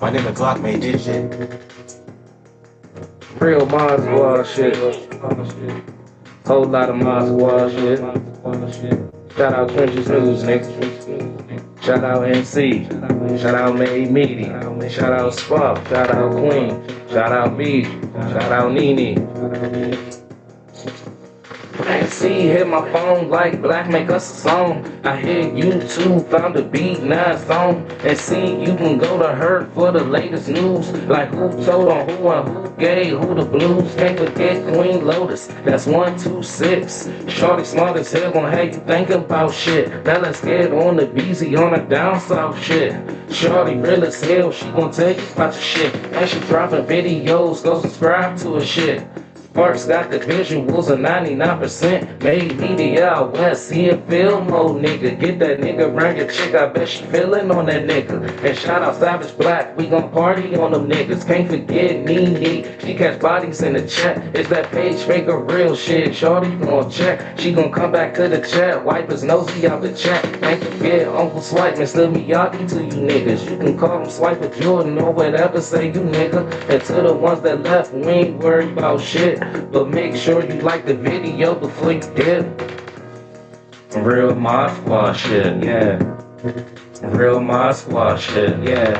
My nigga Glock made this shit. Real Mod Squad shit. Whole lot of Mod Squad shit. Shout out Trenches News, nigga. Shout out MC. Shout out Made Media. Shout out Spark. Shout out Queen. Shout out B. Shout out Nene. See, hit my phone like Black make us a song. I hear YouTube found a B9 song. And see, you can go to her for the latest news. Like who told on who and who gave who the blues. Can't forget Queen Lotus, that's 126. Shorty smart as hell gon' have you thinking about shit. Now let's get on the BZ on the down south shit. Shorty real as hell, she gon' tell you about your shit. And she dropping videos, go subscribe to her shit. Sparks got the visuals of 99%. Made media out west, see it film mode, nigga. Get that nigga around your chick, I bet she feelin' on that nigga. And shout out Savage Black, we gon' party on them niggas. Can't forget Nene, she catch bodies in the chat. Is that page fake or real shit? Shorty gon' check, she gon' come back to the chat. Wipe his nosy out the chat. Can't forget Uncle Swipe, Mr. Miyagi to you niggas. You can call him Swiper Jordan or whatever, say you nigga. And to the ones that left, we ain't worried about shit. But make sure you like the video before you dip. Real Mod Squad shit, yeah. Real Mod Squad shit, yeah.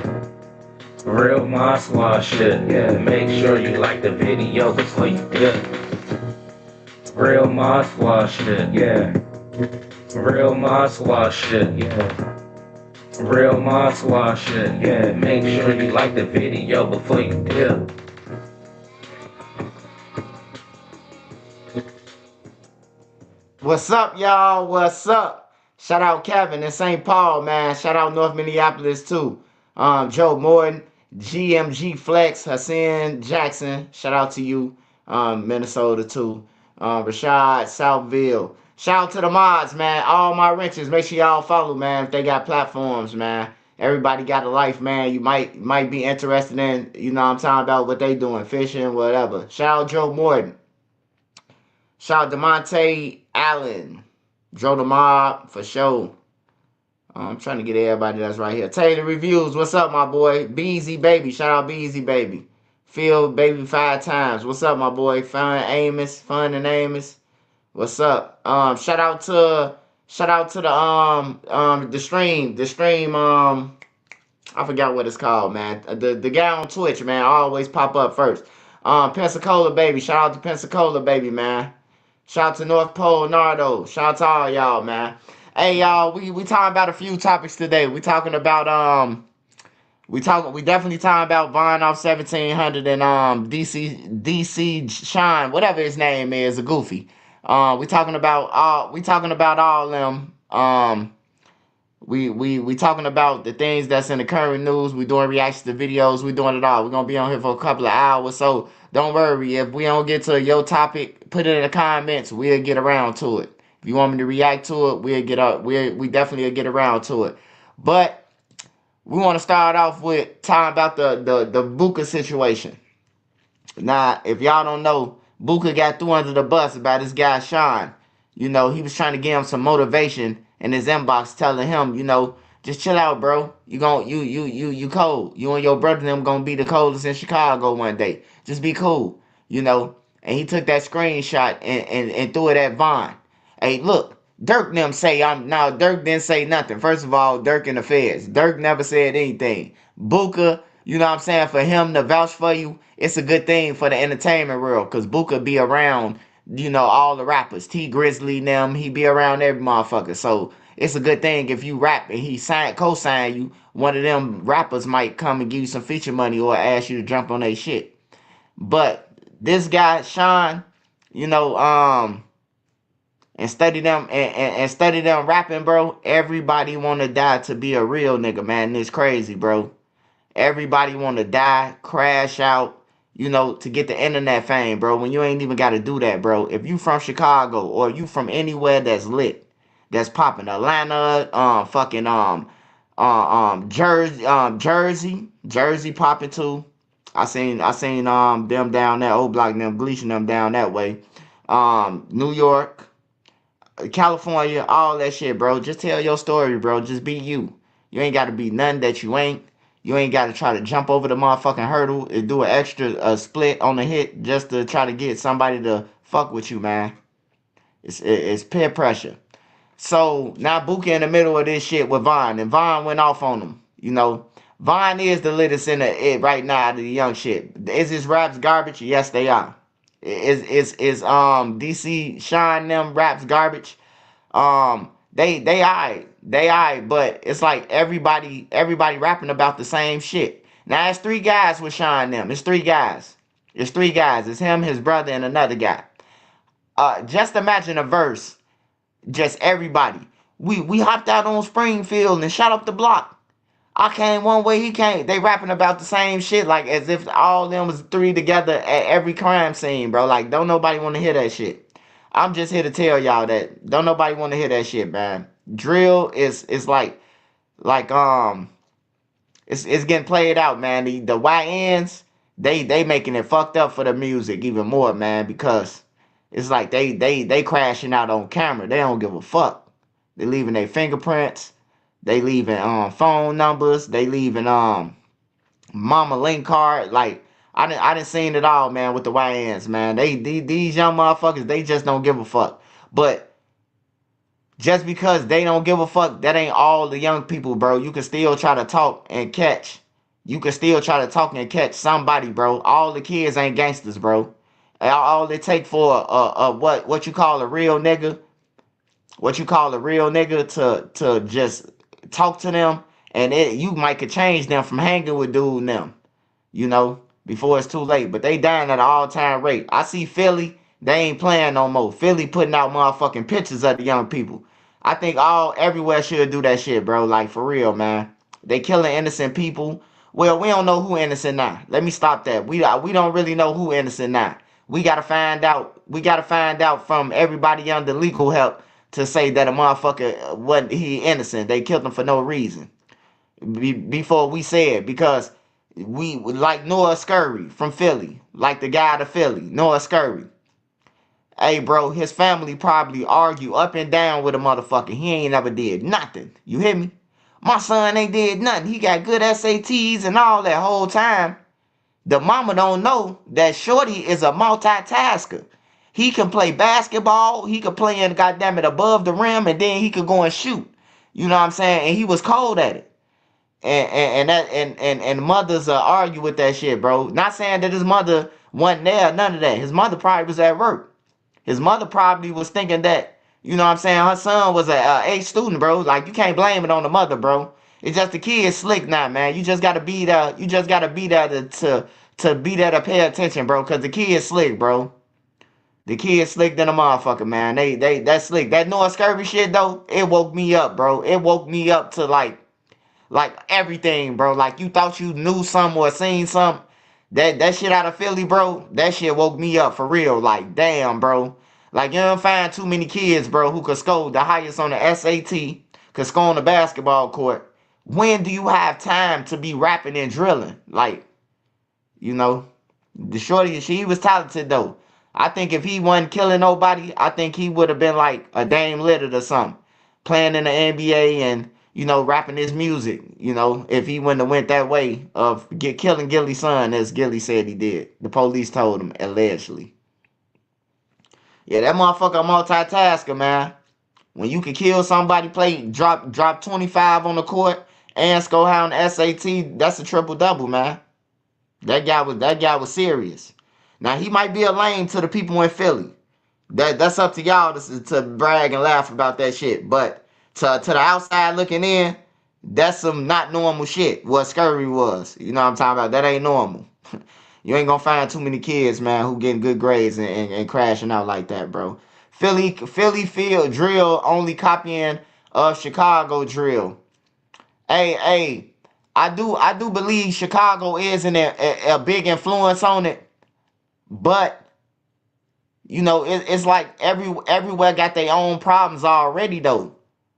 Real Mod Squad shit, yeah. Make sure you like the video before you dip. Real Mod Squad shit, yeah. Real Mod Squad shit, yeah. Real Mod Squad shit, yeah. Make sure you like the video before you dip. What's up, y'all? What's up? Shout out Kevin in St. Paul, man. Shout out North Minneapolis, too. Joe Morton, GMG Flex, Hassan Jackson. Shout out to you. Minnesota, too. Rashad, Southville. Shout out to the mods, man. All my wrenches. Make sure y'all follow, man, if they got platforms, man. Everybody got a life, man. You might be interested in, you know what I'm talking about, what they doing, fishing, whatever. Shout out Joe Morton. Shout out DeMonte Allen. Joe the Mob, for sure. I'm trying to get everybody that's right here. Taylor Reviews, what's up, my boy? Beezy Baby, shout out Beezy Baby. Phil Baby 5 times, what's up, my boy? Fun and Amos. What's up? Shout out to the stream, I forgot what it's called, man. The guy on Twitch, man, always pop up first. Pensacola Baby, shout out to Pensacola Baby, man. Shout out to North Pole Nardo. Shout out to all y'all, man. Hey y'all, we talking about a few topics today. We talking about we definitely talking about VonOff1700 and DC Shine, whatever his name is, a goofy. We talking about all them. We talking about the things that's in the current news. We doing reactions to videos. We doing it all. We're gonna be on here for a couple of hours, so don't worry. If we don't get to your topic, put it in the comments. We'll get around to it. If you want me to react to it, we'll get up. We definitely will get around to it. But we want to start off with talking about the Booka situation. Now, if y'all don't know, Booka got threw under the bus about this guy Sean. You know, he was trying to give him some motivation in his inbox, telling him, you know, just chill out, bro. You cold. You and your brother them gonna be the coldest in Chicago one day. Just be cool, you know. And he took that screenshot and threw it at Von. Hey, look, Dirk them say Dirk didn't say nothing. First of all, Dirk in the feds. Dirk never said anything. Booka, you know what I'm saying, for him to vouch for you, it's a good thing for the entertainment world, because Booka be around, you know, all the rappers. T Grizzly them, he be around every motherfucker. So it's a good thing if you rap and he co-sign you, one of them rappers might come and give you some feature money or ask you to jump on their shit. But this guy, Sean, you know, and study them and study them rapping, bro. Everybody wanna die to be a real nigga, man. It's crazy, bro. Everybody wanna die, crash out, you know, to get the internet fame, bro. When you ain't even gotta do that, bro. If you from Chicago or you from anywhere that's lit, that's popping, Atlanta, Jersey popping too. I seen them down there, old block them, Gleason them down that way. New York, California, all that shit, bro. Just tell your story, bro. Just be you. You ain't gotta be nothing that you ain't. You ain't got to try to jump over the motherfucking hurdle and do an extra split on the hit just to try to get somebody to fuck with you, man. It's peer pressure. So now Booka in the middle of this shit with Von, and Von went off on him. You know, Von is the latest in it right now to the young shit. Is his raps garbage? Yes, they are. Is DC Shine them raps garbage? They alright. They alright, but it's like everybody rapping about the same shit. Now it's three guys with Shine them. It's three guys. It's three guys. It's him, his brother, and another guy. Just imagine a verse. Just everybody. We hopped out on Springfield and shot up the block. I came one way, he came. They rapping about the same shit, like as if all of them was three together at every crime scene, bro. Like, don't nobody want to hear that shit. I'm just here to tell y'all that don't nobody want to hear that shit, man. Drill is like it's getting played out, man. The YNs, they making it fucked up for the music even more, man, because it's like they crashing out on camera. They don't give a fuck. They leaving their fingerprints. They leaving phone numbers. They leaving mama link card. Like I didn't seen it all, man, with the YNs, man. These young motherfuckers, they just don't give a fuck. But just because they don't give a fuck, that ain't all the young people, bro. You can still try to talk and catch. You can still try to talk and catch somebody, bro. All the kids ain't gangsters, bro. All it take for what you call a real nigga, to just talk to them, and you might could change them from hanging with dude and them, you know, before it's too late. But they dying at an all-time rate. I see Philly, they ain't playing no more. Philly putting out motherfucking pictures of the young people. I think everywhere should do that shit, bro. Like, for real, man. They killing innocent people. Well, we don't know who innocent now. Let me stop that. We don't really know who innocent now. We gotta find out. We gotta find out from everybody under legal help to say that a motherfucker wasn't innocent. They killed him for no reason. Before we say it, because we like Noah Scurry from Philly, like the guy out of Philly, Noah Scurry. Hey, bro, his family probably argue up and down with a motherfucker. He ain't never did nothing. You hear me? My son ain't did nothing. He got good SATs and all that whole time. The mama don't know that Shorty is a multitasker. He can play basketball. He could play in, goddamn it, above the rim, and then he could go and shoot. You know what I'm saying? And he was cold at it. And mothers argue with that shit, bro. Not saying that his mother wasn't there, none of that. His mother probably was at work. His mother probably was thinking that, you know what I'm saying, her son was a A student, bro. Like, you can't blame it on the mother, bro. It's just the kid's slick now, man. You just gotta be there. You just gotta be there to be there to pay attention, bro. Cause the kid's slick, bro. The kid's slick than a motherfucker, man. That's slick. That Noah Scurvy shit though, it woke me up, bro. It woke me up to like everything, bro. Like, you thought you knew something or seen something. That shit out of Philly, bro. That shit woke me up for real. Like, damn, bro. Like, you don't find too many kids, bro, who could score the highest on the SAT, could score on the basketball court. When do you have time to be rapping and drilling? Like, you know, the Shorty, she was talented though. I think if he wasn't killing nobody, I think he would have been like a Dame Lillard or something, playing in the NBA and, you know, rapping his music. You know, if he wouldn't have went that way of killing Gilly's son, as Gilly said he did. The police told him, allegedly. Yeah, that motherfucker a multitasker, man. When you can kill somebody, drop 25 on the court and score high on the SAT, that's a triple double, man. That guy was serious. Now, he might be a lame to the people in Philly. That's up to y'all to brag and laugh about that shit. But to the outside looking in, that's some not normal shit. What Scurry was. You know what I'm talking about? That ain't normal. You ain't gonna find too many kids, man, who getting good grades and crashing out like that, bro. Philly field drill only copying of Chicago drill. Hey, I do believe Chicago is a big influence on it, but you know, it's like everywhere got their own problems already though.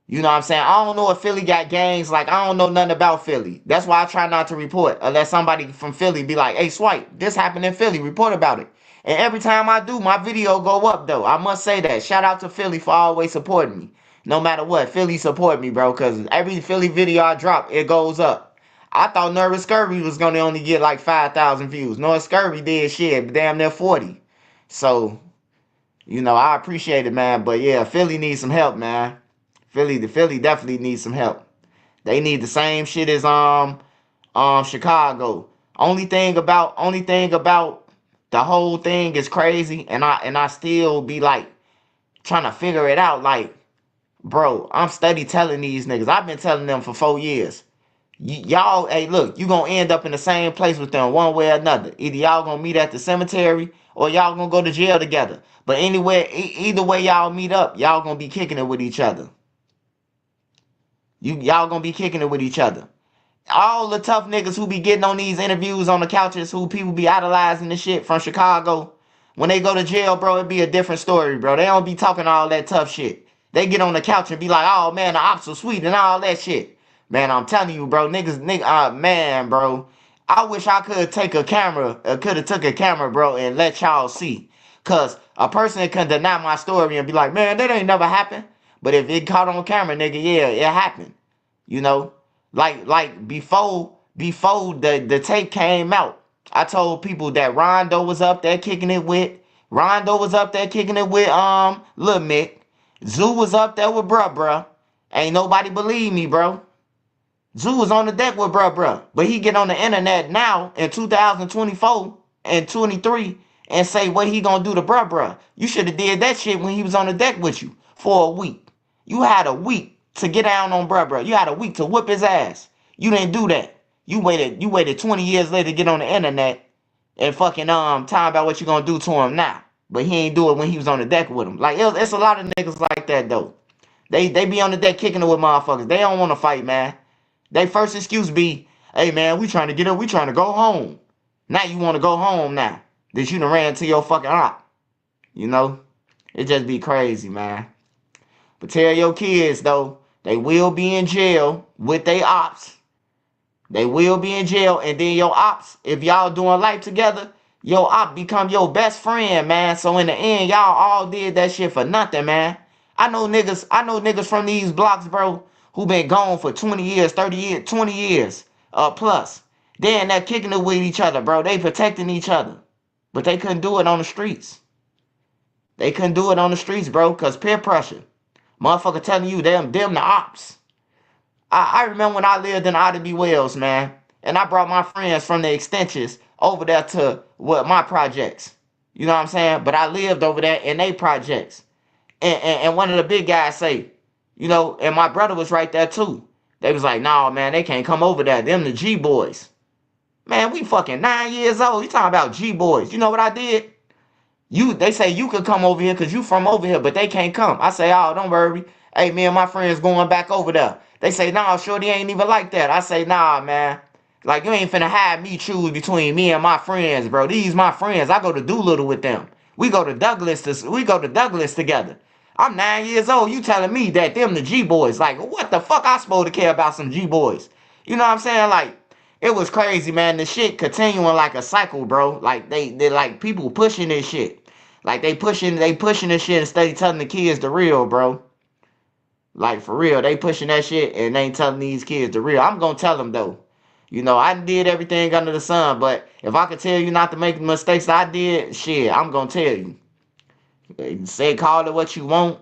You know what I'm saying? I don't know if Philly got gangs. Like, I don't know nothing about Philly. That's why I try not to report unless somebody from Philly be like, hey, Swipe, this happened in Philly. Report about it. And every time I do, my video go up, though. I must say that. Shout out to Philly for always supporting me. No matter what, Philly support me, bro, because every Philly video I drop, it goes up. I thought Nervous Scurvy was gonna only get like 5,000 views. No, Scurvy did shit, damn near 40. So, you know, I appreciate it, man. But yeah, Philly needs some help, man. Philly definitely needs some help. They need the same shit as Chicago. Only thing about the whole thing is crazy, and I still be like trying to figure it out. Like, bro, I'm steady telling these niggas. I've been telling them for 4 years. Y'all, hey, look, you gonna end up in the same place with them one way or another. Either y'all gonna meet at the cemetery or y'all gonna go to jail together. But anyway, either way y'all meet up, y'all gonna be kicking it with each other. Y'all gonna be kicking it with each other. All the tough niggas who be getting on these interviews on the couches, who people be idolizing the shit from Chicago, when they go to jail, bro, it be a different story, bro. They don't be talking all that tough shit. They get on the couch and be like, oh man, the ops are sweet and all that shit. Man, I'm telling you, bro, man, bro. I wish I could take a camera, could have took a camera, bro, and let y'all see. Cause a person can deny my story and be like, man, that ain't never happened. But if it caught on camera, nigga, yeah, it happened. You know? Like before the tape came out, I told people that Rondo was up there kicking it with Lil Mick. Zoo was up there with bruh. Ain't nobody believe me, bro. Zoo was on the deck with bruh. But he get on the internet now in 2024 and 23 and say what he gonna do to bruh. You should have did that shit when he was on the deck with you for a week. You had a week to get down on bruh. You had a week to whip his ass. You didn't do that. You waited 20 years later to get on the internet and fucking talk about what you gonna do to him now. But he ain't do it when he was on the deck with him. Like it's a lot of niggas like that though. They be on the deck kicking it with motherfuckers. They don't want to fight, man. They first excuse be, hey man, we trying to get up, we trying to go home. Now you want to go home now that you done ran to your fucking op. You know? It just be crazy, man. But tell your kids though, they will be in jail with their ops. They will be in jail, and then your ops, if y'all doing life together, your op become your best friend, man. So in the end, y'all all did that shit for nothing, man. I know niggas from these blocks, bro, who been gone for 20 years, 30 years, 20 years, plus. They in there kicking it with each other, bro. They protecting each other. But they couldn't do it on the streets. They couldn't do it on the streets, bro, because peer pressure. Motherfucker telling you them the ops. I remember when I lived in Ida B. Wells, man, and I brought my friends from the extensions over there to my projects. You know what I'm saying? But I lived over there in they projects. And one of the big guys say, you know, and my brother was right there too. They was like, nah, man, they can't come over there. Them the G boys. Man, we fucking 9 years old. You talking about G boys. You know what I did? They say you could come over here because you from over here, but they can't come. I say, oh, don't worry. Hey, me and my friends going back over there. They say, nah, shorty ain't even like that. I say, nah, man. Like, you ain't finna have me choose between me and my friends, bro. These my friends. I go to Doolittle with them. We go to Douglas together. I'm 9 years old. You telling me that them the G boys. Like, what the fuck I supposed to care about some G boys? You know what I'm saying? Like, it was crazy, man. The shit continuing like a cycle, bro. Like, they like people pushing this shit. Like, they pushing this shit instead of telling the kids the real, bro. Like, for real, they pushing that shit and they ain't telling these kids the real. I'm gonna tell them, though. You know, I did everything under the sun, but if I could tell you not to make the mistakes I did, shit, I'm gonna tell you. Say, call it what you want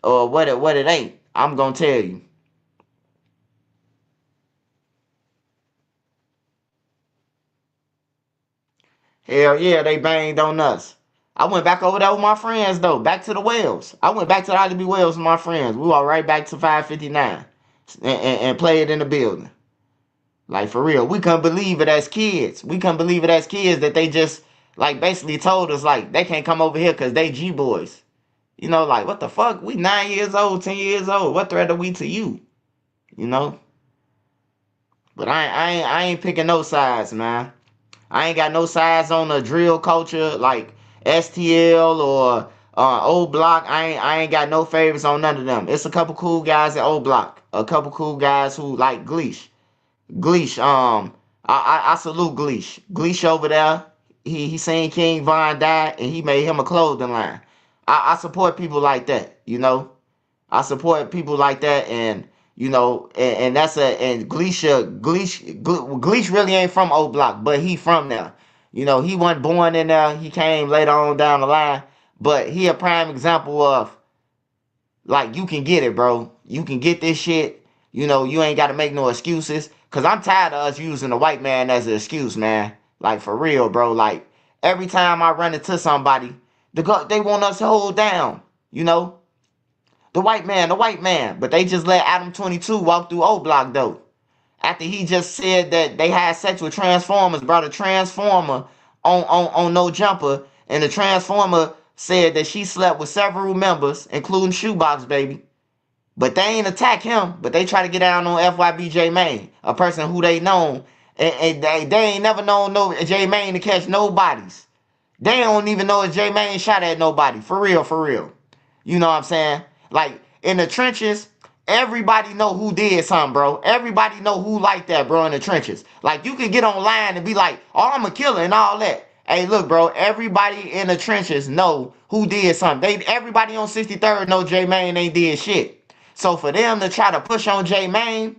or what it ain't. I'm gonna tell you. Hell yeah, they banged on us. I went back over there with my friends, though. Back to the Wells. I went back to the IDB Wells with my friends. We walked right back to 559 and played in the building. Like, for real. We couldn't believe it as kids. We couldn't believe it as kids that they just, like, basically told us, like, they can't come over here because they G-boys. You know, like, what the fuck? We 9 years old, 10 years old. What threat are we to you? You know? But I ain't picking no sides, man. I ain't got no sides on the drill culture like STL or O Block. I ain't got no favorites on none of them. It's a couple cool guys at O Block. A couple cool guys who like Gleesh. Gleesh, I salute Gleesh. Gleesh over there, he seen King Von die and he made him a clothing line. I support people like that, you know. I support people like that, and You know, and that's and Gleesh really ain't from O Block, but he from there. You know, he wasn't born in there. He came later on down the line, but he a prime example of like you can get it, bro. You can get this shit. You know, you ain't got to make no excuses. Cause I'm tired of us using the white man as an excuse, man. Like for real, bro. Like every time I run into somebody, they want us to hold down. You know, the white man. But they just let Adam 22 walk through O Block though. After he just said that they had sex with Transformers, brought a Transformer on No Jumper, and the Transformer said that she slept with several members, including Shoebox Baby. But they ain't attack him, but they try to get down on FYB J Main, a person who they known, and they ain't never known no J Main to catch no bodies. They don't even know if J Main shot at nobody. For real, for real. You know what I'm saying? Like in the trenches, everybody know who did something, bro. Everybody know who like that, bro, in the trenches. Like you can get online and be like, oh, I'm a killer and all that. Hey, look, bro, everybody in the trenches know who did something. Everybody on 63rd know J Main ain't did shit. So for them to try to push on J Main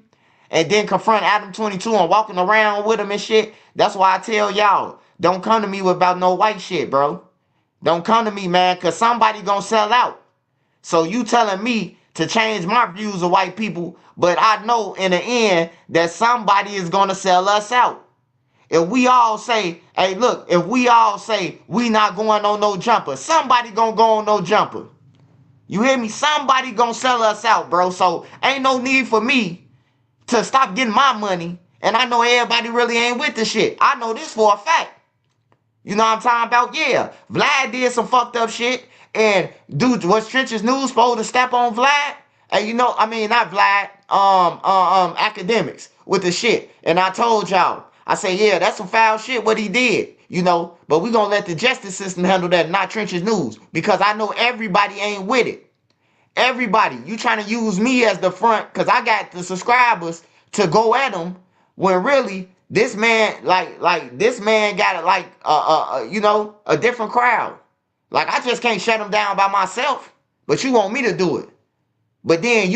and then confront Adam 22 and walking around with him and shit, that's why I tell y'all, don't come to me about no white shit, bro. Don't come to me, man, because somebody gonna sell out. So you telling me to change my views of white people, but I know in the end that somebody is gonna sell us out. If we all say, hey, look, if we all say we not going on no jumper, somebody gonna go on no jumper. You hear me? Somebody gonna sell us out, bro. So ain't no need for me to stop getting my money. And I know everybody really ain't with the shit. I know this for a fact. You know what I'm talking about? Yeah. Vlad did some fucked up shit. And dude, was Trenches News supposed to step on Vlad? And you know, I mean, not Vlad, academics with the shit. And I told y'all, I say, yeah, that's some foul shit what he did, you know, but we gonna let the justice system handle that, not Trenches News, because I know everybody ain't with it. Everybody, you trying to use me as the front, because I got the subscribers to go at him, when really, this man, like this man got it like, you know, a different crowd. Like, I just can't shut him down by myself, but you want me to do it. But then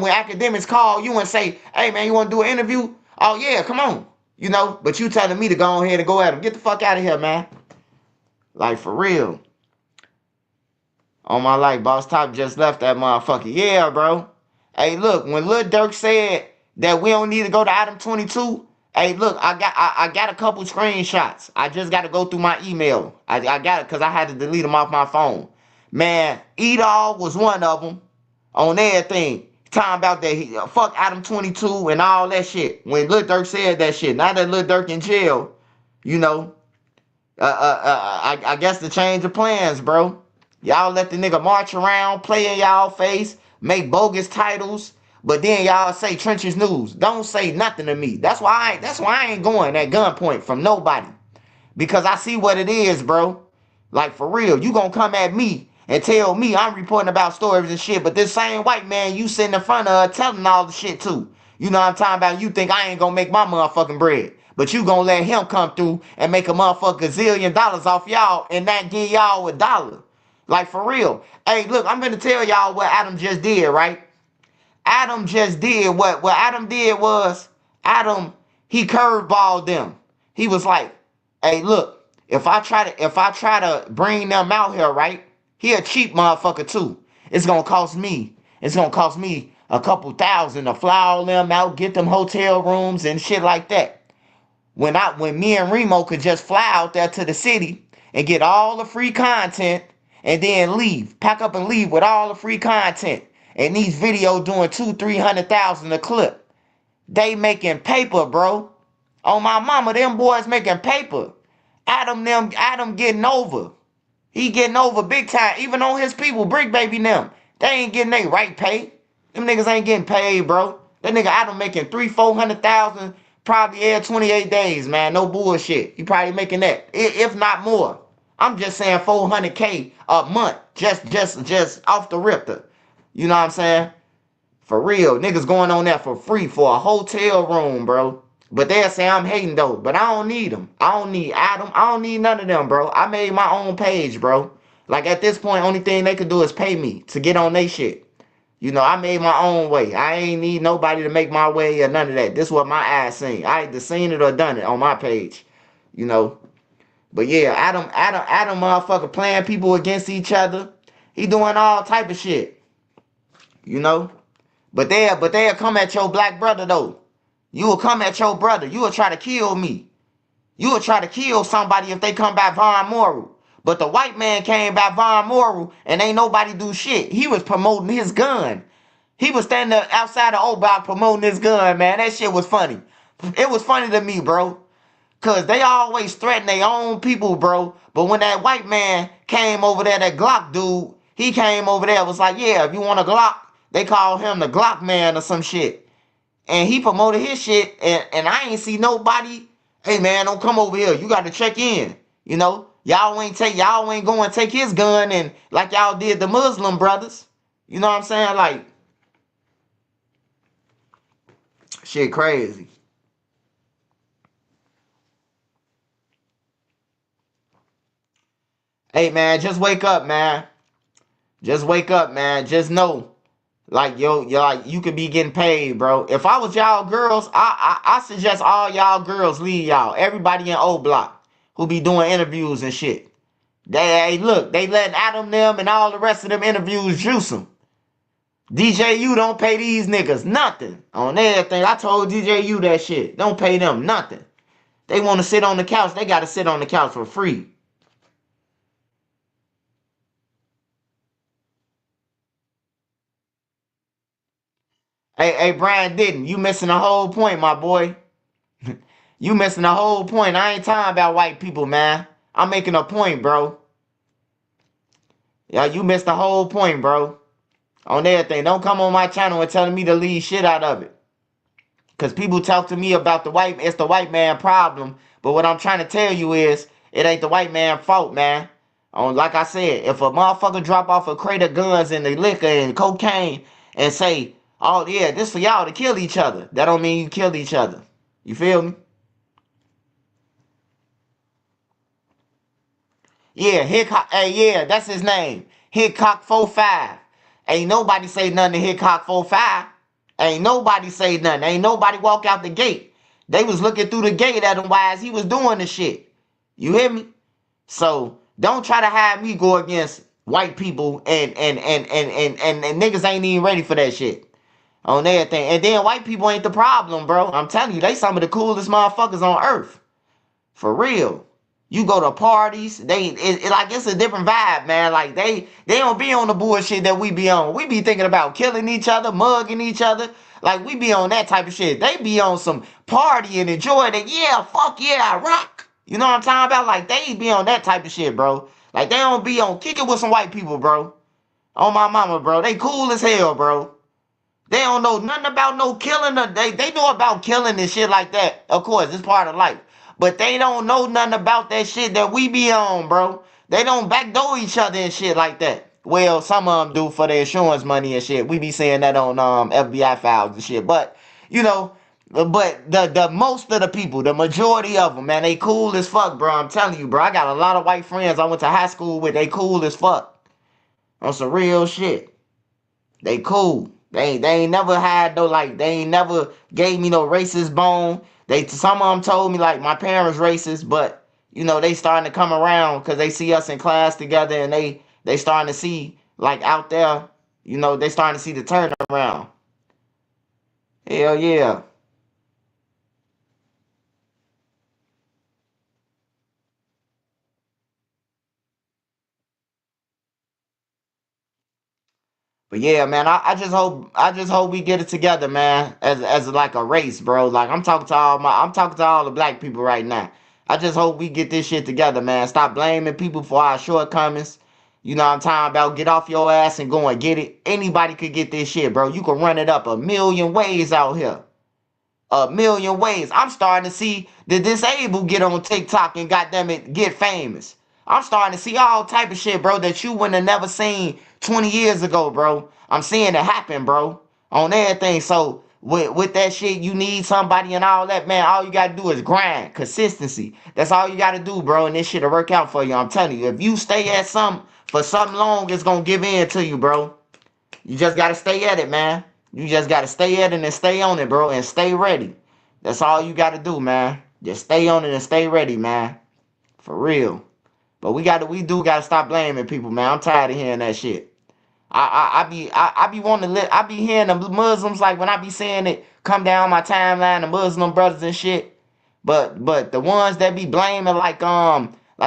when academics call you and say, hey man, you want to do an interview? Oh yeah, come on. You know, but you telling me to go ahead and go at him. Get the fuck out of here, man. Like, for real. On my life, Boss Top just left that motherfucker. Yeah, bro. Hey, look, when Lil Durk said that we don't need to go to Adam 22, hey, look, I got a couple screenshots. I just got to go through my email. I got it because I had to delete them off my phone. Man, Edall was one of them on everything. Talking about that he fuck Adam 22 and all that shit. When Lil Durk said that shit, now that Lil Durk in jail, you know, I guess the change of plans, bro. Y'all let the nigga march around, play in y'all face, make bogus titles, but then y'all say Trenches News. Don't say nothing to me. That's why I ain't going at gunpoint from nobody. Because I see what it is, bro. Like, for real, you gonna come at me and tell me I'm reporting about stories and shit, but this same white man you sitting in front of telling all the shit too. You know what I'm talking about? You think I ain't gonna make my motherfucking bread, but you gonna let him come through and make a motherfucking gazillion dollars off y'all and not give y'all $1. Like, for real. Hey, look, I'm gonna tell y'all what Adam just did, right? Adam just did what Adam did was, he curveballed them. He was like, hey, look, if I try to bring them out here, right? He a cheap motherfucker too. It's gonna cost me a couple thousand to fly all them out, get them hotel rooms and shit like that. When me and Remo could just fly out there to the city and get all the free content and then leave, pack up and leave with all the free content. And these videos doing 200,000-300,000 a clip. They making paper, bro. On my mama, them boys making paper. Adam getting over. He getting over big time. Even on his people, Brick Baby them. They ain't getting their right pay. Them niggas ain't getting paid, bro. That nigga Adam making 300,000-400,000 probably every 28 days, man. No bullshit. He probably making that, if not more. I'm just saying 400K a month. Just off the ripper. You know what I'm saying? For real. Niggas going on there for free for a hotel room, bro. But they'll say I'm hating though. But I don't need them. I don't need Adam. I don't need none of them, bro. I made my own page, bro. Like, at this point, only thing they could do is pay me to get on they shit. You know, I made my own way. I ain't need nobody to make my way or none of that. This is what my eyes seen. I either seen it or done it on my page. You know. But yeah, Adam motherfucker playing people against each other. He doing all type of shit. You know? But they'll come at your black brother though. You will come at your brother. You will try to kill me. You will try to kill somebody if they come by Von Moral. But the white man came by Von Moral and ain't nobody do shit. He was promoting his gun. He was standing outside the old block promoting his gun, man. That shit was funny. It was funny to me, bro. Cause they always threaten their own people, bro. But when that white man came over there, that Glock dude, he came over there, was like, yeah, if you want a Glock, they call him the Glock man or some shit. And he promoted his shit, and I ain't see nobody, hey man, don't come over here. You got to check in. You know, y'all ain't going to take his gun and like y'all did the Muslim brothers. You know what I'm saying? Like, shit crazy. Hey man, just wake up, man. Just wake up, man. Just know, like like you could be getting paid, bro. If I was y'all girls, I suggest all y'all girls leave y'all. Everybody in O Block who be doing interviews and shit. Hey, look, they letting Adam them and all the rest of them interviews juice them. DJU don't pay these niggas nothing on everything. I told DJU that shit. Don't pay them nothing. They want to sit on the couch. They got to sit on the couch for free. Hey, Brian Didden, you missing the whole point, my boy. You missing the whole point. I ain't talking about white people, man. I'm making a point, bro. Yeah, you missed the whole point, bro. On everything. Don't come on my channel and telling me to leave shit out of it. Because people talk to me about it's the white man problem. But what I'm trying to tell you is, it ain't the white man fault, man. Like I said, if a motherfucker drop off a crate of guns and the liquor and cocaine and say, oh yeah, this for y'all to kill each other, that don't mean you kill each other. You feel me? Yeah, Hickok, hey, yeah, that's his name. Hickok 45. Ain't nobody say nothing to Hickok 45. Ain't nobody say nothing. Ain't nobody walk out the gate. They was looking through the gate at him while he was doing the shit. You hear me? So don't try to have me go against white people and niggas ain't even ready for that shit. On everything. And then white people ain't the problem, bro. I'm telling you, they some of the coolest motherfuckers on earth. For real. You go to parties, it's a different vibe, man. Like they don't be on the bullshit that we be on. We be thinking about killing each other, mugging each other. Like we be on that type of shit. They be on some party and enjoy that. Yeah, fuck yeah, I rock. You know what I'm talking about? Like they be on that type of shit, bro. Like they don't be on kicking with some white people, bro. On my mama, bro. They cool as hell, bro. They don't know nothing about no killing. They know about killing and shit like that. Of course, it's part of life. But they don't know nothing about that shit that we be on, bro. They don't backdoor each other and shit like that. Well, some of them do for their insurance money and shit. We be seeing that on FBI files and shit. But, you know, but the most of the people, the majority of them, man, they cool as fuck, bro. I'm telling you, bro. I got a lot of white friends I went to high school with. They cool as fuck. On some real shit. They cool. They ain't never had no, like, they ain't never gave me no racist bone. Some of them told me, like, my parents racist, but, you know, they starting to come around because they see us in class together and they starting to see, like, out there, you know, they starting to see the turnaround. Hell yeah. But yeah, man, I just hope we get it together, man, as like a race, bro. Like I'm talking to all the black people right now. I just hope we get this shit together, man. Stop blaming people for our shortcomings. You know what I'm talking about? Get off your ass and go and get it. Anybody could get this shit, bro. You can run it up a million ways out here. A million ways. I'm starting to see the disabled get on TikTok and goddamn it get famous. I'm starting to see all type of shit, bro, that you wouldn't have never seen 20 years ago, bro. I'm seeing it happen, bro, on everything. So with that shit, you need somebody and all that, man. All you gotta do is grind, consistency. That's all you gotta do, bro, and this shit'll work out for you. I'm telling you, if you stay at something for something long, it's gonna give in to you, bro. You just gotta stay at it, man. You just gotta stay at it and stay on it, bro, and stay ready. That's all you gotta do, man. Just stay on it and stay ready, man. For real. But we do gotta stop blaming people, man. I'm tired of hearing that shit. I be wanting to I be hearing the Muslims, like when I be seeing it come down my timeline, the Muslim brothers and shit. But the ones that be blaming like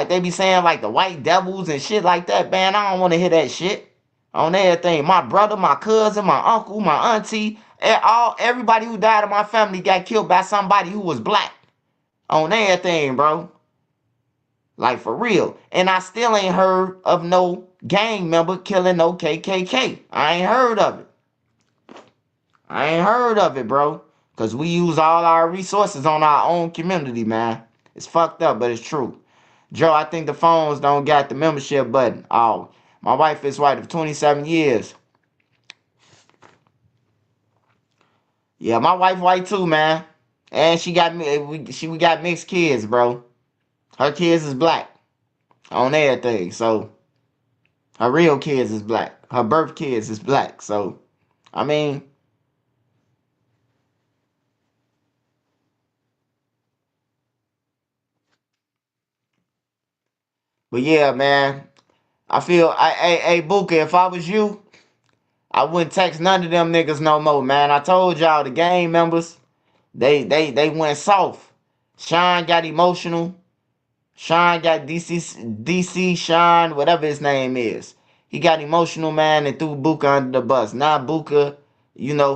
they be saying like the white devils and shit like that, man, I don't want to hear that shit. On everything. My brother, my cousin, my uncle, my auntie, everybody who died in my family got killed by somebody who was black. On everything, bro. Like for real. And I still ain't heard of no gang member killing no KKK. I ain't heard of it. I ain't heard of it, bro. Because we use all our resources on our own community, man. It's fucked up, but it's true. Joe, I think the phones don't got the membership button. Oh, my wife is white for 27 years. Yeah, my wife white too, man. And she got we got mixed kids, bro. Her kids is black on everything. So her real kids is black. Her birth kids is black. So I mean, but yeah, man. I feel hey Booka, if I was you, I wouldn't text none of them niggas no more, man. I told y'all the gang members, they went soft. Sean got emotional. Sean got DC Sean, whatever his name is. He got emotional, man, and threw Booka under the bus. Now Booka,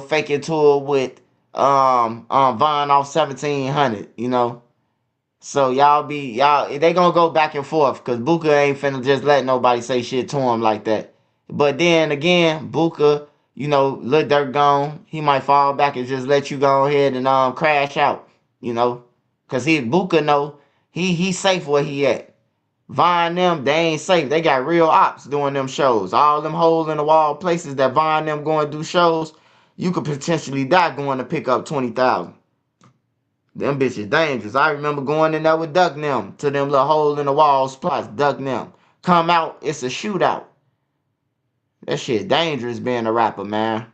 faking tour with VonOff1700, So y'all they gonna go back and forth because Booka ain't finna just let nobody say shit to him like that. But then again, Booka, Lil Durk gone. He might fall back and just let you go ahead and crash out, you know. Cause Booka know he safe where he at. Von them, they ain't safe. They got real ops doing them shows. All them holes in the wall places that Von them going to do shows, you could potentially die going to pick up 20,000. Them bitches dangerous. I remember going in there with Duck them to them little hole in the wall spots. Duck them. Come out, it's a shootout. That shit dangerous being a rapper, man.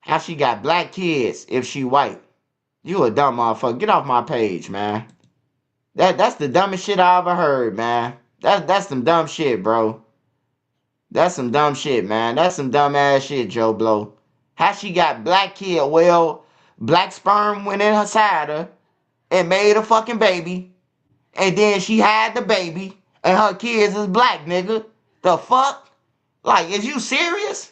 How she got black kids if she white? You a dumb motherfucker. Get off my page, man. That's the dumbest shit I ever heard, man. That's some dumb shit, bro. That's some dumb shit, man. That's some dumb ass shit, Joe Blow. How she got black kid? Well, black sperm went in her side her and made a fucking baby. And then she had the baby. And her kids is black, nigga. The fuck? Like, is you serious?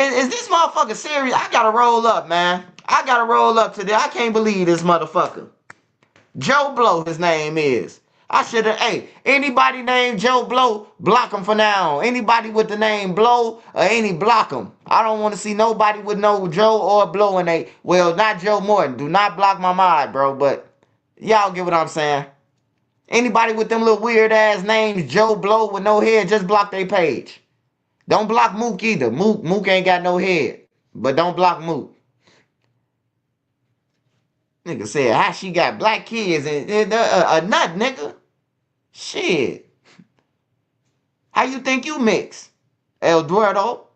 Is this motherfucker serious? I gotta roll up, man. I gotta roll up today. I can't believe this motherfucker. Joe Blow, his name is. I should have, hey, anybody named Joe Blow, block him for now. Anybody with the name Blow or any, block him. I don't want to see nobody with no Joe or Blow in they, well, not Joe Morton. Do not block my mind, bro, but y'all get what I'm saying. Anybody with them little weird ass names, Joe Blow with no head, just block their page. Don't block Mook either. Mook ain't got no head, but don't block Mook. Nigga said, how she got black kids and a nut, nigga? Shit. How you think you mix? El Duerto?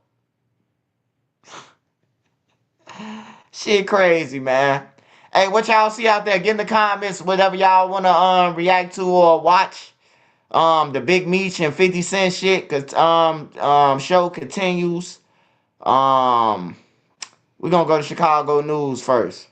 Shit crazy, man. Hey, what y'all see out there? Get in the comments whatever y'all wanna react to or watch. The Big Meech and 50 Cent shit, cause show continues. We're gonna go to Chicago news first.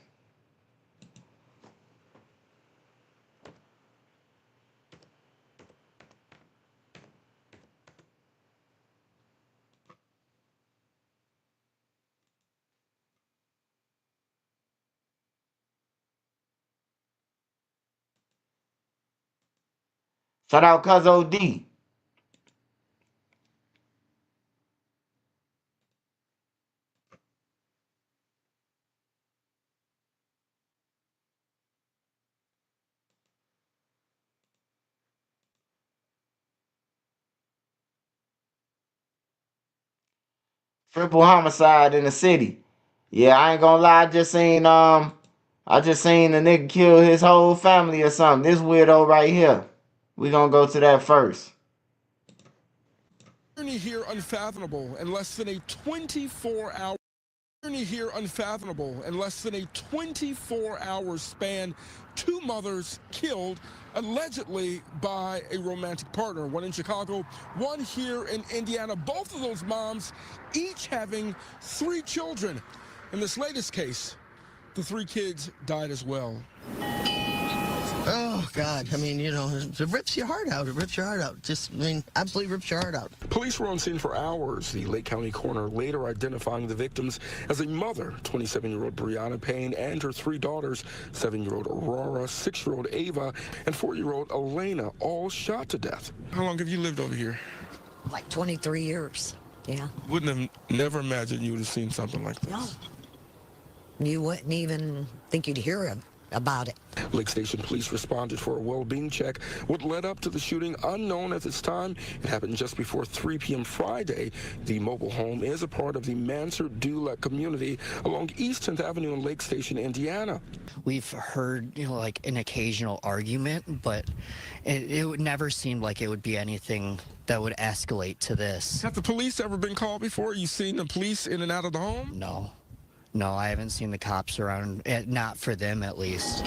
Shout out Cuz OD. Triple homicide in the city. Yeah, I ain't gonna lie, I just seen a nigga kill his whole family or something. This weirdo right here. We gonna go to that first. Journey here unfathomable in less than a 24-hour journey here unfathomable in less than a 24-hour span. Two mothers killed allegedly by a romantic partner, one in Chicago, one here in Indiana. Both of those moms each having 3 children. In this latest case, the 3 kids died as well. Oh, God. I mean, you know, it rips your heart out. It rips your heart out. Just, I mean, absolutely rips your heart out. Police were on scene for hours. The Lake County coroner later identifying the victims as a mother, 27-year-old Brianna Payne, and her 3 daughters, 7-year-old Aurora, 6-year-old Ava, and 4-year-old Elena, all shot to death. How long have you lived over here? Like 23 years. Yeah. Wouldn't have never imagined you would have seen something like this. No. You wouldn't even think you'd hear about it. Lake Station police responded for a well-being check. What led up to the shooting, unknown at this time. It happened just before 3 p.m. Friday. The mobile home is a part of the Mansard-Dulac community along East 10th Avenue in Lake Station, Indiana. We've heard, you know, like an occasional argument, but it would never seem like it would be anything that would escalate to this. Have the police ever been called before? You seen the police in and out of the home? No. No, I haven't seen the cops around, not for them at least.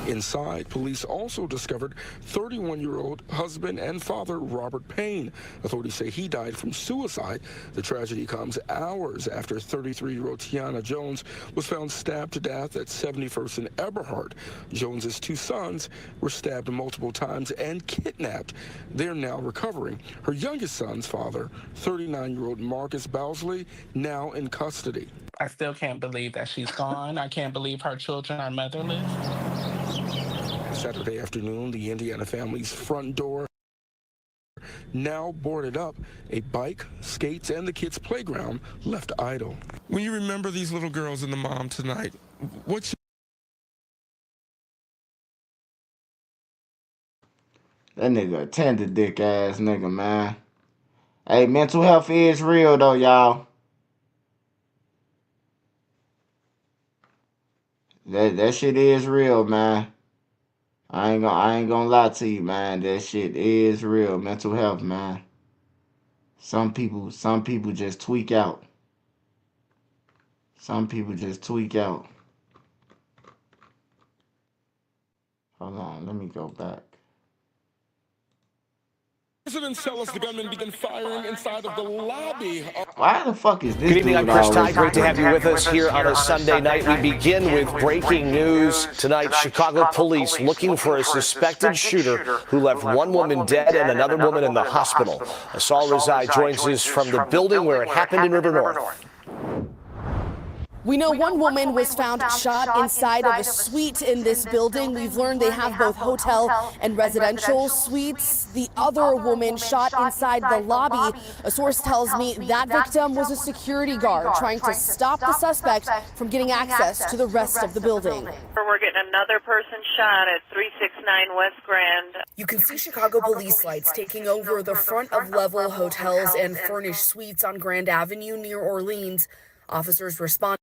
Inside, police also discovered 31-year-old husband and father Robert Payne. Authorities say he died from suicide. The tragedy comes hours after 33-year-old Tiana Jones was found stabbed to death at 71st and Eberhard. Jones's 2 sons were stabbed multiple times and kidnapped. They're now recovering. Her youngest son's father, 39-year-old Marcus Bowsley, now in custody. I still can't believe that she's gone. I can't believe her children are motherless. Saturday afternoon, the Indiana family's front door now boarded up. A bike, skates, and the kids' playground left idle. When you remember these little girls and the mom tonight, what's That nigga a tender dick ass nigga, man. Hey, mental health is real though, y'all. That shit is real, man. I ain't gonna lie to you, man. That shit is real. Mental health, man. Some people just tweak out. Some people just tweak out. Hold on, let me go back. Residents tell us the gunman began firing inside of the lobby. Why the fuck is this? Good evening, I'm Chris Ty. Great to have you with us here here on a Sunday night. We begin with breaking news tonight. Chicago police looking for a suspected shooter who left one woman dead and another woman in the hospital. Asal Rezai joins us from the building where it happened in River North. We know one woman was found shot inside of a suite in this building. We've learned they have both hotel and residential suites. The other woman shot inside the lobby. A source tells me that victim was a security guard trying to stop the suspect from getting access to the rest of the building. We're getting another person shot at 369 West Grand. You can see Chicago police lights taking over the front of level hotels and furnished suites on Grand Avenue near Orleans. Officers respond.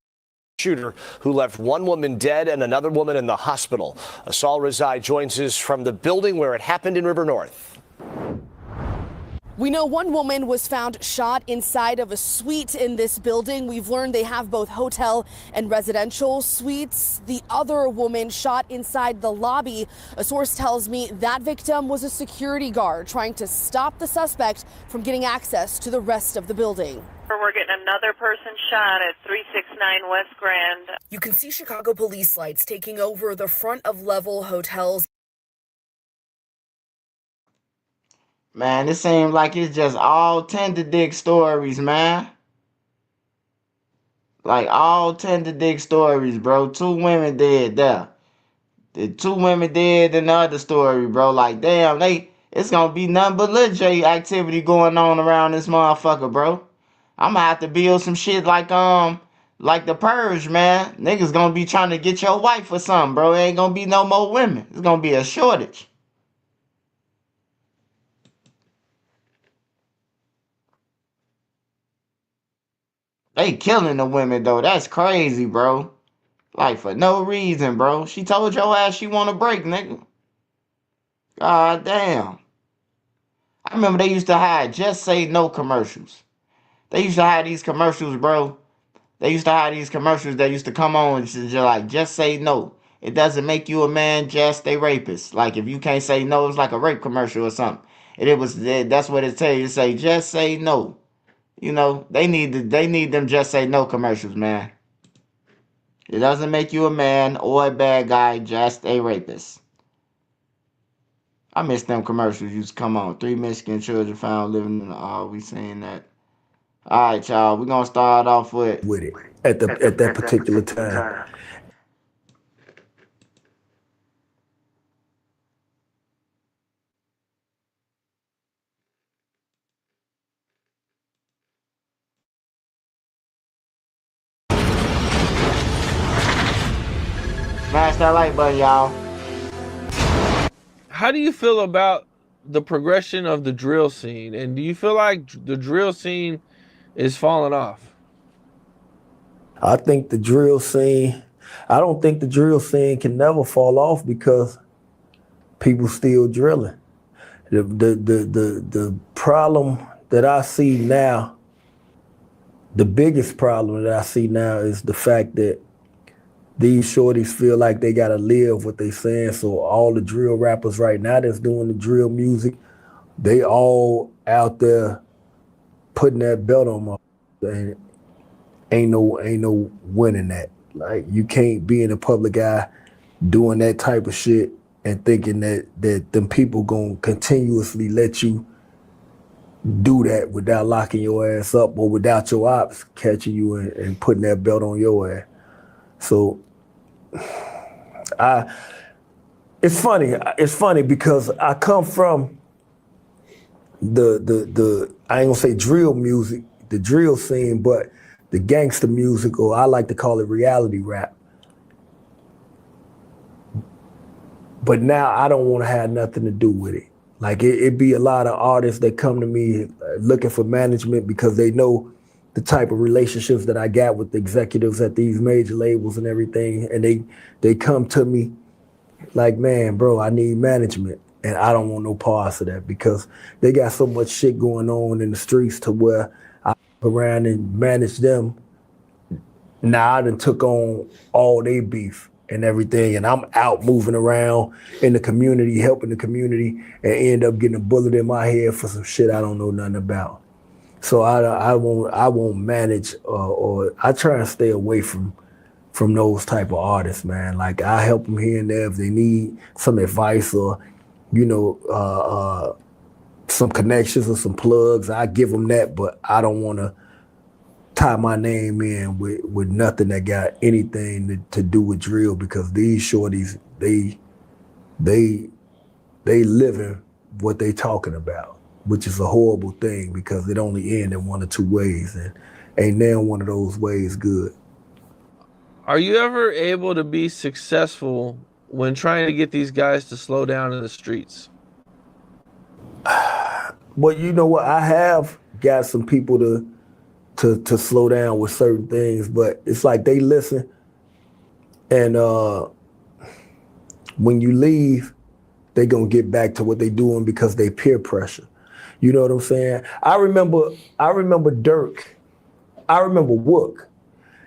Shooter who left one woman dead and another woman in the hospital. Asal Rezai joins us from the building where it happened in River North. We know one woman was found shot inside of a suite in this building. We've learned they have both hotel and residential suites. The other woman shot inside the lobby. A source tells me that victim was a security guard trying to stop the suspect from getting access to the rest of the building. We're getting another person shot at 369 West Grand. You can see Chicago police lights taking over the front of level hotels. Man, it seems like it's just all tender dick stories, man. Like all tender dick stories, bro. 2 women dead there. The 2 women dead in the other story, bro. Like, damn, it's gonna be nothing but Lil J activity going on around this motherfucker, bro. I'm gonna have to build some shit like the Purge, man. Niggas gonna be trying to get your wife or something, bro. It ain't gonna be no more women. It's gonna be a shortage. They killing the women though. That's crazy, bro. Like for no reason, bro. She told your ass she want a break, nigga. God damn. I remember they used to have Just Say No commercials. They used to have these commercials, bro. They used to have these commercials that used to come on and just like, just say no. It doesn't make you a man, just a rapist. Like if you can't say no, it's like a rape commercial or something. And that's what it tell you to say, just say no. You know, they need them just say no commercials, man. It doesn't make you a man or a bad guy, just a rapist. I miss them commercials used to come on. 3 Michigan children found living in the we saying that. All right, y'all. We're gonna start off with it at that particular time. smash that like button, y'all. How do you feel about the progression of the drill scene? And do you feel like the drill scene is falling off? I think the drill scene, I don't think the drill scene can never fall off because people still drilling. The problem that I see now, the biggest problem that I see now is the fact that these shorties feel like they gotta live what they saying. So all the drill rappers right now that's doing the drill music, they all out there putting that belt on my and ain't no winning that. Like you can't be in the public eye doing that type of shit and thinking that them people gonna continuously let you do that without locking your ass up or without your ops catching you and putting that belt on your ass. So it's funny because I come from the I ain't gonna say drill music, the drill scene, but the gangster music, or I like to call it reality rap. But now I don't want to have nothing to do with it. Like it be a lot of artists that come to me looking for management because they know the type of relationships that I got with the executives at these major labels and everything. And they come to me like, man, bro, I need management. And I don't want no parts of that because they got so much shit going on in the streets to where I around and manage them. Now I done took on all their beef and everything, and I'm out moving around in the community, helping the community, and end up getting a bullet in my head for some shit I don't know nothing about. So I won't manage or I try and stay away from those type of artists, man. Like I help them here and there if they need some advice or, you know, some connections or some plugs. I give them that, but I don't want to tie my name in with nothing that got anything to do with drill because these shorties, they living what they talking about, which is a horrible thing because it only ends in one or two ways, and ain't now one of those ways good. Are you ever able to be successful when trying to get these guys to slow down in the streets? Well, you know what? I have got some people to slow down with certain things, but it's like they listen, and when you leave, they gonna get back to what they doing because they peer pressure. You know what I'm saying? I remember Dirk. I remember Wook.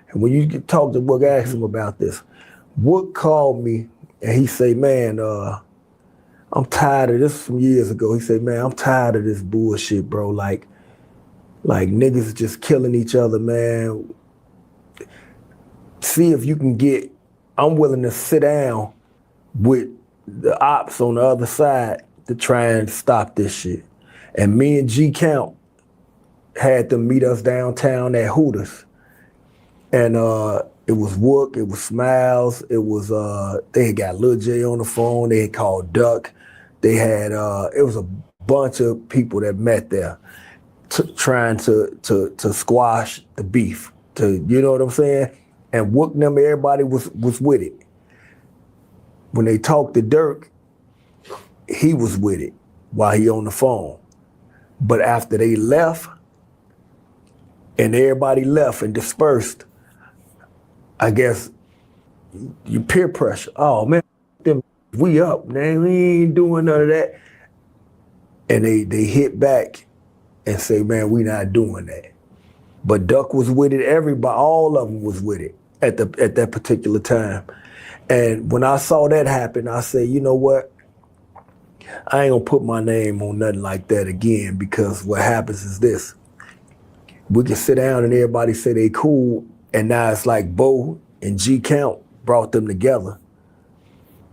And when you talk to Wook, ask him about this. Wook called me and he say, man, I'm tired of this from years ago. He said, man, I'm tired of this bullshit, bro. Like niggas just killing each other, man. See if you can I'm willing to sit down with the ops on the other side to try and stop this shit. And me and G Count had them meet us downtown at Hooters. And it was Wook, it was Smiles, it was, they had got Lil J on the phone, they had called Duck. They had, it was a bunch of people that met there trying to squash the beef, you know what I'm saying? And Wook and them, everybody was with it. When they talked to Dirk, he was with it while he on the phone. But after they left, and everybody left and dispersed, I guess you peer pressure. Oh man, them We up, man. We ain't doing none of that. And they hit back and say, man, we not doing that. But Duck was with it. Everybody, all of them was with it at that particular time. And when I saw that happen, I said, you know what? I ain't gonna put my name on nothing like that again, because what happens is this. We can sit down and everybody say they cool, and now it's like Bo and G Count brought them together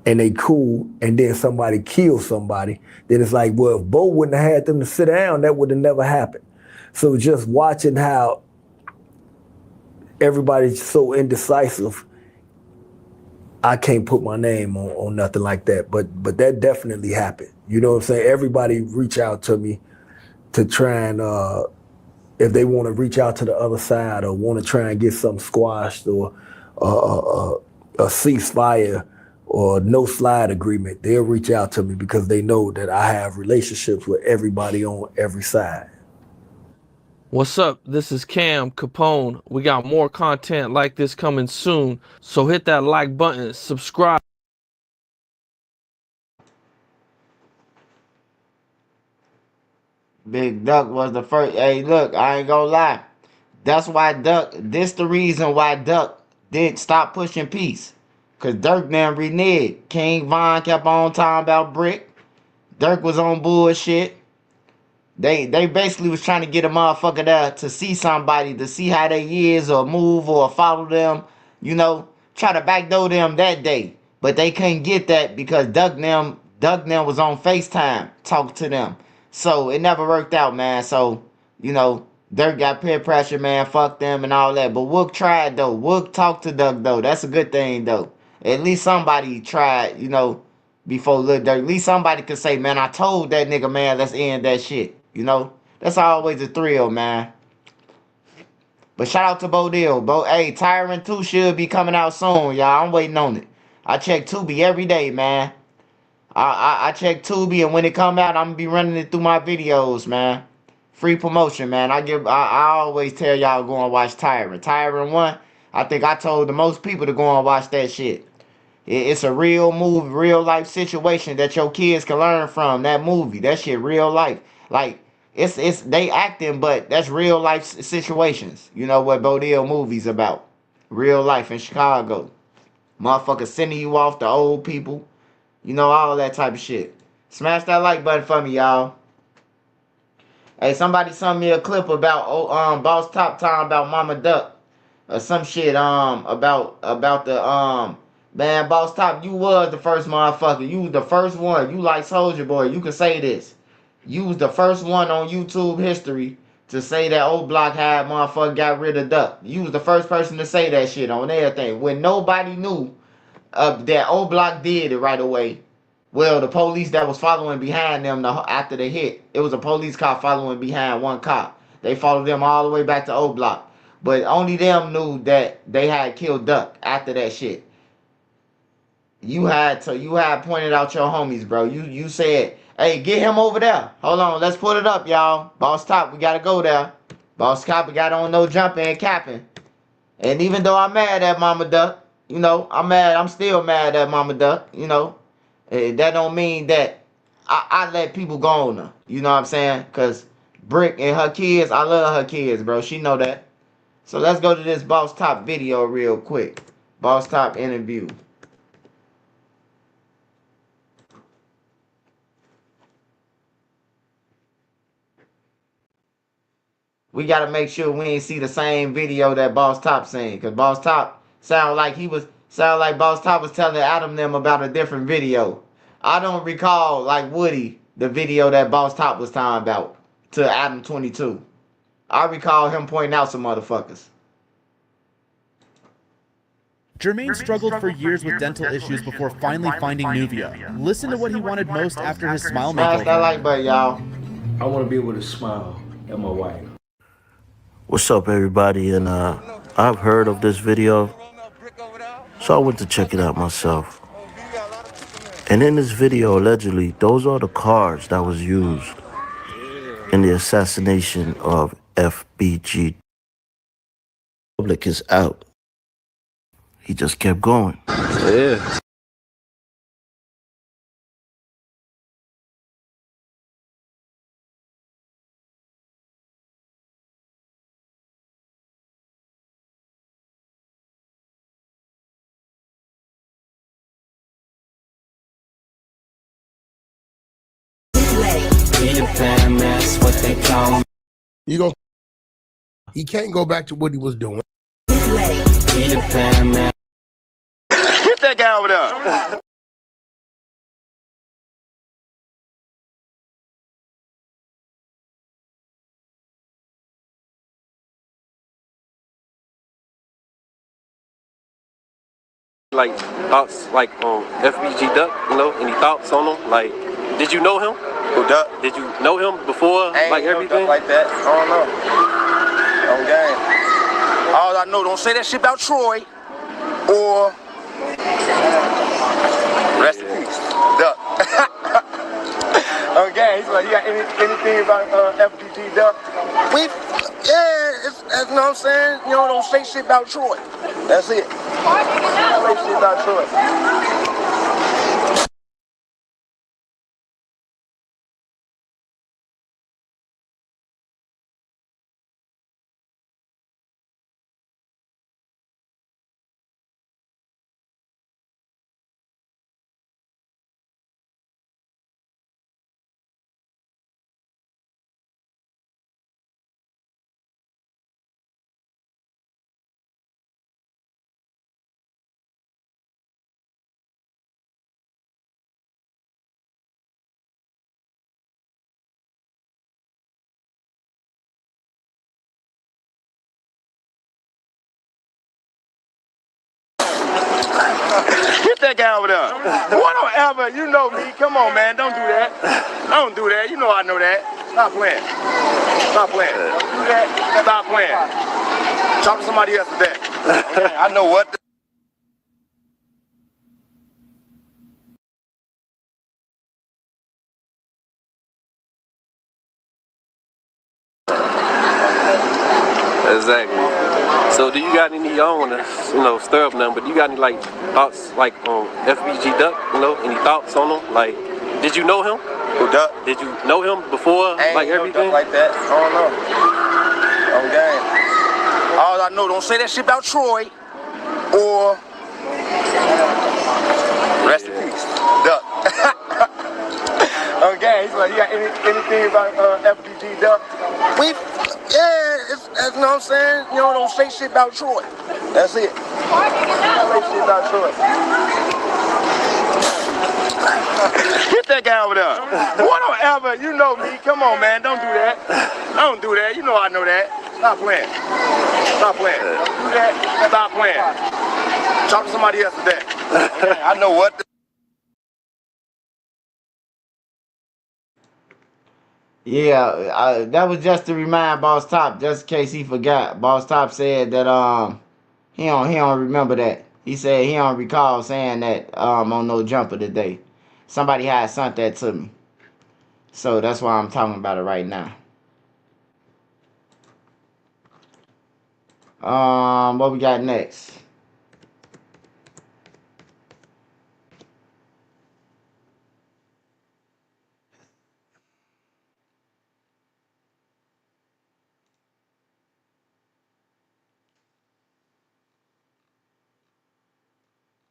and they cool, and then somebody kills somebody. Then it's like, well, if Bo wouldn't have had them to sit down, that would have never happened. So just watching how everybody's so indecisive, I can't put my name on nothing like that. But that definitely happened. You know what I'm saying? Everybody reach out to me to try and, if they want to reach out to the other side or want to try and get something squashed or a ceasefire or no slide agreement, they'll reach out to me because they know that I have relationships with everybody on every side. What's up? This is Cam Capone. We got more content like this coming soon, so hit that like button, subscribe. Big Duck was the first. Hey, look, I ain't gonna lie. That's why Duck, this the reason why Duck didn't stop pushing peace. Cause Dirk then reneged. King Von kept on talking about Brick. Dirk was on bullshit. They basically was trying to get a motherfucker there to see somebody, to see how they is or move or follow them, you know, try to backdoor them that day. But they couldn't get that because Doug them was on FaceTime talking to them. So it never worked out, man. So, you know, Dirk got peer pressure, man, fuck them and all that. But Wook tried though. Wook talked to Doug though. That's a good thing though. At least somebody tried, you know, before Lil Durk. At least somebody could say, man, I told that nigga, man, let's end that shit. You know? That's always a thrill, man. But shout out to Bo Deal. Hey, Tyrant 2 should be coming out soon, y'all. I'm waiting on it. I check Tubi every day, man. I check Tubi, and when it come out, I'm gonna be running it through my videos, man. Free promotion, man. I always tell y'all go and watch Tyrant. Tyrant 1, I think I told the most people to go and watch that shit. It's a real movie, real life situation that your kids can learn from. That movie, that shit, real life. Like it's they acting, but that's real life situations. You know what Bodil movies about? Real life in Chicago. Motherfuckers sending you off to old people. You know, all that type of shit. Smash that like button for me, y'all. Hey, somebody sent me a clip about Boss Top talking about Mama Duck or some shit about the man, Boss Top, you was the first motherfucker. You was the first one. You like Soldier Boy. You can say this. You was the first one on YouTube history to say that old block had motherfucker got rid of Duck. You was the first person to say that shit on everything when nobody knew that old block did it right away. Well, the police that was following behind them after the hit, it was a police cop following behind one cop. They followed them all the way back to O Block. But only them knew that they had killed Duck after that shit. You had pointed out your homies, bro. You said, hey, get him over there. Hold on, let's put it up, y'all. Boss Top, we gotta go there. Boss Top, we got on no jumping and capping. And even though I'm mad at Mama Duck, you know, I'm still mad at Mama Duck, you know. That don't mean that I let people go on her. You know what I'm saying? Because Brick and her kids, I love her kids, bro. She know that. So let's go to this Boss Top video real quick. Boss Top interview. We got to make sure we ain't see the same video that Boss Top seen. Because Boss Top sound like Boss Top was telling Adam them about a different video. I don't recall, like Woody, the video that Boss Top was talking about to Adam 22. I recall him pointing out some motherfuckers. Jermaine struggled for years with dental issues before finally finding Nuvia. Listen to what he wanted most after his smile makeover. Smash that like button, y'all. I want to be able to smile at my wife. What's up, everybody? And I've heard of this video, so I went to check it out myself. And in this video, allegedly, those are the cars that was used in the assassination of FBG. Public is out. He just kept going. Yeah. Peter Pan, that's what they call me. He can't go back to what he was doing. Peter Pan, man. Hit that guy over there. Like thoughts, like FBG Duck, you know, any thoughts on him? Like, did you know him? Who Duck? Did you know him before? Like everything? Like that? I don't know. On game. All I know, don't say that shit about Troy or rest in peace, Duck. On game. He's like, you got anything about FBG Duck? You know what I'm saying? You know, don't say shit about Troy. That's it. Don't say shit about Troy. Hit that guy over there. Boy, don't ever, you know me. Come on, man. Don't do that. Don't do that. You know I know that. Stop playing. Stop playing. Don't do that. Stop playing. Talk to somebody else with that. Okay, I know what. Exactly. So do you got any, I don't want to, you know, stir up nothing, but you got any, like, thoughts, like, on FBG Duck, you know, any thoughts on him? Like, did you know him? Who Duck? Did you know him before, like, everything? Like that. I don't know. On game. All I know, don't say that shit about Troy or rest in peace, Duck. On game. He's like, you got anything about FBG Duck? You know what I'm saying? You know, don't say shit about Troy. That's it. Don't say shit about Troy. Hit that guy over there. Boy, don't ever, you know me. Come on, man. Don't do that. Don't do that. You know I know that. Stop playing. Stop playing. Don't do that. Stop playing. Talk to somebody else with that. Okay, I know what. Yeah, that was just to remind Boss Top, just in case he forgot. Boss Top said that he don't remember that. He said he don't recall saying that on No Jumper today. Somebody had sent that to me. So that's why I'm talking about it right now. What we got next?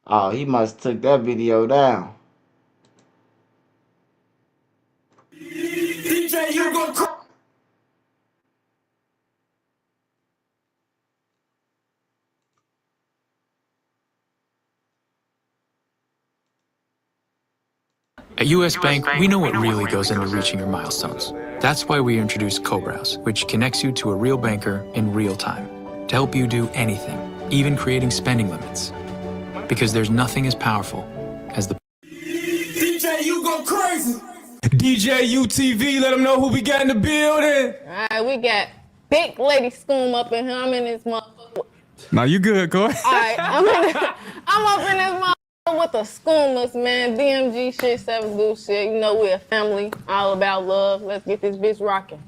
Oh, he must have took that video down. DJ, you go crazy. At US Bank, we know what really goes into reaching your milestones. That's why we introduced Co-Browse, which connects you to a real banker in real time to help you do anything, even creating spending limits. Because there's nothing as powerful as the DJ, you go crazy. DJ UTV, let them know who we got in the building. All right, we got Big Lady Scoom up in here. I'm in this motherfucker. Now you good, Corey. All right, I'm up in this motherfucker with the Scoomless, man. BMG shit, 7 Goose shit. You know we're a family, all about love. Let's get this bitch rocking.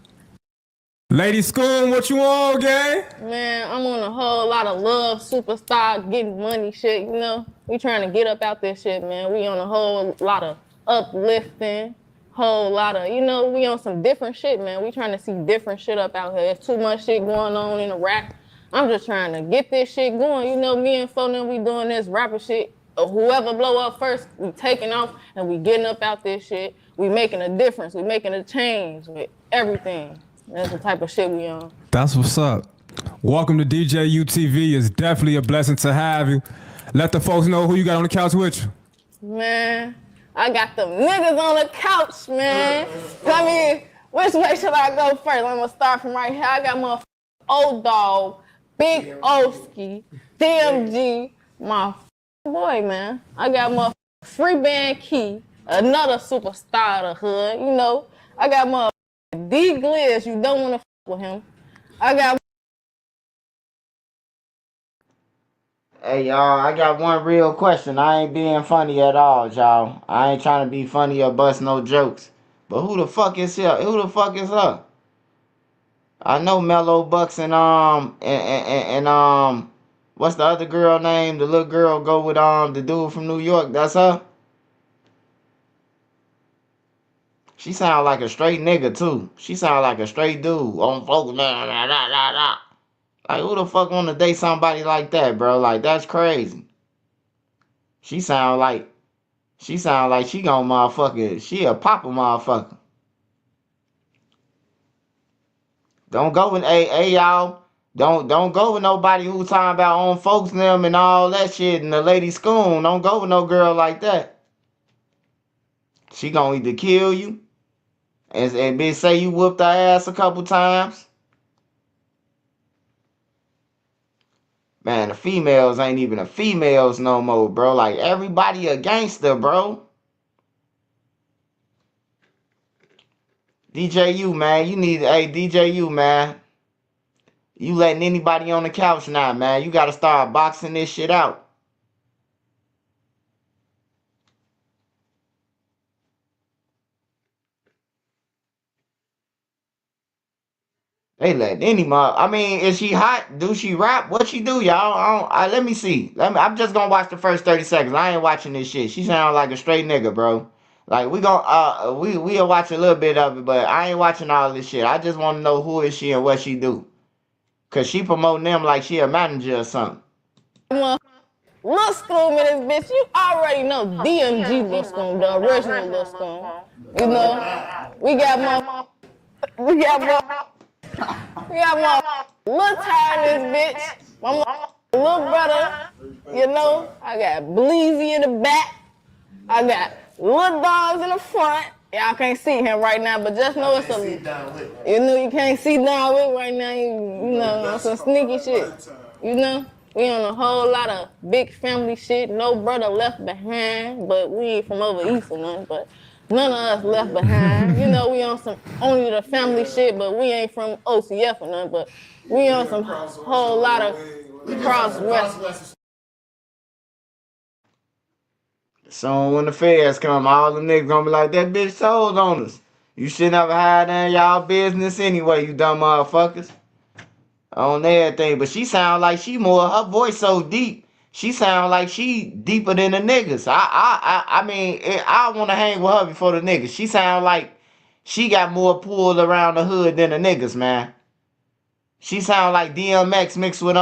Lady Scoom, what you on, gang? Man, I'm on a whole lot of love, superstar, getting money shit, you know. We trying to get up out this shit, man. We on a whole lot of uplifting, whole lot of, you know, we on some different shit, man. We trying to see different shit up out here. There's too much shit going on in the rap. I'm just trying to get this shit going. You know, me and Foden, we doing this rapper shit. Whoever blow up first, we taking off and we getting up out this shit. We making a difference. We making a change with everything. That's the type of shit we on. That's what's up. Welcome to DJ UTV. It's definitely a blessing to have you. Let the folks know who you got on the couch with you. Man, I got them niggas on the couch, man. Tell me, which way should I go first? I'm gonna start from right here. I got my Old Dog, Big Oski, DMG, my boy, man. I got my Free Band Key, another superstar of the hood, you know. I got my D Gliss, you don't wanna with him. I got. Hey y'all, I got one real question. I ain't being funny at all, y'all. I ain't trying to be funny or bust no jokes. But who the fuck is here? Who the fuck is her? I know Mellow Bucks and what's the other girl name? The little girl go with the dude from New York. That's her. She sound like a straight nigga too. She sound like a straight dude on folks. Like who the fuck wanna date somebody like that, bro? Like that's crazy. She sound like she gonna motherfucker. She a papa motherfucker. Don't go with hey y'all. Don't go with nobody who talking about on folks them and all that shit and the lady schoon. Don't go with no girl like that. She gonna either kill you and bitch say you whooped her ass a couple times. Man, the females ain't even the females no more, bro. Like everybody a gangster, bro. DJU, man, you need DJU, man. You letting anybody on the couch now, man. You gotta start boxing this shit out. They let any I mean, is she hot? Do she rap? What she do, y'all? Let me see. I'm just gonna watch the first 30 seconds. I ain't watching this shit. She sound like a straight nigga, bro. Like we'll watch a little bit of it, but I ain't watching all this shit. I just want to know who is she and what she do. Cause she promoting them like she a manager or something. Lil School in this bitch, you already know DMG Lil School, the original Lil School. You know, we got more Lil Ty in this bitch. My little brother, you know, I got Bleezy in the back. I got Lil Dogs in the front. Y'all can't see him right now, but just know it's a, you know, you can't see down with right now, you know, some sneaky shit, you know? We on a whole lot of big family shit, no brother left behind, but we ain't from over east or nothing, but none of us left behind. You know, we on some only the family shit, but we ain't from OCF or nothing, but we on some whole lot of cross-west. So when the feds come, all the niggas gonna be like, that bitch told on us. You should never hide in y'all business anyway, you dumb motherfuckers. On everything, but she sound like she more, her voice so deep. She sound like she deeper than the niggas. I mean, I want to hang with her before the niggas. She sound like she got more pull around the hood than the niggas, man. She sound like DMX mixed with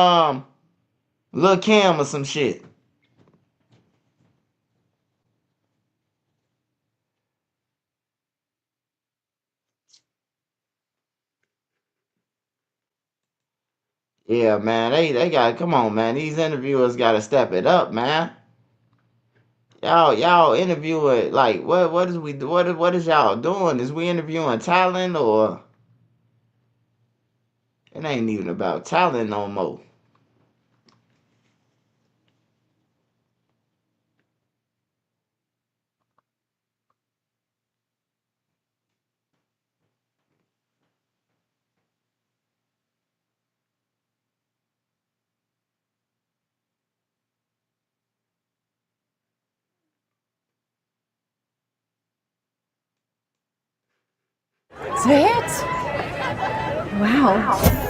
Lil Kim or some shit. Yeah, man, they got, come on, man. These interviewers got to step it up, man. Y'all interviewing, like, what is we, what is y'all doing? Is we interviewing talent or? It ain't even about talent no more. That's it? Wow.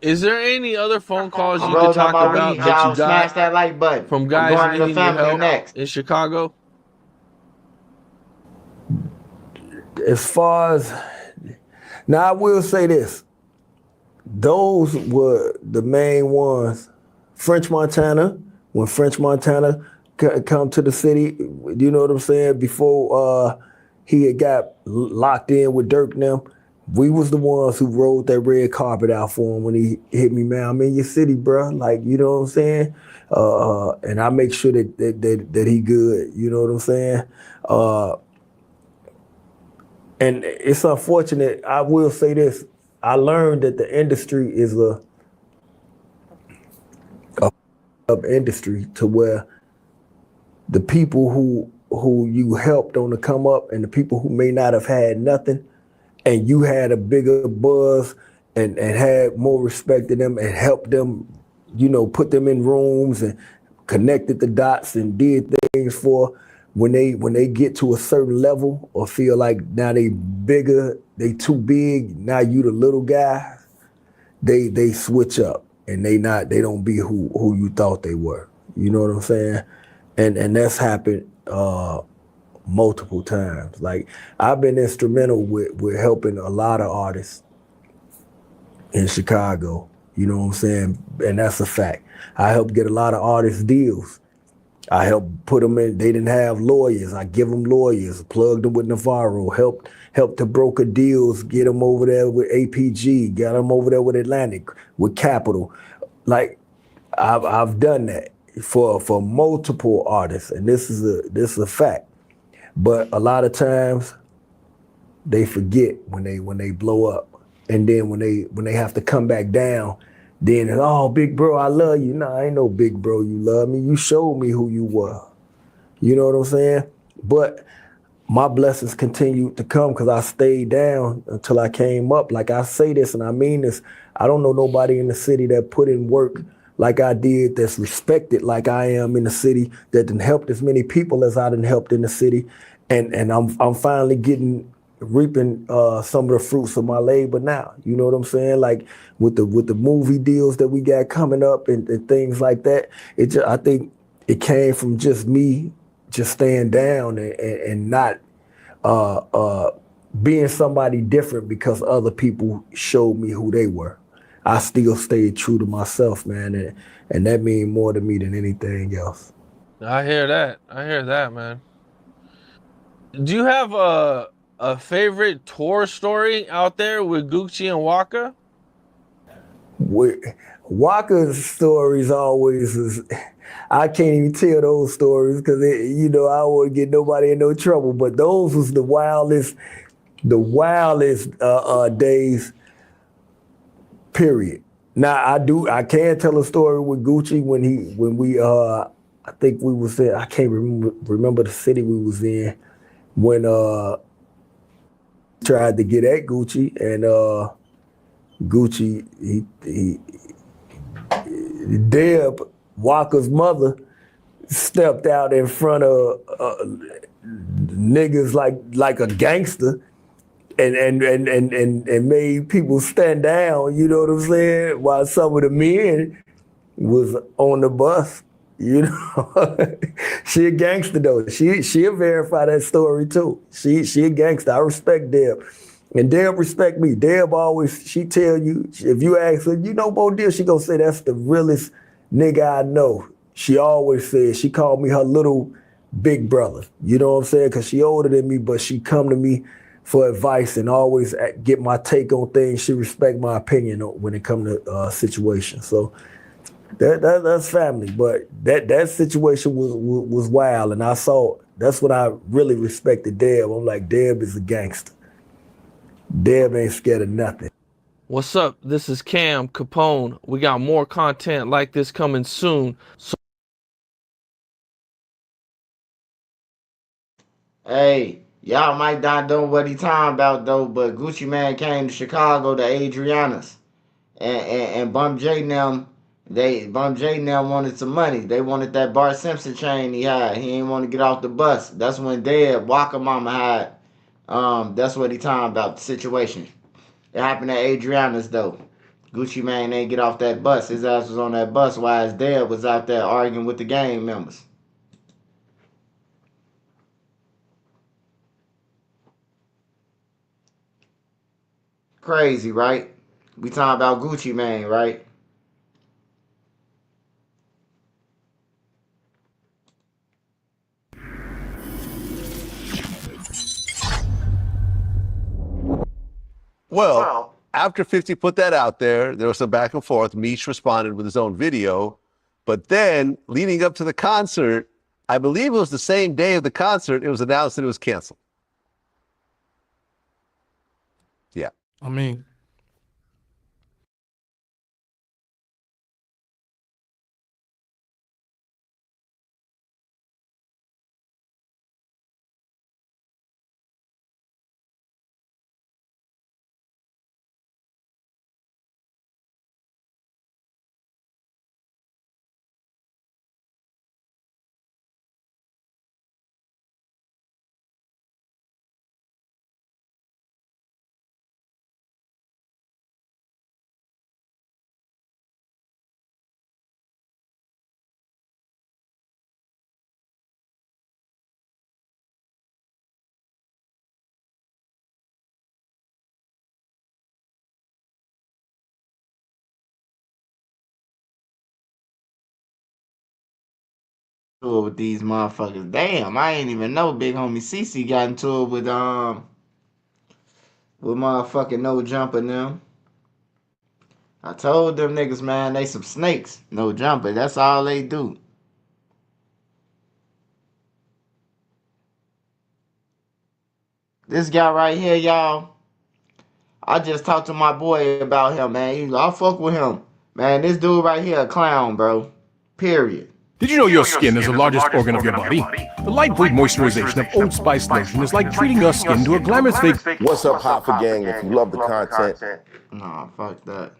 Is there any other phone calls you could talk about that you got smash that like button. from guys needing your help next. in Chicago? As far as now, I will say this. those were the main ones. French Montana, when French Montana come to the city, you know what I'm saying? Before he had got locked in with Dirk and them, we was the ones who rolled that red carpet out for him when he hit me, man. I'm in your city, bro. Like, you know what I'm saying? And I make sure that he good. You know what I'm saying? And it's unfortunate. I will say this. I learned that the industry is a industry to where the people who you helped on the come up and the people who may not have had nothing and you had a bigger buzz and had more respect to them and helped them, you know, put them in rooms and connected the dots and did things for when they get to a certain level or feel like now they bigger, they too big, now you the little guy, they switch up and they don't be who you thought they were. You know what I'm saying? And that's happened multiple times. Like I've been instrumental with helping a lot of artists in Chicago. You know what I'm saying? And that's a fact. I helped get a lot of artists deals. I helped put them in. They didn't have lawyers. I give them lawyers. Plugged them with Navarro. Helped to broker deals. Get them over there with APG. Got them over there with Atlantic, with Capital. Like I've done that for multiple artists, and this is a fact. But a lot of times they forget when they blow up, and then when they have to come back down, then oh big bro, I love you. No, I ain't no big bro. You love me. You showed me who you were. You know what I'm saying? But my blessings continued to come because I stayed down until I came up. Like I say this and I mean this. I don't know nobody in the city that put in work like I did, that's respected like I am in the city, that done helped as many people as I done helped in the city. And I'm finally reaping some of the fruits of my labor now. You know what I'm saying? Like with the movie deals that we got coming up and things like that. I think it came from just me just staying down and not being somebody different because other people showed me who they were. I still stayed true to myself, man, and that means more to me than anything else. I hear that. I hear that, man. Do you have a favorite tour story out there with Gucci and Waka? Waka's stories always is, I can't even tell those stories because you know I don't want to get nobody in no trouble. But those was the wildest days. Period. Now I can tell a story with Gucci when we I think we was in, I can't remember the city we was in when tried to get at Gucci and Gucci he Deb Walker's mother stepped out in front of niggas like a gangster and made people stand down, you know what I'm saying? While some of the men was on the bus, you know. She a gangster though. She'll verify that story too. She a gangster. I respect Deb. And Deb respect me. Deb always, she tell you, if you ask her, you know Bo Deal, she gonna say that's the realest nigga I know. She always says, she called me her little big brother. You know what I'm saying? Cause she older than me, but she come to me for advice and always get my take on things. She respect my opinion when it come to situations. So that's family. But that situation was wild, and I saw that's what I really respected Deb. I'm like, Deb is a gangster. Deb ain't scared of nothing. What's up? This is Cam Capone. We got more content like this coming soon. So Hey, y'all might not know what he talking about though, but Gucci Man came to Chicago to Adriana's, and Bum J and them, Bum J and them wanted some money. They wanted that Bart Simpson chain he had. He didn't want to get off the bus. That's when Deb Walker Mama had. That's what he talking about the situation. It happened at Adriana's though. Gucci Man ain't get off that bus. His ass was on that bus while his dad was out there arguing with the gang members. Crazy, right? We talking about Gucci Mane, right? Well, after 50 put that out there was some back and forth. Meech responded with his own video. But then, leading up to the concert, I believe it was the same day of the concert, it was announced that it was canceled. Yeah. I mean, With these motherfuckers. Damn, I ain't even know Big Homie CC got into it with motherfucking No Jumper them. I told them niggas, man, they some snakes. No Jumper, that's all they do. This guy right here, y'all, I just talked to my boy about him, man. I fuck with him. Man, this dude right here a clown, bro. Period. Did you know your skin is the largest organ of your body? The lightweight moisturization of Old Spice lotion is like treating your skin to a glamorous fake. What's up, Hot for Gang? If you love the content. Nah, fuck that.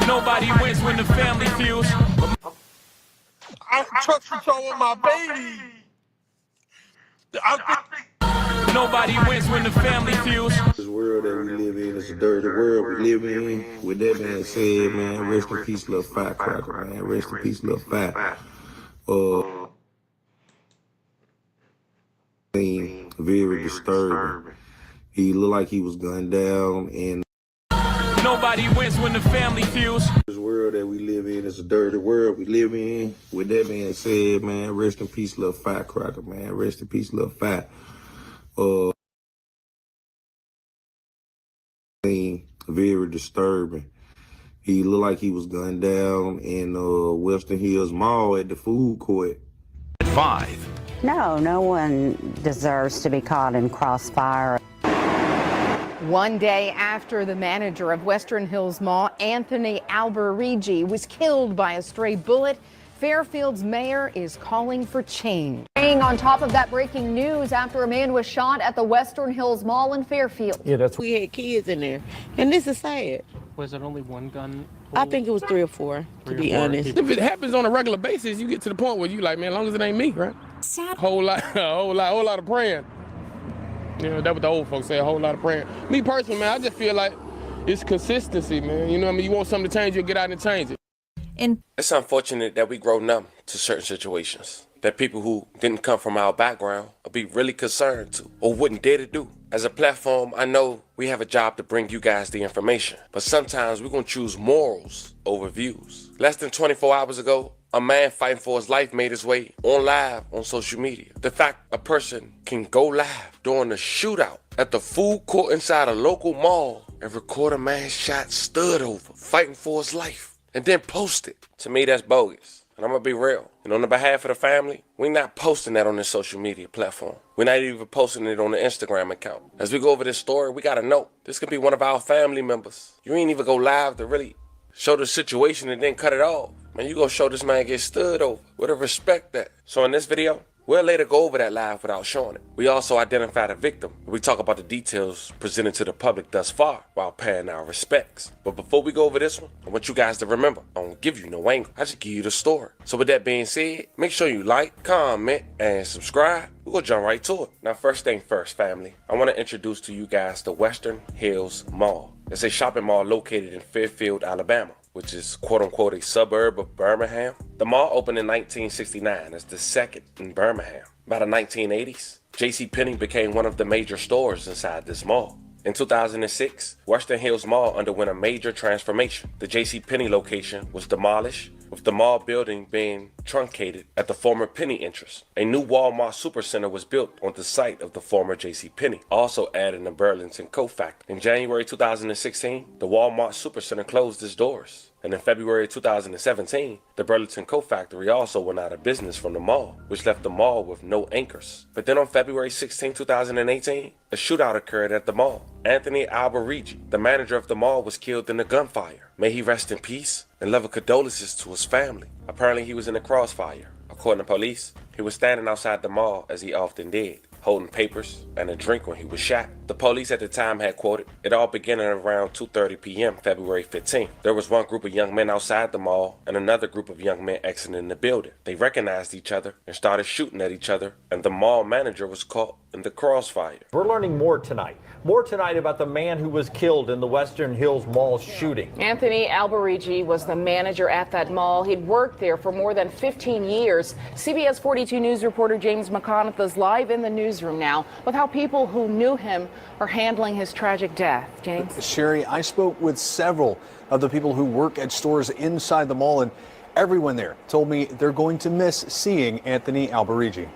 Nobody wins when the family feels. I'm trust control with my baby. Nobody wins when the family feels. This world that we live in is a dirty world we live in. With that being said, man, rest in peace, little firecracker, man. Rest in peace, little fire. Very disturbing. He looked like he was gunned down, and nobody wins when the family feels. This world that we live in is a dirty world we live in. With that being said, man, rest in peace, little firecracker, man. Rest in peace, little fire. Very disturbing. He looked like he was gunned down in Western Hills Mall at the food court. At 5. No one deserves to be caught in crossfire. One day after the manager of Western Hills Mall, Anthony Alberigi, was killed by a stray bullet, Fairfield's mayor is calling for change. Staying on top of that breaking news after a man was shot at the Western Hills Mall in Fairfield. Yeah, we had kids in there, and this is sad. Was it only one gun? I think it was 3 or 4, to be honest. If it happens on a regular basis, you get to the point where you like, man, as long as it ain't me, right? Sad. Whole lot of praying. You know, that's what the old folks say, a whole lot of praying. Me personally, man, I just feel like it's consistency, man. You know what I mean? You want something to change, you'll get out and change it. It's unfortunate that we grow numb to certain situations that people who didn't come from our background will be really concerned to or wouldn't dare to do. As a platform, I know we have a job to bring you guys the information, but sometimes we're gonna choose morals over views. Less than 24 hours ago, a man fighting for his life made his way on live on social media. The fact a person can go live during a shootout at the food court inside a local mall and record a man shot stood over, fighting for his life, and then post it. To me, that's bogus. And I'm gonna be real. And on the behalf of the family, we're not posting that on this social media platform. We're not even posting it on the Instagram account. As we go over this story, we gotta know, this could be one of our family members. You ain't even go live to really show the situation and then cut it off. Man, you gonna show this man get stood over with a respect that. So in this video, we'll later go over that live without showing it. We also identify the victim. We talk about the details presented to the public thus far while paying our respects. But before we go over this one, I want you guys to remember, I don't give you no angle. I just give you the story. So with that being said, make sure you like, comment, and subscribe. We're gonna jump right to it. Now, first thing first, family. I wanna introduce to you guys the Western Hills Mall. It's a shopping mall located in Fairfield, Alabama, which is quote-unquote a suburb of Birmingham. The mall opened in 1969 as the second in Birmingham. By the 1980s, JCPenney became one of the major stores inside this mall. In 2006, Western Hills Mall underwent a major transformation. The JCPenney location was demolished, with the mall building being truncated at the former Penny entrance. A new Walmart Supercenter was built on the site of the former JCPenney, also adding the Burlington Coat Factory. In January 2016, the Walmart Supercenter closed its doors. And in February 2017, the Burlington Coat Factory also went out of business from the mall, which left the mall with no anchors. But then on February 16, 2018, a shootout occurred at the mall. Anthony Alberigi, the manager of the mall, was killed in a gunfire. May he rest in peace and level condolences to his family. Apparently he was in the crossfire. According to police, he was standing outside the mall as he often did, holding papers and a drink when he was shot. The police at the time had quoted, "It all began at around 2:30 p.m. February 15th. There was one group of young men outside the mall and another group of young men exiting the building. They recognized each other and started shooting at each other, and the mall manager was caught in the crossfire." We're learning more tonight. More tonight about the man who was killed in the Western Hills Mall shooting. Anthony Alberigi was the manager at that mall. He'd worked there for more than 15 years. CBS 42 News reporter James McConaughey is live in the newsroom now with how people who knew him are handling his tragic death. James? Sherry, I spoke with several of the people who work at stores inside the mall, and everyone there told me they're going to miss seeing Anthony Alberigi.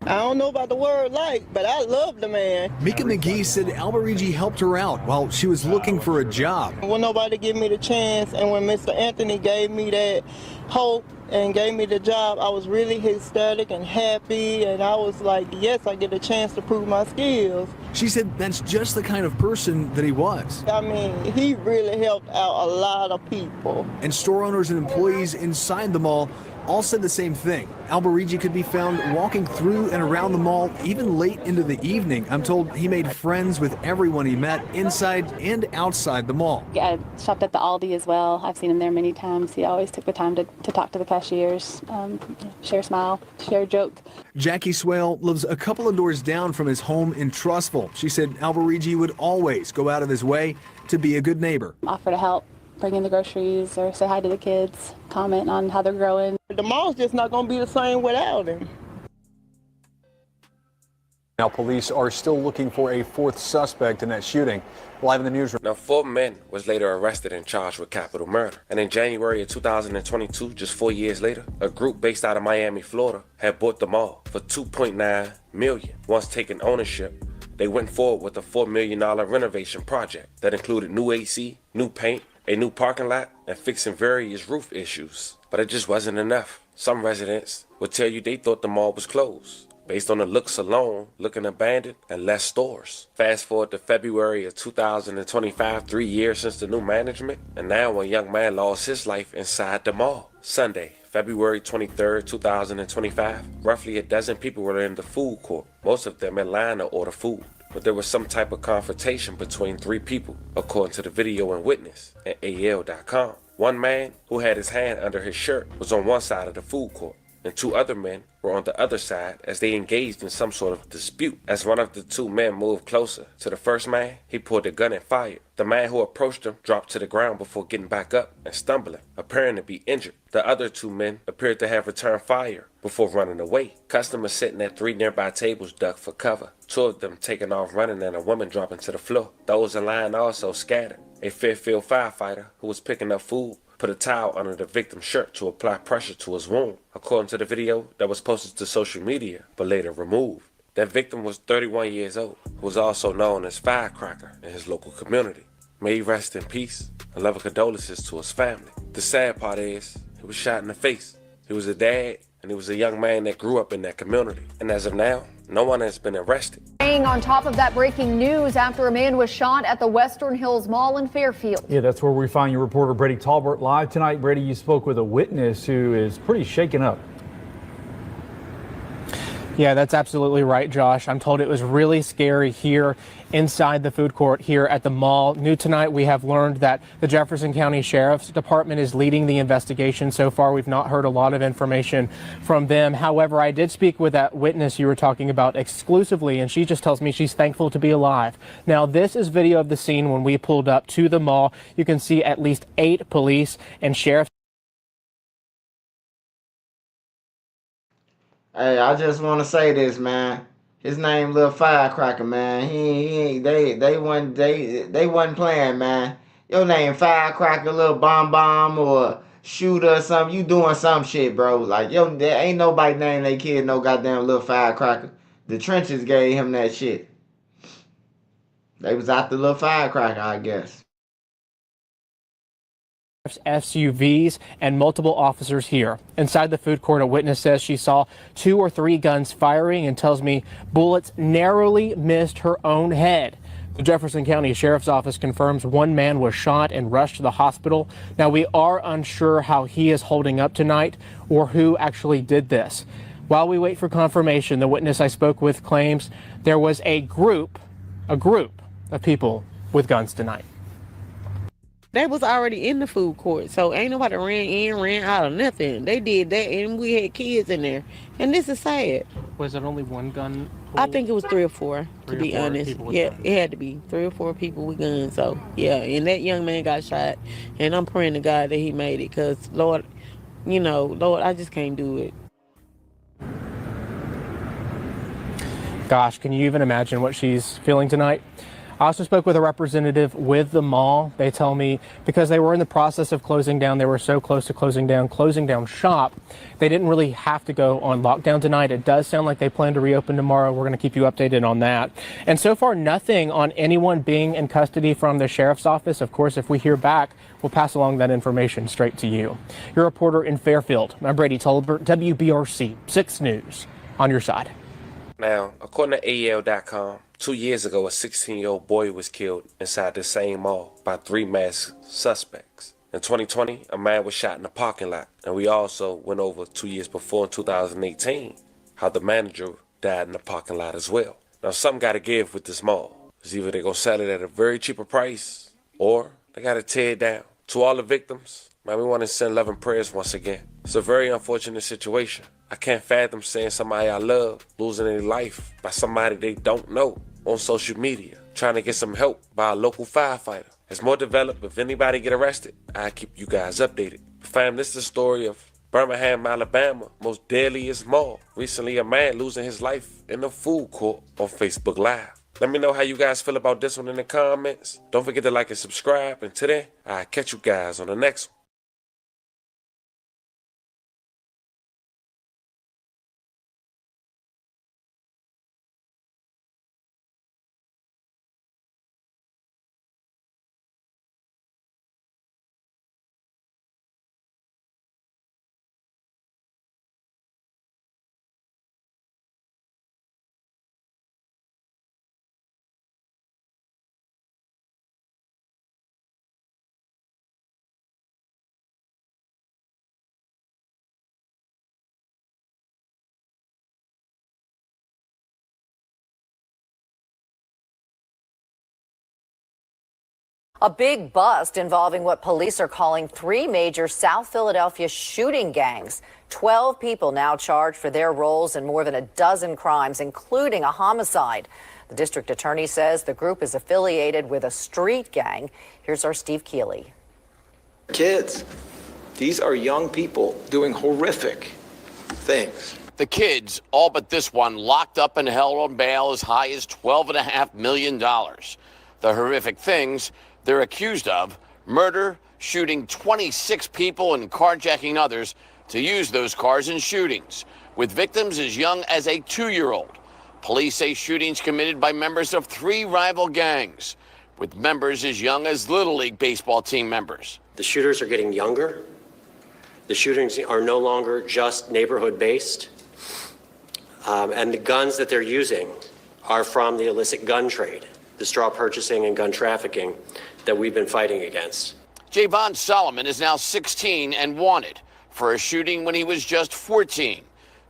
I don't know about the word like, but I love the man. Mika McGee said Alberigi helped her out while she was looking for a job. When nobody gave me the chance, and when Mr. Anthony gave me that hope and gave me the job, I was really ecstatic and happy, and I was like, yes, I get a chance to prove my skills. She said that's just the kind of person that he was. I mean, he really helped out a lot of people. And store owners and employees inside the mall all said the same thing. Alberigi could be found walking through and around the mall even late into the evening. I'm told he made friends with everyone he met inside and outside the mall. I shopped at the Aldi as well. I've seen him there many times. He always took the time to talk to the cashiers, share a smile, share a joke. Jackie Swale lives a couple of doors down from his home in Trussville. She said Alberigi would always go out of his way to be a good neighbor. Offer to help, bring in the groceries or say hi to the kids, comment on how they're growing. The mall's just not going to be the same without him. Now police are still looking for a fourth suspect in that shooting. Live in the newsroom. Now, 4 men was later arrested and charged with capital murder. And in January of 2022, just 4 years later, a group based out of Miami, Florida, had bought the mall for $2.9 million. Once taking ownership, they went forward with a $4 million renovation project that included new AC, new paint, a new parking lot, and fixing various roof issues. But it just wasn't enough. Some residents would tell you they thought the mall was closed, based on the looks alone, looking abandoned, and less stores. Fast forward to February of 2025, 3 years since the new management, and now a young man lost his life inside the mall. Sunday, February 23rd, 2025, roughly a dozen people were in the food court, most of them in line to order food. But there was some type of confrontation between 3 people, according to the video and witness at AL.com. One man, who had his hand under his shirt, was on one side of the food court, and 2 other men were on the other side as they engaged in some sort of dispute. As one of the 2 men moved closer to the first man, he pulled a gun and fired. The man who approached him dropped to the ground before getting back up and stumbling, appearing to be injured. The other 2 men appeared to have returned fire before running away. Customers sitting at 3 nearby tables ducked for cover, 2 of them taking off running and a woman dropping to the floor. Those in line also scattered. A Fairfield firefighter who was picking up food put a towel under the victim's shirt to apply pressure to his wound, according to the video that was posted to social media but later removed. That victim was 31 years old, who was also known as Firecracker in his local community. May he rest in peace and love and condolences to his family. The sad part is, he was shot in the face. He was a dad, and he was a young man that grew up in that community. And as of now, no one has been arrested. Staying on top of that breaking news after a man was shot at the Western Hills Mall in Fairfield. Yeah, that's where we find your reporter Brady Talbert live tonight. Brady, you spoke with a witness who is pretty shaken up. Yeah, that's absolutely right, Josh. I'm told it was really scary here inside the food court here at the mall. New tonight, we have learned that the Jefferson County Sheriff's Department is leading the investigation. So far, we've not heard a lot of information from them. However, I did speak with that witness you were talking about exclusively, and she just tells me she's thankful to be alive. Now, this is video of the scene when we pulled up to the mall. You can see at least 8 police and sheriff's. Hey, I just want to say this, man. His name Lil Firecracker, man. They wasn't playing, man. Your name Firecracker, Lil Bomb Bomb, or Shooter or something. You doing some shit, bro. Like, there ain't nobody named their kid no goddamn Lil Firecracker. The trenches gave him that shit. They was after Lil Firecracker, I guess. SUVs and multiple officers here. Inside the food court, a witness says she saw 2 or 3 guns firing and tells me bullets narrowly missed her own head. The Jefferson County Sheriff's Office confirms 1 man was shot and rushed to the hospital. Now, we are unsure how he is holding up tonight or who actually did this. While we wait for confirmation, the witness I spoke with claims there was a group of people with guns tonight. They was already in the food court, so ain't nobody ran out of nothing. They did that, and we had kids in there, and this is sad. Was it only 1 gun? I think it was 3 or 4, to be honest. Yeah, guns. it had to be 3 or 4 people with guns. So yeah, and that young man got shot, and I'm praying to God that he made it, cause Lord, I just can't do it. Gosh, can you even imagine what she's feeling tonight? I also spoke with a representative with the mall. They tell me because they were in the process of closing down, they were so close to closing down shop, they didn't really have to go on lockdown tonight. It does sound like they plan to reopen tomorrow. We're going to keep you updated on that. And so far, nothing on anyone being in custody from the sheriff's office. Of course, if we hear back, we'll pass along that information straight to you. Your reporter in Fairfield, I'm Brady Tolbert, WBRC 6 News, on your side. Now, according to AL.com, 2 years ago, a 16-year-old boy was killed inside the same mall by 3 masked suspects. In 2020, a man was shot in a parking lot. And we also went over 2 years before, in 2018, how the manager died in the parking lot as well. Now, something got to give with this mall. It's either they're going to sell it at a very cheaper price, or they got to tear it down. To all the victims, man, we want to send love and prayers once again. It's a very unfortunate situation. I can't fathom seeing somebody I love losing their life by somebody they don't know on social media, trying to get some help by a local firefighter. As more developed, if anybody get arrested, I'll keep you guys updated. Fam, this is the story of Birmingham, Alabama, most deadliest mall. Recently, a man losing his life in a food court on Facebook Live. Let me know how you guys feel about this one in the comments. Don't forget to like and subscribe. And today, I'll catch you guys on the next one. A big bust involving what police are calling 3 major South Philadelphia shooting gangs. 12 people now charged for their roles in more than a dozen crimes, including a homicide. The district attorney says the group is affiliated with a street gang. Here's our Steve Keeley. Kids, these are young people doing horrific things. The kids, all but this one, locked up and held on bail as high as $12.5 million. The horrific things they're accused of: murder, shooting 26 people, and carjacking others to use those cars in shootings, with victims as young as a 2-year-old. Police say shootings committed by members of 3 rival gangs, with members as young as Little League baseball team members. The shooters are getting younger. The shootings are no longer just neighborhood-based. And the guns that they're using are from the illicit gun trade, the straw purchasing and gun trafficking that we've been fighting against. Javon Solomon is now 16 and wanted for a shooting when he was just 14.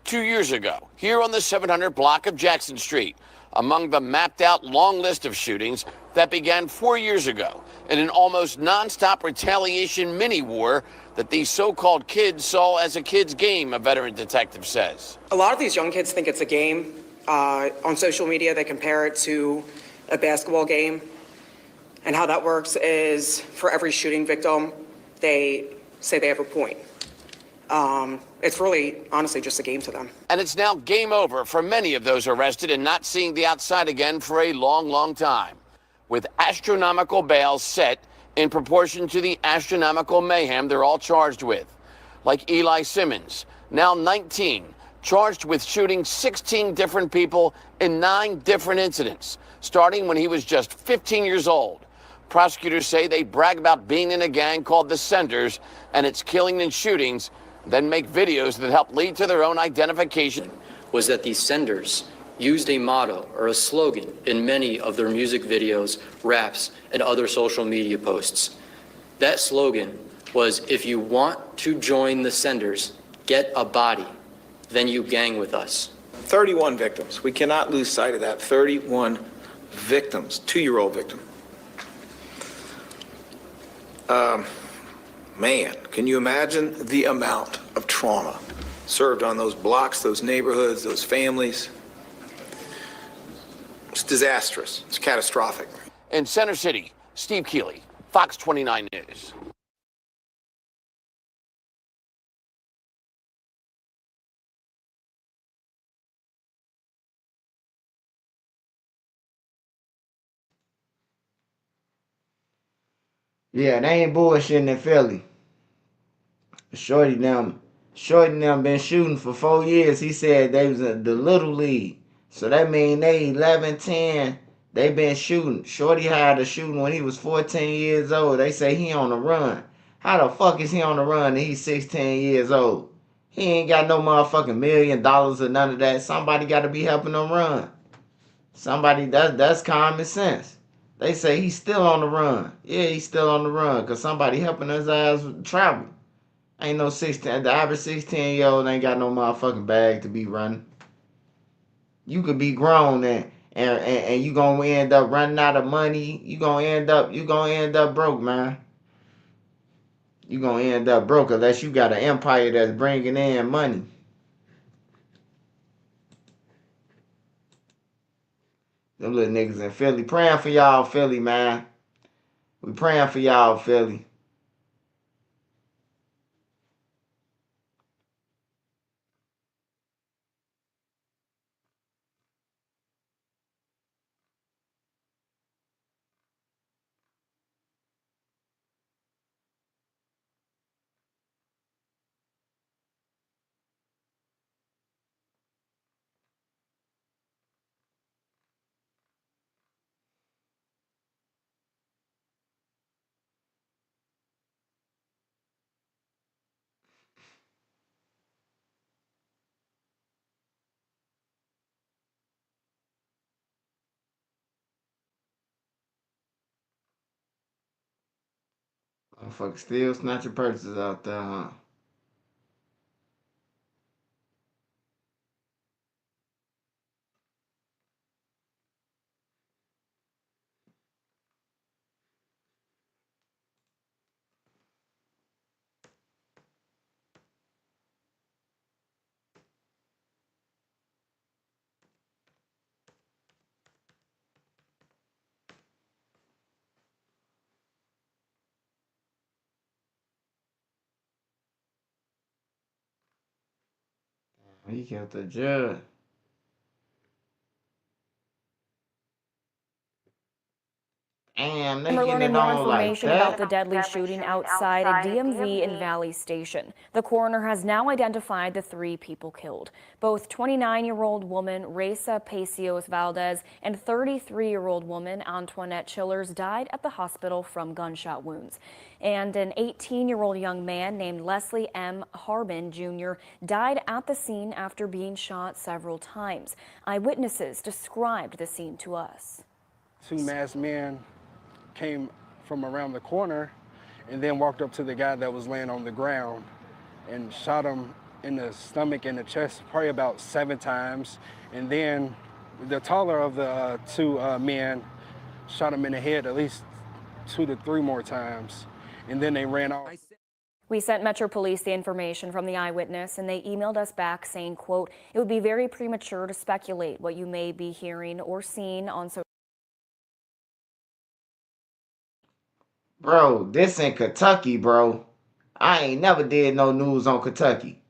2 years ago, here on the 700 block of Jackson Street, among the mapped out long list of shootings that began 4 years ago in an almost nonstop retaliation mini war that these so-called kids saw as a kid's game, a veteran detective says. A lot of these young kids think it's a game. On social media, they compare it to a basketball game. And how that works is for every shooting victim, they say they have a point. It's really, honestly, just a game to them. And it's now game over for many of those arrested and not seeing the outside again for a long, long time, with astronomical bails set in proportion to the astronomical mayhem they're all charged with. Like Eli Simmons, now 19, charged with shooting 16 different people in 9 different incidents, starting when he was just 15 years old. Prosecutors say they brag about being in a gang called the Senders and its killing and shootings, then make videos that help lead to their own identification. Was that these Senders used a motto or a slogan in many of their music videos, raps, and other social media posts. That slogan was, if you want to join the Senders, get a body, then you gang with us. 31 victims. We cannot lose sight of that. 31 victims, 2-year-old victim. Man, can you imagine the amount of trauma served on those blocks, those neighborhoods, those families? It's disastrous. It's catastrophic. In Center City, Steve Keeley, Fox 29 News. Yeah, they ain't bullshitting in Philly. Shorty them been shooting for 4 years. He said they was in the little league. So that mean they 11, 10. They been shooting. Shorty hired a shooting when he was 14 years old. They say he on the run. How the fuck is he on the run and he's 16 years old? He ain't got no motherfucking $1 million or none of that. Somebody got to be helping him run. Somebody, that's common sense. They say he's still on the run. Yeah, he's still on the run because somebody helping his ass travel. Ain't no 16, the average 16-year-old ain't got no motherfucking bag to be running. You could be grown and you gonna end up running out of money. You gonna end up broke, man. You gonna end up broke unless you got an empire that's bringing in money. Them little niggas in Philly. Praying for y'all, Philly, man. We praying for y'all, Philly. Motherfucker still snatching purses out there, huh? He killed the judge. Damn, they We're getting learning it more on like information that. about the deadly shooting outside a DMV in Valley Station. The coroner has now identified the 3 people killed. Both 29-year-old woman Reza Pacios Valdez and 33-year-old woman Antoinette Chillers died at the hospital from gunshot wounds. And an 18-year-old young man named Leslie M. Harbin Jr. died at the scene after being shot several times. Eyewitnesses described the scene to us. 2 masked men came from around the corner and then walked up to the guy that was laying on the ground and shot him in the stomach and the chest probably about 7 times. And then the taller of the two men shot him in the head at least 2 to 3 more times. And then they ran off. We sent Metro Police the information from the eyewitness, and they emailed us back saying, quote, "It would be very premature to speculate what you may be hearing or seeing on social." Bro, this in Kentucky, bro. I ain't never did no news on Kentucky.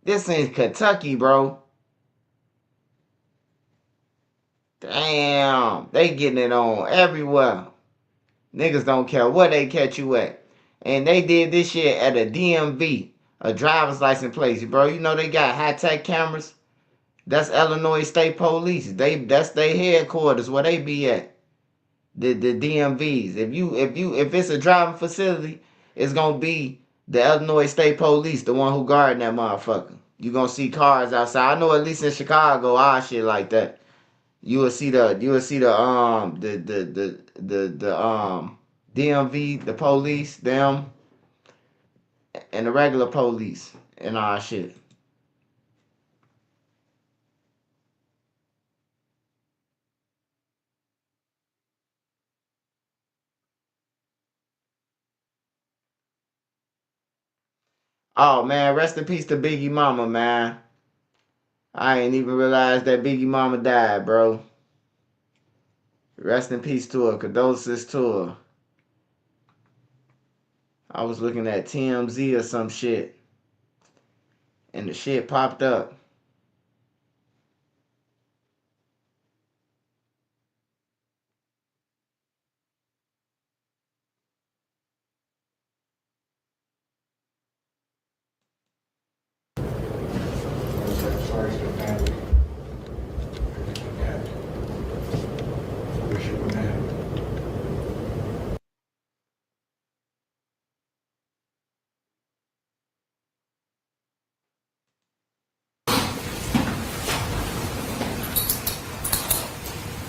This in Kentucky, bro. Damn, they getting it on everywhere. Niggas don't care where they catch you at. And they did this shit at a DMV, a driver's license place, bro. You know they got high-tech cameras? That's Illinois State Police. That's their headquarters where they be at. The DMVs. If it's a driving facility, it's gonna be the Illinois State Police, the one who guarding that motherfucker. You gonna see cars outside. I know at least in Chicago, all shit like that. You will see the DMV, the police, them, and the regular police and all shit. Oh man, rest in peace to Biggie Mama, man. I ain't even realized that Biggie Mama died, bro. Rest in peace to her. Condolences to her. I was looking at TMZ or some shit, and the shit popped up.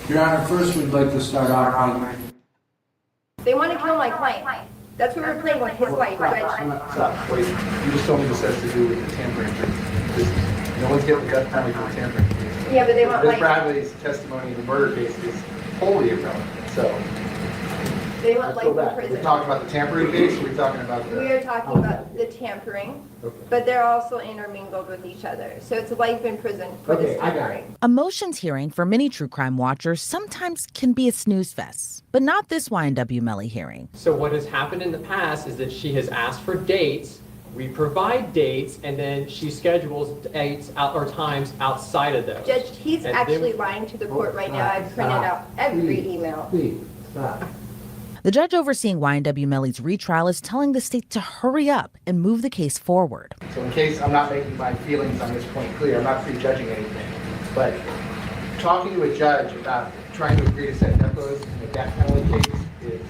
Your Honor, first we'd like to start off on... They want to kill my client. That's what we're playing with, his wife, Reg. Stop, wait. You just told me this has to do with the tampering. No one's getting the death penalty for tampering. Yeah, but they want Ms. life. Bradley's testimony in the murder case is wholly irrelevant. So They want life in we're prison. talking about the tampering case, or we're talking about the... We are talking about the tampering, but they're also intermingled with each other. So it's life in prison for this tampering. A motions hearing for many true crime watchers sometimes can be a snooze fest, but not this YNW Melly hearing. So what has happened in the past is that she has asked for dates, we provide dates, and then she schedules dates or times outside of those. Judge, he's And actually then- lying to the court right now. I've printed out every email. The judge overseeing YNW Melly's retrial is telling the state to hurry up and move the case forward. So in case I'm not making my feelings on this point clear, I'm not prejudging anything, but talking to a judge about trying to agree to set death rows in a death penalty case is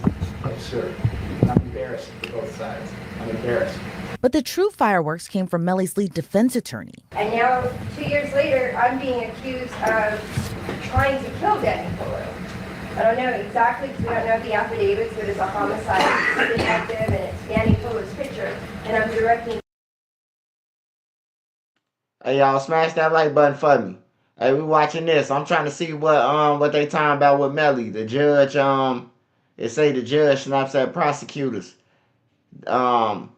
absurd. And I'm embarrassed for both sides. I'm embarrassed. But the true fireworks came from Melly's lead defense attorney. And now, 2 years later, I'm being accused of trying to kill Danny Polo. I don't know exactly because we don't know the affidavits, but it's a homicide detective and it's Danny Polo's picture. And I'm directing. Hey y'all, smash that like button for me. Hey, we watching this. I'm trying to see what they talking about with Melly. The judge, it say the judge snaps at prosecutors. I'm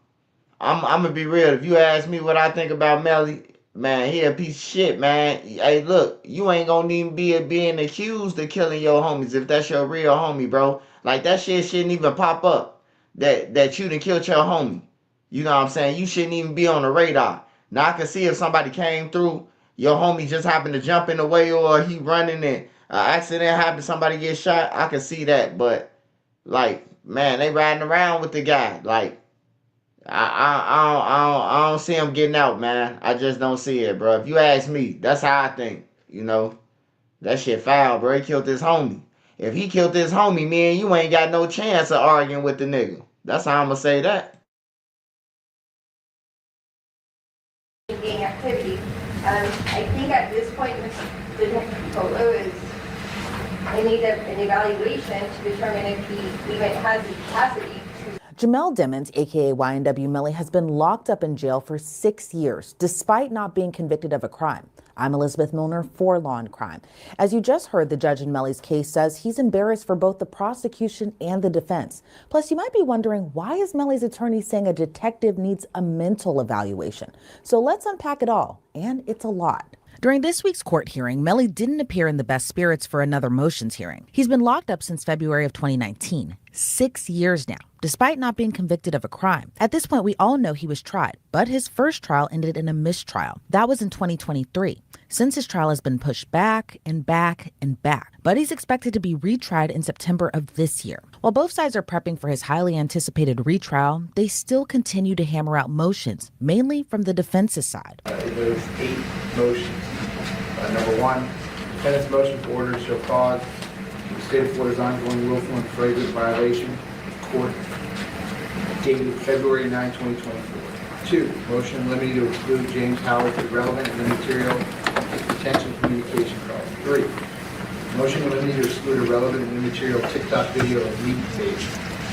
gonna be real. If you ask me what I think about Melly, man, he a piece of shit, man. Hey, look, you ain't gonna even be being accused of killing your homies if that's your real homie, bro. Like that shit shouldn't even pop up. That you done killed your homie. You know what I'm saying? You shouldn't even be on the radar. Now I can see if somebody came through, your homie just happened to jump in the way or he running and an accident happened, somebody get shot. I can see that, but like, man, they riding around with the guy. Like, I don't see him getting out, man. I just don't see it, bro. If you ask me, that's how I think. You know, that shit foul, bro. He killed his homie. If he killed his homie, man, you ain't got no chance of arguing with the nigga. That's how I'm gonna say that. Gang activity. I think at this point, the Polo is, they need an evaluation to determine if he even has the capacity. Jamel Dimmons, aka YNW Melly, has been locked up in jail for 6 years, despite not being convicted of a crime. I'm Elizabeth Milner for Law and Crime. As you just heard, the judge in Melly's case says he's embarrassed for both the prosecution and the defense. Plus, you might be wondering, why is Melly's attorney saying a detective needs a mental evaluation? So let's unpack it all, and it's a lot. During this week's court hearing, Melly didn't appear in the best spirits for another motions hearing. He's been locked up since February of 2019, 6 years now, despite not being convicted of a crime. At this point, we all know he was tried, but his first trial ended in a mistrial. That was in 2023. Since his trial has been pushed back and back and back, but he's expected to be retried in September of this year. While both sides are prepping for his highly anticipated retrial, they still continue to hammer out motions, mainly from the defense's side. There's 8 motions. Number 1, defendant's motion for order to show cause. The state of Florida's ongoing willful and flagrant violation. Court dated February 9, 2024. 2, motion limited to exclude James Howard for relevant and immaterial detention communication calls. 3, motion limited to exclude a relevant and immaterial TikTok video of meat page.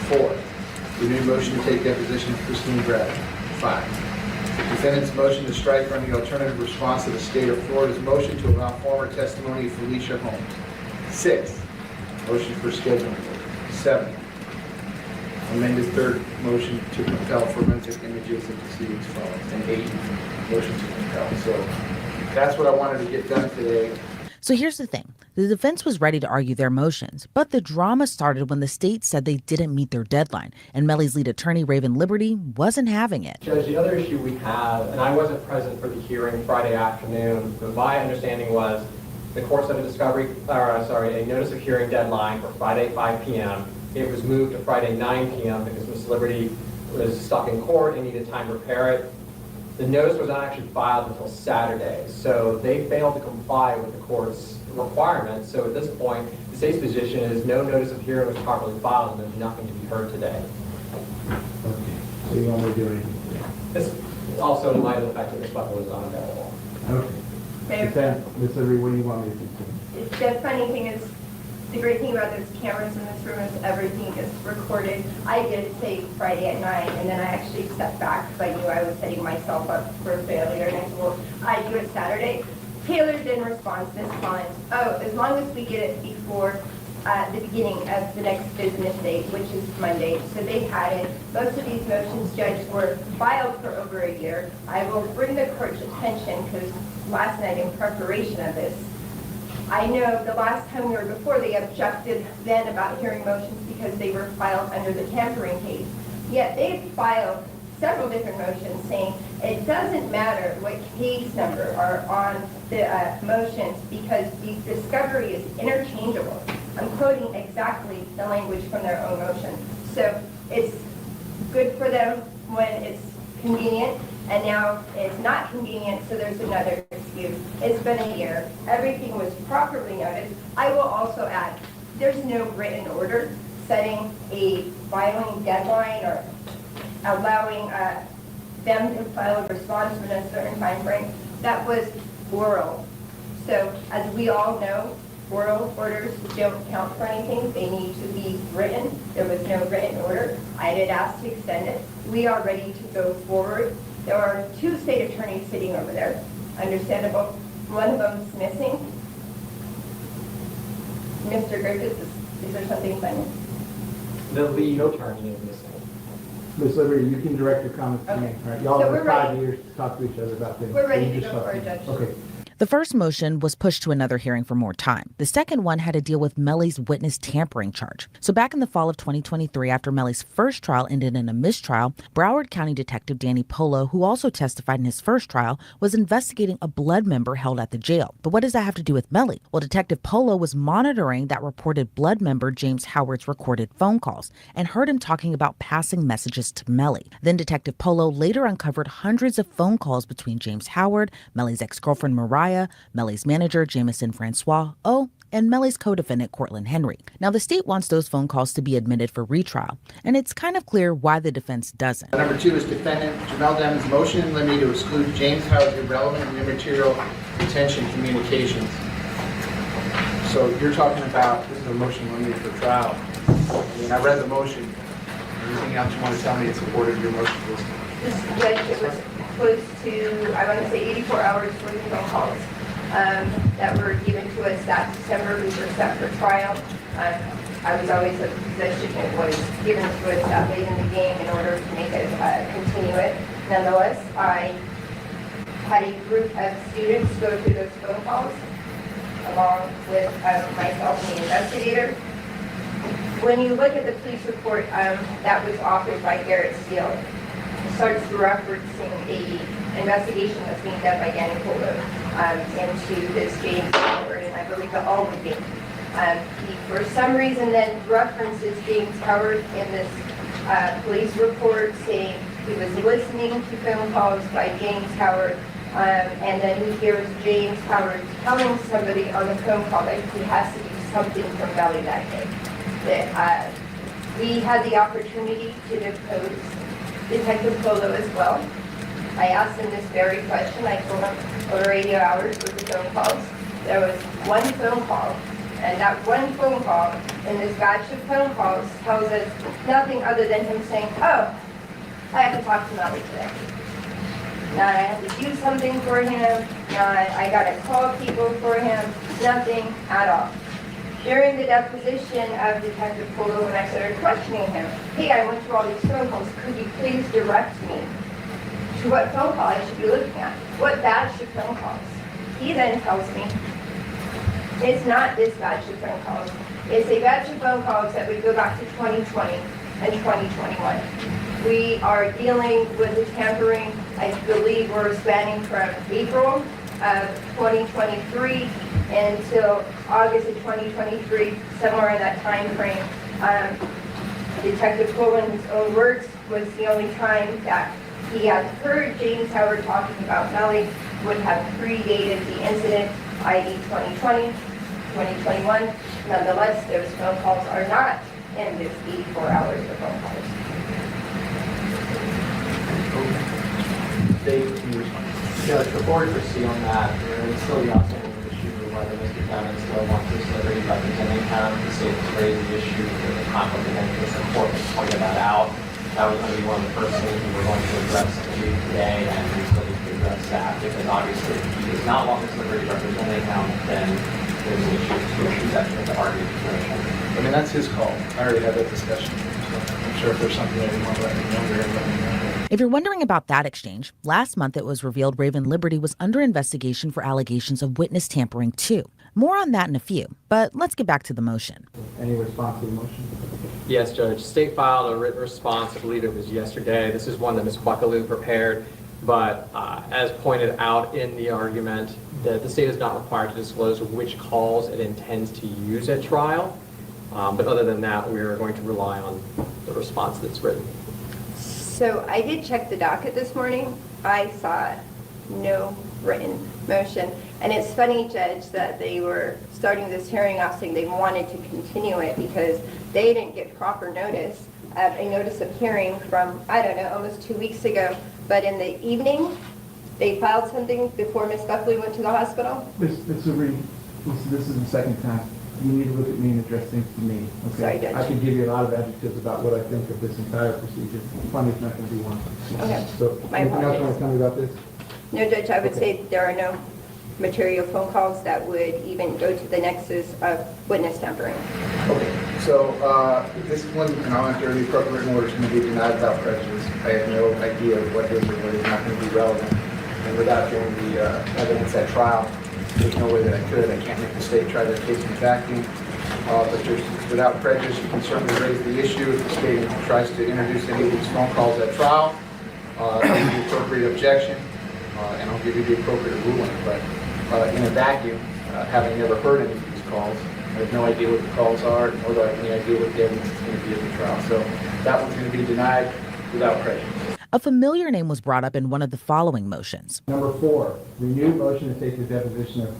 4, renewed motion to take deposition of Christine Bradley. 5, defendant's motion to strike from the alternative response to the state of Florida's motion to allow former testimony of Felicia Holmes. 6, motion for scheduling order. 7, amended third motion to compel forensic images of deceased's phones. And 8, motion to compel. So that's what I wanted to get done today. So here's the thing. The defense was ready to argue their motions, but the drama started when the state said they didn't meet their deadline, and Melly's lead attorney, Raven Liberty, wasn't having it. Judge, the other issue we have, and I wasn't present for the hearing Friday afternoon, but my understanding was the court set a a notice of hearing deadline for Friday 5 p.m. It was moved to Friday 9 p.m. because Ms. Liberty was stuck in court and needed time to prepare it. The notice was not actually filed until Saturday, so they failed to comply with the court's requirements. So at this point, the state's position is no notice of hearing was properly filed and there's nothing to be heard today. Okay, so you want me to do anything today? This also in light of the fact that Ms. Butler was unavailable. Okay. Ms. Liberty, what do you want me to do? The funny thing is, the great thing about those cameras in this room is everything is recorded. I did say Friday at 9, and then I actually stepped back because I knew I was setting myself up for failure. And I said, well, I do it Saturday. Taylor didn't respond to this comment. Oh, as long as we get it before the beginning of the next business day, which is Monday. So they had it. Most of these motions, Judge, were filed for over a year. I will bring the court's attention because last night in preparation of this, I know the last time we were before, they objected then about hearing motions because they were filed under the tampering case. Yet they filed several different motions saying it doesn't matter what case number are on the motions because the discovery is interchangeable. I'm quoting exactly the language from their own motion. So it's good for them when it's convenient, and now it's not convenient, so there's another excuse. It's been a year. Everything was properly noted. I will also add, there's no written order setting a filing deadline or allowing them to file a response within a certain time frame. That was oral. So as we all know, oral orders don't count for anything. They need to be written. There was no written order. I did ask to extend it. We are ready to go forward. There are 2 state attorneys sitting over there. Understandable. One of them's missing. Mr. Griffiths, is there something funny? The lead attorney is missing. Ms. Liberty, you can direct your comments to me. Right? Y'all So have 5 years to talk to each other about things. We're ready So you to just go talk for it, me. Judge. Okay. The first motion was pushed to another hearing for more time. The second one had to deal with Melly's witness tampering charge. So back in the fall of 2023, after Melly's first trial ended in a mistrial, Broward County Detective Danny Polo, who also testified in his first trial, was investigating a blood member held at the jail. But what does that have to do with Melly? Well, Detective Polo was monitoring that reported blood member James Howard's recorded phone calls and heard him talking about passing messages to Melly. Then Detective Polo later uncovered hundreds of phone calls between James Howard, Melly's ex-girlfriend Mariah, Melly's manager, Jamison Francois, and Melly's co-defendant, Cortland Henry. Now, the state wants those phone calls to be admitted for retrial, and it's kind of clear why the defense doesn't. Number 2 is defendant Jamel Dimmons' motion limited to exclude James Howard's irrelevant and immaterial detention communications. So you're talking about, this is a motion limited for trial. I mean, I read the motion. Anything else you want to tell me in support of your motion, please? This judge, it was close to, I want to say 84 hours for the phone calls that were given to us that December. We were set for trial. I was always of the position it was given to us that late in the game in order to make it continue it. Nonetheless, I had a group of students go through those phone calls along with myself and the investigator. When you look at the police report that was authored by Garrett Steele, it starts referencing an investigation that's being done by Danny Polo into this James Howard, and I believe the Alden game. He, for some reason, then references James Howard in this police report, saying he was listening to phone calls by James Howard, and then he hears James Howard telling somebody on the phone call that he has to do something from Valley that day. That we had the opportunity to depose Detective Polo as well. I asked him this very question. I told him over 80 hours with the phone calls. There was one phone call, and that one phone call in this batch of phone calls tells us nothing other than him saying, oh, I have to talk to Melly today. Now I have to do something for him. Now I got to call people for him. Nothing at all. During the deposition of Detective Polo, when I started questioning him, hey, I went through all these phone calls. Could you please direct me to what phone call I should be looking at? What batch of phone calls? He then tells me, it's not this batch of phone calls. It's a batch of phone calls that would go back to 2020 and 2021. We are dealing with the tampering. I believe we're spanning from April of 2023 until August of 2023, somewhere in that time frame. Detective Polo, in his own words, was the only time that he had heard James Howard talking about Melly would have predated the incident, i.e. 2020, 2021. Nonetheless, those phone calls are not in this 84 hours of phone calls. Dave, can you respond? Judge, before we proceed on that, there is still the outstanding issue of whether Mr. Kevin still wants to celebrate representing him. The state has raised the issue of the conflict of interest. The court has pointed that out. That was going to be one of the first things we were going to address today, and we still need to address that because obviously if he is not longer celebrity representing him, then there's an issue that's going to argue the position. I mean, that's his call. I already had that discussion. So I'm sure if there's something that you want to let me know, let me know. If you're wondering about that exchange, last month it was revealed Raven Liberty was under investigation for allegations of witness tampering too. More on that in a few, but let's get back to the motion. Any response to the motion? Yes, Judge. State filed a written response. I believe it was yesterday. This is one that Ms. Buckaloo prepared, but as pointed out in the argument, that the state is not required to disclose which calls it intends to use at trial. But other than that, we are going to rely on the response that's written. So I did check the docket this morning. I saw no written motion. And it's funny, Judge, that they were starting this hearing off saying they wanted to continue it because they didn't get proper notice of a notice of hearing from, I don't know, almost 2 weeks ago. But in the evening, they filed something before Ms. Buckley went to the hospital. Ms. Reed, this is the second time. You need to look at me and address things to me. Okay? Sorry, Judge. I can give you a lot of adjectives about what I think of this entire procedure. Funny is not going to be one. Okay. So, My anything else you apologies. want to tell me about this? No, Judge, I would say there are no material phone calls that would even go to the nexus of witness tampering. Okay, so this one, and I'll enter the appropriate order, is going to be denied without prejudice. I have no idea of what is or what is not going to be relevant. And without hearing the evidence at trial, there's no way that I could. I can't make the state try their case in a vacuum. But there's, without prejudice, you can certainly raise the issue if the state tries to introduce any of these phone calls at trial. Give the appropriate objection, and I'll give you the appropriate ruling. But in a vacuum, having never heard any of these calls, I have no idea what the calls are, nor do I have any idea what the evidence is going to be at the trial. So that one's going to be denied without prejudice. A familiar name was brought up in one of the following motions. Number 4, renewed motion to take the deposition of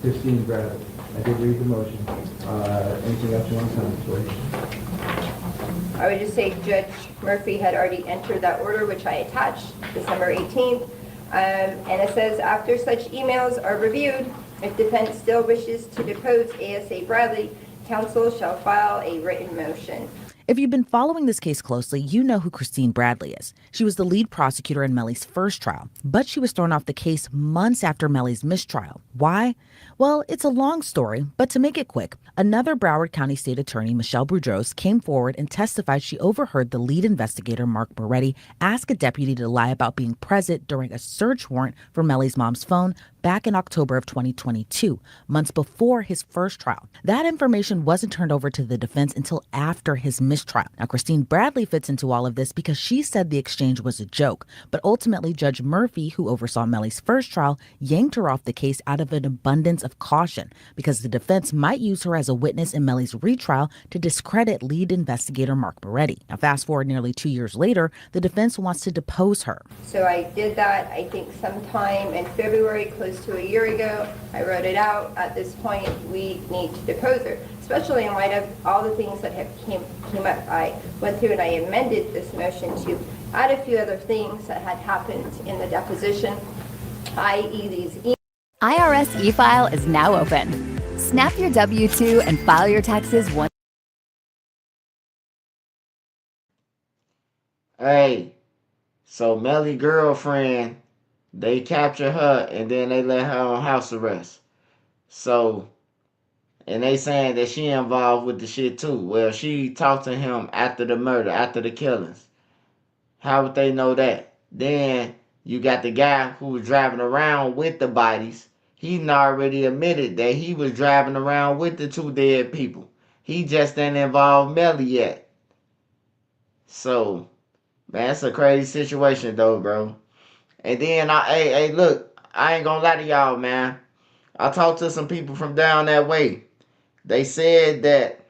Christine Bradley. I did read the motion. Anything else you want to comment, please? I would just say Judge Murphy had already entered that order, which I attached December 18th. And it says, after such emails are reviewed, if defense still wishes to depose ASA Bradley, counsel shall file a written motion. If you've been following this case closely, you know who Christine Bradley is. She was the lead prosecutor in Melly's first trial, but she was thrown off the case months after Melly's mistrial. Why? Well, it's a long story, but to make it quick, another Broward County State Attorney, Michelle Boudreaux, came forward and testified she overheard the lead investigator, Mark Moretti, ask a deputy to lie about being present during a search warrant for Melly's mom's phone back in October of 2022, months before his first trial. That information wasn't turned over to the defense until after his mistrial. Now, Christine Bradley fits into all of this because she said the exchange was a joke, but ultimately Judge Murphy, who oversaw Melly's first trial, yanked her off the case out of an abundance of caution because the defense might use her as a witness in Melly's retrial to discredit lead investigator Mark Moretti. Now, fast forward nearly 2 years later, the defense wants to depose her. So I did that, I think, sometime in February, close to a year ago. I wrote it out. At this point, we need to depose her, especially in light of all the things that have came up. I went through and I amended this motion to add a few other things that had happened in the deposition, i.e. these emails. IRS e-file is now open. Snap your W-2 and file your taxes once. Hey, so Melly girlfriend, they capture her and then they let her on house arrest. So, and they saying that she involved with the shit too. Well, she talked to him after the murder, after the killings. How would they know that? Then you got the guy who was driving around with the bodies. He already admitted that he was driving around with the two dead people. He just didn't involve Melly yet. So, man, it's a crazy situation though, bro. And then, hey, look, I ain't gonna lie to y'all, man. I talked to some people from down that way. They said that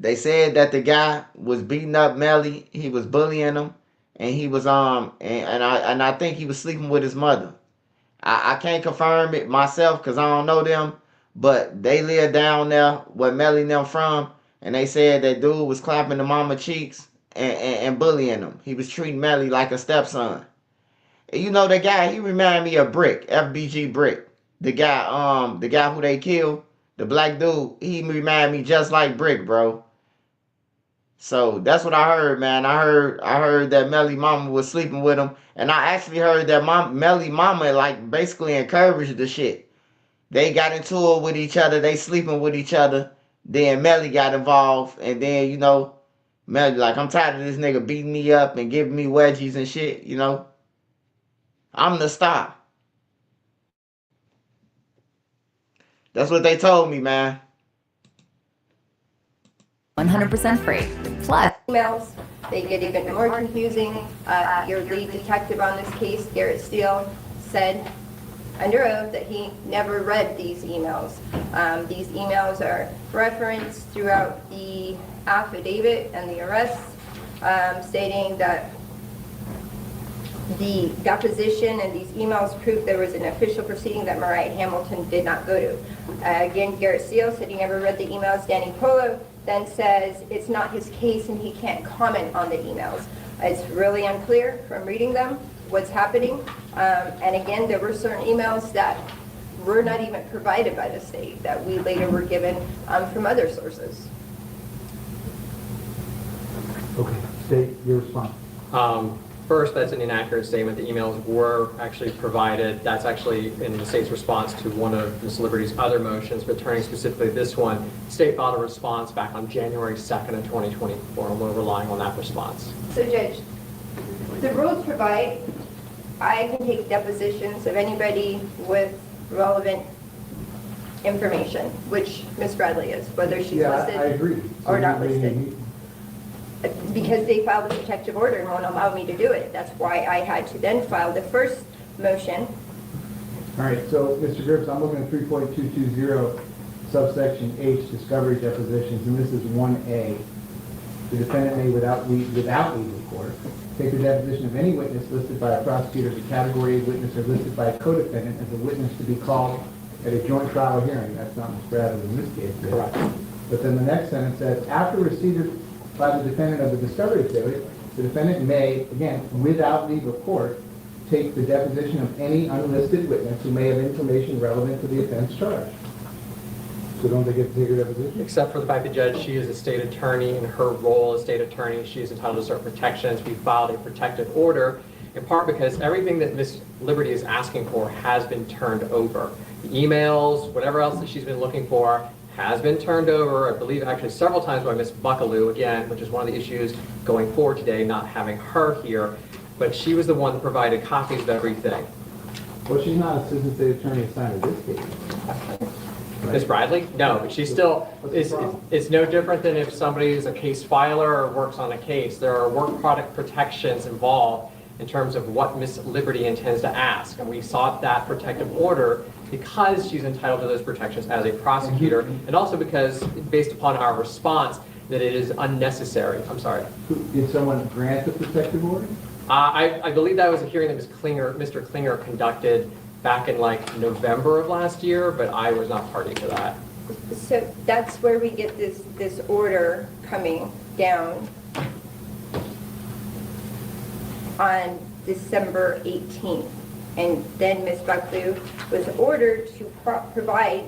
the guy was beating up Melly. He was bullying him, and he was and I think he was sleeping with his mother. I can't confirm it myself because I don't know them, but they live down there where Melly and them from, and they said that dude was clapping the mama cheeks and bullying him. He was treating Melly like a stepson. And you know that guy, he reminded me of Brick, FBG Brick. The guy who they killed, the black dude, he reminded me just like Brick, bro. So that's what I heard, man. I heard that Melly mama was sleeping with him, and I actually heard that Melly mama like basically encouraged the shit. They got into it with each other. They sleeping with each other. Then Melly got involved, and then Melly like, I'm tired of this nigga beating me up and giving me wedgies and shit. I'm the star. That's what they told me, man. 100% free. Plus, emails, they get even more confusing. Your lead detective on this case, Garrett Steele, said under oath that he never read these emails. These emails are referenced throughout the affidavit and the arrest, stating that the deposition and these emails prove there was an official proceeding that Mariah Hamilton did not go to. Again, Garrett Steele said he never read the emails. Danny Polo then says it's not his case and he can't comment on the emails. It's really unclear from reading them what's happening. And again, there were certain emails that were not even provided by the state that we later were given from other sources. Okay, state your response. First, that's an inaccurate statement. The emails were actually provided. That's actually in the state's response to one of Ms. Liberty's other motions, but turning specifically to this one, the state filed a response back on January 2nd of 2024, and we're relying on that response. So, Judge, the rules provide I can take depositions of anybody with relevant information, which Ms. Bradley is, whether she's listed I agree. or not listed. Because they filed a protective order and won't allow me to do it. That's why I had to then file the first motion. All right, so Mr. Grips, I'm looking at 3.220 subsection H, discovery depositions, and this is 1A. The defendant may, without legal court, take the deposition of any witness listed by a prosecutor as a category A witness or listed by a co-defendant as a witness to be called at a joint trial or hearing. That's not Ms. Bradley in this case. Correct. But then the next sentence says, after receipt by the defendant of the discovery exhibit, the defendant may, again, without legal court, take the deposition of any unlisted witness who may have information relevant to the offense charged. So don't they get to take her deposition? Except for the fact that, Judge, she is a state attorney. In her role as state attorney, she is entitled to certain protections. We filed a protective order, in part because everything that Ms. Liberty is asking for has been turned over. The emails, whatever else that she's been looking for, has been turned over, I believe actually several times by Ms. Buckaloo, again, which is one of the issues going forward today, not having her here. But she was the one that provided copies of everything. Well, she's not assistant state attorney assigned to this case. Right? Ms. Bradley? No, but she's still, it's no different than if somebody is a case filer or works on a case. There are work product protections involved in terms of what Ms. Liberty intends to ask. And we sought that protective order because she's entitled to those protections as a prosecutor, and also because, based upon our response, that it is unnecessary. I'm sorry. Did someone grant the protective order? I believe that was a hearing that Mr. Klinger conducted back in like November of last year, but I was not party to that. So that's where we get this order coming down on December 18th. And then Ms. Buckaloo was ordered to provide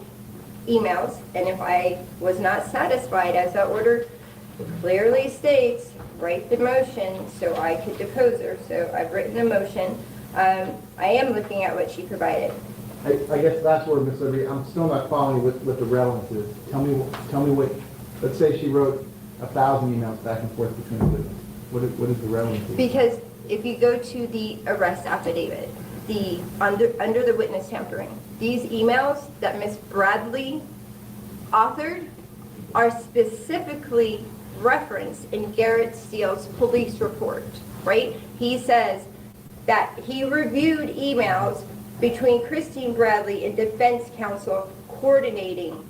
emails, and if I was not satisfied, as that order clearly states, write the motion so I could depose her. So I've written the motion. I am looking at what she provided. I guess that's where, Ms. Liberty, I'm still not following what the relevance is. Tell me what, let's say she wrote 1,000 emails back and forth between the witnesses. What is the relevance? Because if you go to the arrest affidavit, under the witness tampering, these emails that Ms. Bradley authored are specifically referenced in Garrett Steele's police report, right? He says that he reviewed emails between Christine Bradley and defense counsel coordinating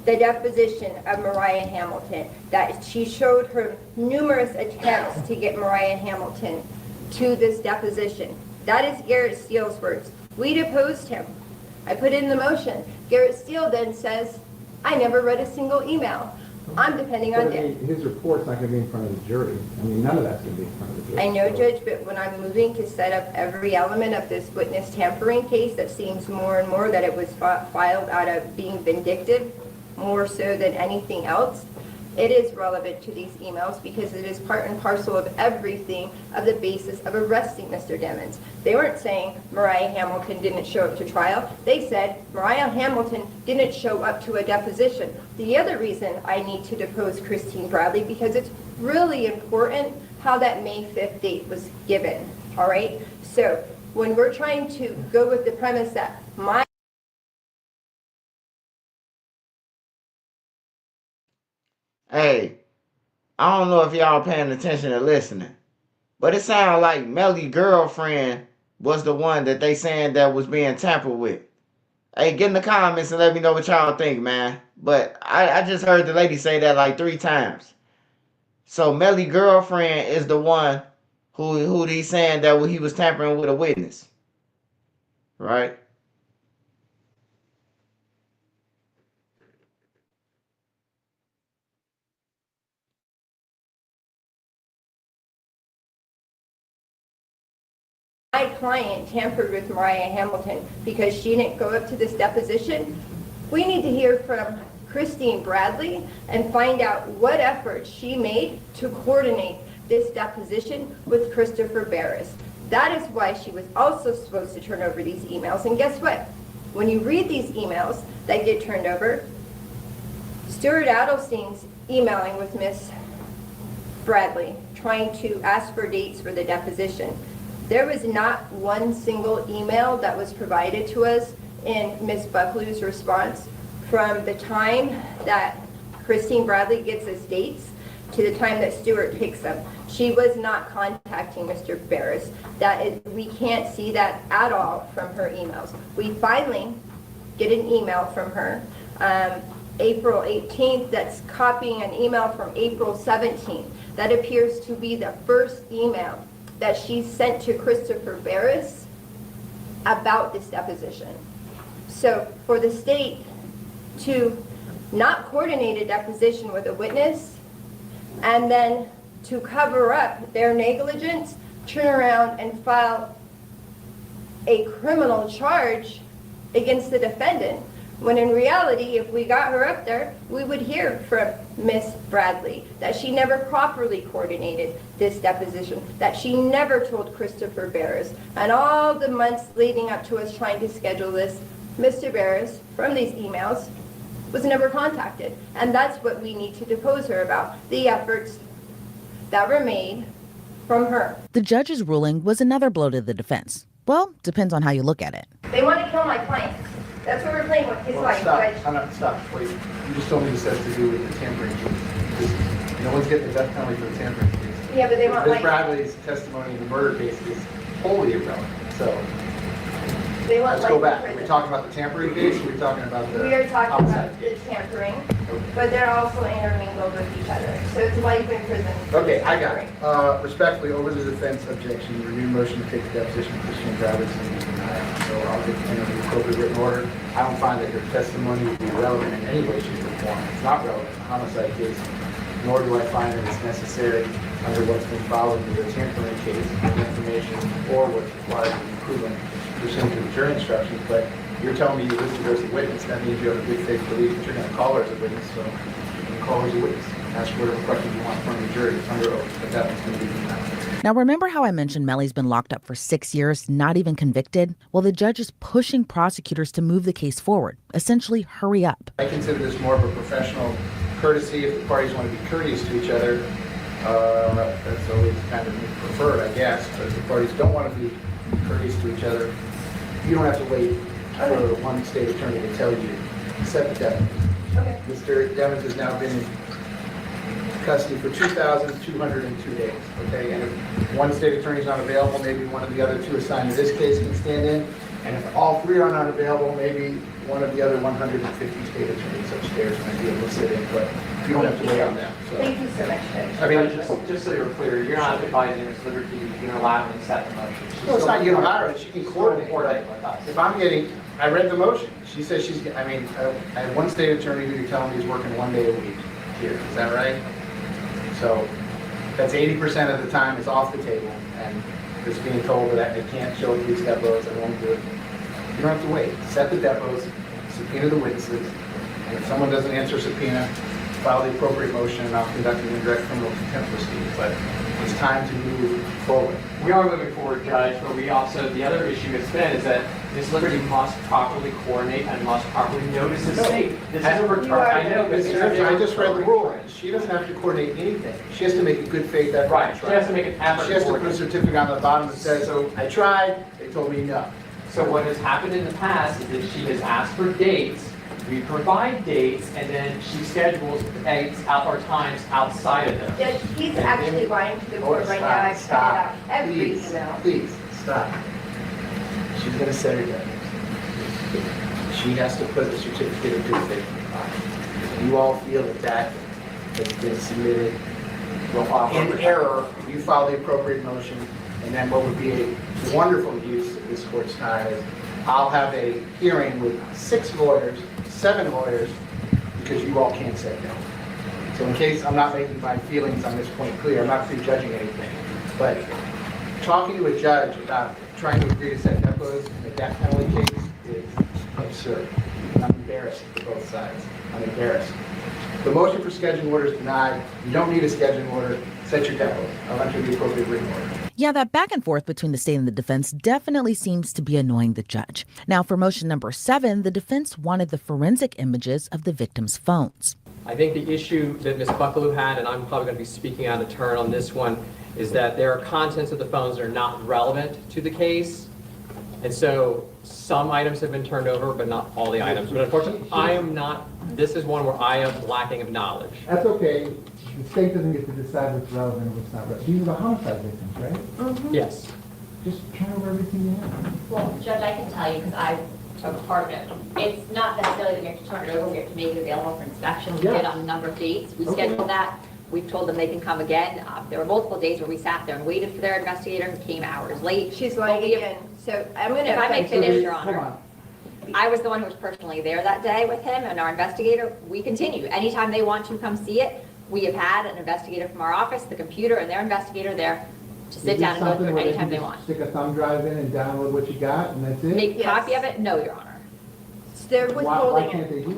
the deposition of Mariah Hamilton, that she showed her numerous attempts to get Mariah Hamilton to this deposition. That is Garrett Steele's words. We deposed him. I put in the motion. Garrett Steele then says, I never read a single email. I'm depending on him. His report's not going to be in front of the jury. I mean, none of that's going to be in front of the jury. I know, Judge, but when I'm moving to set up every element of this witness tampering case, that seems more and more that it was filed out of being vindictive, more so than anything else. It is relevant to these emails because it is part and parcel of everything of the basis of arresting Mr. Demmons. They weren't saying Mariah Hamilton didn't show up to trial. They said Mariah Hamilton didn't show up to a deposition. The other reason I need to depose Christine Bradley, because it's really important how that May 5th date was given, all right? So when we're trying to go with the premise that Hey, I don't know if y'all paying attention or listening, but it sounds like Melly's girlfriend was the one that they saying that was being tampered with. Hey, get in the comments and let me know what y'all think, man. But I just heard the lady say that like 3 times. So Melly's girlfriend is the one who he's saying that he was tampering with a witness, right? my client tampered with Mariah Hamilton because she didn't go up to this deposition, we need to hear from Christine Bradley and find out what efforts she made to coordinate this deposition with Christopher Barris. That is why she was also supposed to turn over these emails. And guess what? When you read these emails that get turned over, Stuart Adelstein's emailing with Miss Bradley, trying to ask for dates for the deposition. There was not one single email that was provided to us in Ms. Buckaloo's response from the time that Christine Bradley gets us dates to the time that Stuart picks them. She was not contacting Mr. Barris. We can't see that at all from her emails. We finally get an email from her April 18th that's copying an email from April 17th. That appears to be the first email that she sent to Christopher Barris about this deposition. So for the state to not coordinate a deposition with a witness and then to cover up their negligence, turn around and file a criminal charge against the defendant When in reality, if we got her up there, we would hear from Miss Bradley that she never properly coordinated this deposition, that she never told Christopher Barris, and all the months leading up to us trying to schedule this, Mr. Barris, from these emails, was never contacted. And that's what we need to depose her about, the efforts that were made from her. The judge's ruling was another blow to the defense. Well, depends on how you look at it. They want to kill my client. That's what we're playing with, his life. Stop, wait. You just told me this has to do with the tampering case. No one's getting the death penalty for the tampering case. Yeah, but they want Ms. Bradley's testimony in the murder case is wholly irrelevant, so. They want Let's go back. Are we talking about the tampering case, or are we talking about the We are talking homicide about case? the tampering, but they're also intermingled with each other. So it's life in prison. Okay, I got it. Respectfully, over the defense objection, your new motion to take the deposition of Christian Bradley is going to be denied. So I'll get the appropriate written order. I don't find that your testimony would be relevant in any way, shape, or form. It's not relevant in a homicide case, nor do I find that it's necessary under what's been followed in the tampering case, the information, or what's required to be proven pursuant to the jury instructions. But you're telling me you listed her as a witness. That means you have a good faith belief that you're going to call her as a witness. So you can call her as a witness. Ask whatever questions you want from the jury under oath, but that one's going to be denied. Now, remember how I mentioned Melly's been locked up for 6 years, not even convicted? Well, the judge is pushing prosecutors to move the case forward. Essentially, hurry up. I consider this more of a professional courtesy. If the parties want to be courteous to each other, that's always kind of preferred, I guess. But if the parties don't want to be courteous to each other, you don't have to wait for one state attorney to tell you, set the deadline. Okay. Mr. Devins has now been in custody for 2,202 days, okay? And if one state attorney is not available, maybe one of the other two assigned to this case can stand in. And if all three are not available, maybe one of the other 150 state attorneys upstairs might be able to sit in, but you don't have to wait on that. So. Thank you so much, Judge. I mean, just so you're clear, you're not advising Ms. Liberty to unilaterally set the motion. No, it's not unilateral. She can coordinate. If I'm getting, I read the motion. She says she's, I mean, I have one state attorney who you're telling me is working 1 day a week here. Is that right? So that's 80% of the time is off the table, and it's being told that they can't show up these depots and won't do it. You don't have to wait. Set the depots, subpoena the witnesses, and if someone doesn't answer subpoena, file the appropriate motion, and I'll conduct an indirect criminal contempt proceeding. But it's time to move forward. We are moving forward, Judge, but we also, the other issue has been is that Ms. Liberty must properly coordinate and must properly notice the state. This is a return. I know, but I just read the rule. She doesn't have to coordinate anything. She has to make a good faith effort. Right. She has to make an effort. She has to put a certificate on the bottom that says, "So I tried. They told me no." So what has happened in the past is that she has asked for dates. We provide dates, and then she schedules dates out or times outside of them. Judge, he's actually lying to the court right now. I've printed out every email. Please, stop. She's going to set her deadline. She has to put a certificate of good faith on the bottom. You all feel that that has been submitted in error. You file the appropriate motion, and then what would be a wonderful use of this court's time is I'll have a hearing with 6 lawyers, 7 lawyers, because you all can't say no. So in case I'm not making my feelings on this point clear, I'm not prejudging anything, but talking to a judge about trying to agree to set depots in a death penalty case is absurd. I'm embarrassed for both sides. I'm embarrassed. The motion for scheduling order is denied. You don't need a scheduling order. Set your depots. I'll enter the appropriate written order. Yeah, that back and forth between the state and the defense definitely seems to be annoying the judge. Now, for motion number 7, the defense wanted the forensic images of the victims' phones. I think the issue that Ms. Buckaloo had, and I'm probably going to be speaking out of turn on this one, is that there are contents of the phones that are not relevant to the case. And so some items have been turned over, but not all the items. But unfortunately, this is one where I am lacking of knowledge. That's okay. The state doesn't get to decide what's relevant and what's not relevant. These are the homicide victims, right? Mm-hmm. Yes. Just turn over everything you have. Well, Judge, I can tell you, because I took part of it. It's not necessarily that we have to turn it over, we have to make it available for inspection. We did on a number of dates. We scheduled that. We've told them they can come again. There were multiple days where we sat there and waited for their investigator who came hours late. She's lying again. So I'm going to... If I may finish, Your Honor. I was the one who was personally there that day with him and our investigator. We continue. Anytime they want to come see it, we have had an investigator from our office, the computer, and their investigator there to sit down and go through it anytime they want. Stick a thumb drive in and download what you got, and that's it? Make a copy of it? No, Your Honor. They're Why withholding can't it. they do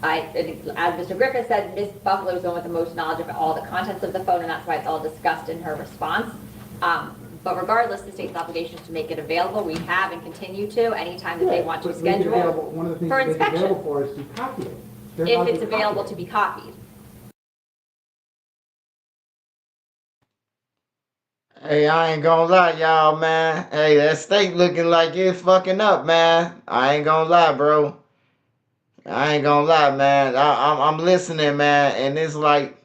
that? As Mr. Griffith said, Ms. Buffalo is the one with the most knowledge of all the contents of the phone, and that's why it's all discussed in her response. But regardless, the state's obligation is to make it available. We have and continue to anytime that they want to schedule One of the things for that make it inspection. available for is to copy it. They're If allowed it's to copy available it. to be copied. Hey, I ain't gonna lie, y'all, man. Hey, that state looking like it's fucking up, man. I ain't gonna lie, bro. I ain't gonna lie, man. I'm listening, man, and it's like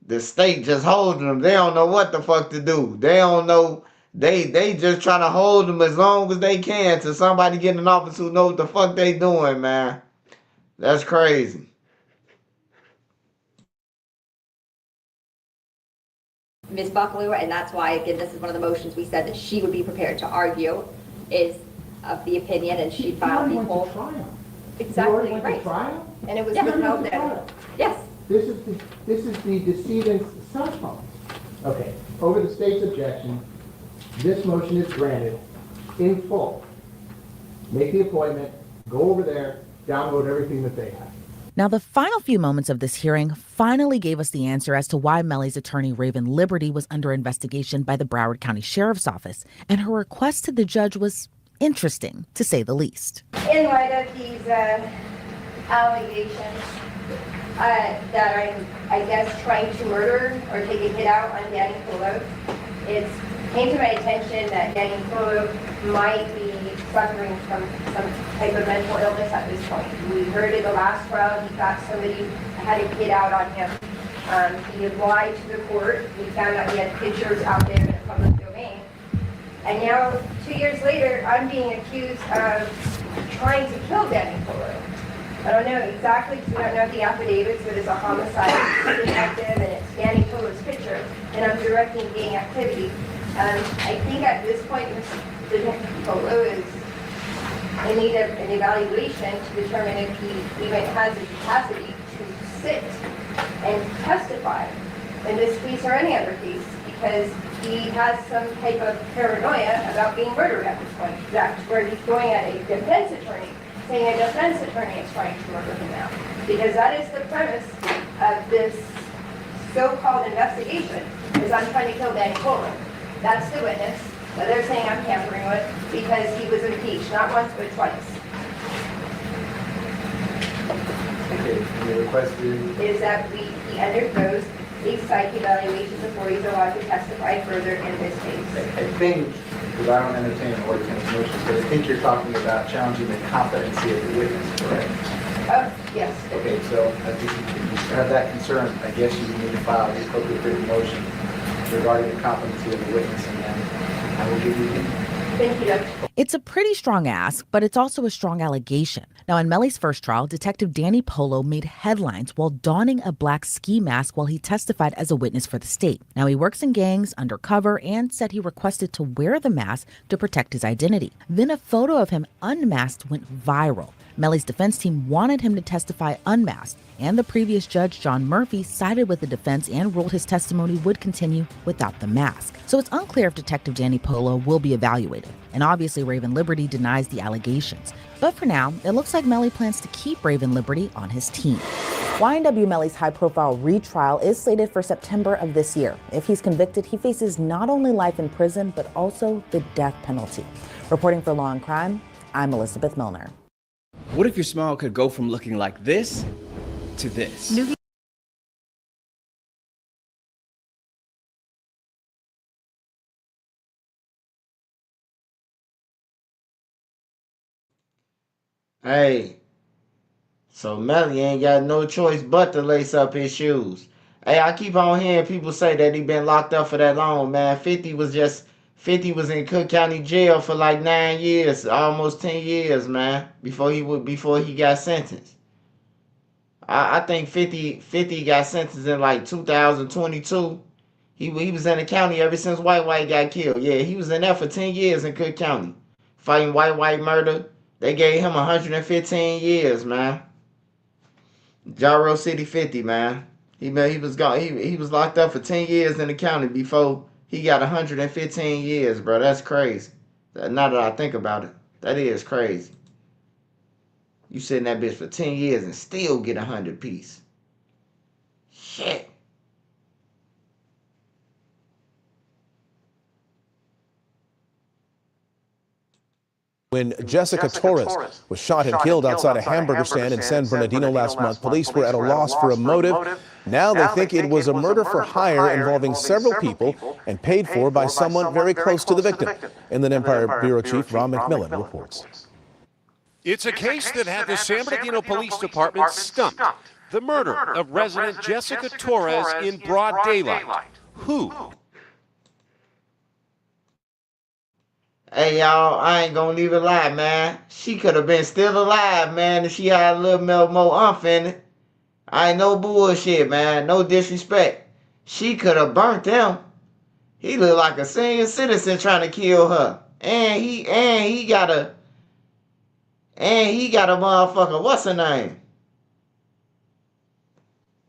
the state just holding them. They don't know what the fuck to do. They don't know. They just trying to hold them as long as they can till somebody get in office who know what the fuck they doing, man. That's crazy. Ms. Buffalo, and that's why, again, this is one of the motions we said that she would be prepared to argue, is of the opinion, and she filed the whole. Exactly, went right. to trial? And it was Yeah, withheld went to then. trial. Yes. This is the decedent's cell phone. Okay, over the state's objection, this motion is granted in full. Make the appointment, go over there, download everything that they have. Now, the final few moments of this hearing finally gave us the answer as to why Melly's attorney, Raven Liberty, was under investigation by the Broward County Sheriff's Office, and her request to the judge was interesting, to say the least. In light of these allegations that I'm, I guess, trying to murder or take a hit out on Danny Polo, it came to my attention that Danny Polo might be suffering from some type of mental illness at this point. We heard in the last trial he thought somebody had a hit out on him. He had lied to the court. We found out he had pictures out there in the public domain. And now, 2 years later, I'm being accused of trying to kill Danny Polo. I don't know exactly, because we don't know the affidavits, but it's a homicide detective, and it's Danny Polo's picture, and I'm directing gang activity. I think at this point, Mr. Polo is in need of an evaluation to determine if he even has the capacity to sit and testify in this case or any other case, because he has some type of paranoia about being murdered at this point. That's where he's going at a defense attorney, saying a defense attorney is trying to murder him now. Because that is the premise of this so-called investigation, is I'm trying to kill Danny Polo. That's the witness that they're saying I'm tampering with, because he was impeached, not once but twice. Okay, your request Is that he undergoes a psych evaluation before he's allowed to testify further in this case. I think, because I don't entertain or tennis motions, but I think you're talking about challenging the competency of the witness, correct? Oh, yes. Okay, so I think if you have that concern, I guess you would need to file the appropriate written motion regarding the competency of the witness, and then I will give you the. Thank you, Judge. It's a pretty strong ask, but it's also a strong allegation. Now, in Melly's first trial, Detective Danny Polo made headlines while donning a black ski mask while he testified as a witness for the state. Now, he works in gangs undercover and said he requested to wear the mask to protect his identity. Then a photo of him unmasked went viral. Melly's defense team wanted him to testify unmasked, and the previous judge, John Murphy, sided with the defense and ruled his testimony would continue without the mask. So it's unclear if Detective Danny Polo will be evaluated. And obviously, Raven Liberty denies the allegations. But for now, it looks like Melly plans to keep Raven Liberty on his team. YNW Melly's high-profile retrial is slated for September of this year. If he's convicted, he faces not only life in prison, but also the death penalty. Reporting for Law and Crime, I'm Elizabeth Milner. What if your smile could go from looking like this to this? Hey, so Melly ain't got no choice but to lace up his shoes. Hey, I keep on hearing people say that he been locked up for that long, man. 50 was in Cook County Jail for like 9 years, almost 10 years, man, before he got sentenced. I think 50 got sentenced in like 2022. He was in the county ever since White got killed. Yeah, he was in there for 10 years in Cook County, fighting white murder. They gave him 115 years, man. Jarrow City 50, man. He was gone. He was locked up for 10 years in the county before he got 115 years, bro. That's crazy. Now that I think about it, That is crazy. You sit in that bitch for 10 years and still get 100 piece. Shit. When Jessica Torres was shot and killed outside a hamburger stand in San Bernardino last month, police were at a loss for a motive. Now they think it was a murder for hire involving several people and paid for by someone very close to the victim. Inland Empire Bureau Chief Ron McMillan reports. It's a case that had the San Bernardino Police Department stumped. The murder of resident Jessica Torres in broad daylight. Who? Hey, y'all, I ain't gonna leave it alive, man. She could have been still alive, man, if she had a little more umph in it. I ain't no bullshit, man. No disrespect. She could have burnt him. He looked like a senior citizen trying to kill her. And he got a motherfucker, what's her name?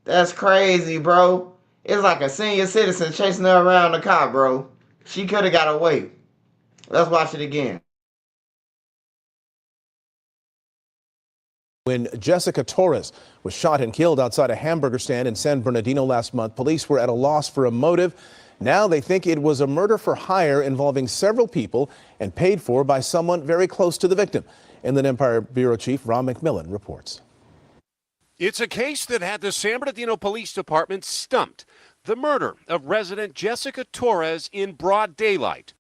That's crazy, bro. It's like a senior citizen chasing her around the car, bro. She could have got away. Let's watch it again. When Jessica Torres was shot and killed outside a hamburger stand in San Bernardino last month, police were at a loss for a motive. Now they think it was a murder for hire involving several people and paid for by someone very close to the victim. Inland Empire Bureau Chief Ron McMillan reports. It's a case that had the San Bernardino Police Department stumped. The murder of resident Jessica Torres in broad daylight.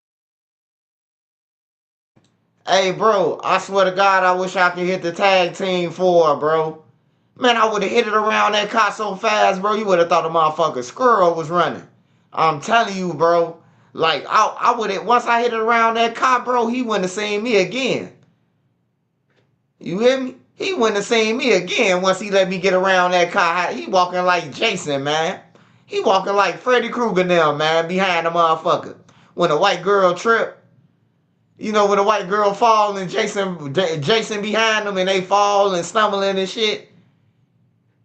Hey, bro, I swear to God, I wish I could hit the tag team for her, bro. Man, I would have hit it around that car so fast, bro, you would have thought the motherfucking squirrel was running. I'm telling you, bro. Like, I would have, once I hit it around that car, bro, he wouldn't have seen me again. You hear me? He wouldn't have seen me again once he let me get around that car. He walking like Jason, man. He walking like Freddy Krueger now, man, behind the motherfucker. When a white girl trip, you know, when a white girl fall and Jason behind them and they fall and stumbling and shit.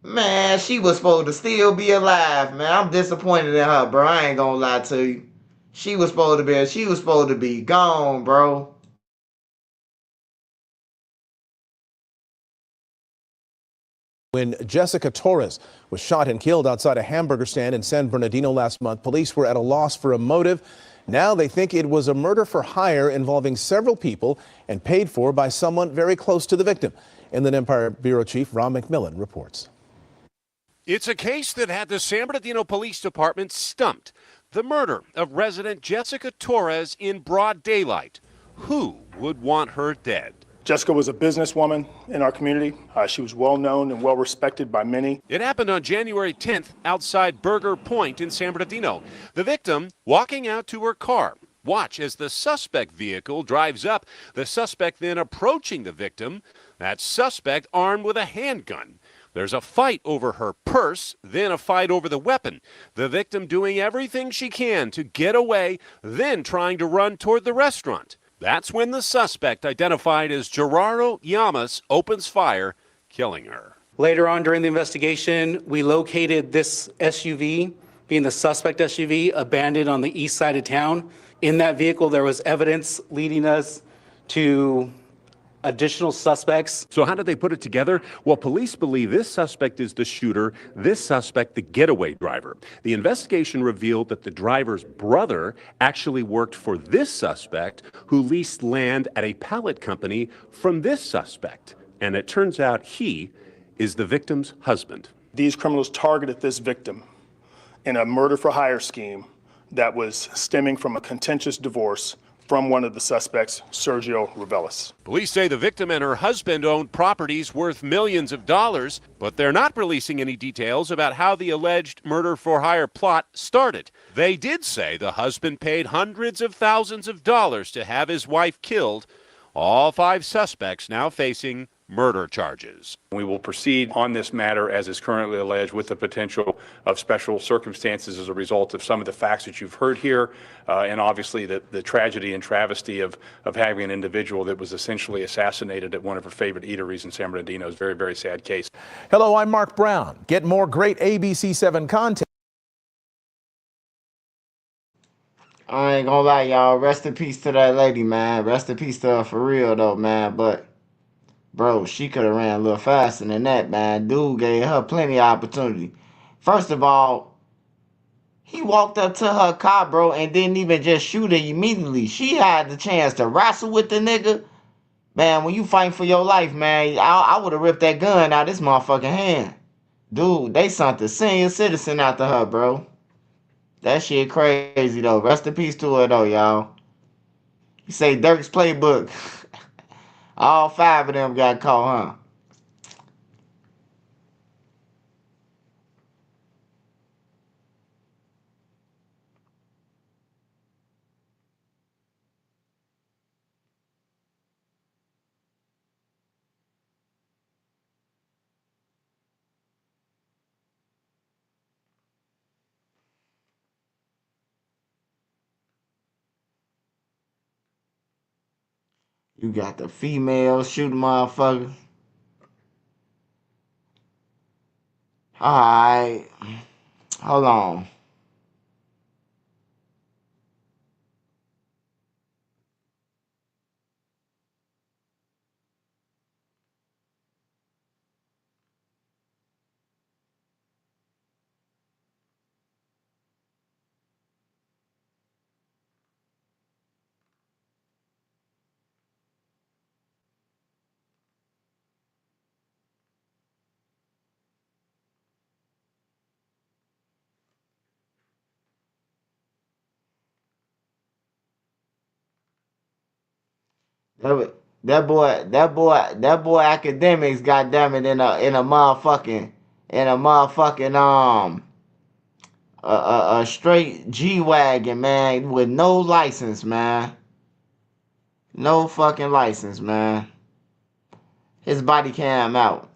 Man, she was supposed to still be alive, man. I'm disappointed in her, bro. I ain't gonna lie to you. She was supposed to be gone, bro. When Jessica Torres was shot and killed outside a hamburger stand in San Bernardino last month, police were at a loss for a motive. Now they think it was a murder for hire involving several people and paid for by someone very close to the victim. Inland Empire Bureau Chief Ron McMillan reports. It's a case that had the San Bernardino Police Department stumped. The murder of resident Jessica Torres in broad daylight. Who would want her dead? Jessica was a businesswoman in our community. She was well known and well respected by many. It happened on January 10th outside Burger Point in San Bernardino. The victim walking out to her car. Watch as the suspect vehicle drives up. The suspect then approaching the victim. That suspect armed with a handgun. There's a fight over her purse, then a fight over the weapon. The victim doing everything she can to get away, then trying to run toward the restaurant. That's when the suspect, identified as Gerardo Llamas, opens fire, killing her. Later on during the investigation, we located this SUV, being the suspect SUV, abandoned on the east side of town. In that vehicle, there was evidence leading us to additional suspects. So how did they put it together? Well, police believe this suspect is the shooter, this suspect the getaway driver. The investigation revealed that the driver's brother actually worked for this suspect, who leased land at a pallet company from this suspect. And it turns out he is the victim's husband. These criminals targeted this victim in a murder for hire scheme that was stemming from a contentious divorce from one of the suspects, Sergio Reveles. Police say the victim and her husband owned properties worth millions of dollars, but they're not releasing any details about how the alleged murder for hire plot started. They did say the husband paid hundreds of thousands of dollars to have his wife killed. All 5 suspects now facing murder charges. We will proceed on this matter as is currently alleged, with the potential of special circumstances as a result of some of the facts that you've heard here, and obviously the tragedy and travesty of having an individual that was essentially assassinated at one of her favorite eateries in San Bernardino. Is a very, very sad case. Hello, I'm Mark Brown. Get more great ABC7 content. I ain't gonna lie, y'all. Rest in peace to that lady, man. Rest in peace to her for real, though, man. But, bro, she could have ran a little faster than that, man. Dude gave her plenty of opportunity. First of all, he walked up to her car, bro, and didn't even just shoot her immediately. She had the chance to wrestle with the nigga. Man, when you fight for your life, man, I would have ripped that gun out of this motherfucking hand. Dude, they sent the senior citizen after her, bro. That shit crazy, though. Rest in peace to her, though, y'all. You say Dirk's playbook. All 5 of them got caught, huh? You got the female shooting motherfucker. Alright. Hold on. That boy academics, goddammit, in a motherfucking a straight G-Wagon, man, with no license, man. No fucking license, man. His body came out.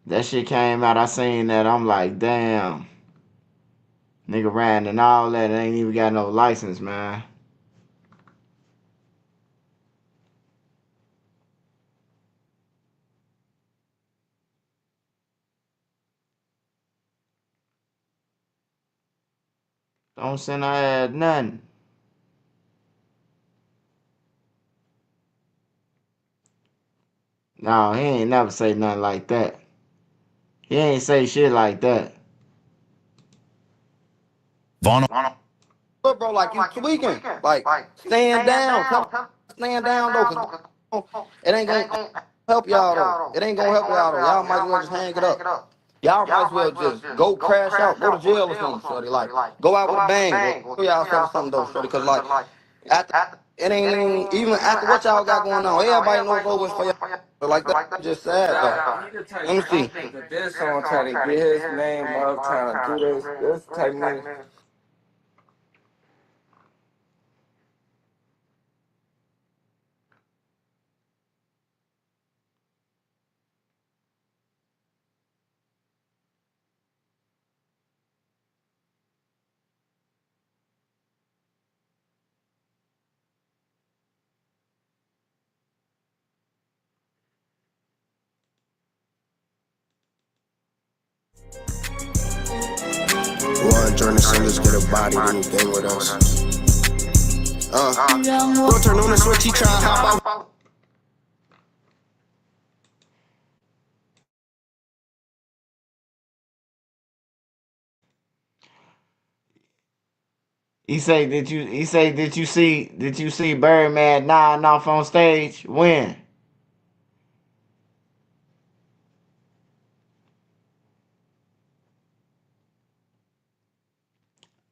That shit came out. I seen that. I'm like, damn. Nigga ran and all that. Ain't even got no license, man. Don't send her ass nothing. No, he ain't never say nothing like that. He ain't say shit like that. Look, bro, like you tweaking. Like, stand down. Stand down, though, because it ain't going to help y'all, though. It ain't going to help y'all, though. Y'all might as well just hang it up. Y'all might as well just go crash out, go to jail or something, shorty. Like, go out with a bang. Go y'all something, though, shorty. Because, like, after, it ain't even after what y'all got going on. Everybody knows over for y'all. But like that, just sad, though. Let me see. This song trying to get his name up, trying to do this type money. One journey singers get a body, then you gang with us. Bro, turn on the switch, he try to hop out. He say, did you see Birdman nodding off on stage? When?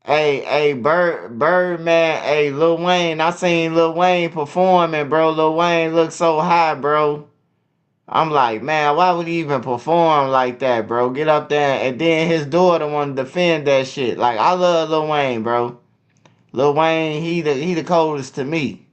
Hey, Birdman, hey, Lil Wayne, I seen Lil Wayne performing, bro. Lil Wayne looked so high, bro. I'm like, man, why would he even perform like that, bro? Get up there, and then his daughter want to defend that shit. Like, I love Lil Wayne, bro. Lil Wayne, he the coldest to me.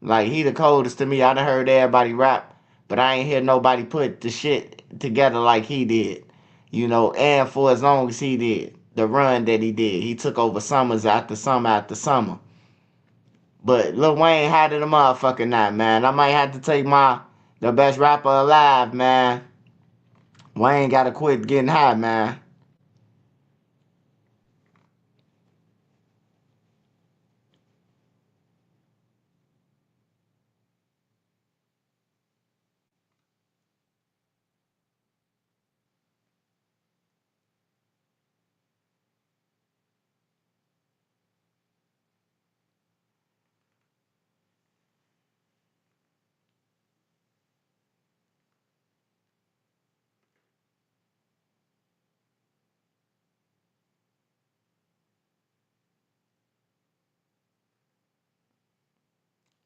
Like, he the coldest to me. I done heard everybody rap, but I ain't hear nobody put the shit together like he did. You know, and for as long as he did. The run that he did. He took over summers after summer after summer. But Lil Wayne had it a motherfucking night, man. I might have to take the best rapper alive, man. Wayne gotta quit getting high, man.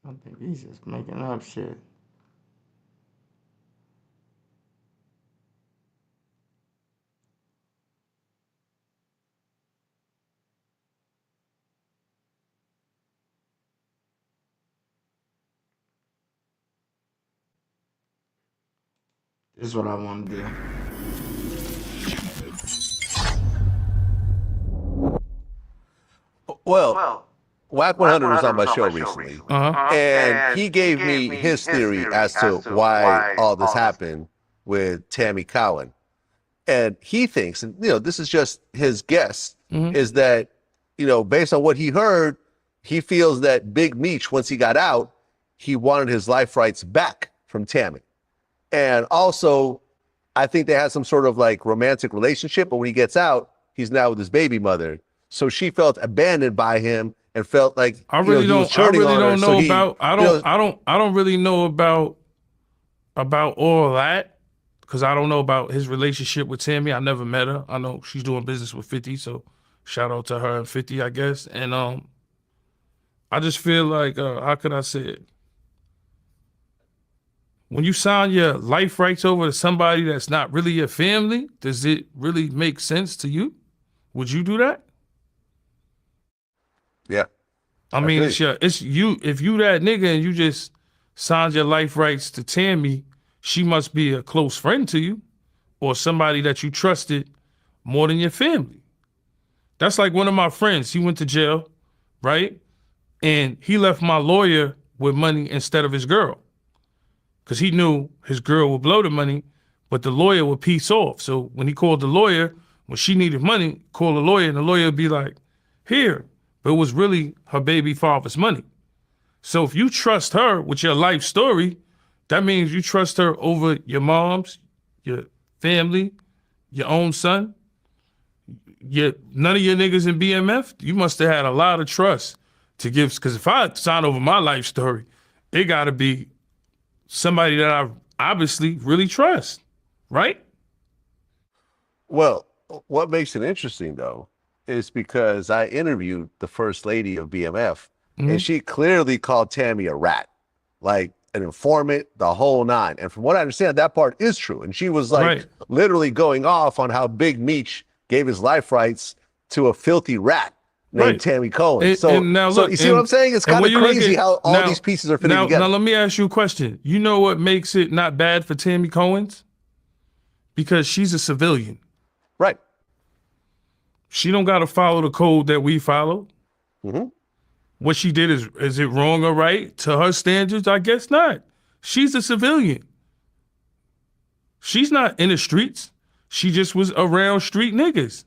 I think he's just making up shit. This is what I want to do. Well, Whack 100 was on my show recently, and he gave me his theory as to why all this happened with Tammy Cowan. And he thinks, and this is just his guess, is that, based on what he heard, he feels that Big Meech, once he got out, he wanted his life rights back from Tammy. And also, I think they had some sort of like romantic relationship, but when he gets out, he's now with his baby mother. So she felt abandoned by him and felt like I really don't really know about all that, because I don't know about his relationship with Tammy. I never met her. I know she's doing business with 50, so shout out to her and 50, I guess. And I just feel like how could I say it? When you sign your life rights over to somebody that's not really your family, does it really make sense to you? Would you do that? Yeah. I mean, it's you. If you that nigga and you just signed your life rights to Tammy, she must be a close friend to you or somebody that you trusted more than your family. That's like one of my friends. He went to jail, right? And he left my lawyer with money instead of his girl, because he knew his girl would blow the money, but the lawyer would piece off. So when he called the lawyer, when she needed money, call the lawyer, and the lawyer would be like, here. But it was really her baby father's money. So if you trust her with your life story, that means you trust her over your mom's, your family, your own son, none of your niggas in BMF. You must have had a lot of trust to give, because if I sign over my life story, it gotta be somebody that I obviously really trust, right? Well, what makes it interesting though is because I interviewed the first lady of BMF, and she clearly called Tammy a rat, like an informant, the whole nine. And from what I understand, that part is true. And she was like literally going off on how Big Meech gave his life rights to a filthy rat named Tammy Cohen. So you see what I'm saying? It's kind of crazy how all these pieces are fitting together. Now let me ask you a question. You know what makes it not bad for Tammy Cohen's? Because she's a civilian. Right. She don't got to follow the code that we follow. What she did is it wrong or right? To her standards, I guess not. She's a civilian. She's not in the streets. She just was around street niggas.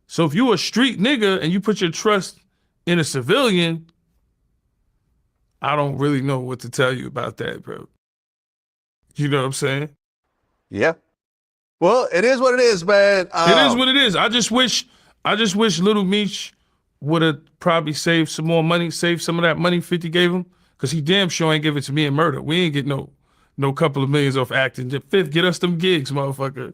So if you a street nigga and you put your trust in a civilian, I don't really know what to tell you about that, bro. You know what I'm saying? Yeah. Well, it is what it is, man. It is what it is. I just wish Little Meech would have probably saved some more money, saved some of that money 50 gave him, because he damn sure ain't give it to me in murder. We ain't get no couple of millions off acting. Fifth, get us them gigs, motherfucker.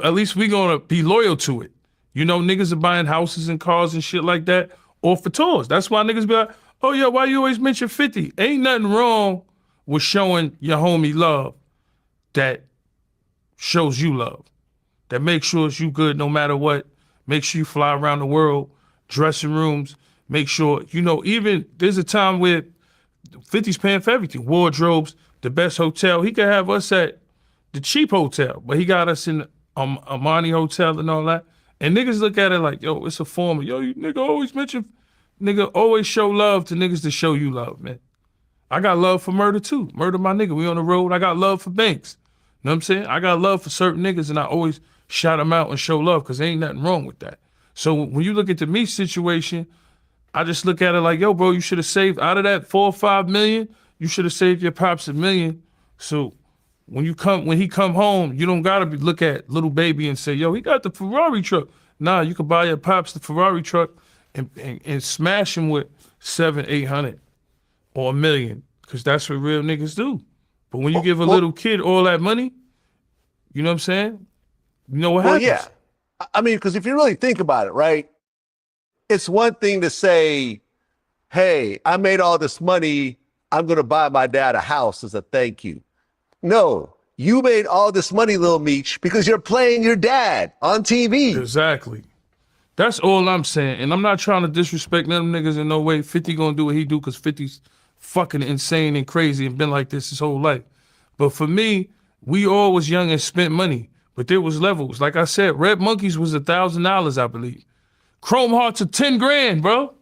At least we gonna be loyal to it. You know, niggas are buying houses and cars and shit like that, or for tours. That's why niggas be like, oh yeah, why you always mention 50? Ain't nothing wrong with showing your homie love that shows you love, that makes sure you good no matter what. Make sure you fly around the world, dressing rooms, make sure, even there's a time where 50's paying for everything. Wardrobes, the best hotel. He could have us at the cheap hotel, but he got us in Amani Hotel and all that. And niggas look at it like, yo, it's a form of, yo, you nigga always show love to niggas to show you love, man. I got love for Murder too. Murder my nigga. We on the road. I got love for Banks. You know what I'm saying? I got love for certain niggas, and I always shout them out and show love, because there ain't nothing wrong with that. So when you look at the me situation, I just look at it like, yo, bro, you should have saved out of that $4 or $5 million. You should have saved your pops $1 million. So when he come home, you don't gotta look at little baby and say, yo, he got the Ferrari truck. Nah, you can buy your pops the Ferrari truck and smash him with 700-800 or $1 million, because that's what real niggas do. But when you give a little kid all that money, you know what I'm saying? You know what happens? Yeah. I mean, because if you really think about it, right? It's one thing to say, hey, I made all this money, I'm going to buy my dad a house as a thank you. No, you made all this money, Lil Meech, because you're playing your dad on TV. Exactly. That's all I'm saying. And I'm not trying to disrespect none of them niggas in no way. 50 gonna do what he do because 50's fucking insane and crazy and been like this his whole life. But for me, we all was young and spent money. But there was levels. Like I said, Red Monkeys was $1,000, I believe. Chrome Hearts are 10 grand, bro.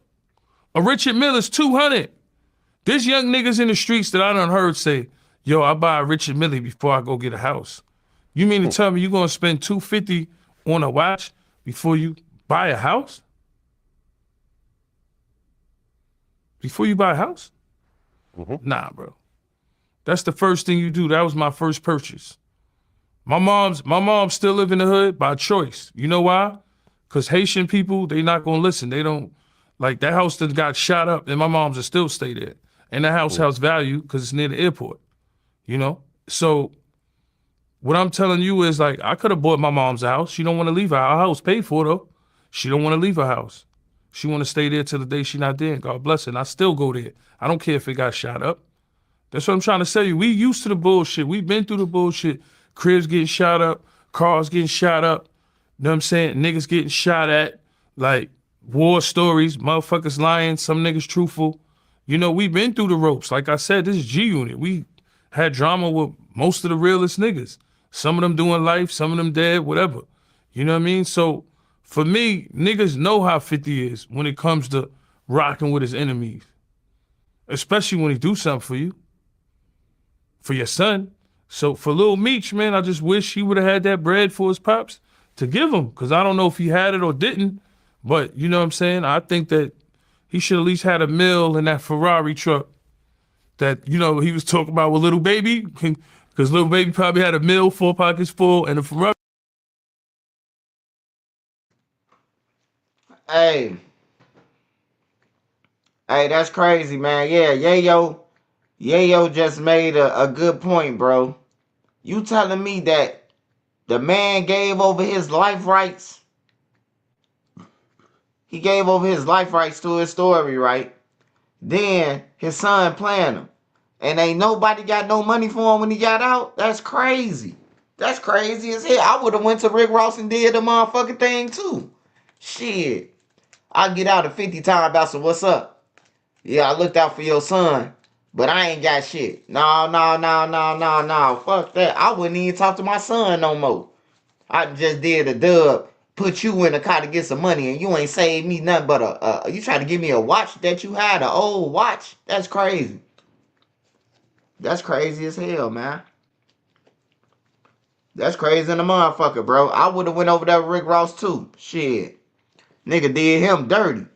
A Richard Miller's 200. There's young niggas in the streets that I done heard say, yo, I buy a Richard Mille before I go get a house. You mean to tell me you gonna spend $250 on a watch before you buy a house? Before you buy a house? Nah, bro. That's the first thing you do. That was my first purchase. My mom still live in the hood by choice. You know why? Because Haitian people, they not gonna listen. They don't, like that house that got shot up and my mom's will still stay there. And that house has value because it's near the airport, you know? So what I'm telling you is like, I could have bought my mom's house. She don't want to leave her house paid for though. She don't want to leave her house. She want to stay there till the day she not there. And God bless her. And I still go there. I don't care if it got shot up. That's what I'm trying to tell you. We used to the bullshit. We've been through the bullshit. Cribs getting shot up, cars getting shot up. You know what I'm saying? Niggas getting shot at. Like war stories, motherfuckers lying, some niggas truthful. You know, we've been through the ropes. Like I said, this is G-Unit. We had drama with most of the realest niggas. Some of them doing life, some of them dead, whatever. You know what I mean? So for me, niggas know how 50 is when it comes to rocking with his enemies. Especially when he do something for you. For your son. So for Lil Meech, man, I just wish he would have had that bread for his pops to give him. Because I don't know if he had it or didn't. But you know what I'm saying? I think that he should at least had a mill in that Ferrari truck that, you know, he was talking about with Little Baby. Because Little Baby probably had a mill, 4 pockets full, and a Ferrari. Hey, that's crazy, man. Yeah, Yayo just made a good point, bro. You telling me that the man gave over his life rights? He gave over his life rights to his story, right? Then his son playing him. And ain't nobody got no money for him when he got out? That's crazy. That's crazy as hell. I would have went to Rick Ross and did the motherfucking thing too. Shit. I get out at 50 times about some what's up. Yeah, I looked out for your son. But I ain't got shit. No. Fuck that. I wouldn't even talk to my son no more. I just did a dub. Put you in the car to get some money and you ain't saved me nothing but you try to give me a watch that you had, an old watch? That's crazy. That's crazy as hell, man. That's crazy in the motherfucker, bro. I would have went over there with Rick Ross too. Shit. Nigga did him dirty.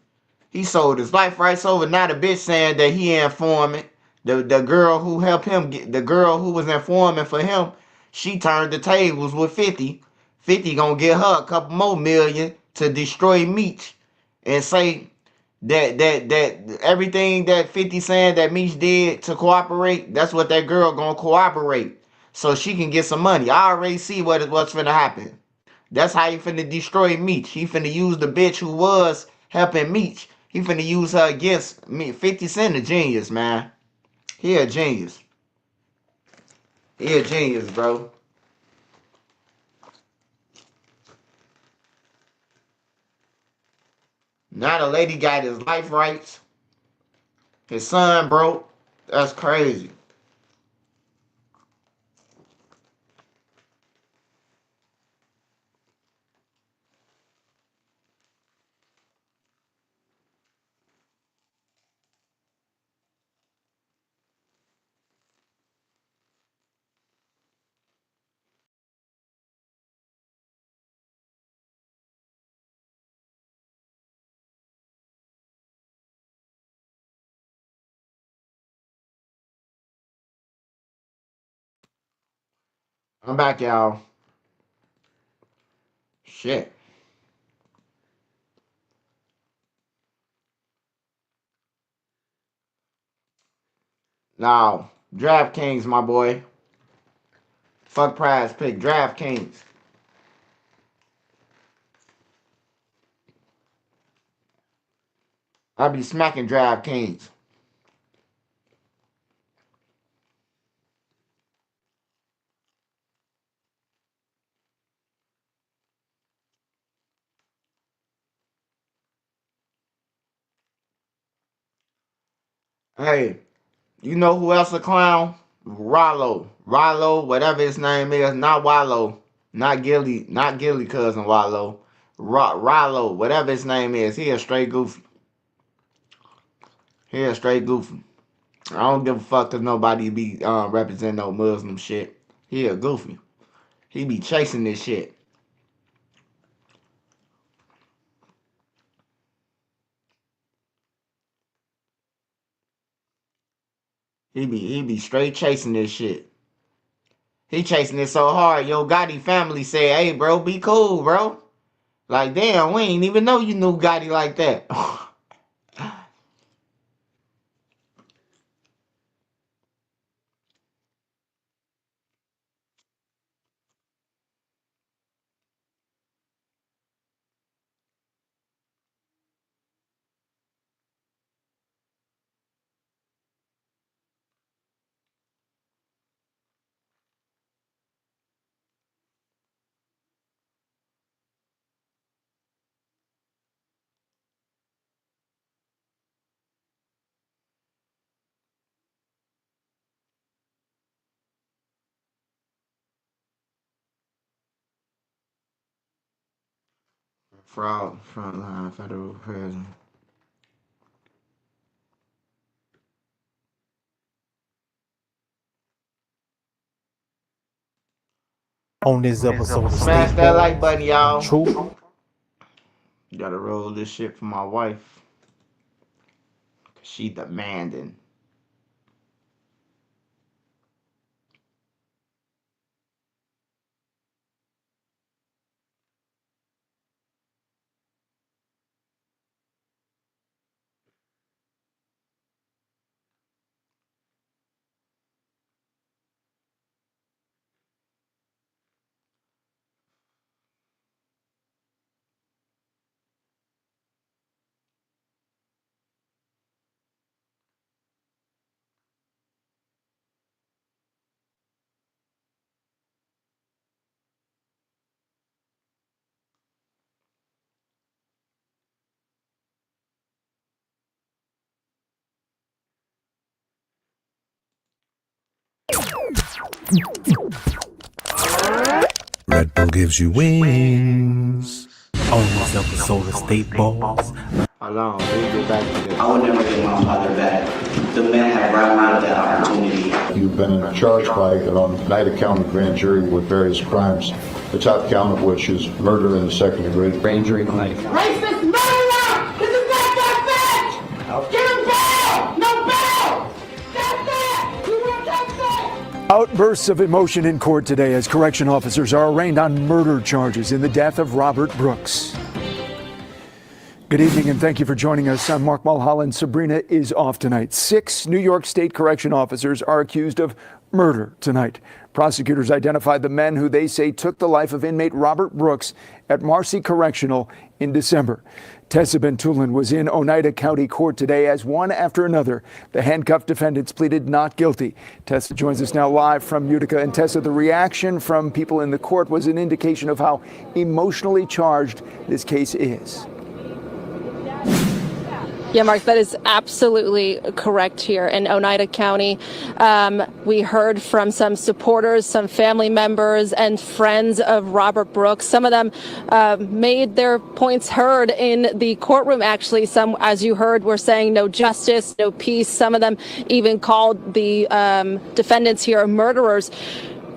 He sold his life rights over. Now the bitch saying that he informant. The girl who helped him get, the girl who was informant for him, she turned the tables with 50. 50 gonna get her a couple more million to destroy Meech and say that everything that 50 saying that Meech did to cooperate, that's what that girl gonna cooperate. So she can get some money. I already see what's finna happen. That's how he finna destroy Meech. He finna use the bitch who was helping Meech. He finna use her against me. 50 Cent a genius, man. He a genius. He a genius, bro. Now the lady got his life rights. His son broke. That's crazy. I'm back, y'all. Shit. Now, DraftKings, my boy. Fuck Prize Pick. DraftKings. I be smacking DraftKings. Hey, you know who else a clown? Rollo, whatever his name is, not Wallow, not Gilly cousin Wallow. Rollo, whatever his name is, he a straight goofy. I don't give a fuck cause nobody be representing no Muslim shit. He a goofy. He be chasing this shit. He be straight chasing this shit. He chasing it so hard. Yo Gotti family said, "Hey, bro, be cool, bro." Like, damn, we ain't even know you knew Gotti like that. Fraud, frontline federal prison. On this episode of Smash that like button, y'all. True. Gotta roll this shit for my wife. Cause she demanding. Red Bull gives you wings. On this episode of State Balls. Hold on, let me get back to this. I would never get my father back. The men have robbed me of that opportunity. You've been charged by an Oneida County grand jury with various crimes, the top count of which is murder in the second degree. Grand jury life. Racist murderer! This is not that bitch! Get him bail! No bail! That's it! You want that? Outbursts of emotion in court today as correction officers are arraigned on murder charges in the death of Robert Brooks. Good evening and thank you for joining us. I'm Mark Mulholland. Sabrina is off tonight. 6 New York State correction officers are accused of murder tonight. Prosecutors identified the men who they say took the life of inmate Robert Brooks at Marcy Correctional in December. Tessa Bentulin was in Oneida County Court today as one after another, the handcuffed defendants pleaded not guilty. Tessa joins us now live from Utica. And Tessa, the reaction from people in the court was an indication of how emotionally charged this case is. Yeah, Mark, that is absolutely correct here in Oneida County. We heard from some supporters, some family members and friends of Robert Brooks. Some of them made their points heard in the courtroom, actually. Some, as you heard, were saying no justice, no peace. Some of them even called the defendants here murderers.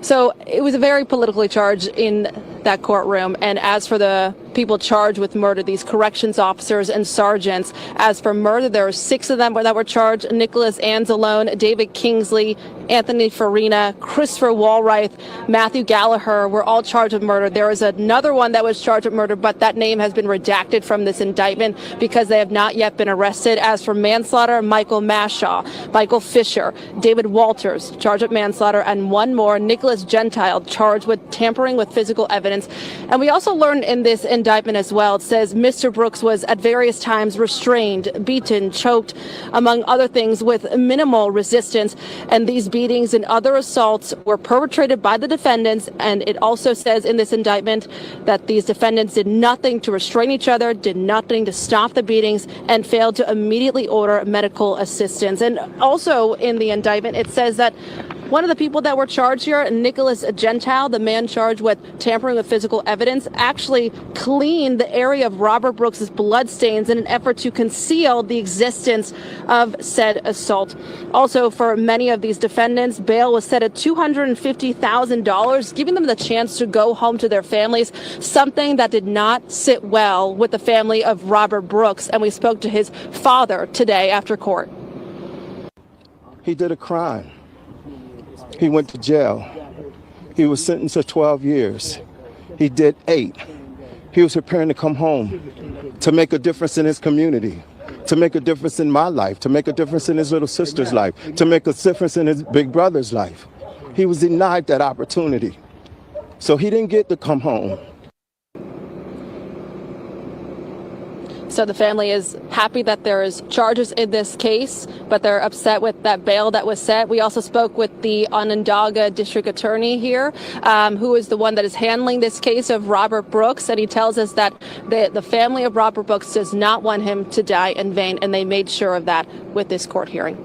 So it was a very politically charged in that courtroom. And as for the people charged with murder, these corrections officers and sergeants, as for murder, there were 6 of them that were charged. Nicholas Anzalone, David Kingsley, Anthony Farina, Christopher Walright, Matthew Gallagher were all charged with murder. There was another one that was charged with murder, but that name has been redacted from this indictment because they have not yet been arrested. As for manslaughter, Michael Mashaw, Michael Fisher, David Walters, charged with manslaughter, and one more, Nicholas Gentile, charged with tampering with physical evidence. And we also learned in this indictment as well, it says Mr. Brooks was at various times restrained, beaten, choked, among other things, with minimal resistance. And these beatings, and other assaults were perpetrated by the defendants, and it also says in this indictment that these defendants did nothing to restrain each other, did nothing to stop the beatings, and failed to immediately order medical assistance. And also in the indictment, it says that one of the people that were charged here, Nicholas Gentile, the man charged with tampering with physical evidence, actually cleaned the area of Robert Brooks's bloodstains in an effort to conceal the existence of said assault. Also, for many of these defendants, bail was set at $250,000, giving them the chance to go home to their families, something that did not sit well with the family of Robert Brooks. And we spoke to his father today after court. He did a crime. He went to jail. He was sentenced to 12 years. He did 8. He was preparing to come home to make a difference in his community, to make a difference in my life, to make a difference in his little sister's life, to make a difference in his big brother's life. He was denied that opportunity. So he didn't get to come home. So the family is happy that there is charges in this case, but they're upset with that bail that was set. We also spoke with the Onondaga district attorney here, who is the one that is handling this case of Robert Brooks, and he tells us that the family of Robert Brooks does not want him to die in vain, and they made sure of that with this court hearing.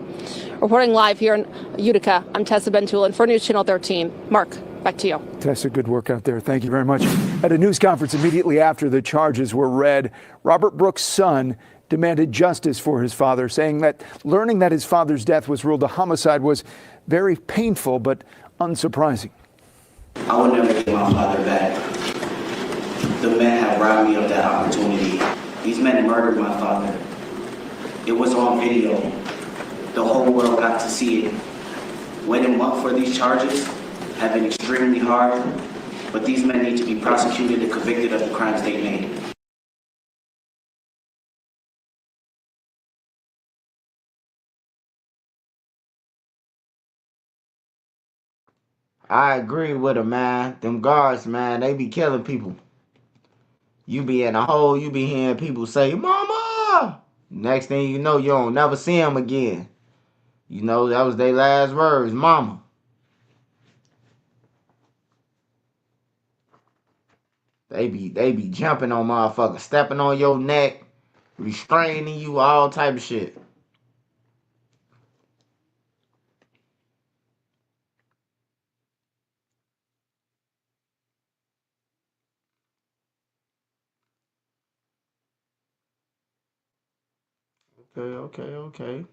Reporting live here in Utica, I'm Tessa Bentulin for News Channel 13. Mark, back to you. Tessa, good work out there. Thank you very much. At a news conference immediately after the charges were read, Robert Brooks' son demanded justice for his father, saying that learning that his father's death was ruled a homicide was very painful but unsurprising. I would never get my father back. The men have robbed me of that opportunity. These men murdered my father. It was on video. The whole world got to see it. Waiting up for these charges have been extremely hard, but these men need to be prosecuted and convicted of the crimes they made. I agree with him, man. Them guards, man, they be killing people. You be in a hole, you be hearing people say, "Mama!" Next thing you know, you don't never see them again. You know, that was their last words, "Mama." They be jumping on motherfuckers, stepping on your neck, restraining you, all type of shit. Okay.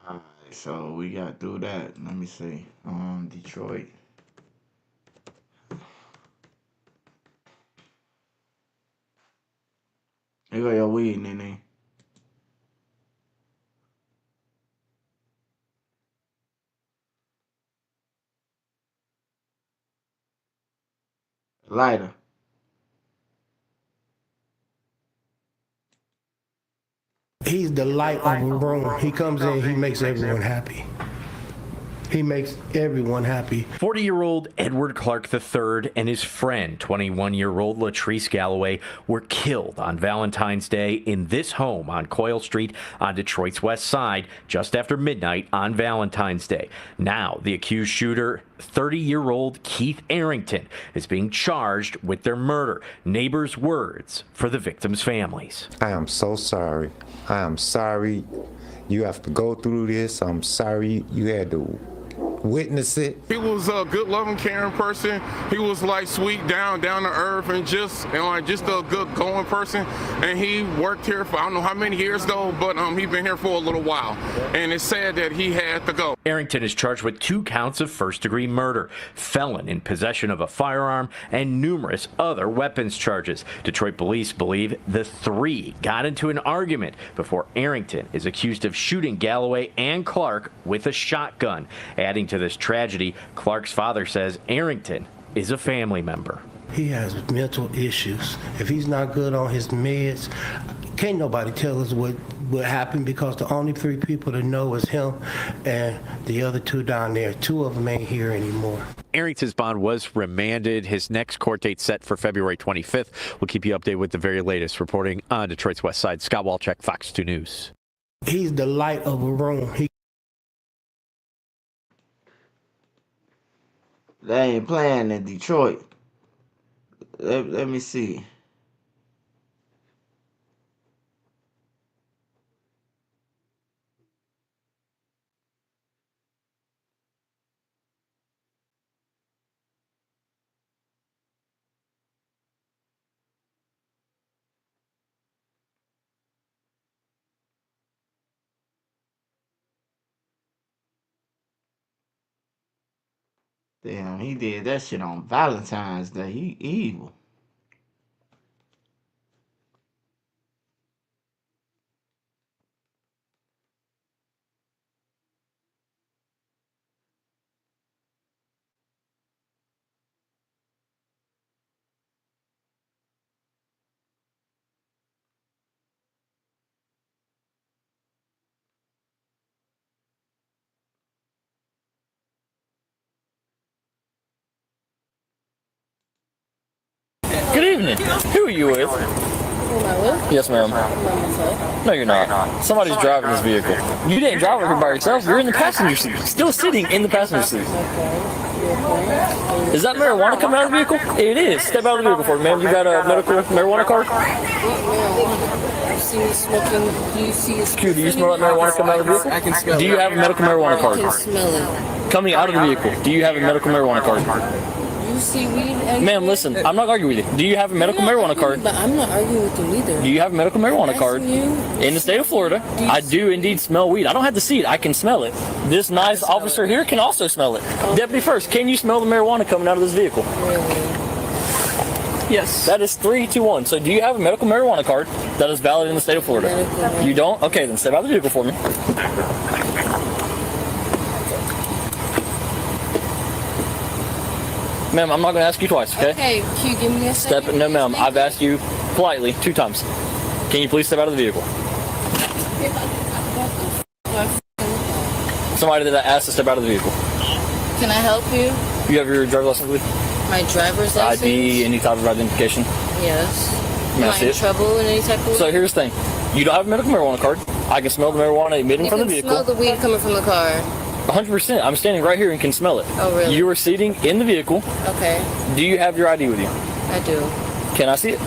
Alright, so we got through that. Let me see. Detroit. You got your weed, Nene. Lighter. He's the light of the room. He comes in, he makes everyone happy. He makes everyone happy. 40-year-old Edward Clark III and his friend, 21-year-old Latrice Galloway, were killed on Valentine's Day in this home on Coyle Street on Detroit's west side just after midnight on Valentine's Day. Now, the accused shooter, 30-year-old Keith Arrington, is being charged with their murder. Neighbors' words for the victims' families. I am so sorry. I am sorry you have to go through this. I'm sorry you had to witness it? He was a good, loving, caring person. He was like sweet, down to earth, and just a good going person. And he worked here for I don't know how many years though, but he's been here for a little while. And it's sad that he had to go. Arrington is charged with 2 counts of first-degree murder, felon in possession of a firearm, and numerous other weapons charges. Detroit police believe the 3 got into an argument before Arrington is accused of shooting Galloway and Clark with a shotgun. Adding to this tragedy, Clark's father says Arrington is a family member. He has mental issues. If he's not good on his meds, can't nobody tell us what happened, because the only 3 people that know is him and the other 2 down there. 2 of them ain't here anymore. Arrington's bond was remanded. His next court date set for February 25th. We'll keep you updated with the very latest. Reporting on Detroit's West Side, Scott Walchek, Fox 2 News. He's the light of a room. They ain't playing in Detroit. Let me see. Damn, he did that shit on Valentine's Day. He evil. Good evening. Who are you with? Yes, ma'am. No, you're not. Somebody's driving this vehicle. You didn't drive it here by yourself. You're in the passenger seat. Still sitting in the passenger seat. Is that marijuana coming out of the vehicle? It is. Step out of the vehicle for me, ma'am. You got a medical marijuana card? Q, do you smell that marijuana coming out of the vehicle? I can smell it. Do you have a medical marijuana card? I can smell it. Coming out of the vehicle, do you have a medical marijuana card? You see weed? Ma'am, listen, I'm not arguing with you. Do you have a medical marijuana card? But I'm not arguing with you either. Do you have a medical marijuana card? In the state of Florida, I do indeed smell weed. I don't have to see it, I can smell it. This nice officer here can also smell it. Deputy First, can you smell the marijuana coming out of this vehicle? Yes. That is 3, 2, 1. So do you have a medical marijuana card that is valid in the state of Florida? You don't? Okay, then step out of the vehicle for me. Ma'am, I'm not going to ask you twice, okay? Okay, can you give me a second? No, ma'am. I've asked you politely 2 times. Can you please step out of the vehicle? Somebody that I asked to step out of the vehicle. Can I help you? You have your driver's license with you? My driver's license? ID, any type of identification? Yes. May I Am I see in it? trouble in any type of way? So here's the thing. You don't have a medical marijuana card. I can smell the marijuana emitting from the vehicle. You can smell the weed coming from the car. 100%. I'm standing right here and can smell it. Oh, really? You are sitting in the vehicle. Okay. Do you have your ID with you? I do. Can I see it?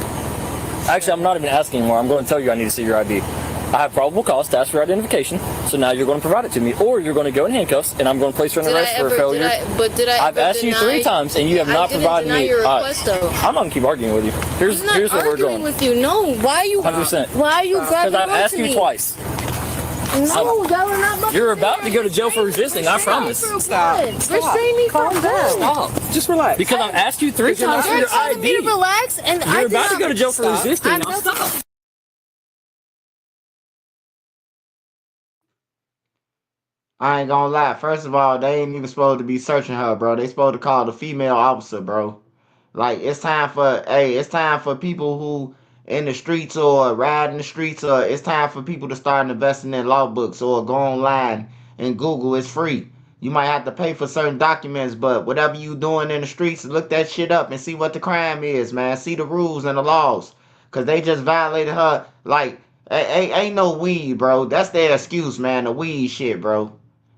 Actually, I'm not even asking anymore. I'm going to tell you I need to see your ID. I have probable cause to ask for identification, so now you're going to provide it to me, or you're going to go in handcuffs, and I'm going to place you under arrest for failure. I've asked you 3 times, and you have not provided me. Your request, though. I'm not going to keep arguing with you. Here's where we're going. With you. No, why are you? 100%. Why are you grabbing? Because I've asked you twice. No, y'all are not. You're about to go to jail for resisting, I promise. Stop. Restrain me from that. Stop. Just relax. Because I've asked you 3 times for your ID. Me to relax, and you're about to go to jail for resisting. Now stop. I ain't gonna lie. First of all, they ain't even supposed to be searching her, bro. They supposed to call the female officer, bro. Like, it's time for people who in the streets or ride in the streets, or it's time for people to start investing in law books or go online and Google. It's free. You might have to pay for certain documents, but whatever you doing in the streets, look that shit up and see what the crime is, man. See the rules and the laws. Because they just violated her. Like, ain't no weed, bro. That's their excuse, man. The weed shit, bro.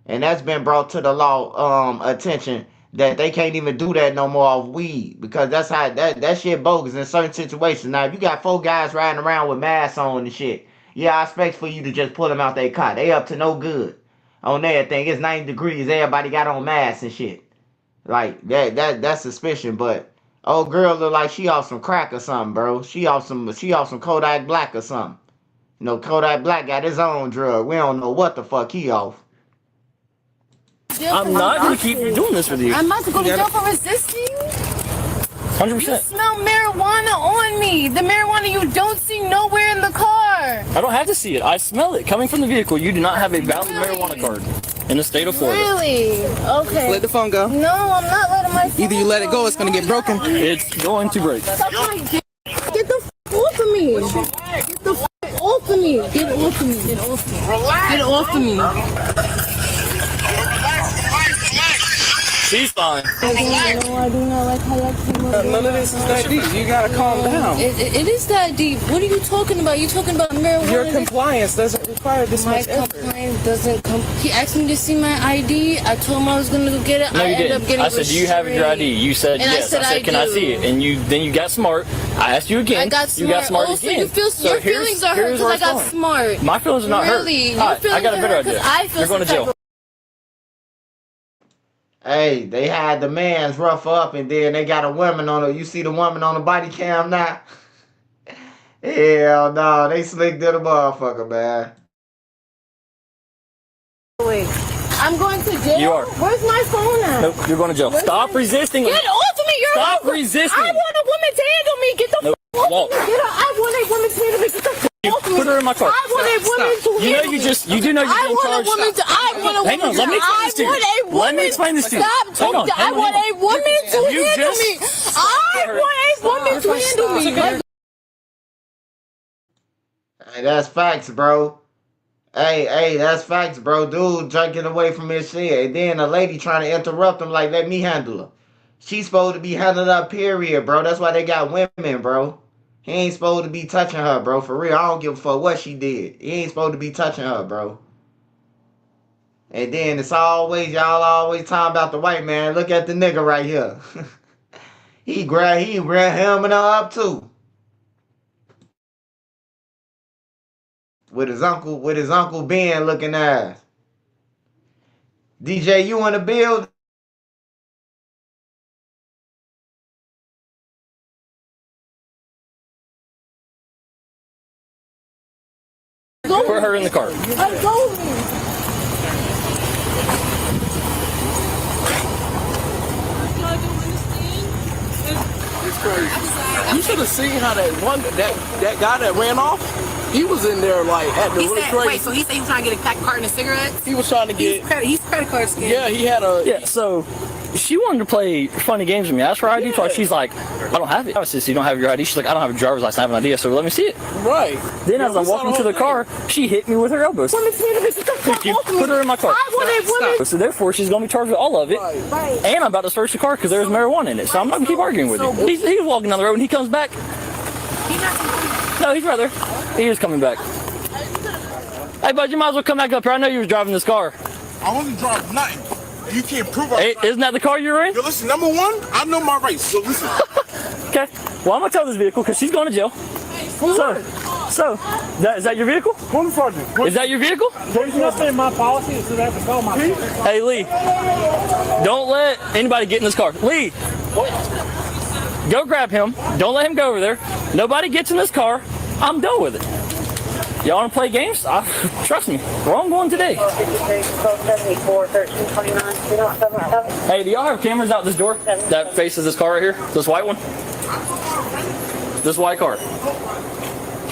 And that's been brought to the law attention that they can't even do that no more off weed, because that's how that shit bogus in certain situations. Now, if you got 4 guys riding around with masks on and shit, yeah, I expect for you to just pull them out their car. They up to no good. on everything. It's 90 degrees. Everybody got on masks and shit. Like that's suspicion. But old girl look like she off some crack or something, bro. She off some Kodak Black or something. You know, Kodak Black got his own drug. We don't know what the fuck he off. I'm not gonna keep doing this with you. I'm about to go to jail for resisting. 100%. You smell marijuana on me. The marijuana you don't see nowhere in the car. I don't have to see it. I smell it coming from the vehicle. You do not have a valid marijuana card in the state of Florida. Really? Okay. Let the phone go. No, I'm not letting my phone Either you let it go, it's gonna get broken. It's going to break. Get the f off of me. Get the f off of me. Get off of me. Get off of me. Get off of me. She's fine. I do not like how y'all came up. None of this is that deep. You gotta calm down. It is that deep. What are you talking about? You talking about marijuana? Your compliance doesn't require this my much effort. compliance doesn't come. He asked me to see my ID. I told him I was gonna go get it. No, you didn't. I said, do you have your ID? You said and yes. I said, can I see it? And then you got smart. I asked you again. I got smart. You got smart also, again. You feel, so your feelings are hurt because I got smart. My feelings are not really? hurt. Right, I got a better idea. You're going to jail. Hey, they had the man's rough up and then they got a woman on it. You see the woman on the body cam now? Hell no, they slicked to the motherfucker, man. Wait, I'm going to jail? You are. Where's my phone at? Nope, you're going to jail. Stop resisting. Get off of me! Stop resisting. I want a woman to handle me. Get the f off me. I want a woman to handle me. Get the f off me. Put her in my car. I want a woman to handle me. You do know you're I being want charged. a woman to. I want a woman. Hang on, let me explain this to you. Let me explain this to you. Stop talking. I want a woman to handle me. I want a woman to handle me. Hey, that's facts, bro. Hey, that's facts, bro. Dude drinking away from his shit. And then a lady trying to interrupt him like, let me handle her. She's supposed to be handled up, period, bro. That's why they got women, bro. He ain't supposed to be touching her, bro. For real, I don't give a fuck what she did. He ain't supposed to be touching her, bro. And then it's always, y'all always talking about the white man. Look at the nigga right here. he grabbed him and her up too. With his uncle Ben looking ass. DJ, you in the build? Put her in the car. I'm going. It's crazy. You should have seen how that guy that ran off, he was in there like at the Wait, so he said he was trying to get a pack carton of cigarettes? He was trying to get. He's credit card scared. Yeah, he had a. Yeah, so she wanted to play funny games with me. I asked for her ID, so she's like, I don't have it. I said, you don't have your ID? She's like, I don't have a driver's license, I have an ID, so let me see it. Right. Then as I'm walking to the car, she hit me with her elbows. Put her in my car. So therefore, she's going to be charged with all of it. Right. And I'm about to search the car because there's marijuana in it. So I'm not going to keep arguing with him. He's walking down the road and he comes back. No, he's right there. He is coming back. Hey, bud, you might as well come back up here. I know you was driving this car. I wasn't driving nothing. You can't prove Hey, isn't that the car you were in? Yo, listen, number one, I know my rights, so listen. Okay. Well, I'm going to tow this vehicle because she's going to jail. So, is that your vehicle? Is that your vehicle? There's nothing in my policy, so they have to tell my vehicle. Hey, Lee, don't let anybody get in this car. Lee, go grab him. Don't let him go over there. Nobody gets in this car. I'm done with it. Y'all want to play games? Trust me, where I'm going today. Hey, do y'all have cameras out this door that faces this car right here? This white one? This white car.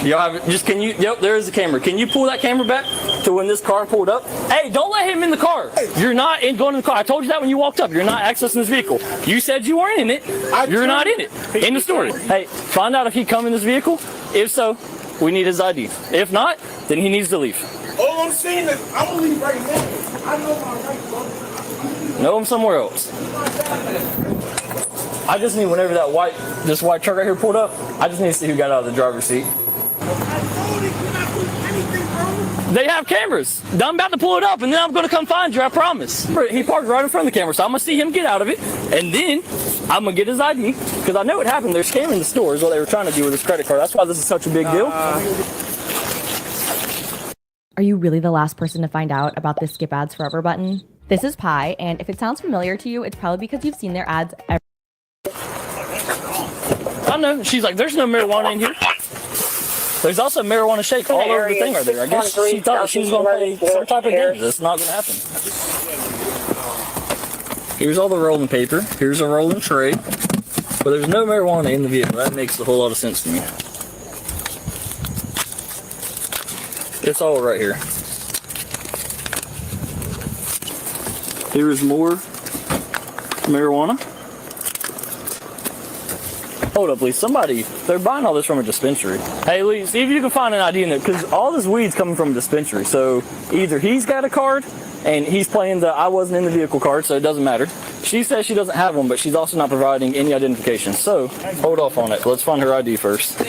Do y'all have it? Yep, there is a camera. Can you pull that camera back to when this car pulled up? Hey, don't let him in the car. You're not going in the car. I told you that when you walked up. You're not accessing this vehicle. You said you weren't in it. You're not in it. End of story. Hey, find out if he come in this vehicle. If so, we need his ID. If not, then he needs to leave. All I'm saying is, I'm gonna leave right now. I know my rights, bro. Know him somewhere else. I just need whenever this white truck right here pulled up, I just need to see who got out of the driver's seat. They have cameras. I'm about to pull it up, and then I'm going to come find you, I promise. He parked right in front of the camera, so I'm going to see him get out of it, and then I'm going to get his ID, because I know what happened. They're scamming the store is what they were trying to do with his credit card. That's why this is such a big deal. Are you really the last person to find out about this skip ads forever button? This is Pi, and if it sounds familiar to you, it's probably because you've seen their ads I know. She's like, there's no marijuana in here. There's also marijuana shake all over the thing right there. I guess she thought she was going to play some type of game. That's not going to happen. Here's all the rolling paper. Here's a rolling tray. But there's no marijuana in the vehicle. That makes a whole lot of sense to me. It's all right here. Here's more marijuana. Hold up, please. Somebody, they're buying all this from a dispensary. Hey, Lee, see if you can find an ID in there, because all this weed's coming from a dispensary. So either he's got a card and he's playing the I wasn't in the vehicle card, so it doesn't matter. She says she doesn't have one, but she's also not providing any identification. So hold off on it. Let's find her ID first.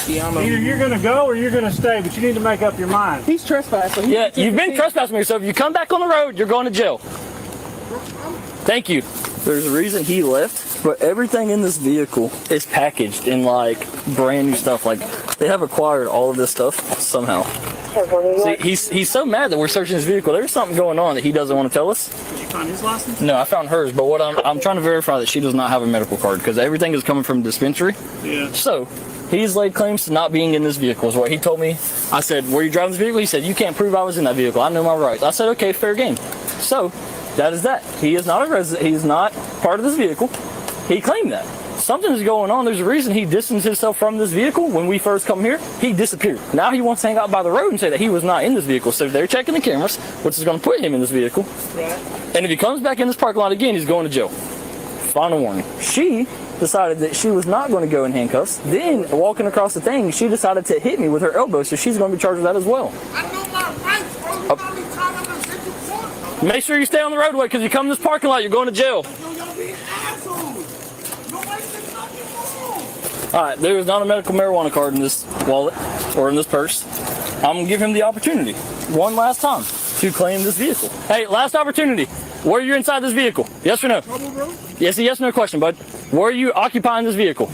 Either you're going to go or you're going to stay, but you need to make up your mind. He's trespassing. Yeah, you've been trespassing me, so if you come back on the road, you're going to jail. Thank you. There's a reason he left, but everything in this vehicle is packaged in like brand new stuff. Like they have acquired all of this stuff somehow. See, he's so mad that we're searching his vehicle. There's something going on that he doesn't want to tell us. Did you find his license? No, I found hers, but what I'm trying to verify that she does not have a medical card because everything is coming from the dispensary. Yeah. So he's laid claims to not being in this vehicle is what he told me. I said, were you driving this vehicle? He said, you can't prove I was in that vehicle. I know my rights. I said, okay, fair game. So that is that. He is not a resident. He's not part of this vehicle. He claimed that. Something is going on. There's a reason he distanced himself from this vehicle. When we first come here, he disappeared. Now he wants to hang out by the road and say that he was not in this vehicle. So they're checking the cameras, which is going to put him in this vehicle. Right. And if he comes back in this parking lot again, he's going to jail. Final warning. She decided that she was not going to go in handcuffs. Then, walking across the thing, she decided to hit me with her elbow, so she's going to be charged with that as well. I know my rights, bro. You got me tied up in 54. Make sure you stay on the roadway, because you come in this parking lot, you're going to jail. Yo, y'all being assholes. Nobody said nothing wrong. All right, there is not a medical marijuana card in this wallet or in this purse. I'm going to give him the opportunity, one last time, to claim this vehicle. Hey, last opportunity. Were you inside this vehicle? Yes or no? Trouble, bro? Yes, a yes or no question, bud. Were you occupying this vehicle?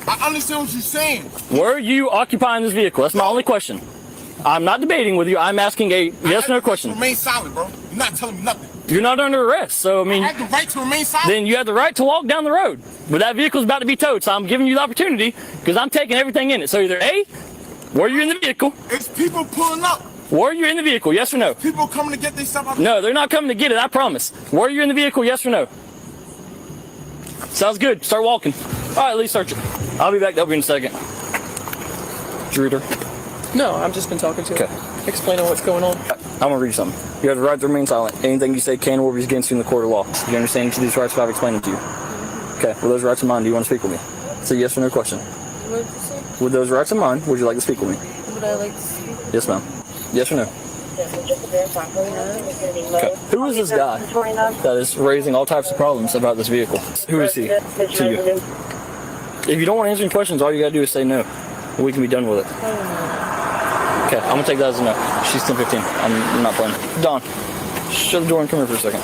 I understand what you're saying. Were you occupying this vehicle? That's my only question. I'm not debating with you. I'm asking a yes or no question. Remain silent, bro. You're not telling me nothing. You're not under arrest, so I mean... I have the right to remain silent? Then you have the right to walk down the road. But that vehicle's about to be towed, so I'm giving you the opportunity because I'm taking everything in it. So either A, were you in the vehicle? It's people pulling up. Were you in the vehicle, yes or no? People coming to get their stuff out. No, they're not coming to get it, I promise. Were you in the vehicle, yes or no? Sounds good. Start walking. All right, Lee, search it. I'll be back to help you in a second. Drooter. No, I've just been talking to him, explaining what's going on. I'm going to read you something. You have the right to remain silent. Anything you say can or will be against you in the court of law. Do you understand each of these rights if I've explained them to you? Okay, with those rights in mind, do you want to speak with me? It's a yes or no question. What did you say? With those rights in mind, would you like to speak with me? Would I like to speak? Yes, ma'am. Yes or no? Okay. Who is this guy that is raising all types of problems about this vehicle? Who is he to you? If you don't want to answer any questions, all you gotta do is say no. We can be done with it. Okay, I'm gonna take that as a no. She's 10-15. I'm not playing. Don, shut the door and come here for a second.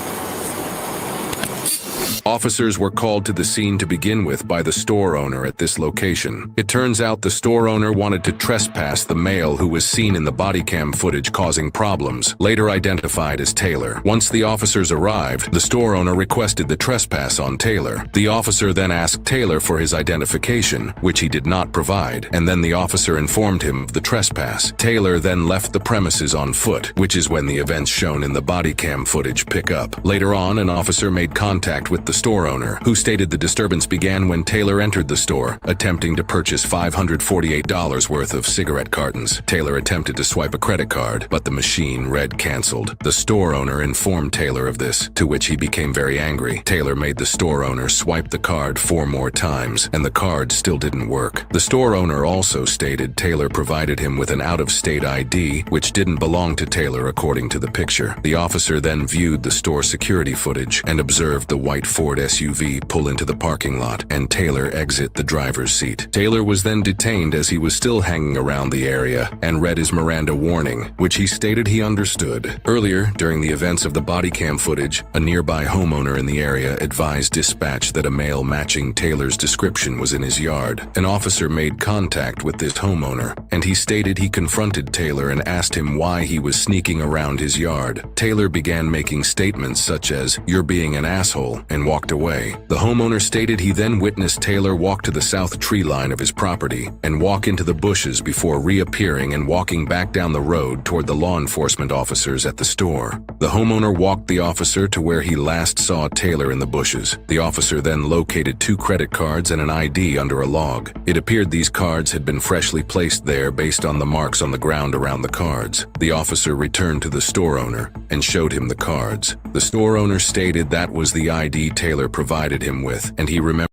Officers were called to the scene to begin with by the store owner at this location. It turns out the store owner wanted to trespass the male who was seen in the body cam footage causing problems, later identified as Taylor. Once the officers arrived, the store owner requested the trespass on Taylor. The officer then asked Taylor for his identification, which he did not provide, and then the officer informed him of the trespass. Taylor then left the premises on foot, which is when the events shown in the body cam footage pick up. Later on, an officer made contact with the store owner, who stated the disturbance began when Taylor entered the store, attempting to purchase $548 worth of cigarette cartons. Taylor attempted to swipe a credit card, but the machine read canceled. The store owner informed Taylor of this, to which he became very angry. Taylor made the store owner swipe the card 4 more times, and the card still didn't work. The store owner also stated Taylor provided him with an out-of-state ID, which didn't belong to Taylor according to the picture. The officer then viewed the store security footage and observed the white Ford Ford SUV pull into the parking lot and Taylor exit the driver's seat. Taylor was then detained as he was still hanging around the area and read his Miranda warning, which he stated he understood. Earlier, during the events of the body cam footage, a nearby homeowner in the area advised dispatch that a male matching Taylor's description was in his yard. An officer made contact with this homeowner, and he stated he confronted Taylor and asked him why he was sneaking around his yard. Taylor began making statements such as, "You're being an asshole," and walked away. The homeowner stated he then witnessed Taylor walk to the south tree line of his property and walk into the bushes before reappearing and walking back down the road toward the law enforcement officers at the store. The homeowner walked the officer to where he last saw Taylor in the bushes. The officer then located 2 credit cards and an ID under a log. It appeared these cards had been freshly placed there based on the marks on the ground around the cards. The officer returned to the store owner and showed him the cards. The store owner stated that was the ID Taylor provided him with, and he remembered.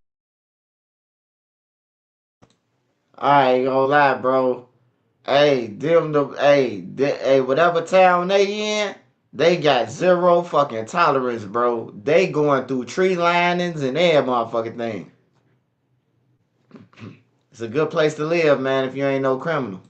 I ain't gonna lie, bro. Hey, whatever town they in, they got zero fucking tolerance, bro. They going through tree linings and every motherfucking thing. It's a good place to live, man, if you ain't no criminal.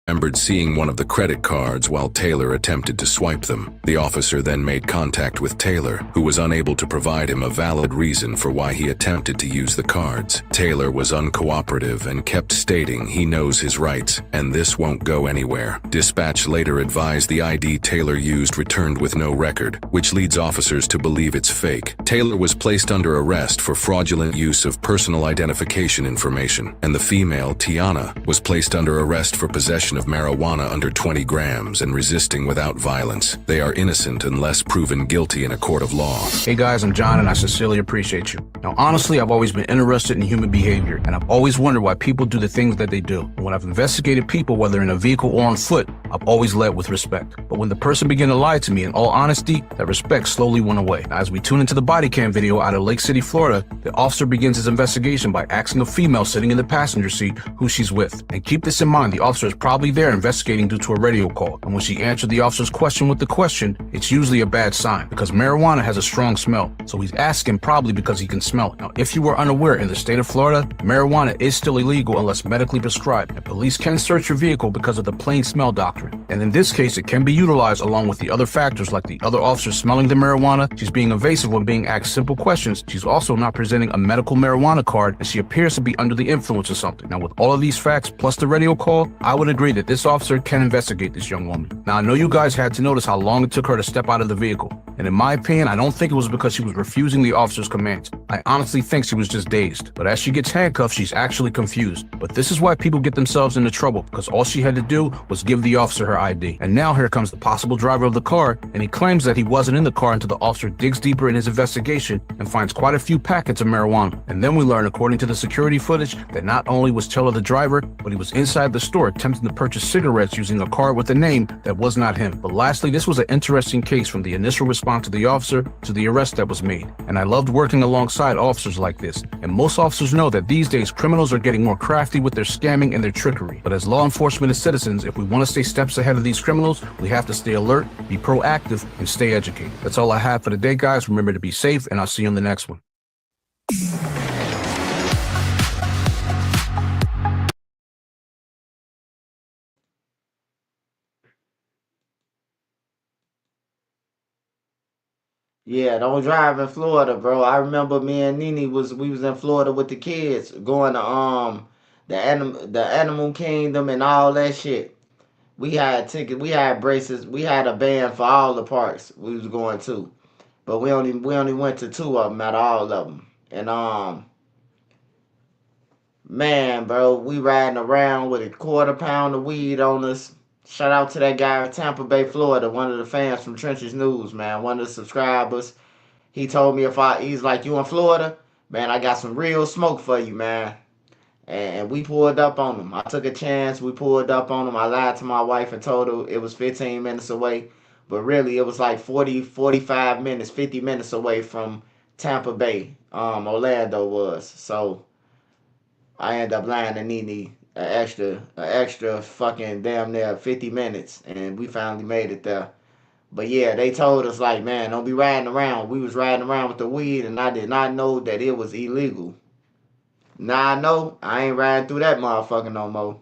Remembered seeing one of the credit cards while Taylor attempted to swipe them. The officer then made contact with Taylor, who was unable to provide him a valid reason for why he attempted to use the cards. Taylor was uncooperative and kept stating he knows his rights, and this won't go anywhere. Dispatch later advised the ID Taylor used returned with no record, which leads officers to believe it's fake. Taylor was placed under arrest for fraudulent use of personal identification information, and the female, Tiana, was placed under arrest for possession of marijuana under 20 grams and resisting without violence. They are innocent unless proven guilty in a court of law. Hey guys, I'm John and I sincerely appreciate you. Now honestly, I've always been interested in human behavior and I've always wondered why people do the things that they do. And when I've investigated people, whether in a vehicle or on foot, I've always led with respect. But when the person began to lie to me, in all honesty, that respect slowly went away. Now, as we tune into the body cam video out of Lake City, Florida, the officer begins his investigation by asking a female sitting in the passenger seat who she's with. And keep this in mind, the officer is probably there investigating due to a radio call. And when she answered the officer's question with the question, it's usually a bad sign because marijuana has a strong smell. So he's asking probably because he can smell it. Now, if you were unaware, in the state of Florida, marijuana is still illegal unless medically prescribed. And police can search your vehicle because of the plain smell doctrine. And in this case, it can be utilized along with the other factors like the other officer smelling the marijuana. She's being evasive when being asked simple questions. She's also not presenting a medical marijuana card and she appears to be under the influence of something. Now, with all of these facts plus the radio call, I would agree that this officer can investigate this young woman. Now, I know you guys had to notice how long it took her to step out of the vehicle. And in my opinion, I don't think it was because she was refusing the officer's commands. I honestly think she was just dazed. But as she gets handcuffed, she's actually confused. But this is why people get themselves into trouble, because all she had to do was give the officer her ID. And now here comes the possible driver of the car, and he claims that he wasn't in the car until the officer digs deeper in his investigation and finds quite a few packets of marijuana. And then we learn, according to the security footage, that not only was Taylor the driver, but he was inside the store attempting to purchase cigarettes using a card with a name that was not him. But lastly, this was an interesting case from the initial response to the officer to the arrest that was made. And I loved working alongside officers like this. And most officers know that these days criminals are getting more crafty with their scamming and their trickery. But as law enforcement and citizens, if we want to stay steps ahead of these criminals, we have to stay alert, be proactive, and stay educated. That's all I have for today, guys. Remember to be safe, and I'll see you on the next one. Yeah, don't drive in Florida, bro. I remember me and Nene we was in Florida with the kids going to the animal kingdom and all that shit. We had tickets, we had braces, we had a band for all the parks we was going to. But we only went to 2 of them out of all of them. And man, bro, we riding around with a £1/4 of weed on us. Shout out to that guy in Tampa Bay, Florida, one of the fans from Trenches News, man, one of the subscribers. He told me he's like, you in Florida? Man, I got some real smoke for you, man. And we pulled up on him. I took a chance. We pulled up on him. I lied to my wife and told her it was 15 minutes away. But really, it was like 40, 45 minutes, 50 minutes away from Tampa Bay. Orlando was. So I ended up lying to Nene an extra fucking damn near 50 minutes. And we finally made it there. But yeah, they told us like, man, don't be riding around. We was riding around with the weed, and I did not know that it was illegal. Now I know I ain't riding through that motherfucker no more.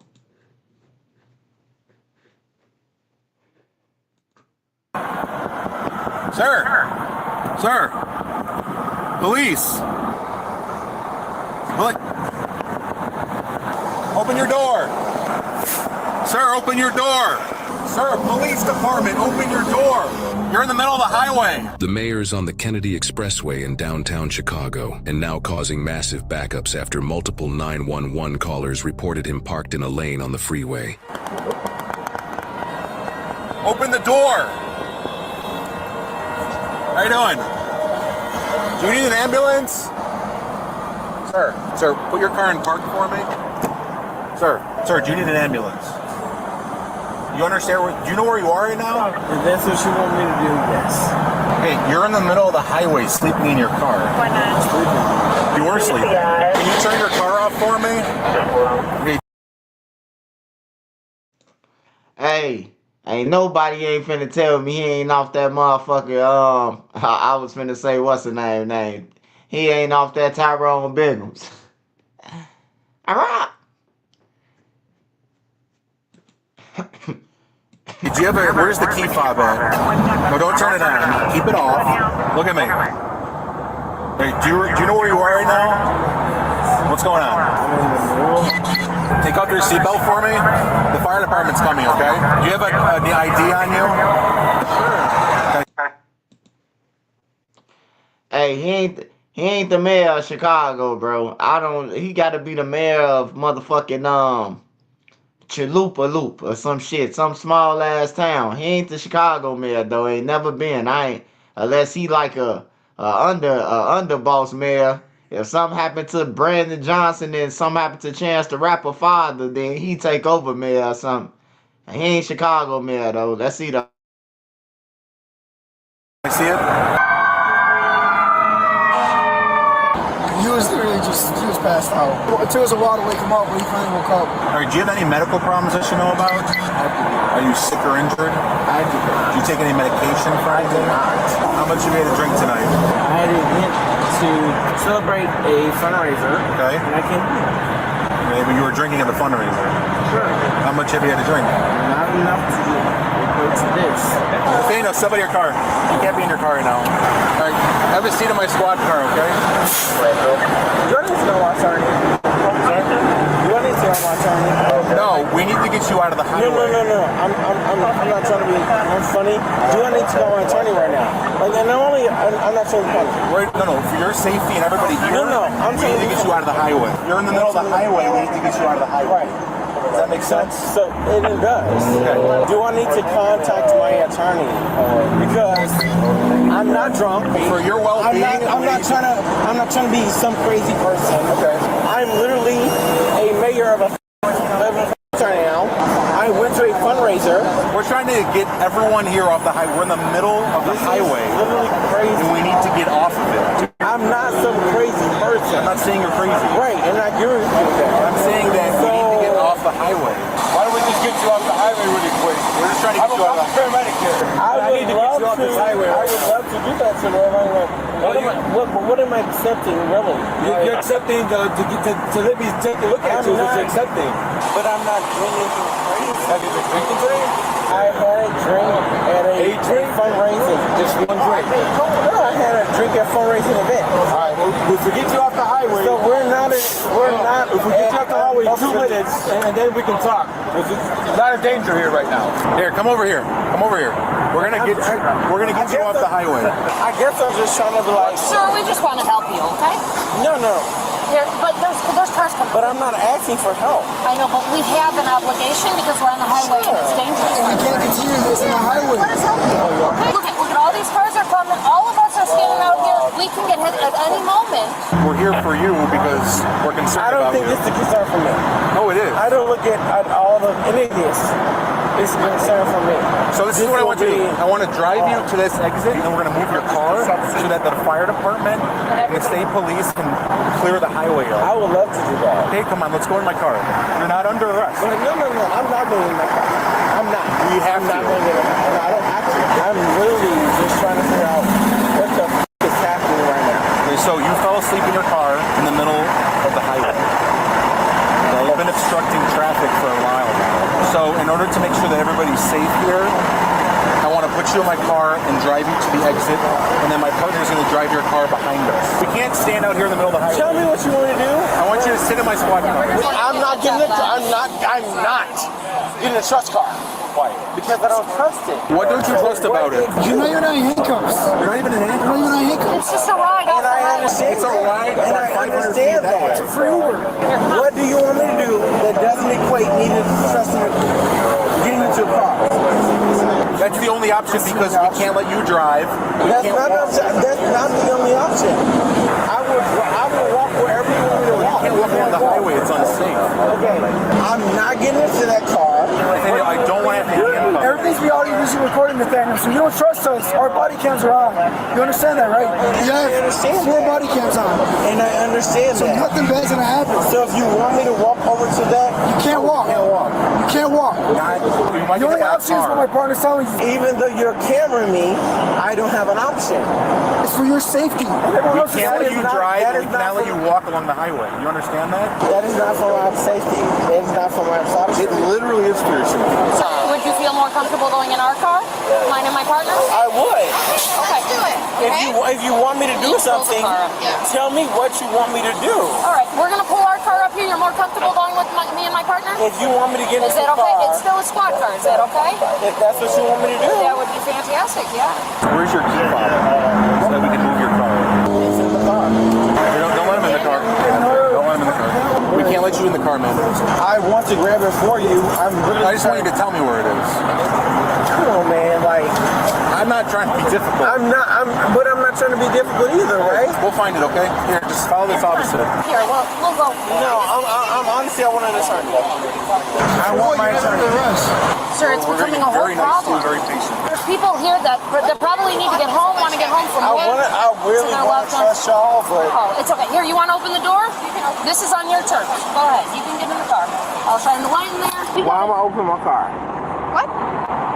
Sir, police. What? Open your door. Sir, open your door. Sir, police department, open your door. You're in the middle of the highway. The mayor's on the Kennedy Expressway in downtown Chicago and now causing massive backups after multiple 911 callers reported him parked in a lane on the freeway. Open the door. How you doing? Do you need an ambulance? Sir, put your car in park for me. Sir, do you need an ambulance? You understand do you know where you are right now? If that's what you want me to do, yes. Hey, you're in the middle of the highway sleeping in your car. Why not? Sleeping. You were sleeping. Can you turn your car off for me? Hey, ain't nobody ain't finna tell me he ain't off that motherfucker, I was finna say what's the name. He ain't off that Tyrone Biggums. Alright. Did you ever, where's the key fob at? No, don't turn it on. Keep it off. Look at me. Hey, do you know where you are right now? What's going on? Take off your seatbelt for me. The fire department's coming, okay? Do you have the ID on you? Hey, he ain't the mayor of Chicago, bro. He gotta be the mayor of motherfucking, Chalupa Loop or some shit, some small ass town. He ain't the Chicago mayor though. Ain't never been. Unless he like a underboss mayor. If something happened to Brandon Johnson and something happened to Chance the Rapper father, then he take over mayor or something. He ain't Chicago mayor though. Let's see the. I see it. He was literally he was passed out. It took us a while to wake him up, but he finally woke up. All right, do you have any medical problems I should know about? Are you sick or injured? I do. Do you take any medication for anything? How much you made to drink tonight? I had it to celebrate a fundraiser. Okay. And I came home. Maybe you were drinking at the fundraiser. Sure. How much have you had to drink? Not enough to equate to this. Okay, no, step out of your car. You can't be in your car right now. All right, have a seat in my squad car, okay? Do I need to know my attorney? Do I need to know my attorney? No, we need to get you out of the highway. No. I'm not trying to be funny. Do I need to know my attorney right now? Like, and I'm not trying to be funny. No, for your safety and everybody here, I'm we need to get you out of the highway. You're in the middle of the highway, we need to get you out of the highway. Right. Does that make sense? So it does. Okay. Do I need to contact my attorney? Because I'm not drunk. For your well-being, I'm not trying to be some crazy person. Okay. I'm literally a mayor of a attorney now. I went to a fundraiser. We're trying to get everyone here off the highway. We're in the middle of the highway. Literally crazy. And we need to get off of it. I'm not some crazy person. I'm not saying you're crazy. Right, and I agree with you with that. I'm saying that we need to get off the highway. Why don't we just get you off the highway really quick? We're just trying to get you off the highway. Paramedic here. I need to get you off this highway. I would love to do that to them. What am I accepting, really? You're accepting to let me take a look at you. What you're accepting. But I'm not doing anything crazy. Have you been drinking today? I had a drink at a fundraising. Just one drink? No, I had a drink at a fundraising event. All right, well, if we get you off the highway. So we're not. If we get you off the highway, 2 minutes, and then we can talk. There's a lot of danger here right now. Here, come over here. Come over here. We're gonna get you off the highway. I guess I'm just trying to be like. Sir, we just want to help you, okay? No. Here, but there's cars coming. But I'm not asking for help. I know, but we have an obligation because we're on the highway and it's dangerous. We can't continue this on the highway. Let us help you. Okay? Look at all these cars are coming. All of us are standing out here. We can get hit at any moment. We're here for you because we're concerned about you. I don't think it's a concern for me. No, it is. I don't look at all of any of this. It's a concern for me. So this is what I want to do. I want to drive you to this exit, and then we're going to move your car so that the fire department and the state police can clear the highway up. I would love to do that. Okay, come on, let's go in my car. You're not under arrest. No, I'm not going in my car. I'm not. We have to. I don't have to. I'm obstructing traffic for a while now. So in order to make sure that everybody's safe here, I want to put you in my car and drive you to the exit, and then my partner's going to drive your car behind us. We can't stand out here in the middle of the highway. Tell me what you want to do. I want you to sit in my squad car. I'm not getting I'm not getting a trust car. Why? Because I don't trust it. What don't you trust about it? You know you're not in handcuffs. You're not even in handcuffs. You know you're not in handcuffs. It's just a ride. And I understand. It's a ride. And I understand that. It's a free Uber. What do you want me to do that doesn't equate me to trusting getting into a car? That's the only option because we can't let you drive. That's not the only option. I will walk wherever you want me to walk. You can't walk along the highway. It's unsafe. Okay. I'm not getting into that car. Nathaniel, I don't want to have to Everything's be audio visual recording, Nathaniel, so you don't trust us. Our body cams are on. You understand that, right? Yeah, I understand. 4 body cams on. And I understand so that. So nothing bad's gonna happen. So if you want me to walk over to that, you can't walk. You can't walk. The only option is what my partner's telling you. Even though you're cameraing me, I don't have an option. It's for your safety. We can't let you drive and we cannot let you walk along the highway. You understand that? That is not for my safety. That is not for my safety. It literally is for your safety. Would you feel more comfortable going in our car? Mine and my partner? I would. Okay, do it. If you want me to do something, tell me what you want me to do. All right, we're gonna pull our car up here. You're more comfortable going with me and my partner? If you want me to get in is the that okay? car, It's still a squad car. Is that okay? If that's what you want me to do, that would be fantastic. Yeah. Where's your key fob so that we can move your car? It's in the car. Don't let him in the car. Don't let him in the car. We can't let you in the car, man. I want to grab it for you. I just want you to tell me where it is. Come on, man. Like, I'm not trying to be difficult. But I'm not trying to be difficult either, right? We'll find it, okay? Here, just follow this officer. Here, we'll go. No, I'm honestly, I want an attorney. I want my attorney. Sir, it's becoming a whole problem. Very patient. There's people here that probably need to get home, want to get home from work. I really want to trust y'all, but... Oh, it's okay. Here, you want to open the door? This is on your terms. Go ahead. You can get in the car. I'll shine the light in there. Why am I opening my car? What?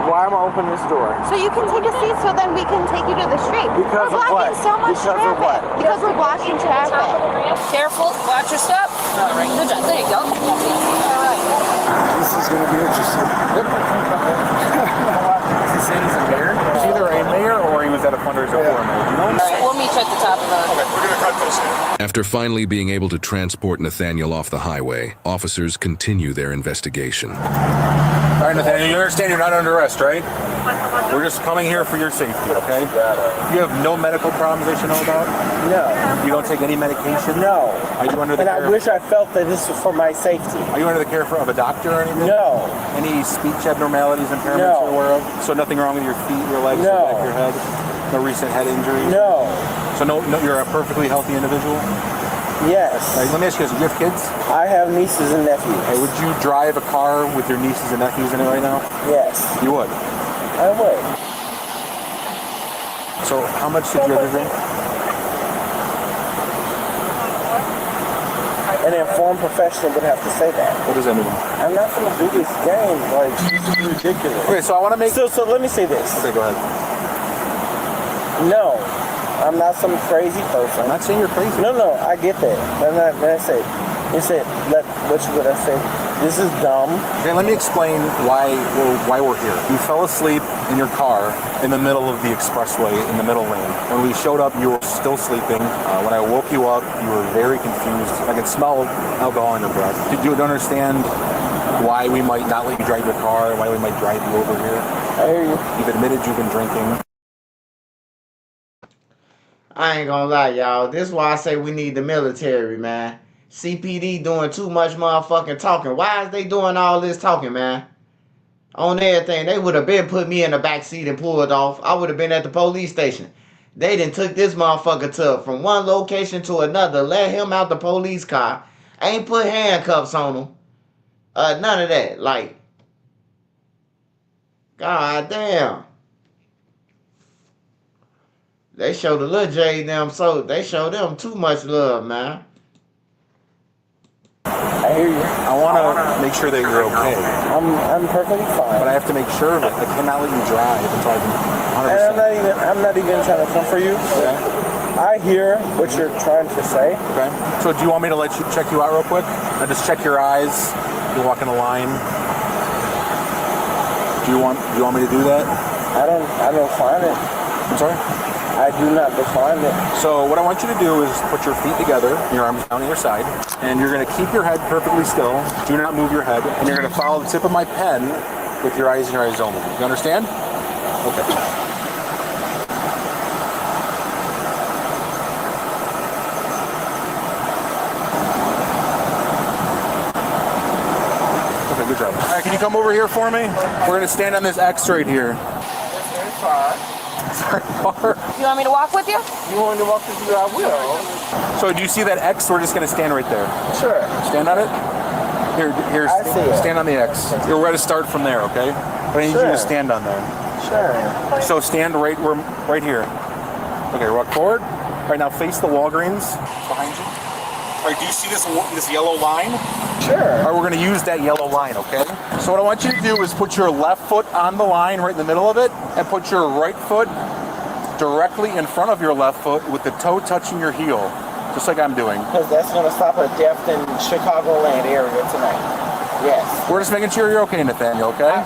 Why am I opening this door? So you can take a seat so then we can take you to the street. Because we're of what? blocking so much Because traffic. of what? Because we're blocking traffic. Careful. Watch your step. Good job. There you go. All right. This is going to be interesting. Is he saying he's a mayor? He's either a mayor or he was at a fundraiser for a mayor. You know? We'll meet you at the top of the... Okay, we're going to cut this. After finally being able to transport Nathaniel off the highway, officers continue their investigation. All right, Nathaniel, you understand you're not under arrest, right? We're just coming here for your safety, okay? You have no medical problems they should know about? No. You don't take any medication? No. Are you under the care... And I wish I felt that this was for my safety. Are you under the care of a doctor or anything? No. Any speech abnormalities, impairments you're aware of? So nothing wrong with your feet, your legs, No. or back of your head? No recent head injuries? No. So no, you're a perfectly healthy individual? Yes. Let me ask you this, do you have kids? I have nieces and nephews. Hey, would you drive a car with your nieces and nephews in it right now? Yes. You would? I would. So how much did you ever drink? An informed professional would have to say that. What does that mean? I'm not going to do this game. Like, this is ridiculous. Okay, so I want to make... So let me say this. Okay, go ahead. No. I'm not some crazy person. I'm not saying you're crazy. No, I get that. You said, what you gonna say? This is dumb. Okay, let me explain why we're here. You fell asleep in your car in the middle of the expressway in the middle lane. When we showed up, you were still sleeping. When I woke you up, you were very confused. I could smell alcohol in your breath. Did you understand why we might not let you drive your car and why we might drive you over here? I hear you. You've admitted you've been drinking. I ain't gonna lie, y'all. This is why I say we need the military, man. CPD doing too much motherfucking talking. Why is they doing all this talking, man? On everything. They would have been put me in the back seat and pulled off. I would have been at the police station. They done took this motherfucker from one location to another. Let him out the police car. Ain't put handcuffs on him. None of that. Like, god damn. They showed the little J them, so they showed them too much love, man. I hear you. I want to make sure that you're okay. I'm perfectly fine. But I have to make sure of it. I cannot let you drive until I can 100%. And I'm not even trying to comfort you. Okay. I hear what you're trying to say. Okay. So do you want me to check you out real quick? I just check your eyes. to walk in a line? Do you want me to do that? I don't find it. I'm sorry? I do not define it. So what I want you to do is put your feet together, your arms down at your side, and you're going to keep your head perfectly still. Do not move your head. And you're going to follow the tip of my pen with your eyes and your eyes only. You understand? Okay. Okay, good job. All right, can you come over here for me? We're going to stand on this X right here. Sorry, far. You want me to walk with you? You want me to walk with you? I will. So do you see that X? We're just going to stand right there. Sure. Stand on it. Here, I see it. stand on the X. You're ready to start from there, okay? But I need you to stand on there. Sure. So stand right here. Okay, walk forward. All right, now face the Walgreens behind you. All right, do you see this yellow line? Sure. All right, we're going to use that yellow line, okay? So what I want you to do is put your left foot on the line right in the middle of it, and put your right foot directly in front of your left foot with the toe touching your heel, just like I'm doing. Because that's going to stop a death in Chicagoland area tonight. Yes. We're just making sure you're okay, Nathaniel, okay?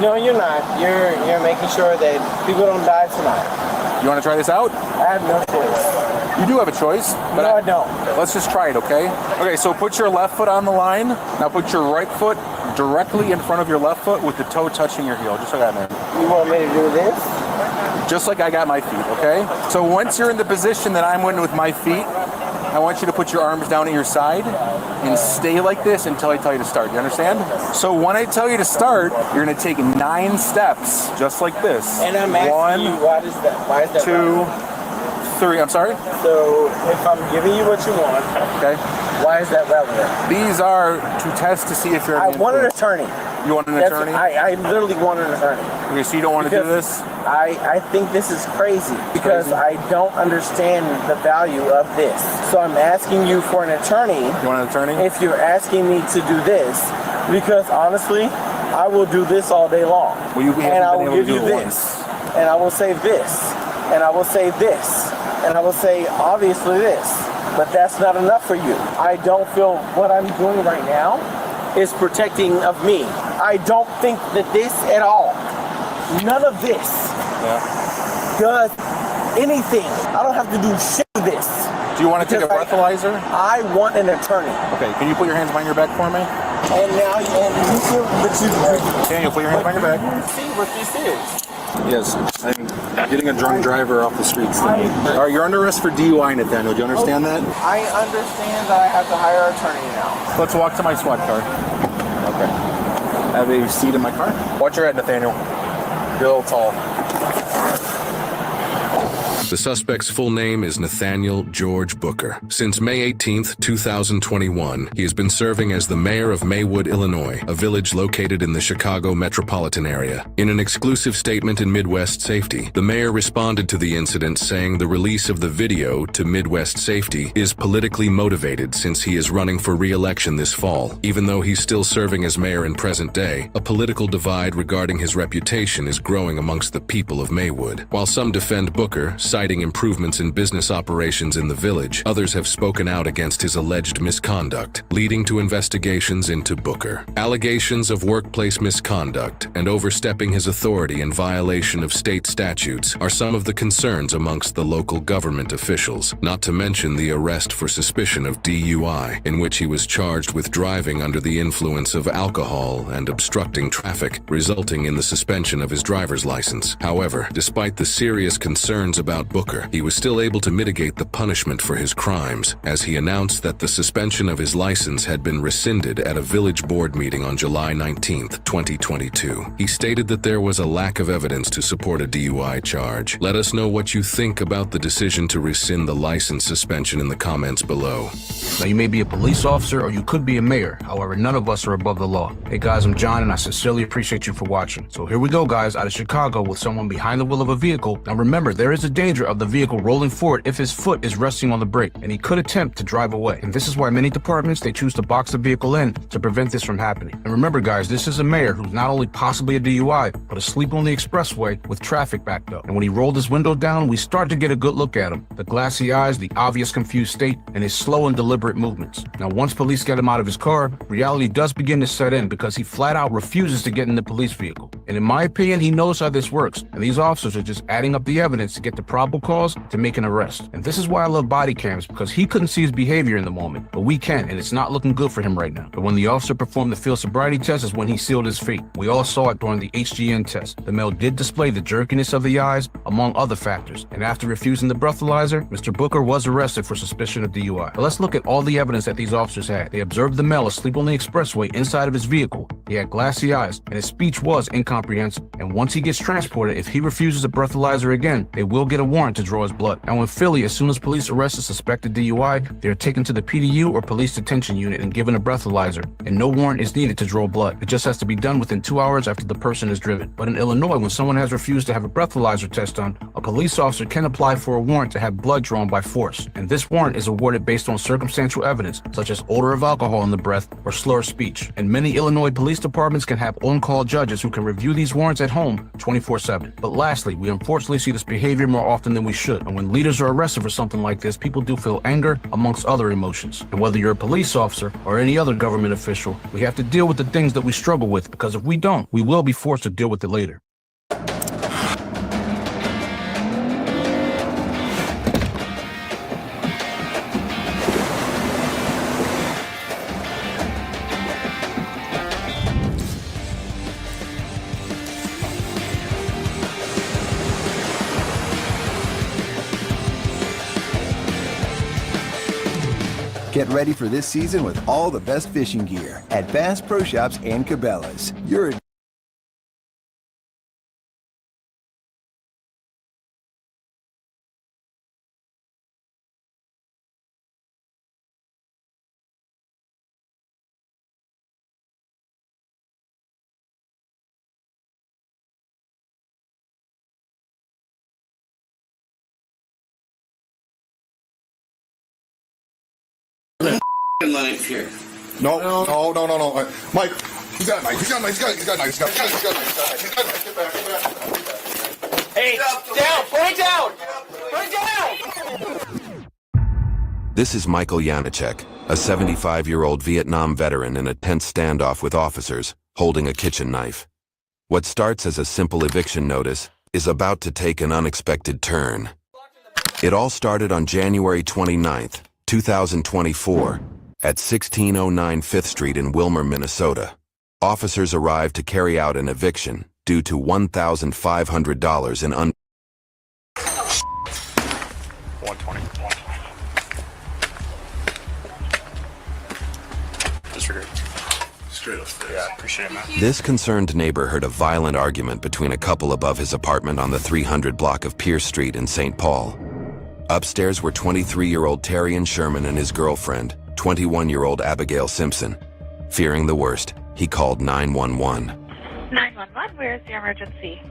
No, you're not. You're making sure that people don't die tonight. You want to try this out? I have no choice. You do have a choice. But no, I don't. Let's just try it, okay? Okay, so put your left foot on the line. Now put your right foot directly in front of your left foot with the toe touching your heel, just like that, man. You want me to do this? Just like I got my feet, okay? So once you're in the position that I'm in with my feet, I want you to put your arms down at your side and stay like this until I tell you to start. You understand? So when I tell you to start, you're going to take 9 steps, just like this. And I'm asking you, why is that 2, 3. I'm sorry? So if I'm giving you what you want, okay, why is that relevant? These are to test to see if you're... I want an attorney. You want an attorney? I literally want an attorney. Okay, so you don't want to do this? I think this is crazy because I don't understand the value of this. So I'm asking you for an attorney. You want an attorney? If you're asking me to do this, because honestly, I will do this all day long. Well, and I will give you this. And I will say this. And I will say this. And I will say obviously this. But that's not enough for you. I don't feel what I'm doing right now is protecting of me. I don't think that this at all, none of this does anything. I don't have to do shit with this. Do you want to take a breathalyzer? I want an attorney. Okay, can you put your hands behind your back for me? And now you feel that Daniel, put your hands behind your back. You see what this is. Yes, I'm getting a drunk driver off the streets. All right, you're under arrest for DUI, Nathaniel. Do you understand that? I understand that I have to hire an attorney now. Let's walk to my SWAT car. Okay. I have a seat in my car. Watch your head, Nathaniel. You're a little tall. The suspect's full name is Nathaniel George Booker. Since May 18th, 2021, he has been serving as the mayor of Maywood, Illinois, a village located in the Chicago metropolitan area. In an exclusive statement in Midwest Safety, the mayor responded to the incident saying the release of the video to Midwest Safety is politically motivated since he is running for re-election this fall. Even though he's still serving as mayor in present day, a political divide regarding his reputation is growing amongst the people of Maywood. While some defend Booker, citing improvements in business operations in the village, others have spoken out against his alleged misconduct, leading to investigations into Booker. Allegations of workplace misconduct and overstepping his authority in violation of state statutes are some of the concerns amongst the local government officials, not to mention the arrest for suspicion of DUI, in which he was charged with driving under the influence of alcohol and obstructing traffic, resulting in the suspension of his driver's license. However, despite the serious concerns about Booker, he was still able to mitigate the punishment for his crimes, as he announced that the suspension of his license had been rescinded at a village board meeting on July 19, 2022. He stated that there was a lack of evidence to support a DUI charge. Let us know what you think about the decision to rescind the license suspension in the comments below. Now, you may be a police officer or you could be a mayor. However, none of us are above the law. Hey guys, I'm John and I sincerely appreciate you for watching. So here we go, guys, out of Chicago with someone behind the wheel of a vehicle. Now remember, there is a day danger of the vehicle rolling forward if his foot is resting on the brake, and he could attempt to drive away. And this is why many departments, they choose to box the vehicle in to prevent this from happening. And remember guys, this is a mayor who's not only possibly a DUI, but asleep on the expressway with traffic backed up. And when he rolled his window down, we start to get a good look at him. The glassy eyes, the obvious confused state, and his slow and deliberate movements. Now once police get him out of his car, reality does begin to set in because he flat out refuses to get in the police vehicle. And in my opinion, he knows how this works, and these officers are just adding up the evidence to get the probable cause to make an arrest. And this is why I love body cams, because he couldn't see his behavior in the moment, but we can, and it's not looking good for him right now. But when the officer performed the field sobriety test is when he sealed his fate. We all saw it during the HGN test. The male did display the jerkiness of the eyes, among other factors, and after refusing the breathalyzer, Mr. Booker was arrested for suspicion of DUI. But let's look at all the evidence that these officers had. They observed the male asleep on the expressway inside of his vehicle. He had glassy eyes, and his speech was incomprehensible. And once he gets transported, if he refuses a breathalyzer again, they will get a warrant to draw his blood. Now in Philly, as soon as police arrest a suspected DUI, they are taken to the PDU or police detention unit and given a breathalyzer, and no warrant is needed to draw blood. It just has to be done within 2 hours after the person is driven. But in Illinois, when someone has refused to have a breathalyzer test done, a police officer can apply for a warrant to have blood drawn by force. And this warrant is awarded based on circumstantial evidence, such as odor of alcohol in the breath or slurred speech. And many Illinois police departments can have on-call judges who can review these warrants at home 24/7. But lastly, we unfortunately see this behavior more often than we should. And when leaders are arrested for something like this, people do feel anger amongst other emotions. And whether you're a police officer or any other government official, we have to deal with the things that we struggle with, because if we don't, we will be forced to deal with it later. Get ready for this season with all the best fishing gear at Bass Pro Shops and Cabela's. Knife here. No. Mike, he's got a knife. He's got a knife. Get back. Hey, down! Put it down! This is Michael Janacek, a 75-year-old Vietnam veteran in a tense standoff with officers, holding a kitchen knife. What starts as a simple eviction notice is about to take an unexpected turn. It all started on January 29th, 2024, at 1609 5th Street in Wilmer, Minnesota. Officers arrived to carry out an eviction due to $1,500 in 120. Disregard. Straight upstairs. Yeah, appreciate it, man. This concerned neighbor heard a violent argument between a couple above his apartment on the 300 block of Pierce Street in St. Paul. Upstairs were 23-year-old Terrian Sherman and his girlfriend, 21-year-old Abigail Simpson. Fearing the worst, he called 911. 911, where is the emergency?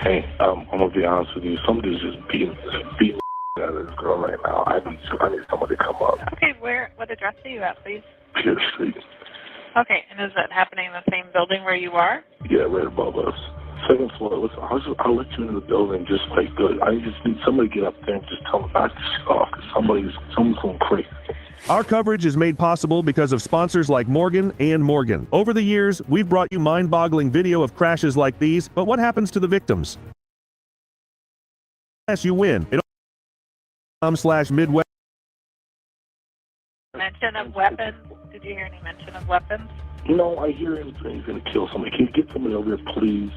Hey, I'm gonna be honest with you. Somebody's just beating out of this girl right now. I need somebody to come up. Okay, what address are you at, please? Pierce Street. Okay, and is that happening in the same building where you are? Yeah, right above us. Second floor. Listen, I'll let you into the building just like good. I just need somebody to get up there and just tell them not to shut off because someone's going crazy. Our coverage is made possible because of sponsors like Morgan & Morgan. Over the years, we've brought you mind-boggling video of crashes like these, but what happens to the victims? Yes, you win. /Midwest. Mention of weapons? Did you hear any mention of weapons? No, I hear he's going to kill somebody. Can you get somebody over here, please?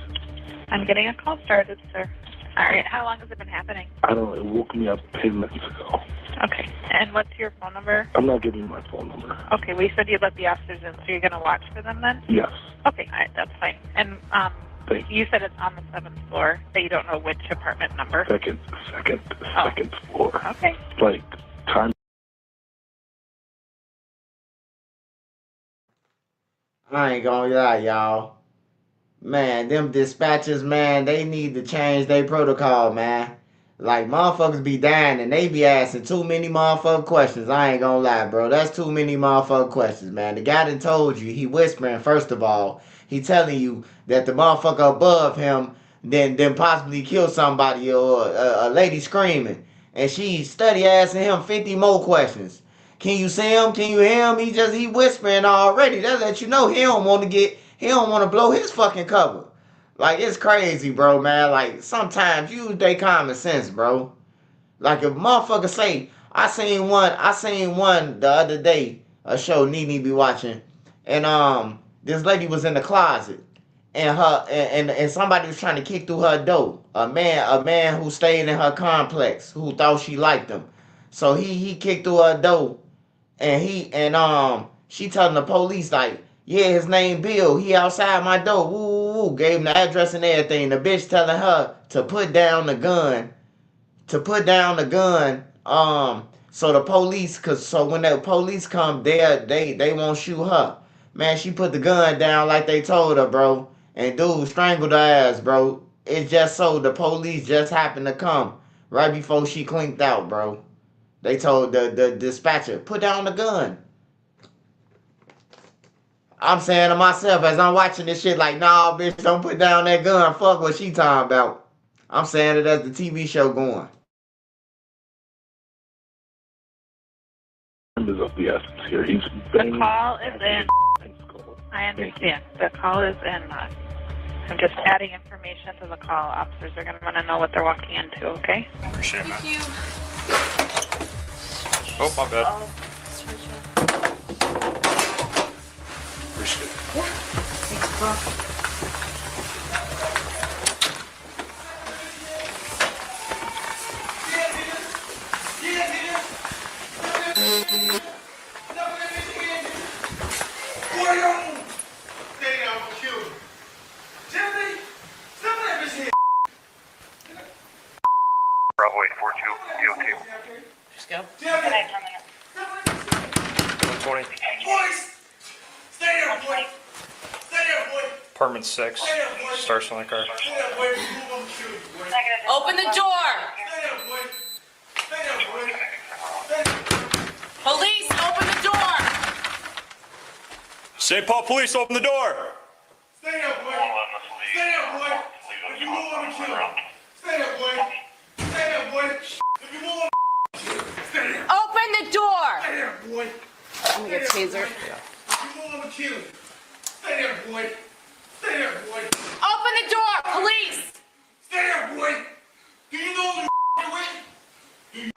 I'm getting a call started, sir. All right, how long has it been happening? I don't know. It woke me up 10 minutes ago. Okay, and what's your phone number? I'm not giving you my phone number. Okay, well, you said you'd let the officers in, so you're going to watch for them then? Yes. Okay, all right, that's fine. And you said it's on the 7th floor, that you don't know which apartment number? Second floor. Okay. Like, time. I ain't gonna lie, y'all. Man, them dispatchers, man, they need to change their protocol, man. Like, motherfuckers be dying and they be asking too many motherfucking questions. I ain't gonna lie, bro. That's too many motherfucking questions, man. The guy that told you, he whispering, first of all. He telling you that the motherfucker above him then possibly kill somebody or a lady screaming. And she study asking him 50 more questions. Can you see him? Can you hear him? He whispering already. That let you know he don't want to blow his fucking cover. Like, it's crazy, bro, man. Like, sometimes use they common sense, bro. Like, if motherfucker say, I seen one the other day, a show Nene be watching, and this lady was in the closet, and and somebody was trying to kick through her door. A man who stayed in her complex, who thought she liked him. So he kicked through her door, and she telling the police, like, yeah, his name Bill. He outside my door. Woo, woo, woo. Gave him the address and everything. The bitch telling her to put down the gun. So the police, so when the police come, they won't shoot her. Man, she put the gun down like they told her, bro. And dude strangled her ass, bro. It's just so the police just happened to come right before she clinked out, bro. They told the dispatcher, put down the gun. I'm saying to myself as I'm watching this shit like, nah, bitch, don't put down that gun. Fuck what she talking about. I'm saying it as the TV show going. Of the essence here. He's the call is in. I understand. The call is in. I'm just adding information to the call. Officers are going to want to know what they're walking into, okay? Appreciate it, man. Thank you. Oh, my bad. Appreciate it. Yeah. Thanks, bro. Bravo 842, you okay? Just go. 120. Boys! Stay there, boy! Stay there, boy! Apartment 6. Starts on the car. Stay there, boy! Move on the shoes, boy! Open the door! Stay there, boy! Stay there, boy! Stay there. Police, open the door! St. Paul Police, open the door! Stay there, boy! Stay there, boy! If you move on the kill. Stay there, boy! Stay there, boy! If you move on the stay there! Open the door! Stay there, boy! I'm gonna get taser. If you move on the kill. Stay there, boy! Stay there, boy! Open the door, police! Stay there, boy! Do you know who you're with? Do you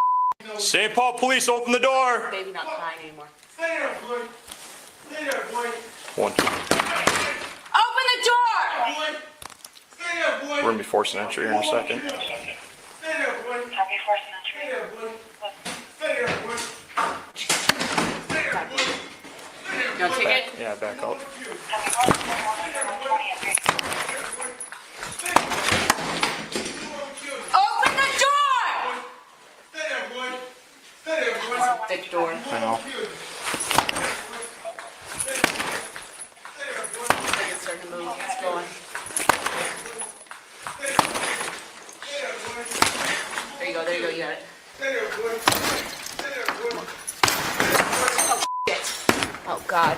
know? St. Paul Police, open the door! Baby not crying anymore. Stay there, boy! Stay there, boy! 1, 2. Open the door! Boy! Stay there, boy! We're gonna be forcing entry here in a second. Stay there, boy! Happy forcing entry. Stay there, boy! Stay there, boy! Stay there, boy! You want to take it? Yeah, back up. Open the door! Stay there, boy! Stay there, boy! Thick door. I know. It's starting to move. It's going. There you go, there you go, you got it. Oh, shit. Oh, God.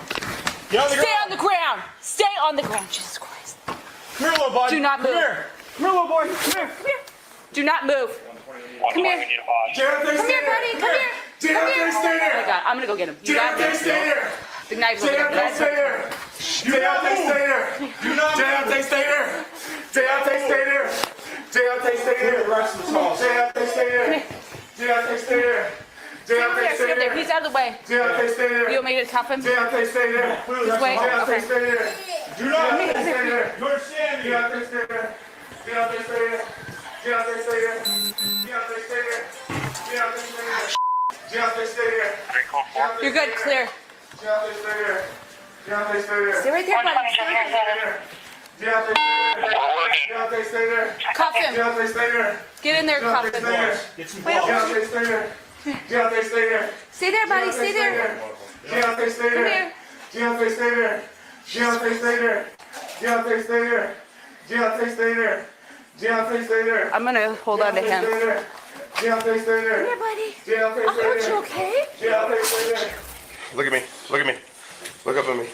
Stay on the ground! Stay on the ground, Jesus Christ. Come here, little boy. Do not move. Come here. Come here, little boy. Come here. Come here. Do not move. Come here. Come here, buddy. Come here. Come here. Oh, my God. I'm going to go get him. You got this. Stay there! The knife's over Stay there. there! Stay there! Do not move! Stay there! Stay there! Stay there! The rest of the call. Stay there! Stay there! Skip there. He's out of the way. Stay there! You want me to cuff him? Stay there! This way? Okay. Stay there! Do not move! Stay there! You understand? Stay there! Stay there! Stay there! Stay there! Stay there! Stay there! You're good. Clear. Stay there! Stay right there, buddy. Stay there! Cuff him. Stay there! Get in there, cuff him. Get some balls. Stay there! Stay there! Stay there, buddy. Stay there. Stay Come there! here. Stay there! Stay there! Stay there! Stay there! Deontay, stay there. I'm gonna hold on to Deontay, him. stay there. Deontay, stay there. Come here, buddy. Deontay, stay Aren't there. you okay? Deontay, stay there. Look at me. Look at me. Look up at me.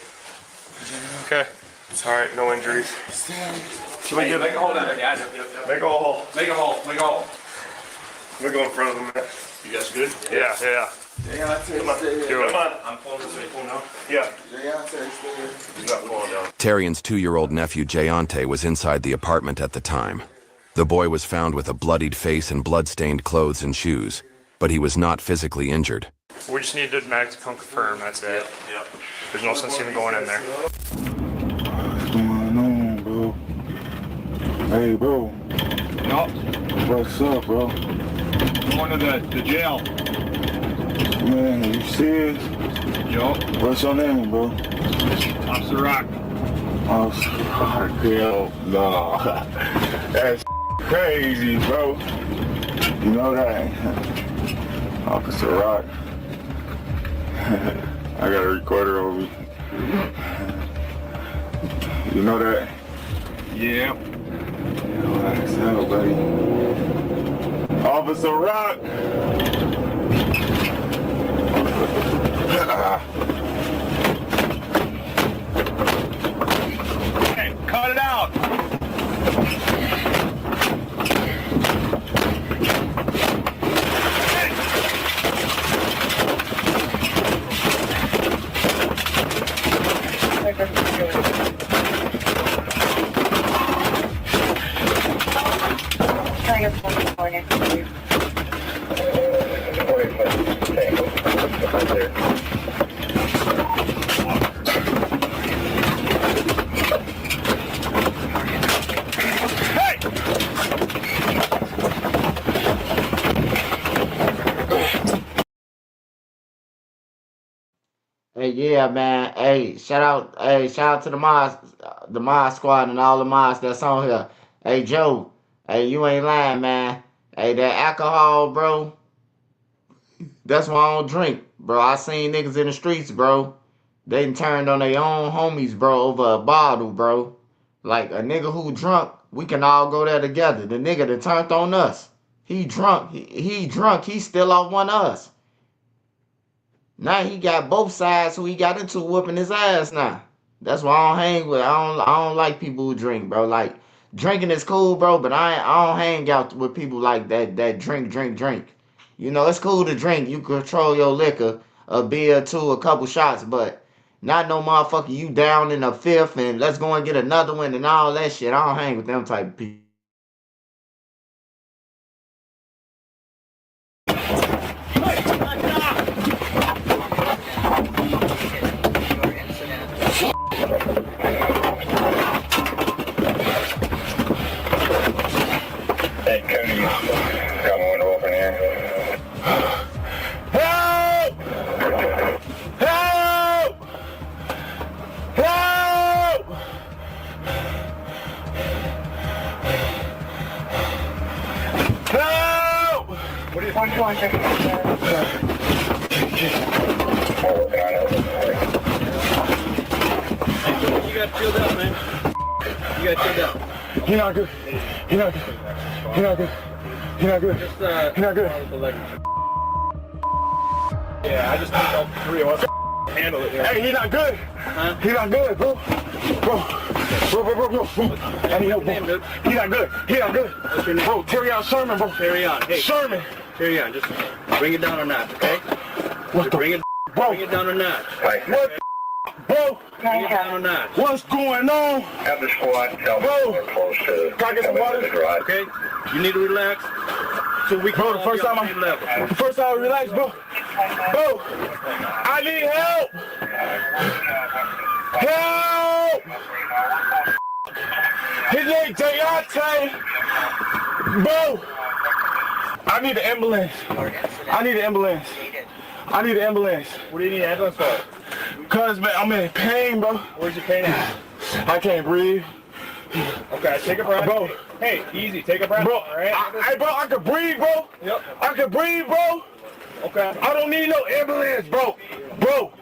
Okay. It's all right. No injuries. Make a hole down there, Dad. Make a hole. Make a hole. Make a hole. Let me go in front of him, man. You guys good? Yeah. Deontay, stay here. Do it. Come on. I'm pulling this way. Pull now. Yeah. Deontay, stay here. He's not falling down. Terrian's 2-year-old nephew Jayante was inside the apartment at the time. The boy was found with a bloodied face and blood-stained clothes and shoes, but he was not physically injured. We just need the medic to come confirm. That's it. Yep. There's no sense even going in there. What's going on, bro? Hey, bro. No. What's up, bro? Going to the jail. Man, are you serious? Yo. What's your name, bro? Officer Rock. Officer Rock, hell no. That's crazy, bro. You know that? Officer Rock. I got a recorder over me. You know that? Yeah. Relax out, buddy. Officer Rock! Hey, cut it out. Hey, yeah, man. Hey, shout out to the mod squad and all the mods that's on here. Hey, Joe. Hey, you ain't lying, man. Hey, that alcohol, bro. That's why I don't drink, bro. I seen niggas in the streets, bro. They done turned on their own homies, bro, over a bottle, bro. Like, a nigga who drunk, we can all go there together. The nigga that turned on us. He drunk. He drunk. He still off one of us. Now he got both sides who he got into whooping his ass now. That's why I don't hang with. I don't like people who drink, bro. Like, drinking is cool, bro, but I don't hang out with people like that drink. You know, it's cool to drink. You control your liquor, a beer, two, a couple shots, but not no motherfucker you down in a fifth and let's go and get another one and all that shit. I don't hang with them type of people. Hey, Cody, got my window open here. Help! Help! Help! Help! What do you want? You got chilled out, man. You got chilled out. You're not good. You're not good. You're not good. You're not good. You're not good. Yeah, I just think all three of us handle it. Hey, he's not good. Huh? He's not good, bro. Bro. I need help, bro. He's not good. He's not good. What's your name? Bro, Terrion Sherman, bro. Terrion. Hey. Sherman. Terrion, just bring it down a notch, okay? What the bring it down a notch. What bro? Bring it down a notch. What's going on? Have the squad tell Bro. me we're close to Can I get some water? Okay? You need to relax. So we can Bro, the first time I relax, bro. Bro, I need help. Help! His name Deontay. Bro, I need an ambulance. I need an ambulance. I need an ambulance. What do you need an ambulance for? Cause man, I'm in pain, bro. Where's your pain at? I can't breathe. Okay, take a breath. Bro. Hey, easy, take a breath. Bro, all right? bro, I can breathe, bro. Yep. I can breathe, bro. Okay. I don't need no ambulance, bro. Bro,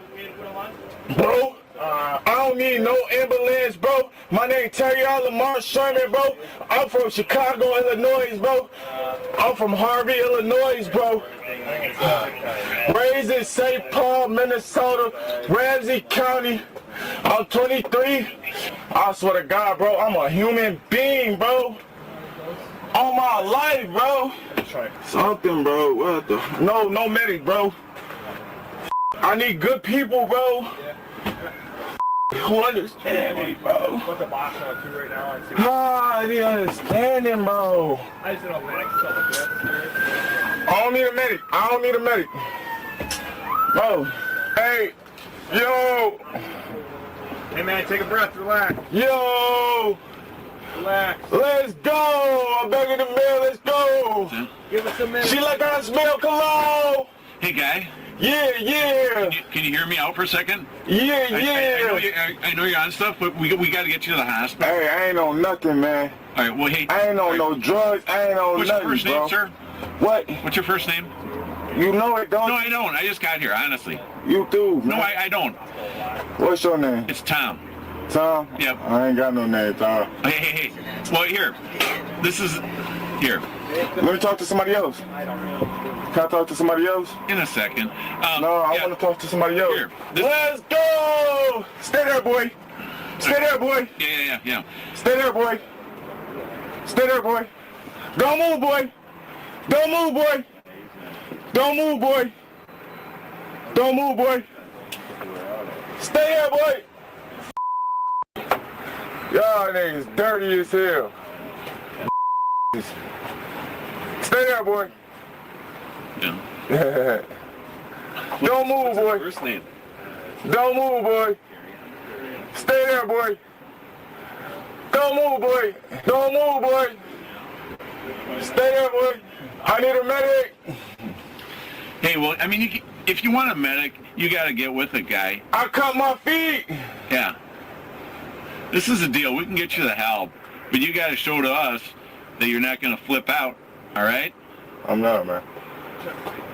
I don't need no ambulance, bro. My name Terry Lamar Sherman, bro. I'm from Chicago, Illinois, bro. I'm from Harvey, Illinois, bro. Raised in St. Paul, Minnesota, Ramsey County. I'm 23. I swear to God, bro, I'm a human being, bro. All my life, bro. Something, bro. What the? No medic, bro. I need good people, bro. Who understand me, bro? I need understanding, bro. I don't need a medic. I don't need a medic. Bro. Hey. Yo. Hey, man, take a breath. Relax. Yo. Relax. Let's go. I'm back in the mail. Let's go. Give us a minute. She like I smell cologne. Hey, guy. Yeah. Can you hear me out for a second? Yeah. I know you're on stuff, but we got to get you to the hospital. Hey, I ain't on nothing, man. All right, well, hey. I ain't on no drugs. I ain't on What's nothing, your first name, bro. sir? What? What's your first name? You know it, don't No, I don't. I just got here, honestly. you? Do, man. No, I don't. What's your name? It's Tom. Tom? Yep. I ain't got no name, Tom. Hey. Well, here. This is... Here. Let me talk to somebody else. Can I talk to somebody else? In a second. No, I want to talk to somebody else. Here. Let's go! Stay there, boy. Stay there, boy. Yeah. Stay there, boy. Stay there, boy. Don't move, boy. Don't move, boy. Don't move, boy. Don't move, boy. Stay there, boy. Y'all niggas dirty as hell. Stay there, boy. Yeah. Don't move, boy. First name. Don't move, boy. Stay there, boy. Don't move, boy. Don't move, boy. Stay there, boy. I need a medic. Hey, well, I mean, if you want a medic, you got to get with it, guy. I cut my feet. Yeah. This is the deal. We can get you the help, but you got to show to us that you're not going to flip out, all right? I'm not, man.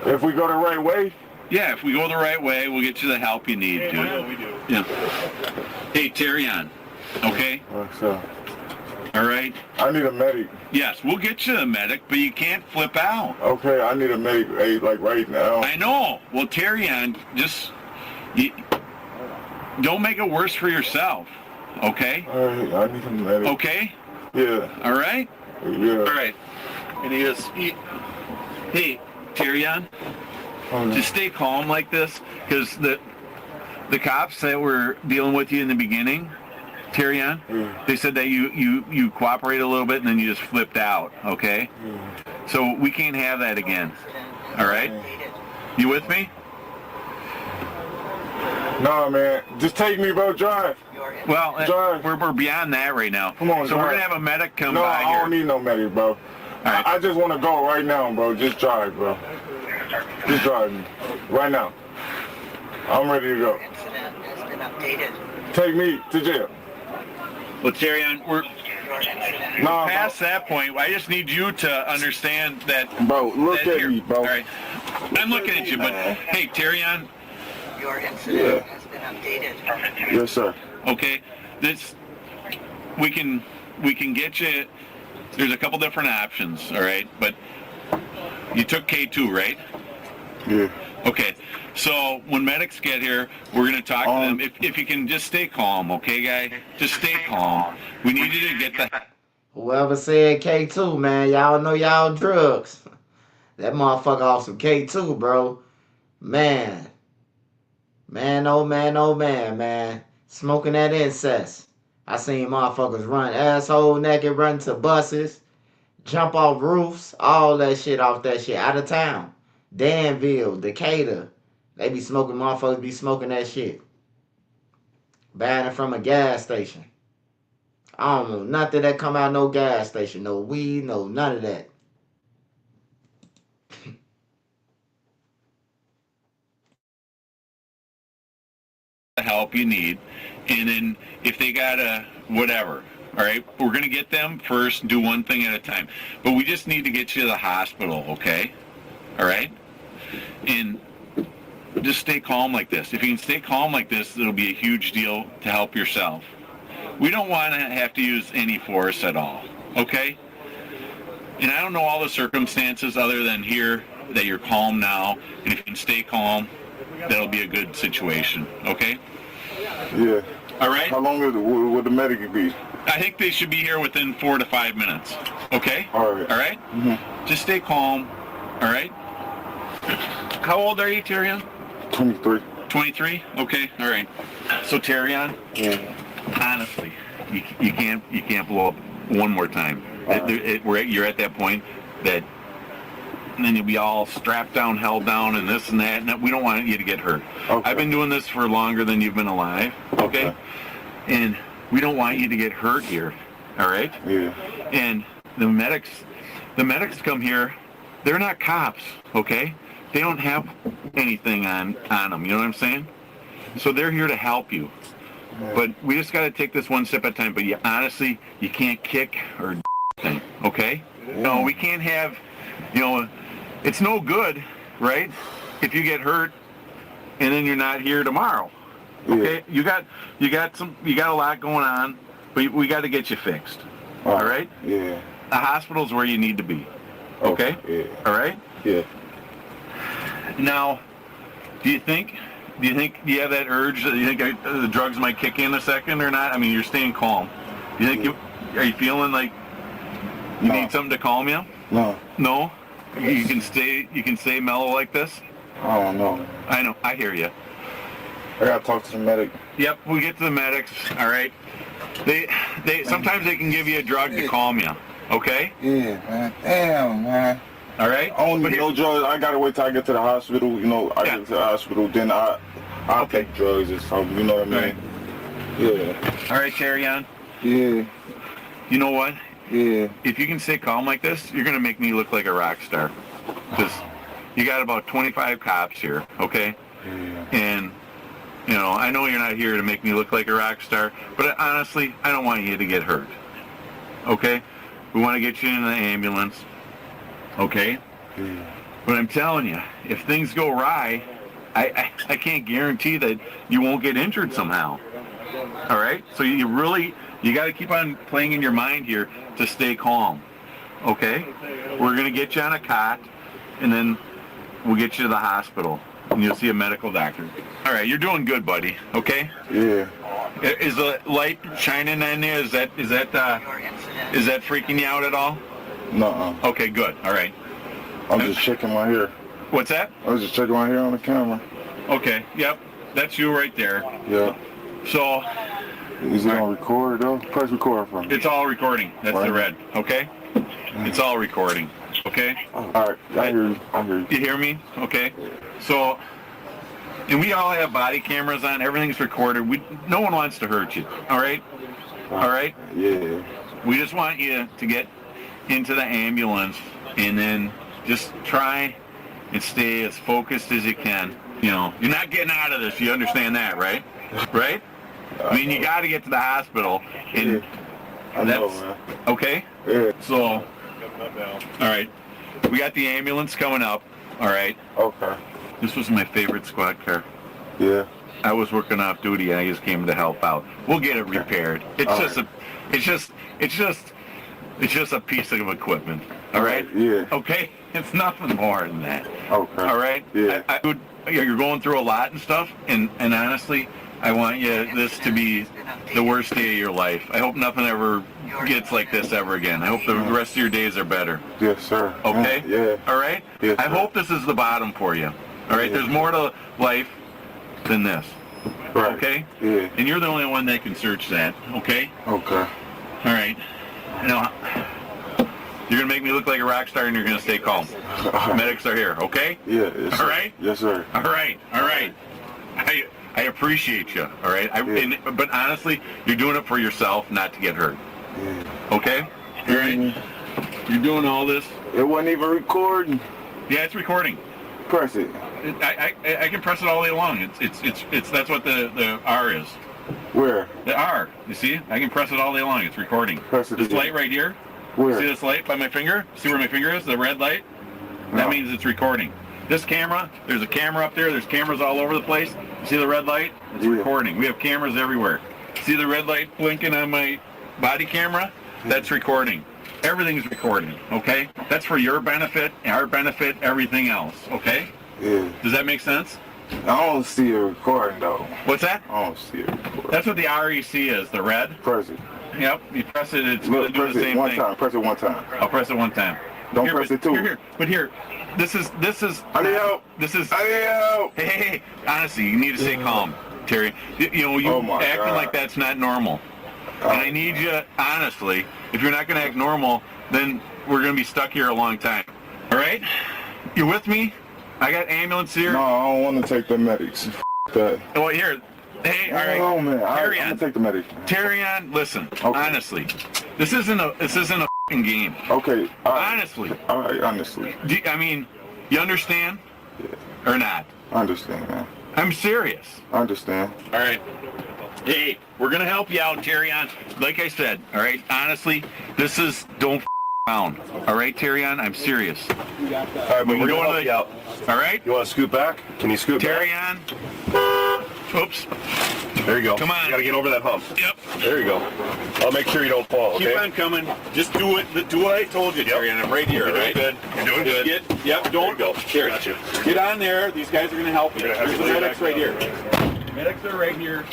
If we go the right way? Yeah, if we go the right way, we'll get you the help you need, dude. I know we do. Yeah. Hey, Terry on, okay? What's up? All right? I need a medic. Yes, we'll get you a medic, but you can't flip out. Okay, I need a medic, hey, like right now. I know. Well, Terry on, just... don't make it worse for yourself, okay? All right, I need a medic. Okay? Yeah. All right? Yeah. All right. And he goes, hey, Tyrion, just stay calm like this, because the cops that were dealing with you in the beginning, Tyrion, they said that you cooperated a little bit and then you just flipped out, okay? So we can't have that again, all right? You with me? Nah, man. Just take me, bro. Drive. Well, we're beyond that right now. Come on, so we're drive. going to have a medic come no, by I here. don't need no medic, bro. Right. I just want to go right now, bro. Just drive, bro. Just drive me. Right now. I'm ready to go. Take me to jail. Well, Tyrion, we're past that point. I just need you to understand that... Bro, look that at me, bro. All right. I'm looking at you, but hey, Tyrion... Your incident has been updated. Yes, sir. Okay, we can get you. There's a couple different options, all right. But you took K2, right? Yeah. Okay, so when medics get here, we're gonna talk to them. If you can just stay calm, okay, guy? Just stay calm. We need you to get the. Whoever said K2, man, y'all know y'all drugs. That motherfucker off some K2, bro. Man, oh man. Smoking that incest. I seen motherfuckers run asshole naked, run to buses, jump off roofs, all that shit off that shit. Out of town. Danville, Decatur. They be smoking, motherfuckers be smoking that shit. Buying it from a gas station. I don't know nothing that come out no gas station. No weed, no none of that. Help you need, and then if they got a whatever, all right, we're gonna get them first and do one thing at a time, but we just need to get you to the hospital, okay? All right, and just stay calm like this. If you can stay calm like this, it'll be a huge deal to help yourself. we don't want to have to use any force at all, okay? And I don't know all the circumstances other than here that you're calm now, and if you can stay calm, that'll be a good situation, okay? Yeah. All right? How long would the medic be? I think they should be here within 4 to 5 minutes, okay? All right. All right? Mm-hmm. Just stay calm, all right? How old are you, Terrion? 23. 23? Okay, all right. So, Terrion, honestly, you can't blow up one more time. You're at that point that and then you'll be all strapped down, held down, and this and that. And we don't want you to get hurt. Okay. I've been doing this for longer than you've been alive, okay? And we don't want you to get hurt here, all right? Yeah. And the medics come here. They're not cops, okay? They don't have anything on them. You know what I'm saying? So they're here to help you. Yeah. But we just got to take this one step at a time. But honestly, you can't kick or thing, okay? Yeah. No, we can't have, it's no good, right? If you get hurt and then you're not here tomorrow. Okay? Yeah. You got a lot going on, but we got to get you fixed. All right? Yeah. The hospital's where you need to be. Okay? Yeah. All right? Yeah. Now, do you have that urge that you think the drugs might kick in a second or not? I mean, you're staying calm. You think are you feeling like you need something to calm you? No. No? You can stay mellow like this? I don't know. I know. I hear you. I gotta talk to the medic. Yep, we get to the medics. All right. They sometimes they can give you a drug to calm you. Okay? Yeah, man. Damn, man. All right. I don't need no drugs. I gotta wait till I get to the hospital. I get to the hospital, then I'll take drugs or something. You know what I mean? Right. Yeah. All right, Terrion. Yeah. You know what? Yeah. If you can stay calm like this, you're gonna make me look like a rock star. Because you got about 25 cops here, okay? Yeah. And I know you're not here to make me look like a rock star, but honestly, I don't want you to get hurt. Okay? We want to get you in the ambulance. Okay? Yeah. But I'm telling you, if things go awry, I can't guarantee that you won't get injured somehow. All right? So you got to keep on playing in your mind here to stay calm. Okay? We're going to get you on a cot, and then we'll get you to the hospital, and you'll see a medical doctor. All right, you're doing good, buddy. Okay? Yeah. Is the light shining on you? Is that freaking you out at all? No. Okay, good. All right. I'm just checking my hair. What's that? I was just checking my hair on the camera. Okay. Yep. That's you right there. Yeah. So. Is it on record though? Press record for me. It's all recording. That's the red. Okay. It's all recording. Okay. All right. I hear you. You hear me? Okay. So. And we all have body cameras on. Everything's recorded. No one wants to hurt you. All right? All right? Yeah. We just want you to get into the ambulance and then just try and stay as focused as you can. You're not getting out of this. You understand that, right? Right? I mean, you got to get to the hospital. And I know, man. Okay? Yeah. So, all right. We got the ambulance coming up. All right? Okay. This was my favorite squad car. Yeah. I was working off duty and I just came to help out. We'll get it repaired. It's just a piece of equipment. All right? Yeah. Okay? It's nothing more than that. Okay. All right? Yeah. You're going through a lot and stuff, and honestly, I want this to be the worst day of your life. I hope nothing ever gets like this ever again. I hope the rest of your days are better. Yes, sir. Okay? Yeah. All right? Yes, I sir. hope this is the bottom for you. All right? Yeah. There's more to life than this. Right. Okay? Yeah. And you're the only one that can search that. Okay? Okay. All right. Now, you're going to make me look like a rock star and you're going to stay calm. Medics are here, okay? Yeah. Yes, all sir. right? Yes, sir. All right. All right. I appreciate you, all right? But honestly, you're doing it for yourself, not to get hurt. Yeah. Okay? All right? You're doing all this. It wasn't even recording. Yeah, it's recording. Press it. I can press it all day long. It's that's what the R is. Where? The R. You see? I can press it all day long. It's recording. Press it This again. light right here. Where? See this light by my finger? See where my finger is? The red light? That means it's recording. This camera, there's a camera up there. There's cameras all over the place. You see the red light? It's recording. We have cameras everywhere. See the red light blinking on my body camera? That's recording. Everything's recording, okay? That's for your benefit, our benefit, everything else, okay? Yeah. Does that make sense? I don't see a recording though. What's that? I don't see a recording. That's what the REC is, the red. Press it. Yep, you press it, it's going to do the same one thing. time. Press it one time. I'll press it one time. Don't press it two. Here. But here, this is. I need help. This is. I need help. Hey, honestly, you need to stay calm, Terry. You know, you acting God. like that's not normal. And I need you, honestly, if you're not going to act normal, then we're going to be stuck here a long time. All right? You with me? I got ambulance here. No, I don't want to take the medics. That. Well, here. Hey, all right. No, man. I'm Terry gonna take the medics. Terry, listen. Okay. Honestly, this isn't a f***ing game. Okay. Honestly. All right. Honestly. I mean, you understand? Yeah. Or not? I understand, man. I'm serious. I understand. All right. Hey, we're gonna help you out, Terry. Like I said, all right. Honestly, this is don't around. All right, Terry. I'm serious. All right, but we're going going to help you out. All right. You want to scoot back? Can you scoot Terry back? Oops. There you go. Come on. You got to get over that hump. Yep. There you go. I'll make sure you don't fall. Okay. Keep on coming. Just do it. Do what I told you, Terry. I'm right here. You're right? doing good. You're doing good. Yep. Don't go. Here. Gotcha. Get on there. These guys are gonna help you. There's the medics right here. Medics are right here.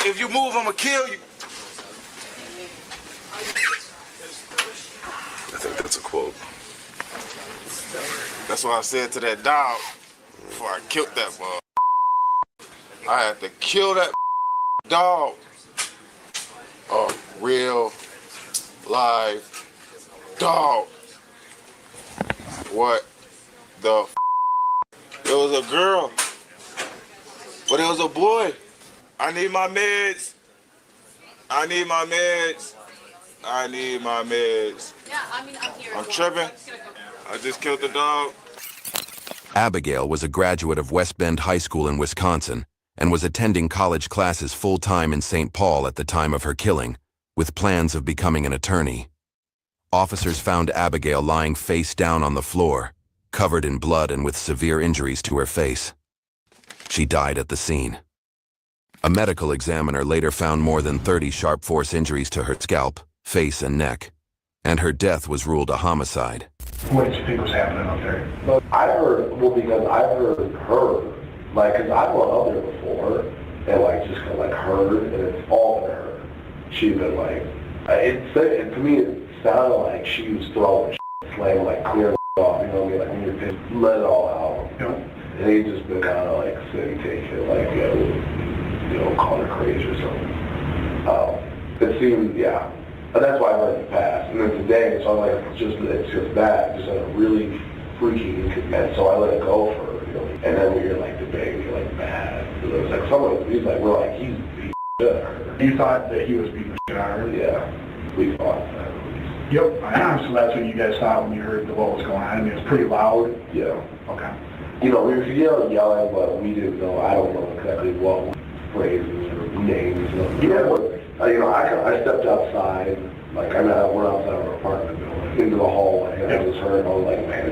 If you move, I'm gonna kill you. I think that's a quote. That's what I said to that dog before I killed that bug. I had to kill that dog. A real live dog. What the It was a girl, but it was a boy. I need my meds. I need my meds. I need my meds. Yeah, I mean, I'm here. I'm tripping. I just killed the dog. Abigail was a graduate of West Bend High School in Wisconsin and was attending college classes full-time in St. Paul at the time of her killing, with plans of becoming an attorney. Officers found Abigail lying face down on the floor, covered in blood and with severe injuries to her face. She died at the scene. A medical examiner later found more than 30 sharp force injuries to her scalp, face, and neck, and her death was ruled a homicide. What did you think was happening up there? I heard, well, because I heard her, like, because I've gone up there before, and, like, just kind of, like, heard, and it's all been her. She'd been, like, to me, it sounded like she was throwing slamming, like, clearing off, you know what I mean? Like, when you're pissed, let it all out. Yep. And he'd just been kind of, like, sitting, taking, like, you know, calling her crazy or something. It seemed, yeah. And that's why I heard it pass. And then today, so I'm like, it's just that, just a really freaky, and so I let it go for her, you know. And then we hear like the baby, like mad. It was like someone, he's like, we're like, he's beating shit out of her. You thought that he was beating shit out of her? Yeah, we thought that. Yep. So that's what you guys thought when you heard what was going on. I mean, it was pretty loud. Yeah. Okay. You know, we were yelling, but we didn't know. I don't know exactly what phrases or names. You know, I stepped outside, like I went outside of our apartment building, into the hallway, and I just heard, I was like, man,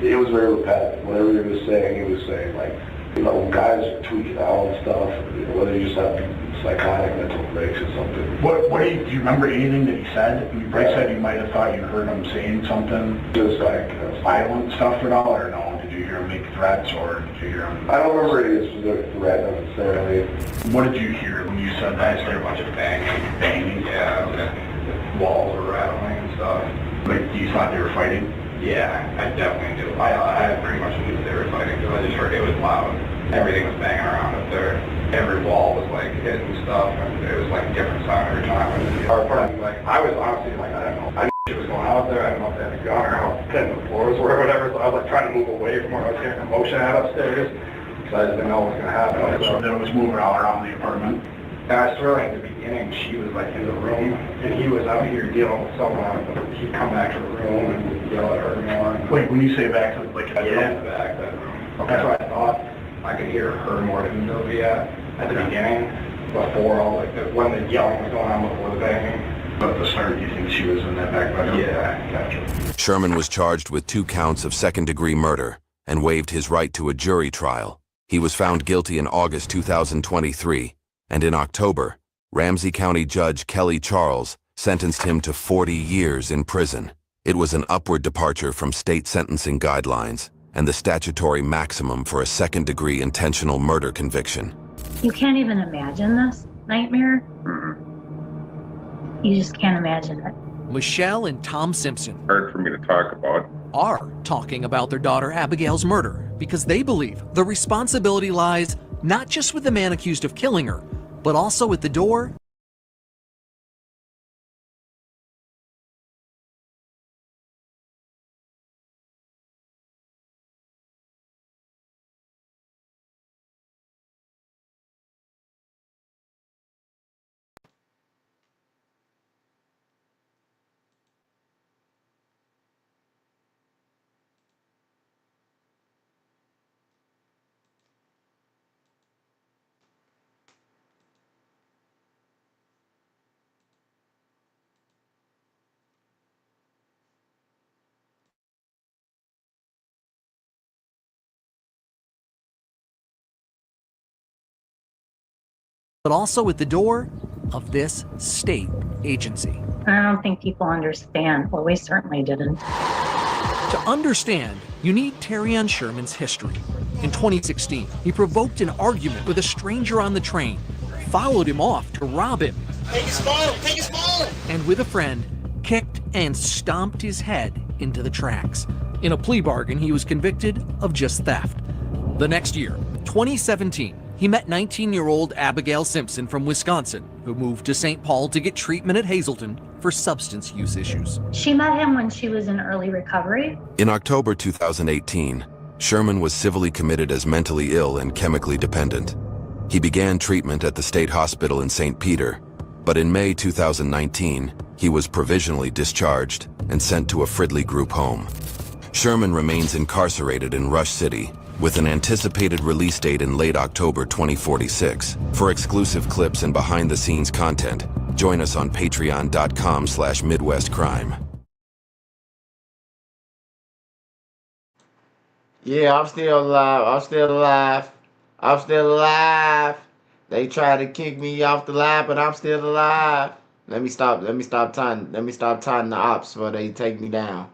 it was very repetitive. Whatever he was saying like, you know, guys are tweaking out and stuff, you know, whether you just have psychotic mental breaks or something. Do you remember anything that he said? You said you might have thought you heard him saying something. Just like violent stuff at all, or no? Did you hear him make threats, or did you hear him? I don't remember any specific threat necessarily. What did you hear when you said that? I heard a bunch of banging. Yeah, walls were rattling and stuff. But you thought they were fighting? Yeah, I definitely do. I pretty much knew they were fighting because I just heard it was loud. Everything was banging around up there. Every wall was like hitting stuff, and it was like a different sound every time. Our apartment, like, I was honestly like, I don't know. I knew shit was going out there. I don't know if they had a gun or how thin the floors were or whatever. So I was like trying to move away from where I was hearing commotion at upstairs. So I just didn't know what was going to happen. So then it was moving all around the apartment. And I swear, like, at the beginning, she was like in the room, and he was out here dealing with someone. He'd come back to the room and yell at her more. Wait, when you say back to like the back bedroom. Okay. That's what I thought. I could hear her more than Sylvia at the beginning, before all like when the yelling was going on before the banging. But at the start, you think she was in that back bedroom? Yeah, gotcha. Sherman was charged with 2 counts of second-degree murder and waived his right to a jury trial. He was found guilty in August 2023, and in October, Ramsey County Judge Kelly Charles sentenced him to 40 years in prison. It was an upward departure from state sentencing guidelines and the statutory maximum for a second-degree intentional murder conviction. You can't even imagine this nightmare. You just can't imagine it. Michelle and Tom Simpson hard for me to talk about. Are talking about their daughter Abigail's murder because they believe the responsibility lies not just with the man accused of killing her, but also at the door but also at the door of this state agency. I don't think people understand. Well, we certainly didn't. To understand, you need Terrion Sherman's history. In 2016, he provoked an argument with a stranger on the train, followed him off to rob him, Take his phone! Take his phone! and with a friend, kicked and stomped his head into the tracks. In a plea bargain, he was convicted of just theft. The next year, 2017, he met 19-year-old Abigail Simpson from Wisconsin, who moved to St. Paul to get treatment at Hazleton for substance use issues. She met him when she was in early recovery. In October 2018, Sherman was civilly committed as mentally ill and chemically dependent. He began treatment at the state hospital in St. Peter, but in May 2019, he was provisionally discharged and sent to a Fridley group home. Sherman remains incarcerated in Rush City, with an anticipated release date in late October 2046. For exclusive clips and behind-the-scenes content, join us on patreon.com/MidwestCrime. Yeah, I'm still alive. I'm still alive. I'm still alive. They try to kick me off the line, but I'm still alive. Let me stop tying the ops before they take me down.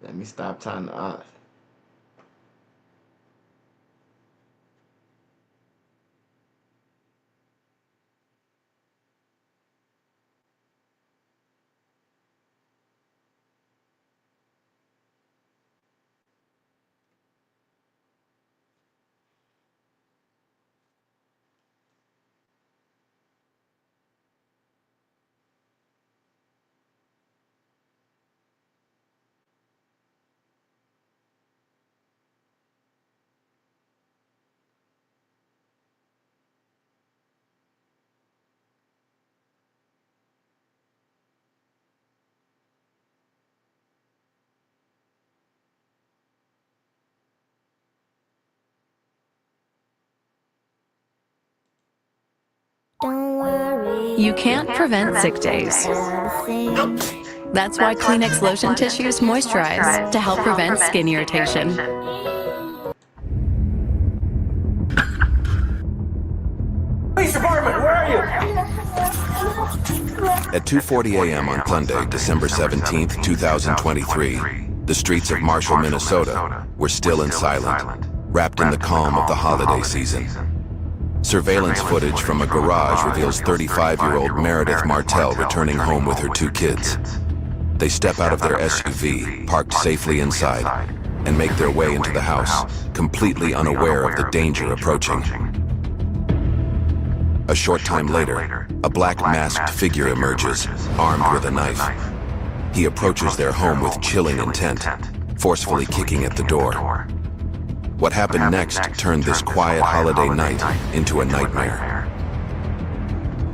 Let me stop tying the ops. You can't prevent sick days. That's why Kleenex lotion tissues moisturize to help prevent skin irritation. Police department, where are you? At 2:40 a.m. on Sunday, December 17th, 2023, the streets of Marshall, Minnesota were still and silent, wrapped in the calm of the holiday season. Surveillance footage from a garage reveals 35-year-old Meredith Martell returning home with her two kids. They step out of their SUV, parked safely inside, and make their way into the house, completely unaware of the danger approaching. A short time later, a black masked figure emerges, armed with a knife. He approaches their home with chilling intent, forcefully kicking at the door. What happened next turned this quiet holiday night into a nightmare.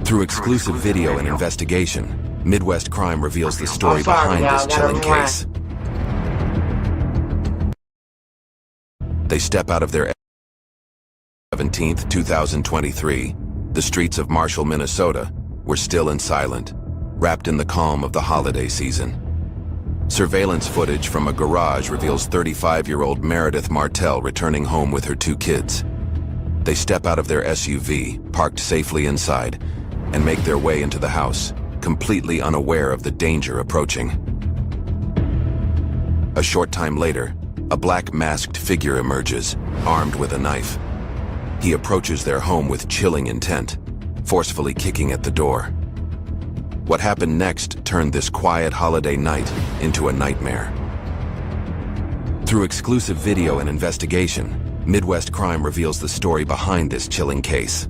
Through exclusive video and investigation, Midwest Crime reveals the story behind this chilling case. They step out of their 17th, 2023. The streets of Marshall, Minnesota were still and silent, wrapped in the calm of the holiday season. Surveillance footage from a garage reveals 35-year-old Meredith Martell returning home with her two kids. They step out of their SUV, parked safely inside, and make their way into the house, completely unaware of the danger approaching. A short time later, a black masked figure emerges, armed with a knife. He approaches their home with chilling intent, forcefully kicking at the door. What happened next turned this quiet holiday night into a nightmare. Through exclusive video and investigation, Midwest Crime reveals the story behind this chilling case.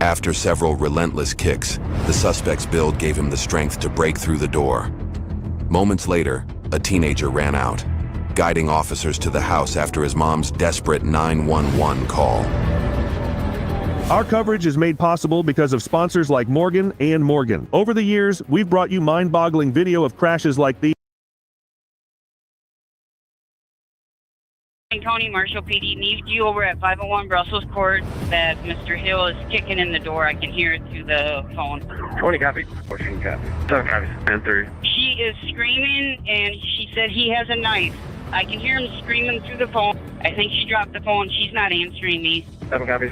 After several relentless kicks, the suspect's build gave him the strength to break through the door. Moments later, a teenager ran out, guiding officers to the house after his mom's desperate 911 call. Our coverage is made possible because of sponsors like Morgan and Morgan. Over the years, we've brought you mind-boggling video of crashes like these. County Marshall PD needs you over at 501 Brussels Court that Mr. Hill is kicking in the door. I can hear it through the phone. 20 copy. 14 copy. 7 copy. And 3. She is screaming and she said he has a knife. I can hear him screaming through the phone. I think she dropped the phone. She's not answering me. 7 copies.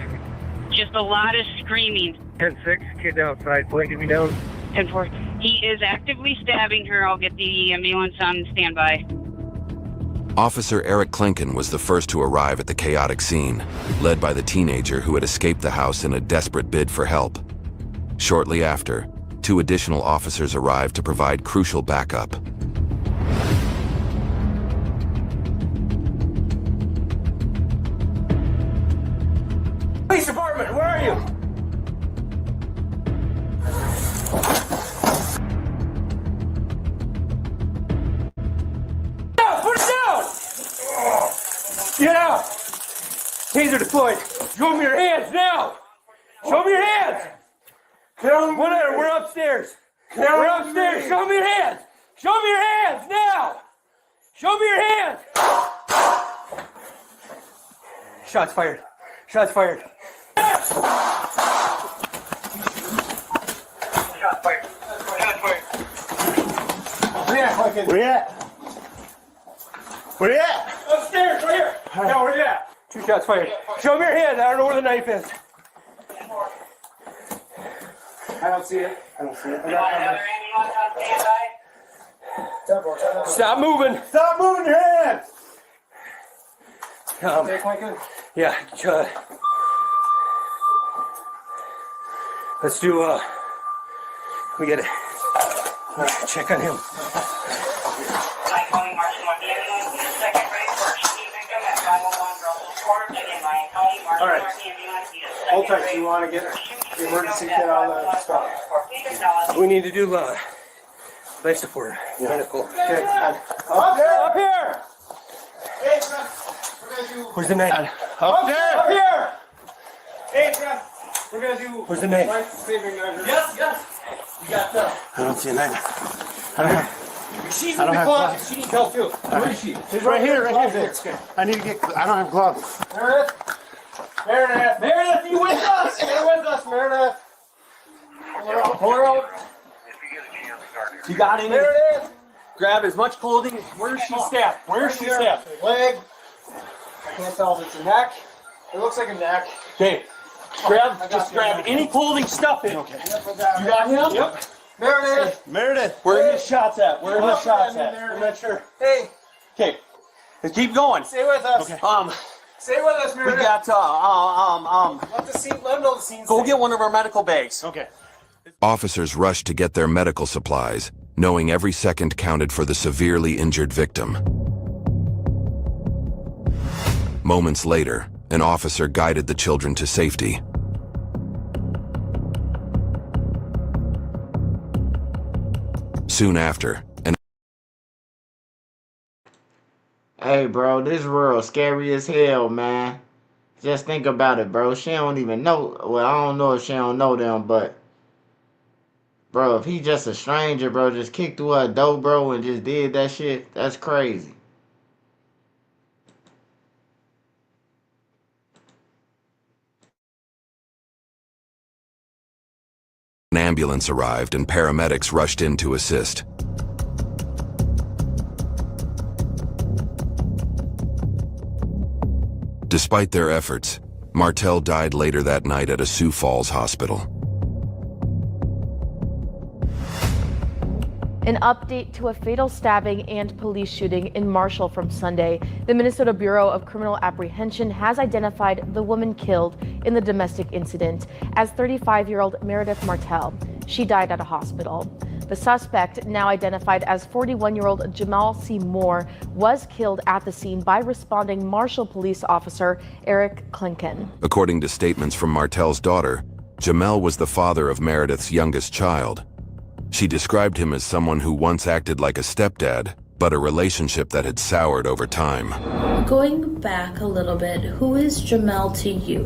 Just a lot of screaming. 10-6. Kid outside. Blanket me down. 10-4. He is actively stabbing her. I'll get the ambulance on standby. Officer Eric Klinken was the first to arrive at the chaotic scene, led by the teenager who had escaped the house in a desperate bid for help. Shortly after, 2 additional officers arrived to provide crucial backup. Police department, where are you? Get out! Taser deployed. Show me your hands now! Show me your hands! Whatever, we're upstairs. We're upstairs. Show me your hands! Show me your hands now! Show me your hands! Shots fired. Shots fired. Shots fired. Shots fired. Where you at? Where you at? Upstairs, right here. No, where you at? 2 shots fired. Show me your hands. I don't know where the knife is. I don't see it. I don't see it. Stop moving. Stop moving your hands. Yeah. Let's do, we get it. Check on him. All right. Hold tight. You want to get the emergency kit out of the stuff? We need to do life support. Medical. Okay. Up here. Where's the name? Up there. Up here. Hey, we're gonna do. Where's the name? Yes. You got that. I don't see a name. I don't have. She's in the closet. She needs help too. Where is she? She's right here. Right here. I need to get. I don't have gloves. Meredith, you with us? You're with us, Meredith. Pull her out. You got any? Meredith. Grab as much clothing. Where is she stabbed? Where is she stabbed? Leg. I can't tell if it's a neck. It looks like a neck. Okay. Just grab any clothing stuff in. Okay. You got him? Yep. Meredith. Where are his shots at? Where are his shots at? I'm not sure. Hey. Okay. Let's keep going. Stay with us. Okay. Stay with us, Meredith. We got let them know the scene. Go get one of our medical bags. Okay. Officers rushed to get their medical supplies, knowing every second counted for the severely injured victim. Moments later, an officer guided the children to safety. Soon after, Hey, bro, this world scary as hell, man. Just think about it, bro. She don't even know. Well, I don't know if she don't know them, but bro, if he just a stranger, bro, just kicked through her door, bro, and just did that shit, that's crazy. an ambulance arrived and paramedics rushed in to assist. Despite their efforts, Martel died later that night at a Sioux Falls hospital. An update to a fatal stabbing and police shooting in Marshall from Sunday. The Minnesota Bureau of Criminal Apprehension has identified the woman killed in the domestic incident as 35-year-old Meredith Martel. She died at a hospital. The suspect, now identified as 41-year-old Jamal C. Moore, was killed at the scene by responding Marshall police officer Eric Klinken. According to statements from Martel's daughter, Jamel was the father of Meredith's youngest child. She described him as someone who once acted like a stepdad, but a relationship that had soured over time. Going back a little bit, who is Jamel to you?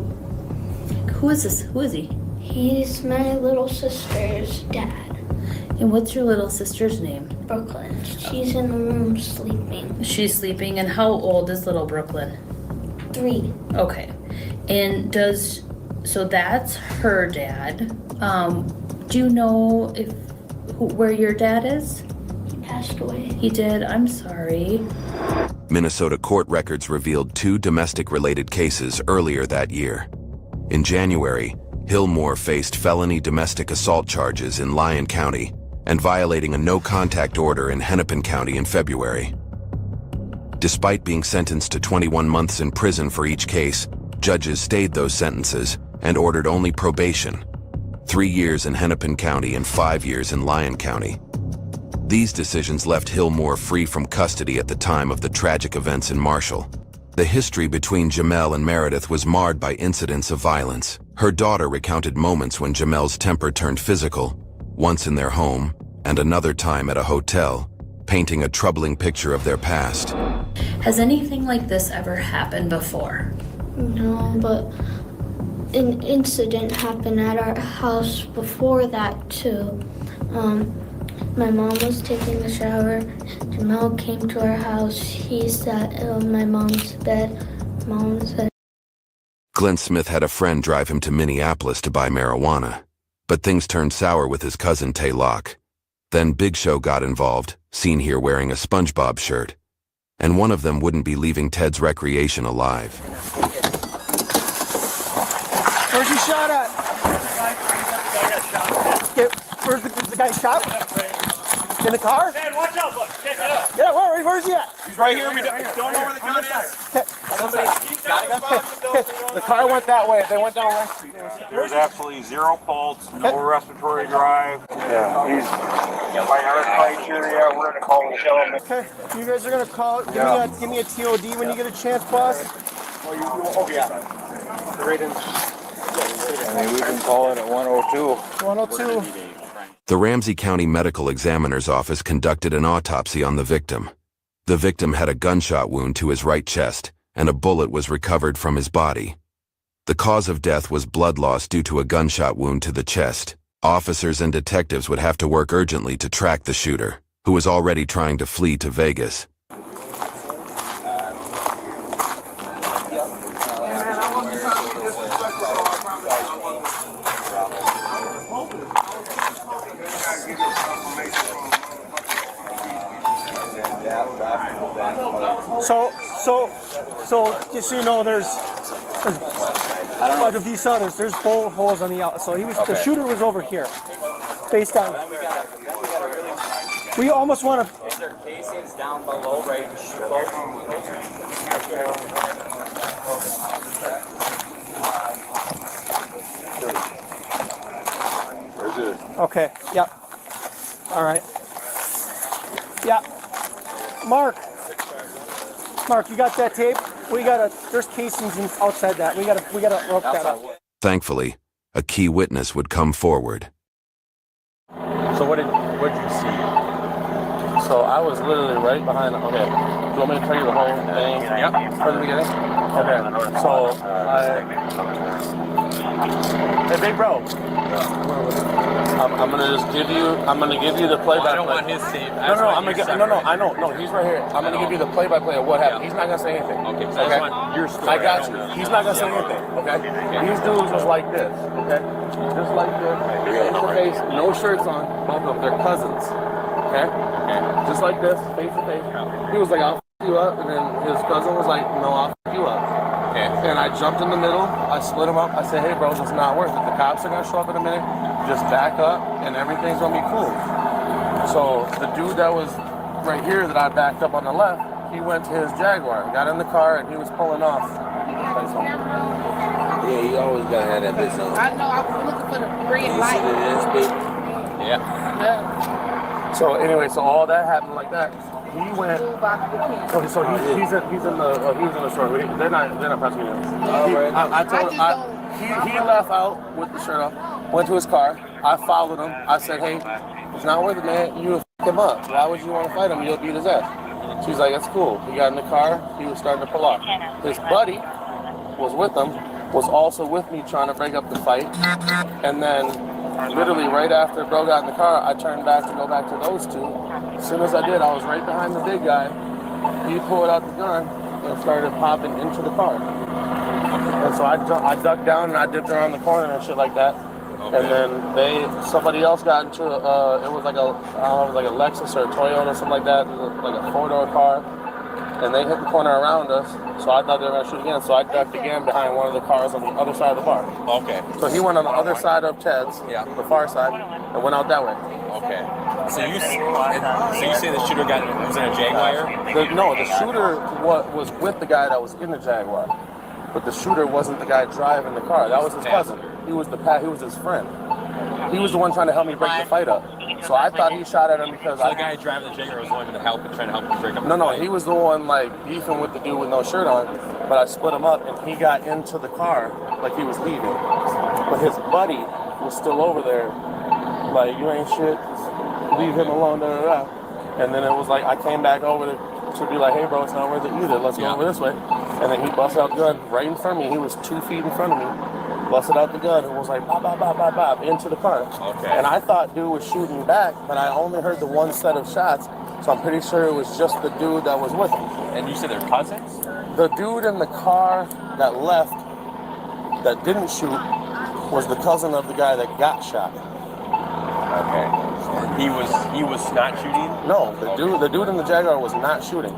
Who is this? Who is he? He's my little sister's dad. And what's your little sister's name? Brooklyn. She's in the room sleeping. She's sleeping, and how old is little Brooklyn? 3. Okay. And so that's her dad. Do you know where your dad is? He passed away. He did? I'm sorry. Minnesota court records revealed 2 domestic-related cases earlier that year. In January, Hill Moore faced felony domestic assault charges in Lyon County and violating a no-contact order in Hennepin County in February. Despite being sentenced to 21 months in prison for each case, judges stayed those sentences and ordered only probation, 3 years in Hennepin County and 5 years in Lyon County. These decisions left Hill Moore free from custody at the time of the tragic events in Marshall. The history between Jamel and Meredith was marred by incidents of violence. Her daughter recounted moments when Jamel's temper turned physical, once in their home and another time at a hotel, painting a troubling picture of their past. Has anything like this ever happened before? No, but an incident happened at our house before that too. My mom was taking a shower. Jamal came to our house. He sat on my mom's bed. Mom said. Glenn Smith had a friend drive him to Minneapolis to buy marijuana, but things turned sour with his cousin Tay Locke. Then Big Show got involved, seen here wearing a SpongeBob shirt, and one of them wouldn't be leaving Ted's recreation alive. Where's he shot at? Where's the guy shot? In the car? Dad, watch out, look. Yeah, where's he at? He's right here. We don't know where the gun is. The car went that way. They went down West Street. There's absolutely 0 pulse, no respiratory drive. Yeah, he's by our criteria. We're gonna call him. Okay, you guys are gonna call. Give me a TOD when you get a chance, boss. Oh yeah. Right in. I mean, we can call it at 102. 102. The Ramsey County Medical Examiner's Office conducted an autopsy on the victim. The victim had a gunshot wound to his right chest, and a bullet was recovered from his body. The cause of death was blood loss due to a gunshot wound to the chest. Officers and detectives would have to work urgently to track the shooter, who was already trying to flee to Vegas. So just so you know, there's if you saw there's bullet holes on the out. So the shooter was over here, face down. We almost want to. Is there casings down below, right? Okay. Yeah. All right. Yeah. Mark, you got that tape? There's casings outside that. We gotta rope that up. Thankfully, a key witness would come forward. So what did you see? So I was literally right behind. Okay. Do you want me to tell you the whole thing? Yep. From the beginning. Okay. So hey, big bro. I'm gonna give you the play-by-play. I don't want his tape. No, I know. No, he's right here. I'm gonna give you the play-by-play of what happened. He's not gonna say anything. Okay. So I want your story. I got you. He's not gonna say anything. Okay. These dudes was like this. Okay. Just like this. Face to face. No shirts on. Both of them. They're cousins. Okay. Just like this. Face to face. He was like, "I'll f*** you up," and then his cousin was like, "No, I'll f*** you up." Okay. And I jumped in the middle. I split him up. I said, hey, bros, it's not worth it. The cops are going to show up in a minute. Just back up, and everything's going to be cool. So the dude that was right here that I backed up on the left, he went to his Jaguar, got in the car, and he was pulling off. Yeah, you always got to have that bitch on. I know, I was looking for the red light. Yeah. So anyway, so all that happened like that. He went. Okay, so he's in the store. They're not passing me. He left out with the shirt off. Went to his car. I followed him. I said, hey, it's not worth it, man. You f him up. Why would you want to fight him? You'll beat his ass. She's like, that's cool. He got in the car. He was starting to pull off. His buddy was with him. Was also with me trying to break up the fight. And then literally right after bro got in the car, I turned back to go back to those two. As soon as I did, I was right behind the big guy. He pulled out the gun and started popping into the car. And so I ducked down and I dipped around the corner and shit like that. Okay. And then somebody else got into it was like a Lexus or a Toyota or something like that, like a 4-door car. And they hit the corner around us, so I thought they were going to shoot again. So I ducked again behind one of the cars on the other side of the bar. Okay. So he went on the other side of Ted's, the far side, and went out that way. Okay. So you say the shooter was in a Jaguar? No, the shooter was with the guy that was in the Jaguar, but the shooter wasn't the guy driving the car. That was his cousin. He was his friend. He was the one trying to help me break the fight up. So I thought he shot at him because the guy driving the Jaguar was wanting to help and trying to help him break up the fight. No, he was the one like beefing with the dude with no shirt on, but I split him up and he got into the car like he was leaving. But his buddy was still over there like, you ain't shit, leave him alone, da da da. And then it was like, I came back over to be like, hey bro, it's not worth it either, let's go over this way. And then he busted out the gun right in front of me. He was 2 feet in front of me. Busted out the gun and was like, bop, bop, bop, bop, bop, into the car. Okay. And I thought dude was shooting back, but I only heard the one set of shots, so I'm pretty sure it was just the dude that was with him. And you said they're cousins? The dude in the car that left, that didn't shoot, was the cousin of the guy that got shot. Okay. He was not shooting? No, the dude in the Jaguar was not shooting.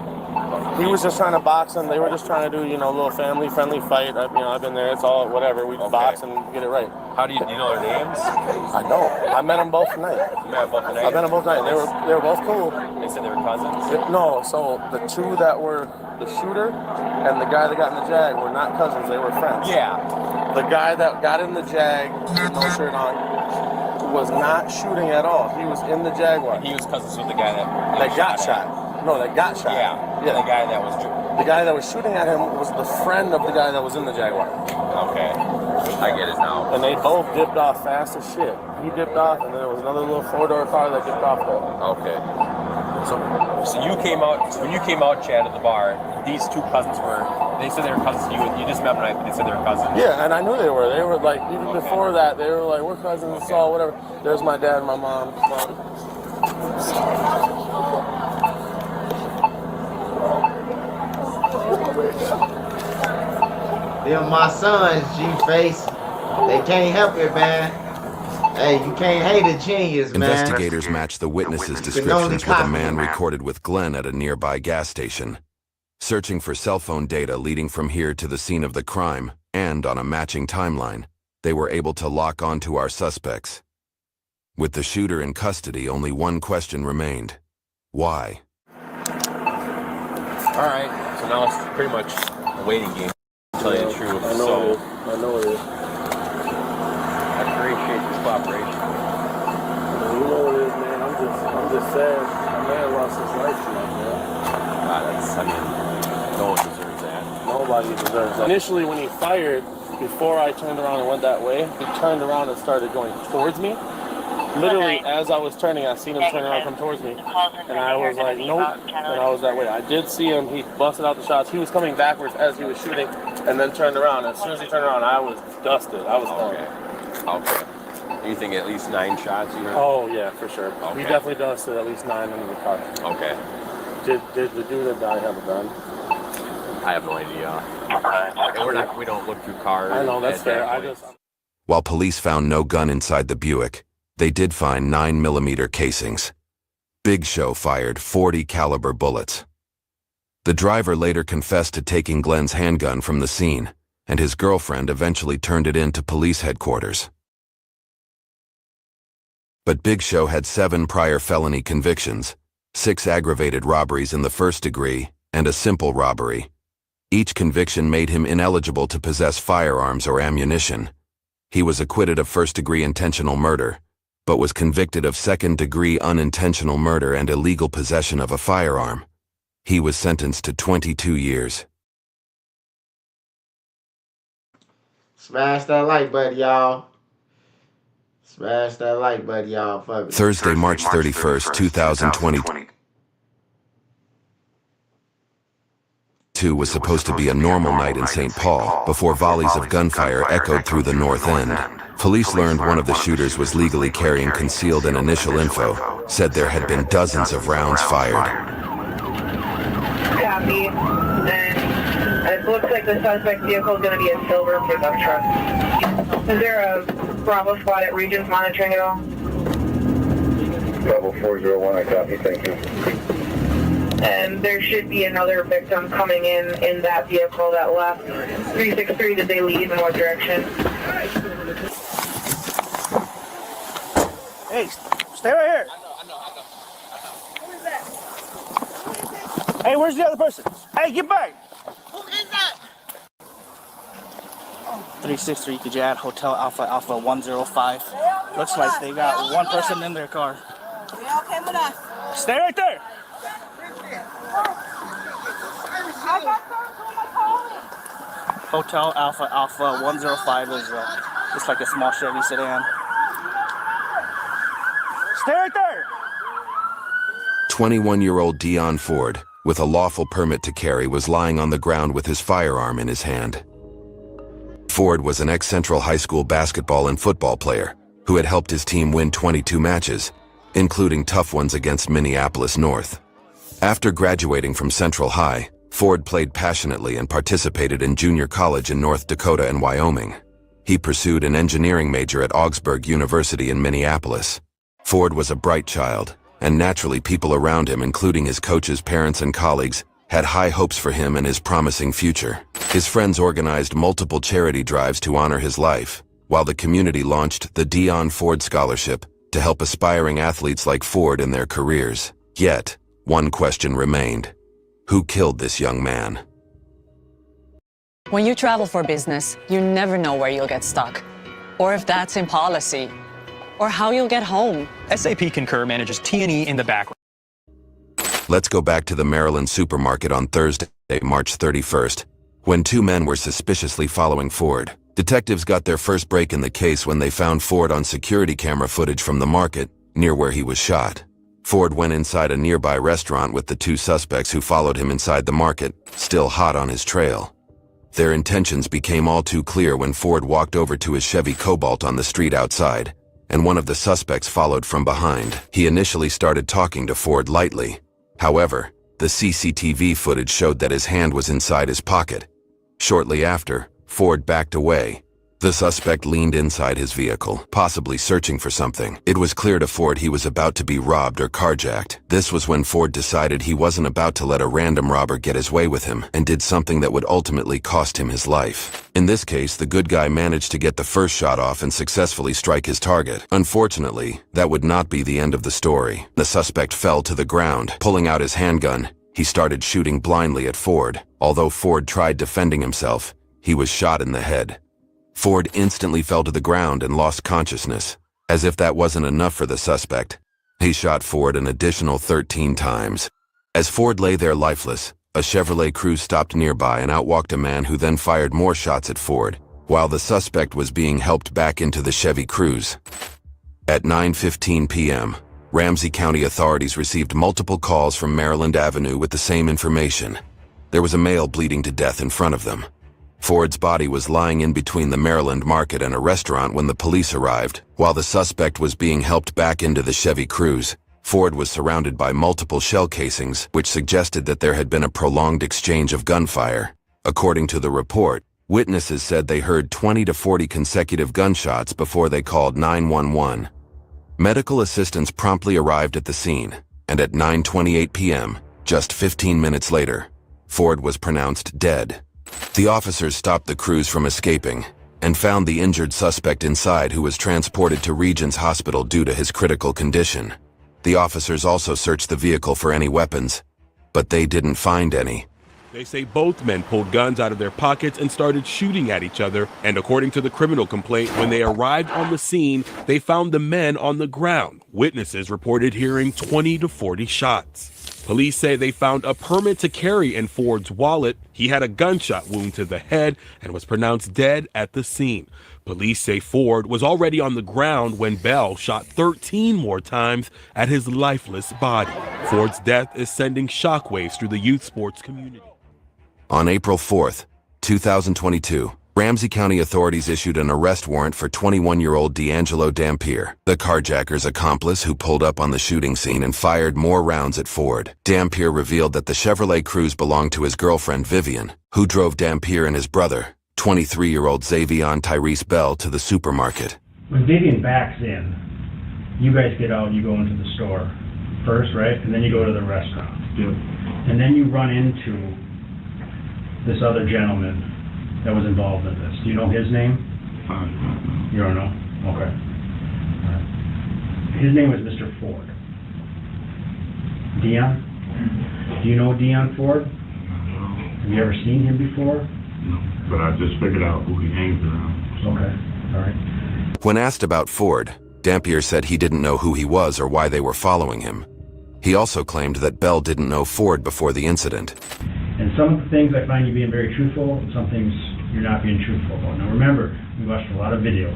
He was just trying to box him. They were just trying to do, a little family-friendly fight. I've been there. It's all whatever. We box and get it right. How do you know their names? I don't. I met them both tonight. You met them both tonight? I met them both tonight. They were both cool. They said they were cousins? No. So the two that were the shooter and the guy that got in the Jag were not cousins. They were friends. Yeah. The guy that got in the Jag with no shirt on was not shooting at all. He was in the Jaguar. He was cousins with the guy that got shot. No, that got shot. Yeah. The guy that was shooting at him was the friend of the guy that was in the Jaguar. Okay. I get it now. And they both dipped off fast as shit. He dipped off, and then there was another little 4-door car that dipped off though. Okay. So when you came out, Chad, at the bar, these two cousins they said they were cousins. You just met them, and they said they were cousins. Yeah, and I knew they were. They were like, even before that, they were like, we're cousins, it's all whatever. There's my dad and my mom. Them my sons, G-Face. They can't help it, man. Hey, you can't hate a genius, man. Investigators matched the witnesses' descriptions with a man recorded with Glenn at a nearby gas station. Searching for cell phone data leading from here to the scene of the crime, and on a matching timeline, they were able to lock onto our suspects. With the shooter in custody, only one question remained. Why? Alright, so now it's pretty much a waiting game, to tell you the truth. I know it is. I appreciate this cooperation. You know what it is, man. I'm just sad. My man lost his life tonight, man. No one deserves that. Nobody deserves that. Initially, when he fired, before I turned around and went that way, he turned around and started going towards me. Literally, as I was turning, I seen him turn around and come towards me. And I was like, nope. And I was that way. I did see him. He busted out the shots. He was coming backwards as he was shooting and then turned around. As soon as he turned around, I was dusted. I was gone. Okay. You think at least 9 shots? Oh, yeah, for sure. Okay. He definitely dusted at least 9 into the car. Okay. Did the dude that died have a gun? I have no idea. We don't look through cars. I know, that's fair. While police found no gun inside the Buick, they did find 9mm casings. Big Show fired .40 caliber bullets. The driver later confessed to taking Glenn's handgun from the scene, and his girlfriend eventually turned it in to police headquarters. But Big Show had 7 prior felony convictions, 6 aggravated robberies in the first degree, and a simple robbery. Each conviction made him ineligible to possess firearms or ammunition. He was acquitted of first-degree intentional murder, but was convicted of second-degree unintentional murder and illegal possession of a firearm. He was sentenced to 22 years. Smash that like button, y'all. Smash that like button, y'all. For me. Thursday, March 31st, 2022 was supposed to be a normal night in St. Paul before volleys of gunfire echoed through the north end. Police learned one of the shooters was legally carrying concealed, and initial info said there had been dozens of rounds fired. Copy. And it looks like the suspect vehicle is going to be a silver pickup truck. Is there a Bravo squad at Regions monitoring at all? Bravo 401, I copy, thank you. And there should be another victim coming in that vehicle that left. 363, did they leave in what direction? Hey, stay right here. Hey, where's the other person? Hey, get back. Who is that? 363, could you add Hotel Alpha 105? Looks like they got one person in their car. They all came with us. Stay right there. Hotel Alpha 105 is it's like a small Chevy sedan. Stay right there. 21-year-old Dion Ford, with a lawful permit to carry, was lying on the ground with his firearm in his hand. Ford was an ex-Central High School basketball and football player who had helped his team win 22 matches, including tough ones against Minneapolis North. After graduating from Central High, Ford played passionately and participated in junior college in North Dakota and Wyoming. He pursued an engineering major at Augsburg University in Minneapolis. Ford was a bright child, and naturally people around him, including his coaches, parents, and colleagues, had high hopes for him and his promising future. His friends organized multiple charity drives to honor his life, while the community launched the Dion Ford Scholarship to help aspiring athletes like Ford in their careers. Yet, one question remained. Who killed this young man? When you travel for business, you never know where you'll get stuck, or if that's in policy, or how you'll get home. SAP Concur manages T&E in the background. Let's go back to the Maryland supermarket on Thursday, March 31st, when 2 men were suspiciously following Ford. Detectives got their first break in the case when they found Ford on security camera footage from the market, near where he was shot. Ford went inside a nearby restaurant with the 2 suspects who followed him inside the market, still hot on his trail. Their intentions became all too clear when Ford walked over to his Chevy Cobalt on the street outside, and one of the suspects followed from behind. He initially started talking to Ford lightly. However, the CCTV footage showed that his hand was inside his pocket. Shortly after, Ford backed away. The suspect leaned inside his vehicle, possibly searching for something. It was clear to Ford he was about to be robbed or carjacked. This was when Ford decided he wasn't about to let a random robber get his way with him, and did something that would ultimately cost him his life. In this case, the good guy managed to get the first shot off and successfully strike his target. Unfortunately, that would not be the end of the story. The suspect fell to the ground. Pulling out his handgun, he started shooting blindly at Ford. Although Ford tried defending himself, he was shot in the head. Ford instantly fell to the ground and lost consciousness. As if that wasn't enough for the suspect, he shot Ford an additional 13 times. As Ford lay there lifeless, a Chevrolet Cruze stopped nearby and outwalked a man who then fired more shots at Ford, while the suspect was being helped back into the Chevy Cruze. At 9:15 p.m., Ramsey County authorities received multiple calls from Maryland Avenue with the same information. There was a male bleeding to death in front of them. Ford's body was lying in between the Maryland Market and a restaurant when the police arrived. While the suspect was being helped back into the Chevy Cruze, Ford was surrounded by multiple shell casings, which suggested that there had been a prolonged exchange of gunfire. According to the report, witnesses said they heard 20 to 40 consecutive gunshots before they called 911. Medical assistance promptly arrived at the scene, and at 9:28 p.m., just 15 minutes later, Ford was pronounced dead. The officers stopped the crews from escaping and found the injured suspect inside, who was transported to Regents Hospital due to his critical condition. The officers also searched the vehicle for any weapons, but they didn't find any. They say both men pulled guns out of their pockets and started shooting at each other, and according to the criminal complaint, when they arrived on the scene, they found the men on the ground. Witnesses reported hearing 20 to 40 shots. Police say they found a permit to carry in Ford's wallet. He had a gunshot wound to the head and was pronounced dead at the scene. Police say Ford was already on the ground when Bell shot 13 more times at his lifeless body. Ford's death is sending shockwaves through the youth sports community. On April 4th, 2022, Ramsey County authorities issued an arrest warrant for 21-year-old D'Angelo Dampier, the carjacker's accomplice who pulled up on the shooting scene and fired more rounds at Ford. Dampier revealed that the Chevrolet Cruze belonged to his girlfriend Vivian, who drove Dampier and his brother, 23-year-old Xavion Tyrese Bell, to the supermarket. When Vivian backs in, you guys get out, you go into the store first, right? And then you go to the restaurant. Yep. And then you run into this other gentleman that was involved in this. Do you know his name? You don't know? Okay. All right. His name was Mr. Ford. Dion? Do you know Dion Ford? Have you ever seen him before? No, but I just figured out who he hangs around. Okay, all right. When asked about Ford, Dampier said he didn't know who he was or why they were following him. He also claimed that Bell didn't know Ford before the incident. And some of the things I find you being very truthful, and some things you're not being truthful about. Now remember, we watched a lot of video.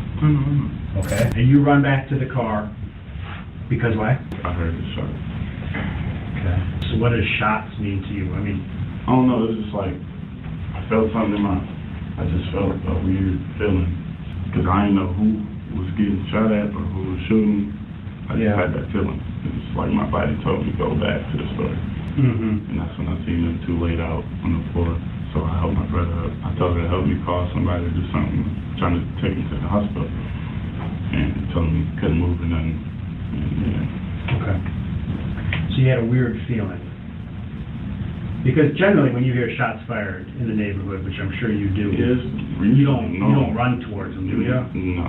Okay? And you run back to the car because why? I heard the shot. Okay. So what does shots mean to you? I mean, I don't know, it's just like, I felt something in I just felt a weird feeling. Because I didn't know who was getting shot at or who was shooting. I just had that feeling. It's like my body told me to go back to the store. And that's when I seen them two laid out on the floor. So I helped my brother up. I told her to help me call somebody to do something, trying to take him to the hospital. And he told me he couldn't move or nothing. Okay. So you had a weird feeling. Because generally when you hear shots fired in the neighborhood, which I'm sure you do, you don't run towards them, do you? No.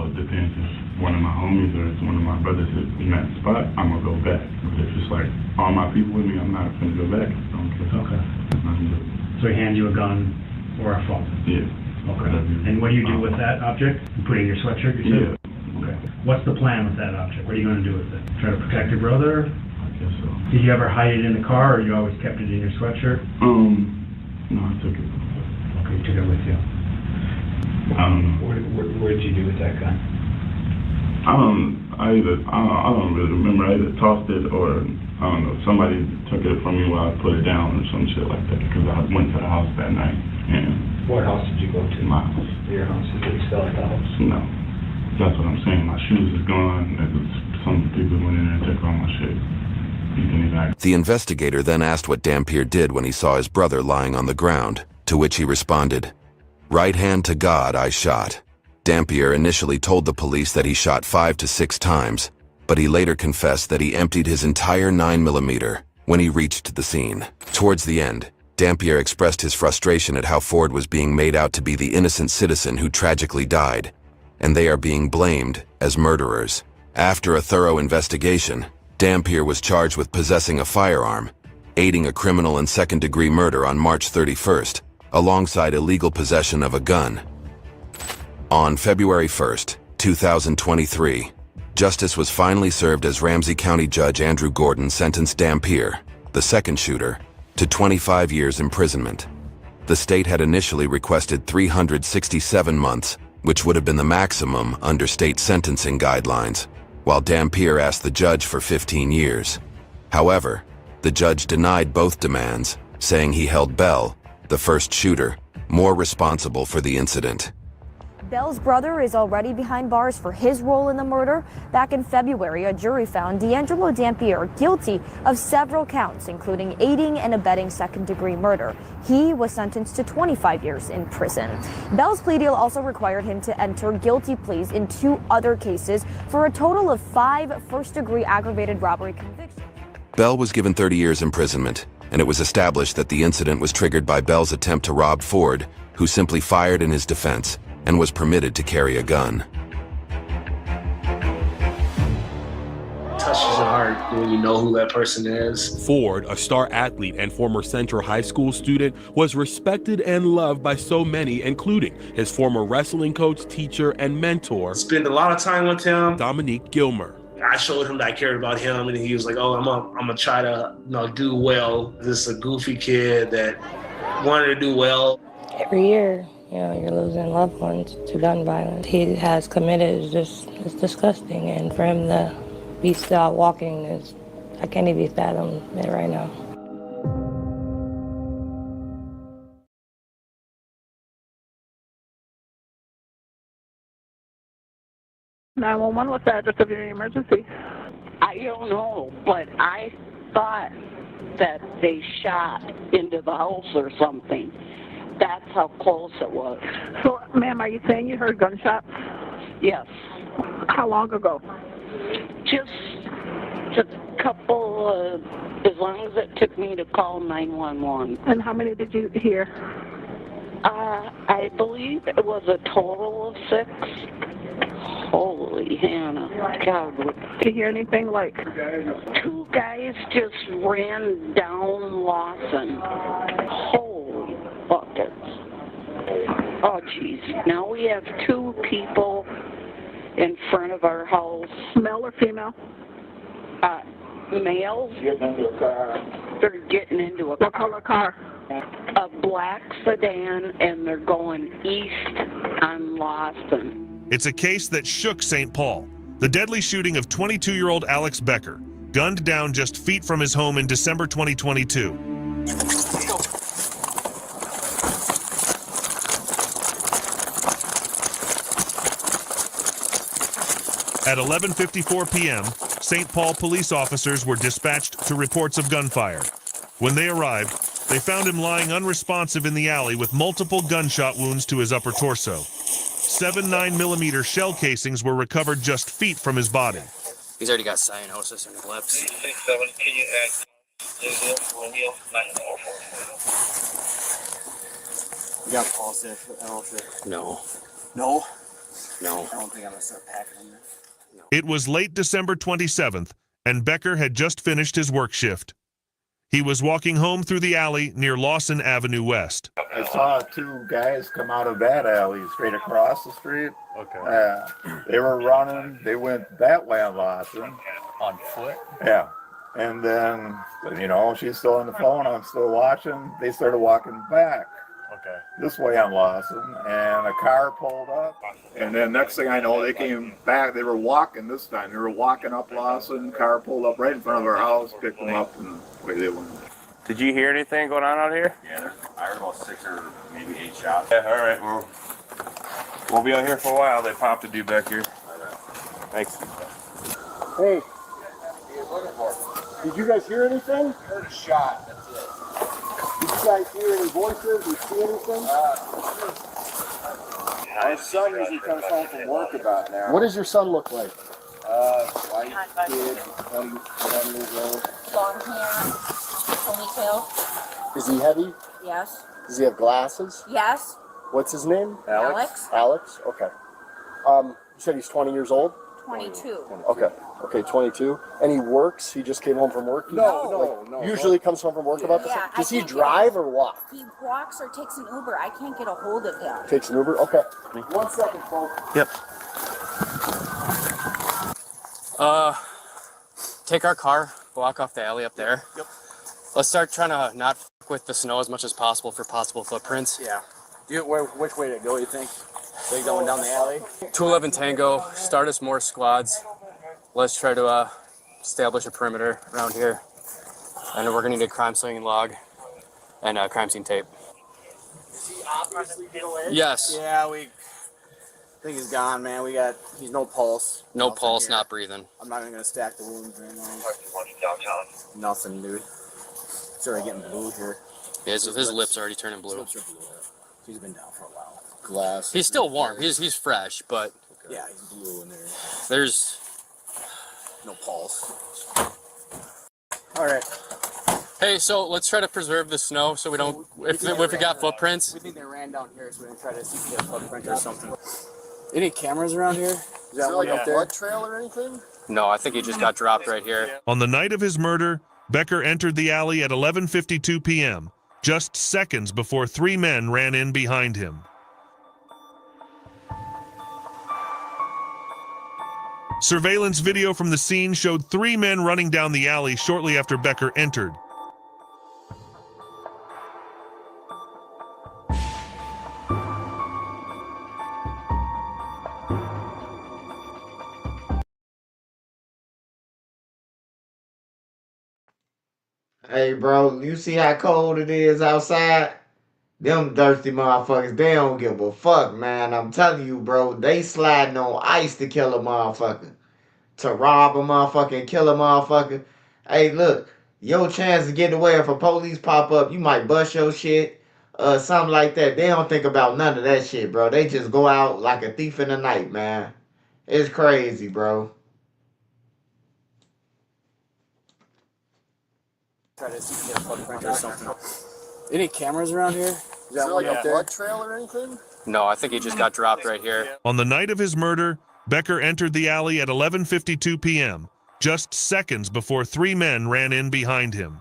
It depends if one of my homies or if one of my brothers is in that spot, I'm going to go back. But if it's like all my people with me, I'm not going to go back. I don't care. Okay. So he hands you a gun or a phone? Yeah. Okay. And what do you do with that object? You put it in your sweatshirt, you said? Yeah. Okay. What's the plan with that object? What are you going to do with it? Try to protect your brother? Guess so. Did you ever hide it in the car, or you always kept it in your sweatshirt? No, I took it. Okay, you took it with you. I don't know. What did you do with that gun? I don't really remember. I either tossed it or, I don't know, somebody took it from me while I put it down or some shit like that, because I went to the house that night. And what house did you go to? My house. Your house? Is it still at the house? No. That's what I'm saying. My shoes is gone. Some people went in there and took all my shit. The investigator then asked what Dampier did when he saw his brother lying on the ground, to which he responded, "Right hand to God, I shot." Dampier initially told the police that he shot 5 to 6 times, but he later confessed that he emptied his entire 9mm when he reached the scene. Towards the end, Dampier expressed his frustration at how Ford was being made out to be the innocent citizen who tragically died, and they are being blamed as murderers. After a thorough investigation, Dampier was charged with possessing a firearm, aiding a criminal and second-degree murder on March 31st, alongside illegal possession of a gun. On February 1st, 2023, justice was finally served as Ramsey County Judge Andrew Gordon sentenced Dampier, the second shooter, to 25 years imprisonment. The state had initially requested 367 months, which would have been the maximum under state sentencing guidelines, while Dampier asked the judge for 15 years. However, the judge denied both demands, saying he held Bell, the first shooter, more responsible for the incident. Bell's brother is already behind bars for his role in the murder. Back in February, a jury found D'Angelo Dampier guilty of several counts, including aiding and abetting second-degree murder. He was sentenced to 25 years in prison. Bell's plea deal also required him to enter guilty pleas in 2 other cases for a total of 5 first-degree aggravated robbery convictions. Bell was given 30 years imprisonment, and it was established that the incident was triggered by Bell's attempt to rob Ford, who simply fired in his defense and was permitted to carry a gun. Touches the heart when you know who that person is. Ford, a star athlete and former Central High School student, was respected and loved by so many, including his former wrestling coach, teacher, and mentor. Spent a lot of time with him. Dominique Gilmer. I showed him that I cared about him, and he was like, "Oh, I'm gonna try to, do well." This is a goofy kid that wanted to do well. Every year, you're losing loved ones to gun violence. He has committed it's disgusting, and for him to be still out walking I can't even fathom it right now. What's the address of your emergency? I don't know, but I thought that they shot into the house or something. That's how close it was. So, ma'am, are you saying you heard gunshots? Yes. How long ago? Just a couple, as long as it took me to call 911. And how many did you hear? I believe it was a total of 6. Holy Hannah. God. Did you hear anything like? 2 guys just ran down Lawson. Holy buckets. Oh, geez. Now we have 2 people in front of our house. Male or female? Males. Getting into a car. They're getting into a car. What color car? A black sedan, and they're going east on Lawson. It's a case that shook St. Paul. The deadly shooting of 22-year-old Alex Becker, gunned down just feet from his home in December 2022. At 11:54 p.m., St. Paul police officers were dispatched to reports of gunfire. When they arrived, they found him lying unresponsive in the alley with multiple gunshot wounds to his upper torso. 7 9mm shell casings were recovered just feet from his body. He's already got cyanosis in his lips. You got pulse there? No. No? No. I don't think I'm going to start packing them. It was late December 27th, and Becker had just finished his work shift. He was walking home through the alley near Lawson Avenue West. I saw 2 guys come out of that alley straight across the street. Okay. They were running. They went that way on Lawson. On foot? Yeah. And then, she's still on the phone. I'm still watching. They started walking back. Okay. This way on Lawson, and a car pulled up. And then next thing I know, they came back. They were walking this time. They were walking up Lawson. Car pulled up right in front of our house, picked them up, and away they went. Did you hear anything going on out here? Yeah, I heard about 6 or maybe 8 shots. Yeah, all right. Well, we'll be out here for a while. They popped a dude back here. Thanks. Hey, did you guys hear anything? Heard a shot. That's it. Did you guys hear any voices or see anything? My son usually comes home from work about now. What does your son look like? White kid, 21 years old. Long hair, ponytail. Is he heavy? Yes. Does he have glasses? Yes. What's his name? Alex. Alex? Okay. You said he's 20 years old? 22. Okay. Okay, 22. And he works? He just came home from work? No. Usually comes home from work about this? Yeah, Does he drive or walk? He walks or takes an Uber. I can't get a hold of him. Takes an Uber? Okay. 1 second, folks. Yep. Take our car, walk off the alley up there. Yep. Let's start trying to not f with the snow as much as possible for possible footprints. Yeah. Which way to go, you think? They going down the alley? 211 Tango, start us more squads. Let's try to establish a perimeter around here. And we're going to need a crime scene log and crime scene tape. Is he obviously get away? Yes. Yeah, we think he's gone, man. He's no pulse. No pulse, not breathing. I'm not even going to stack the wounds or anything. Nothing, dude. It's already getting blue here. Yeah, his lips are already turning blue. His lips are blue. He's been down for a while. Glass. He's still warm. He's fresh, but yeah, he's blue in there. There's no pulse. All right. Hey, so let's try to preserve the snow so we don't, if we got footprints. We think they ran down here, so we're gonna try to see if they have footprint or something. Any cameras around here? Is there like a blood trail or anything? No, I think he just got dropped right here. On the night of his murder, Becker entered the alley at 11:52 p.m., just seconds before 3 men ran in behind him. Surveillance video from the scene showed 3 men running down the alley shortly after Becker entered. Hey, bro, you see how cold it is outside? Them thirsty motherfuckers, they don't give a fuck, man. I'm telling you, bro, they sliding on ice to kill a motherfucker. To rob a motherfucker and kill a motherfucker. Hey, look, your chance to get away if a police pop up, you might bust your shit, something like that. They don't think about none of that shit, bro. They just go out like a thief in the night, man. It's crazy, bro. Try to see if they have footprint or something. Any cameras around here? Is there like a blood trail or anything? No, I think he just got dropped right here. On the night of his murder, Becker entered the alley at 11:52 p.m., just seconds before 3 men ran in behind him.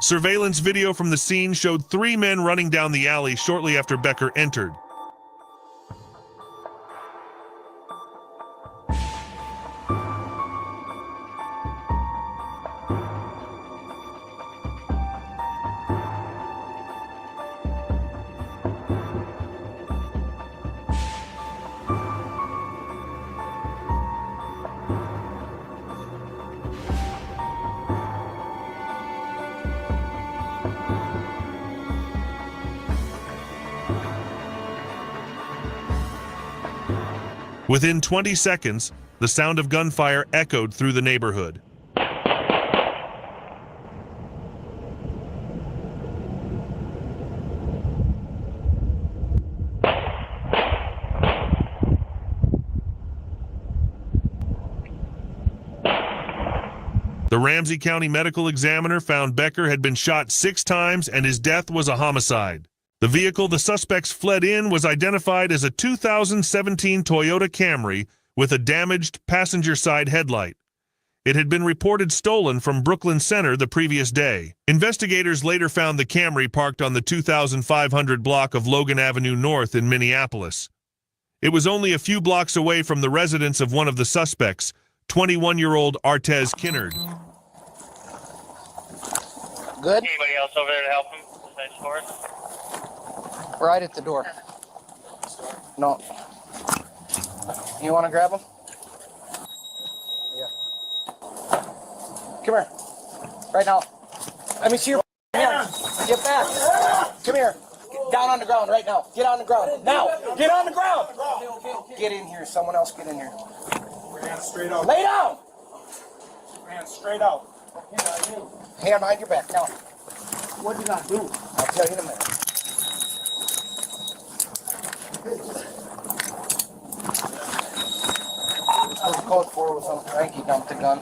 Surveillance video from the scene showed 3 men running down the alley shortly after Becker entered. Within 20 seconds, the sound of gunfire echoed through the neighborhood. The Ramsey County Medical Examiner found Becker had been shot 6 times and his death was a homicide. The vehicle the suspects fled in was identified as a 2017 Toyota Camry with a damaged passenger side headlight. It had been reported stolen from Brooklyn Center the previous day. Investigators later found the Camry parked on the 2500 block of Logan Avenue North in Minneapolis. It was only a few blocks away from the residence of one of the suspects, 21-year-old Artez Kinnard. Good? Anybody else over there to help him besides Forrest? Right at the door. No. You want to grab him? Yeah. Come here. Right now. Let me see your hands. Get back. Come here. Down on the ground right now. Get on the ground. Now. Get on the ground. Get in here. Someone else get in here. Hands straight out. Lay down. Hands straight out. Hand behind your back. Now. What did I do? I'll tell you in a minute. Code 4 with some cranky dumped the gun.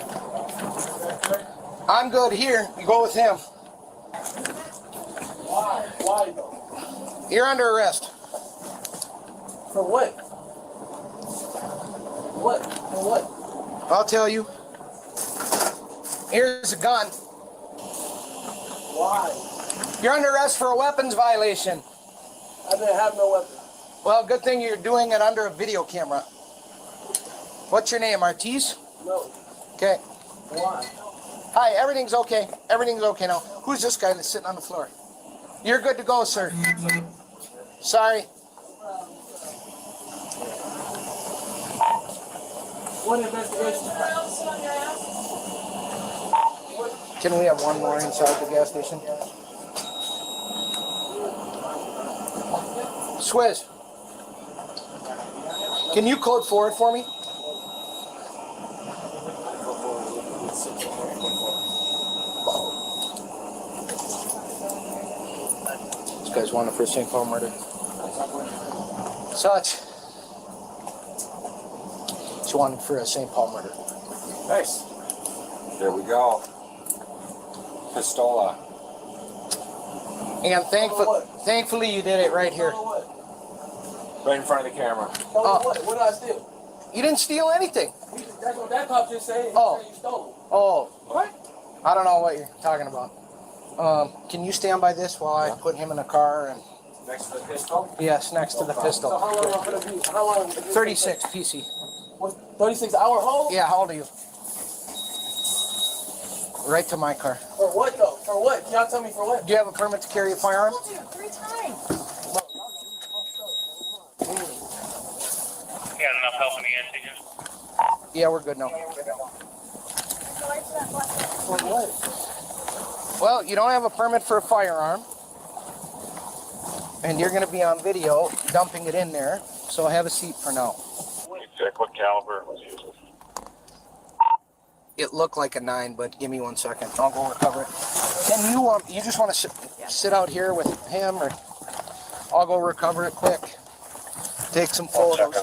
I'm good here. You go with him. Why? Why though? You're under arrest. For what? What? For what? I'll tell you. Here's a gun. Why? You're under arrest for a weapons violation. I didn't have no weapon. Well, good thing you're doing it under a video camera. What's your name, Artez? No. Okay. Why? Hi, everything's okay. Everything's okay now. Who's this guy that's sitting on the floor? You're good to go, sir. Sorry. What investigation? Can we have one more inside the gas station? Swizz, can you code forward for me? This guy's wanted for St. Paul murder. Such. He's wanted for a St. Paul murder. Nice. There we go. Pistola. And thankfully you did it right here. Right in front of the camera. Oh. What did I steal? You didn't steal anything. That's what that cop just said. Oh. You stole. Oh. What? I don't know what you're talking about. Can you stand by this while I put him in a car and... Next to the pistol? Yes, next to the pistol. So how long am I gonna be? How long? 36 PC. What? 36-hour hold? Yeah, how old are you? Right to my car. For what though? For what? Y'all tell me for what? Do you have a permit to carry a firearm? I told you 3 times. You got enough help in the end, TJ? Yeah, we're good now. For what? Well, you don't have a permit for a firearm. And you're going to be on video dumping it in there. So have a seat for now. Check what caliber was used. It looked like a 9, but give me 1 second. I'll go recover it. Can you, you just want to sit out here with him, or I'll go recover it quick. Take some photos.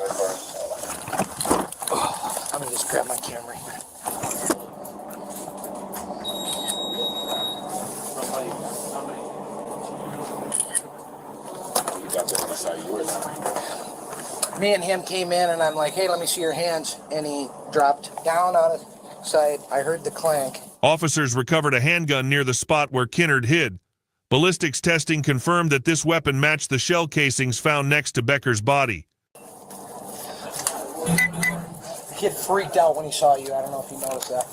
Oh, let me just grab my camera here. You got that beside yours. Me and him came in, and I'm like, hey, let me see your hands. And he dropped down on his side. I heard the clank. Officers recovered a handgun near the spot where Kinnard hid. Ballistics testing confirmed that this weapon matched the shell casings found next to Becker's body. The kid freaked out when he saw you. I don't know if you noticed that.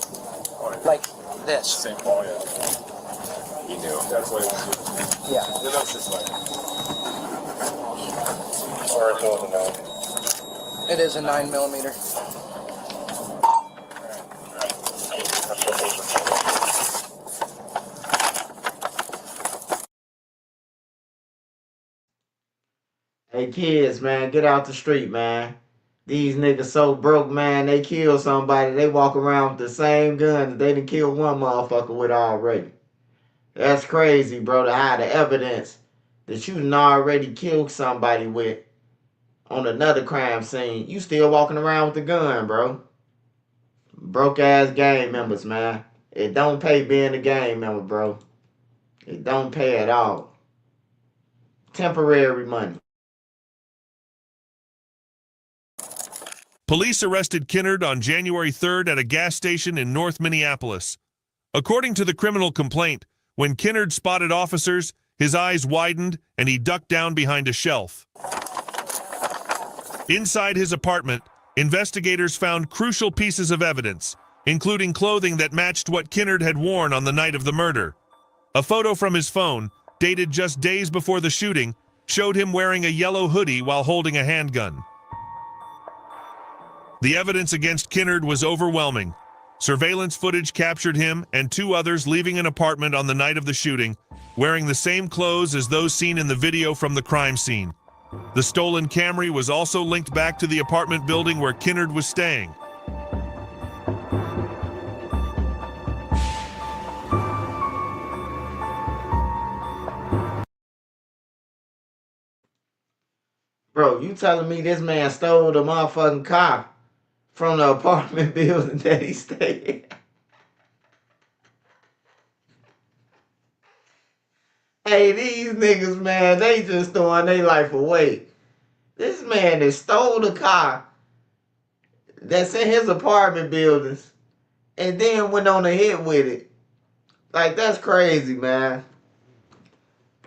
Like this. St. Paul, yeah. He knew. That's what he wanted. Yeah. It looks this way. Or it's over now. It is a 9mm. Hey kids, man, get out the street, man. These niggas so broke, man, they kill somebody, they walk around with the same gun that they done killed one motherfucker with already. That's crazy, bro, to hide the evidence that you done already killed somebody with on another crime scene. You still walking around with the gun, bro. Broke ass gang members, man. It don't pay being a gang member, bro. It don't pay at all. Temporary money. Police arrested Kinnard on January 3rd at a gas station in North Minneapolis. According to the criminal complaint, when Kinnard spotted officers, his eyes widened and he ducked down behind a shelf. Inside his apartment, investigators found crucial pieces of evidence, including clothing that matched what Kinnard had worn on the night of the murder. A photo from his phone, dated just days before the shooting, showed him wearing a yellow hoodie while holding a handgun. The evidence against Kinnard was overwhelming. Surveillance footage captured him and 2 others leaving an apartment on the night of the shooting, wearing the same clothes as those seen in the video from the crime scene. The stolen Camry was also linked back to the apartment building where Kinnard was staying. Bro, you telling me this man stole the motherfucking car from the apartment building that he stayed in? Hey, these niggas, man, they just throwing their life away. This man that stole the car that's in his apartment buildings and then went on a hit with it. Like, that's crazy, man.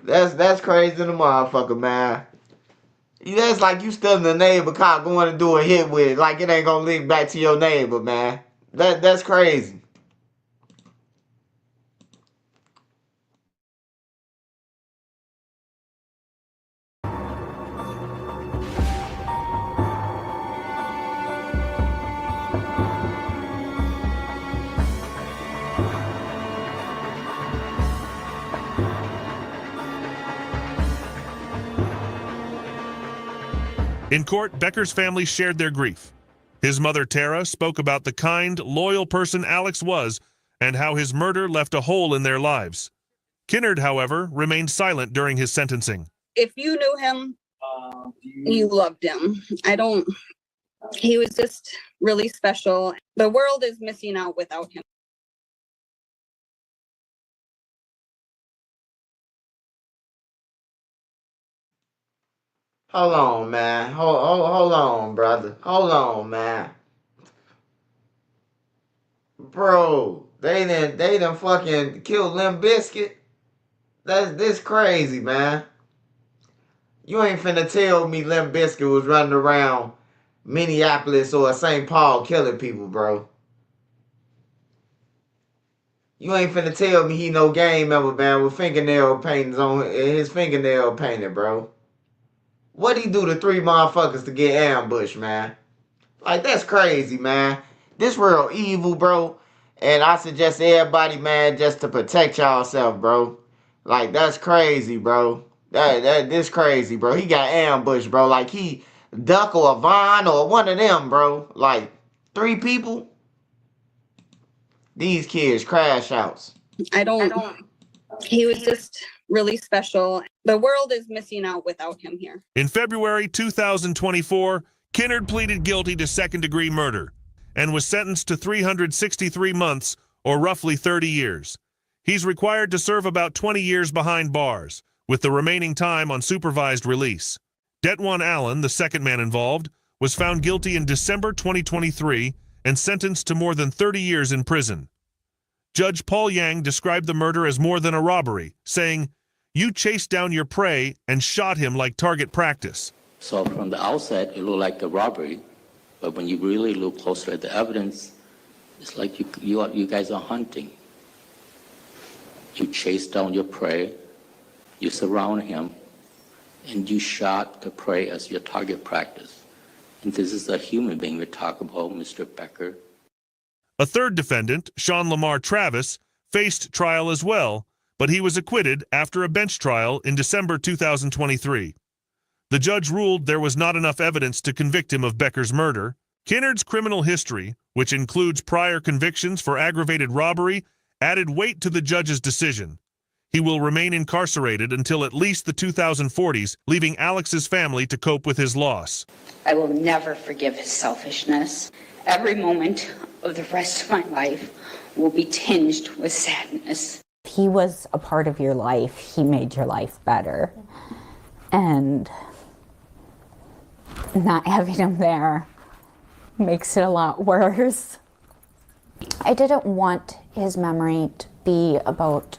That's crazy to the motherfucker, man. That's like you stealing the neighbor car going to do a hit with it. Like it ain't gonna link back to your neighbor, man. That's crazy. In court, Becker's family shared their grief. His mother, Tara, spoke about the kind, loyal person Alex was and how his murder left a hole in their lives. Kinnard, however, remained silent during his sentencing. If you knew him, you loved him. I don't He was just really special. The world is missing out without him. Hold on, man. Hold on, brother. Hold on, man. Bro, they done fucking killed Limp Bizkit. This crazy, man. You ain't finna tell me Limp Bizkit was running around Minneapolis or St. Paul killing people, bro. You ain't finna tell me he no gang member, man, with fingernail paintings on his fingernail painted, bro. What'd he do to 3 motherfuckers to get ambushed, man? Like, that's crazy, man. This real evil, bro. And I suggest everybody, man, just to protect yourself, bro. Like, that's crazy, bro. This crazy, bro. He got ambushed, bro. Like, he Duck or Vaughn or one of them, bro. Like, 3 people. These kids crash outs. He was just really special. The world is missing out without him here. In February 2024, Kinnard pleaded guilty to second-degree murder and was sentenced to 363 months, or roughly 30 years. He's required to serve about 20 years behind bars, with the remaining time on supervised release. Detwan Allen, the second man involved, was found guilty in December 2023 and sentenced to more than 30 years in prison. Judge Paul Yang described the murder as more than a robbery, saying, "You chased down your prey and shot him like target practice." So from the outset, it looked like a robbery, but when you really look closer at the evidence, it's like you guys are hunting. You chase down your prey, you surround him, and you shot the prey as your target practice. And this is a human being we talk about, Mr. Becker. A third defendant, Sean Lamar Travis, faced trial as well, but he was acquitted after a bench trial in December 2023. The judge ruled there was not enough evidence to convict him of Becker's murder. Kinnard's criminal history, which includes prior convictions for aggravated robbery, added weight to the judge's decision. He will remain incarcerated until at least the 2040s, leaving Alex's family to cope with his loss. I will never forgive his selfishness. Every moment of the rest of my life will be tinged with sadness. He was a part of your life. He made your life better. And not having him there makes it a lot worse. I didn't want his memory to be about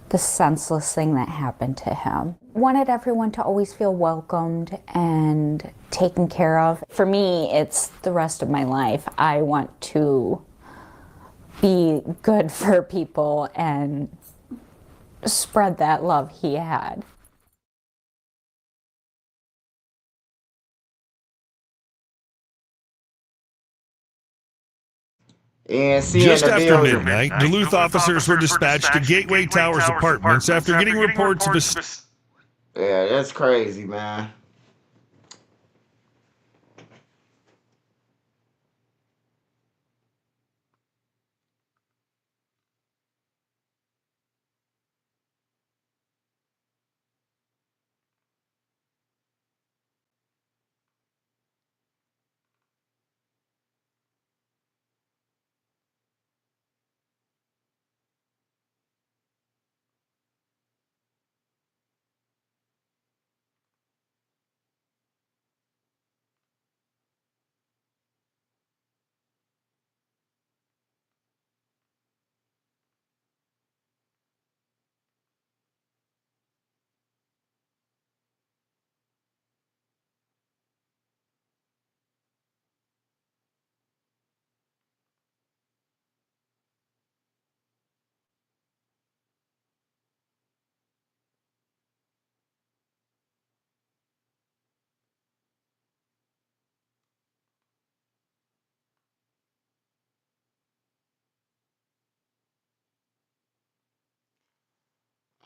the senseless thing that happened to him. Wanted everyone to always feel welcomed and taken care of. For me, it's the rest of my life. I want to be good for people and spread that love he had. Just after midnight, Duluth officers were dispatched to Gateway Towers Apartments after getting reports of a... Yeah, that's crazy, man.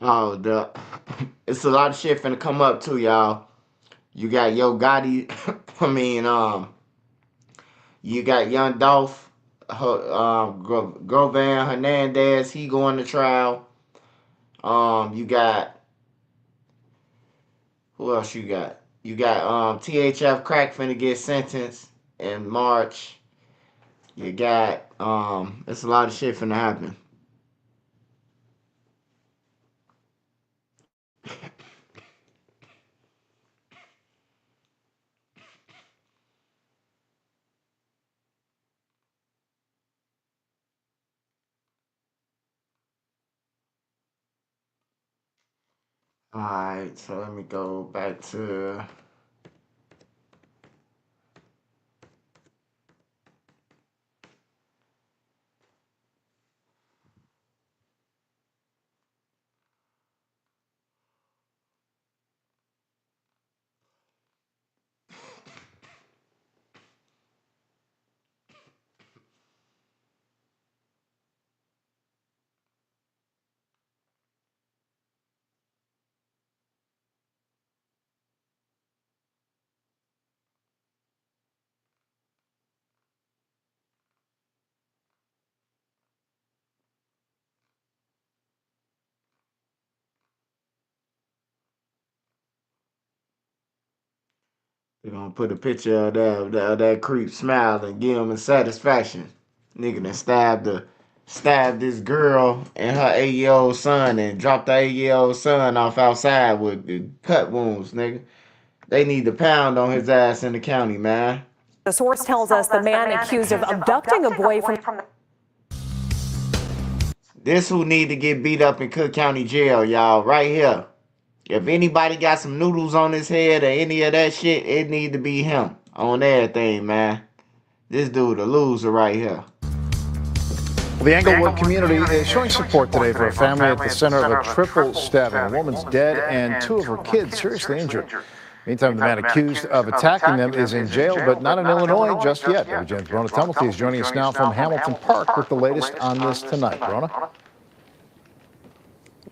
Oh, it's a lot of shit finna come up too, y'all. You got Yo Gotti, you got Young Dolph, Grovan Hernandez, he going to trial. You got, who else you got? You got THF Crack finna get sentenced. in March. You got it's a lot of shit finna happen. Alright, so let me go back to they're gonna put a picture of that creep smile and give him a satisfaction. Nigga done stabbed this girl and her 8-year-old son and dropped the 8-year-old son off outside with the cut wounds, nigga. They need to pound on his ass in the county, man. The source tells us the man accused of abducting a boy from This who need to get beat up in Cook County Jail, y'all, right here. If anybody got some noodles on his head or any of that shit, it need to be him on everything, man. This dude a loser right here. Well, the Englewood community is showing support today for a family at the center of a triple stabbing. A woman's dead and 2 of her kids seriously injured. Meantime, the man accused of attacking them is in jail, but not in Illinois just yet. WGN's VonOff1700 is joining us now from Hamilton Park with the latest on this tonight. Verona?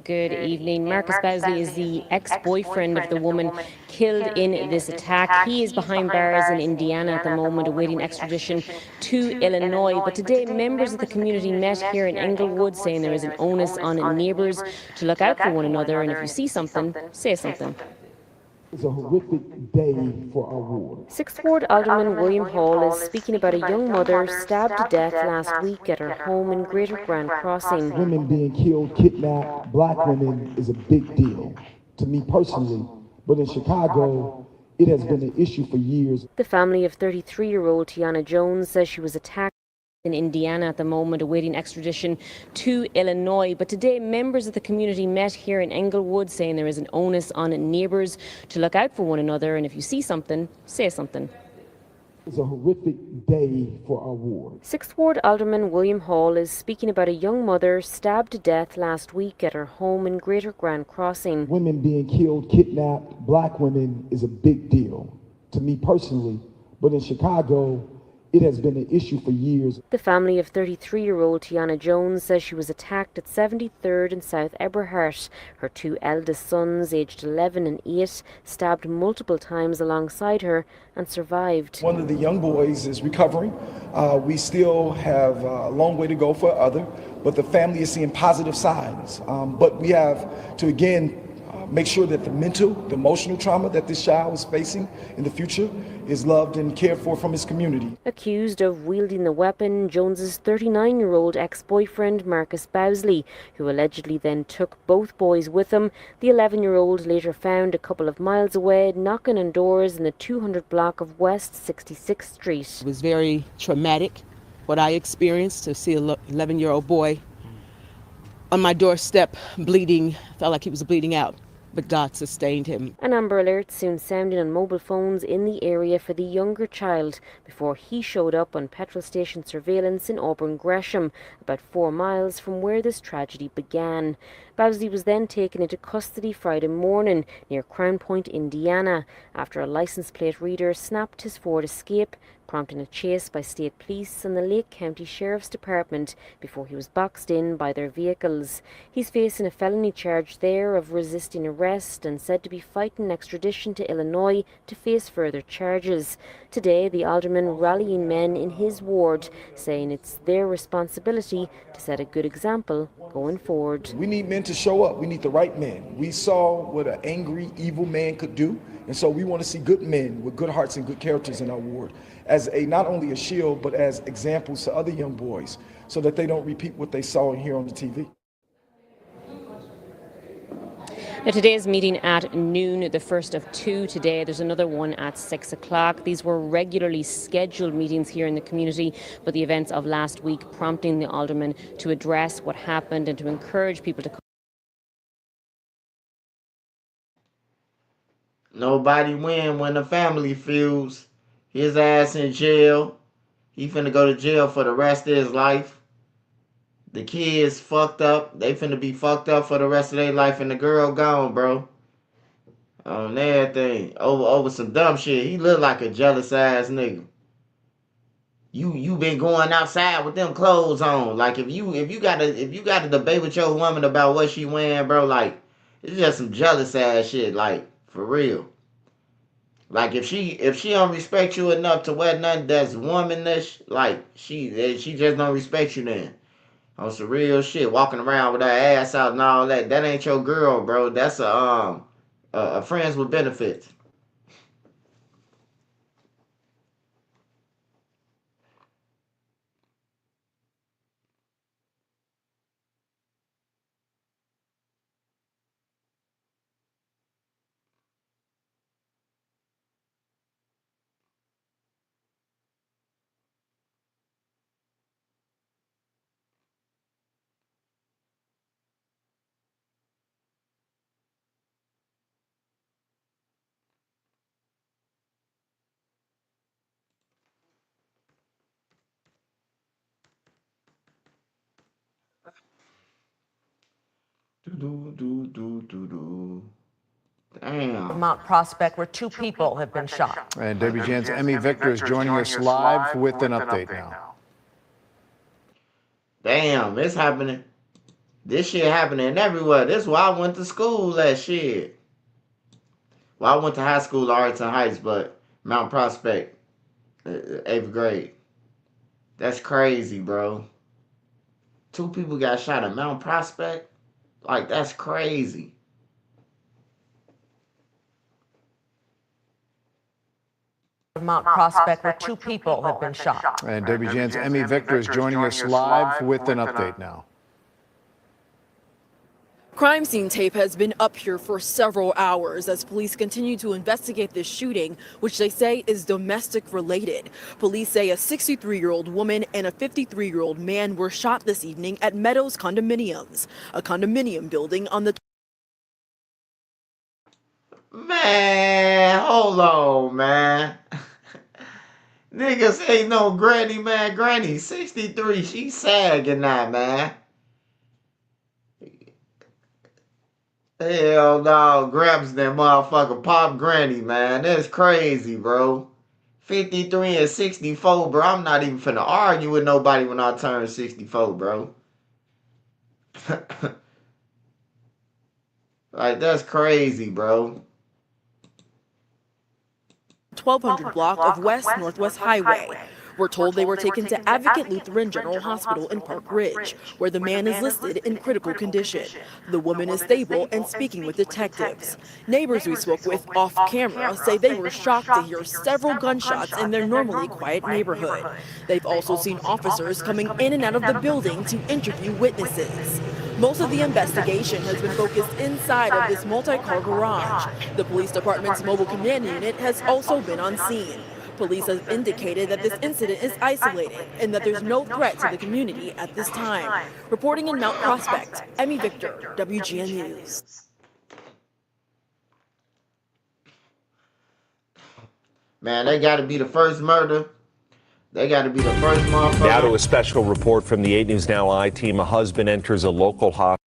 Good evening. Marcus Bowsley is the ex-boyfriend of the woman killed in this attack. He is behind bars in Indiana at the moment, awaiting extradition to Illinois. But today, members of the community met here in Englewood, saying there is an onus on neighbours to look out for one another, and if you see something, say something. It's a horrific day for our ward. 6th Ward Alderman William Hall is speaking about a young mother stabbed to death last week at her home in Greater Grand Crossing. Women being killed, kidnapped, black women is a big deal to me personally, but in Chicago, it has been an issue for years. The family of 33-year-old Tiana Jones says she was attacked in Indiana at the moment, awaiting extradition to Illinois. But today, members of the community met here in Englewood, saying there is an onus on neighbours to look out for one another, and if you see something, say something. It's a horrific day for our ward. 6th Ward Alderman William Hall is speaking about a young mother stabbed to death last week at her home in Greater Grand Crossing. Women being killed, kidnapped, black women is a big deal to me personally, but in Chicago, it has been an issue for years. The family of 33-year-old Tiana Jones says she was attacked at 73rd and South Eberhart. Her 2 eldest sons, aged 11 and 8, stabbed multiple times alongside her and survived. One of the young boys is recovering. We still have a long way to go for other, but the family is seeing positive signs. But we have to, again, make sure that the mental, the emotional trauma that this child is facing in the future is loved and cared for from his community. Accused of wielding the weapon, Jones's 39-year-old ex-boyfriend Marcus Bowsley, who allegedly then took both boys with him. The 11-year-old later found a couple of miles away, knocking on doors in the 200 block of West 66th Street. It was very traumatic, what I experienced, to see an 11-year-old boy on my doorstep bleeding. Felt like he was bleeding out, but God sustained him. An Amber Alert soon sounded on mobile phones in the area for the younger child before he showed up on petrol station surveillance in Auburn Gresham, about 4 miles from where this tragedy began. Bowsley was then taken into custody Friday morning near Crown Point, Indiana, after a license plate reader snapped his Ford Escape, prompting a chase by state police and the Lake County Sheriff's Department before he was boxed in by their vehicles. He's facing a felony charge there of resisting arrest and said to be fighting extradition to Illinois to face further charges. Today, the alderman rallying men in his ward, saying it's their responsibility to set a good example going forward. We need men to show up. We need the right men. We saw what an angry, evil man could do. And so we want to see good men with good hearts and good characters in our ward as not only a shield, but as examples to other young boys so that they don't repeat what they saw and hear on the TV. Now, today's meeting at noon, the first of two today. There's another one at 6 o'clock. These were regularly scheduled meetings here in the community, but the events of last week prompting the aldermen to address what happened and to encourage people to come. Nobody win when the family feuds. His ass in jail. He finna go to jail for the rest of his life. The kids fucked up. They finna be fucked up for the rest of their life, and the girl gone, bro. On everything. Over some dumb shit. He look like a jealous ass nigga. You been going outside with them clothes on. Like if you got to debate with your woman about what she wearing, bro, like it's just some jealous ass shit, like for real. Like if she don't respect you enough to wear nothing that's womanish, like she just don't respect you then. On some real shit, walking around with her ass out and all that. That ain't your girl, bro. That's a friends with benefits. Damn. Mount Prospect, where two people have been shot. And WGN's Emmy Victor is joining us live with an update now. Damn, it's happening. This shit happening everywhere. This is why I went to school, that shit. Well, I went to high school, Arlington Heights, but Mount Prospect, 8th grade. That's crazy, bro. 2 people got shot at Mount Prospect? Like, that's crazy. Mount Prospect, where two people have been shot. And WGN's Emmy Victor is joining us live with an update now. Crime scene tape has been up here for several hours as police continue to investigate this shooting, which they say is domestic related. Police say a 63-year-old woman and a 53-year-old man were shot this evening at Meadows Condominiums, a condominium building on the... Man, hold on, man. Niggas ain't no granny, man. Granny, 63, she sagging now, man. Hell no, grabs that motherfucker pop granny, man. That's crazy, bro. 53 and 64, bro. I'm not even finna argue with nobody when I turn 64, bro. Like, that's crazy, bro. 1200 block of West Northwest Highway. We're told they were taken to Advocate Lutheran General Hospital in Park Ridge, where the man is listed in critical condition. The woman is stable and speaking with detectives. Neighbors we spoke with off camera say they were shocked to hear several gunshots in their normally quiet neighborhood. They've also seen officers coming in and out of the building to interview witnesses. Most of the investigation has been focused inside of this multi-car garage. The police department's mobile command unit has also been on scene. Police have indicated that this incident is isolated and that there's no threat to the community at this time. Reporting in Mount Prospect, Emmy Victor, WGN News. Man, they gotta be the first murder. They gotta be the first motherfucker. Now to a special report from the 8 News Now I team. A husband enters a local hospital.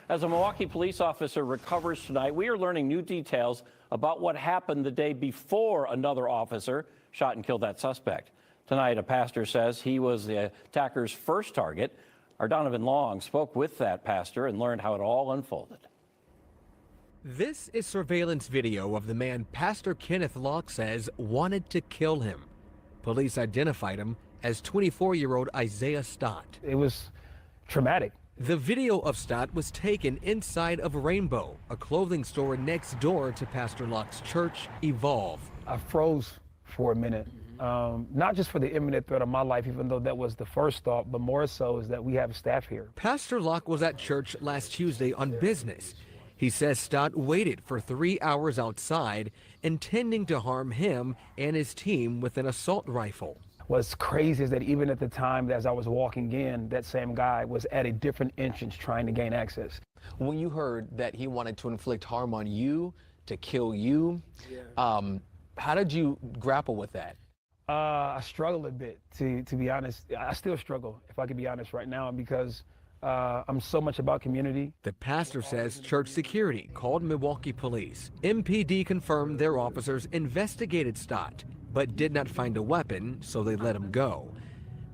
As a Milwaukee police officer recovers tonight, we are learning new details about what happened the day before another officer shot and killed that suspect. Tonight, a pastor says he was the attacker's first target. Our Donovan Long spoke with that pastor and learned how it all unfolded. This is surveillance video of the man Pastor Kenneth Locke says wanted to kill him. Police identified him as 24-year-old Isaiah Stott. It was traumatic. The video of Stott was taken inside of Rainbow, a clothing store next door to Pastor Locke's church, Evolve. I froze for a minute, not just for the imminent threat of my life, even though that was the first thought, but more so is that we have staff here. Pastor Locke was at church last Tuesday on business. He says Stott waited for 3 hours outside, intending to harm him and his team with an assault rifle. What's crazy is that even at the time as I was walking in, that same guy was at a different entrance trying to gain access. When you heard that he wanted to inflict harm on you, to kill you, how did you grapple with that? I struggled a bit, to be honest. I still struggle, if I could be honest right now, because I'm so much about community. The pastor says church security called Milwaukee police. MPD confirmed their officers investigated Stott, but did not find a weapon, so they let him go.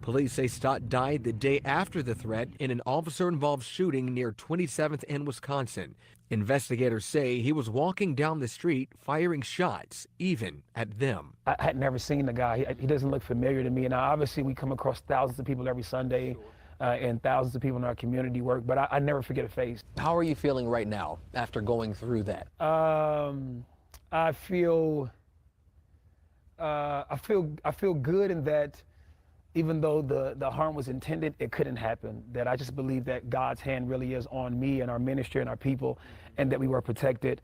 Police say Stott died the day after the threat in an officer-involved shooting near 27th and Wisconsin. Investigators say he was walking down the street firing shots, even at them. I had never seen the guy. He doesn't look familiar to me. And obviously we come across thousands of people every Sunday. And thousands of people in our community work, but I never forget a face. How are you feeling right now after going through that? I feel good in that even though the harm was intended, it couldn't happen. That I just believe that God's hand really is on me and our ministry and our people, and that we were protected.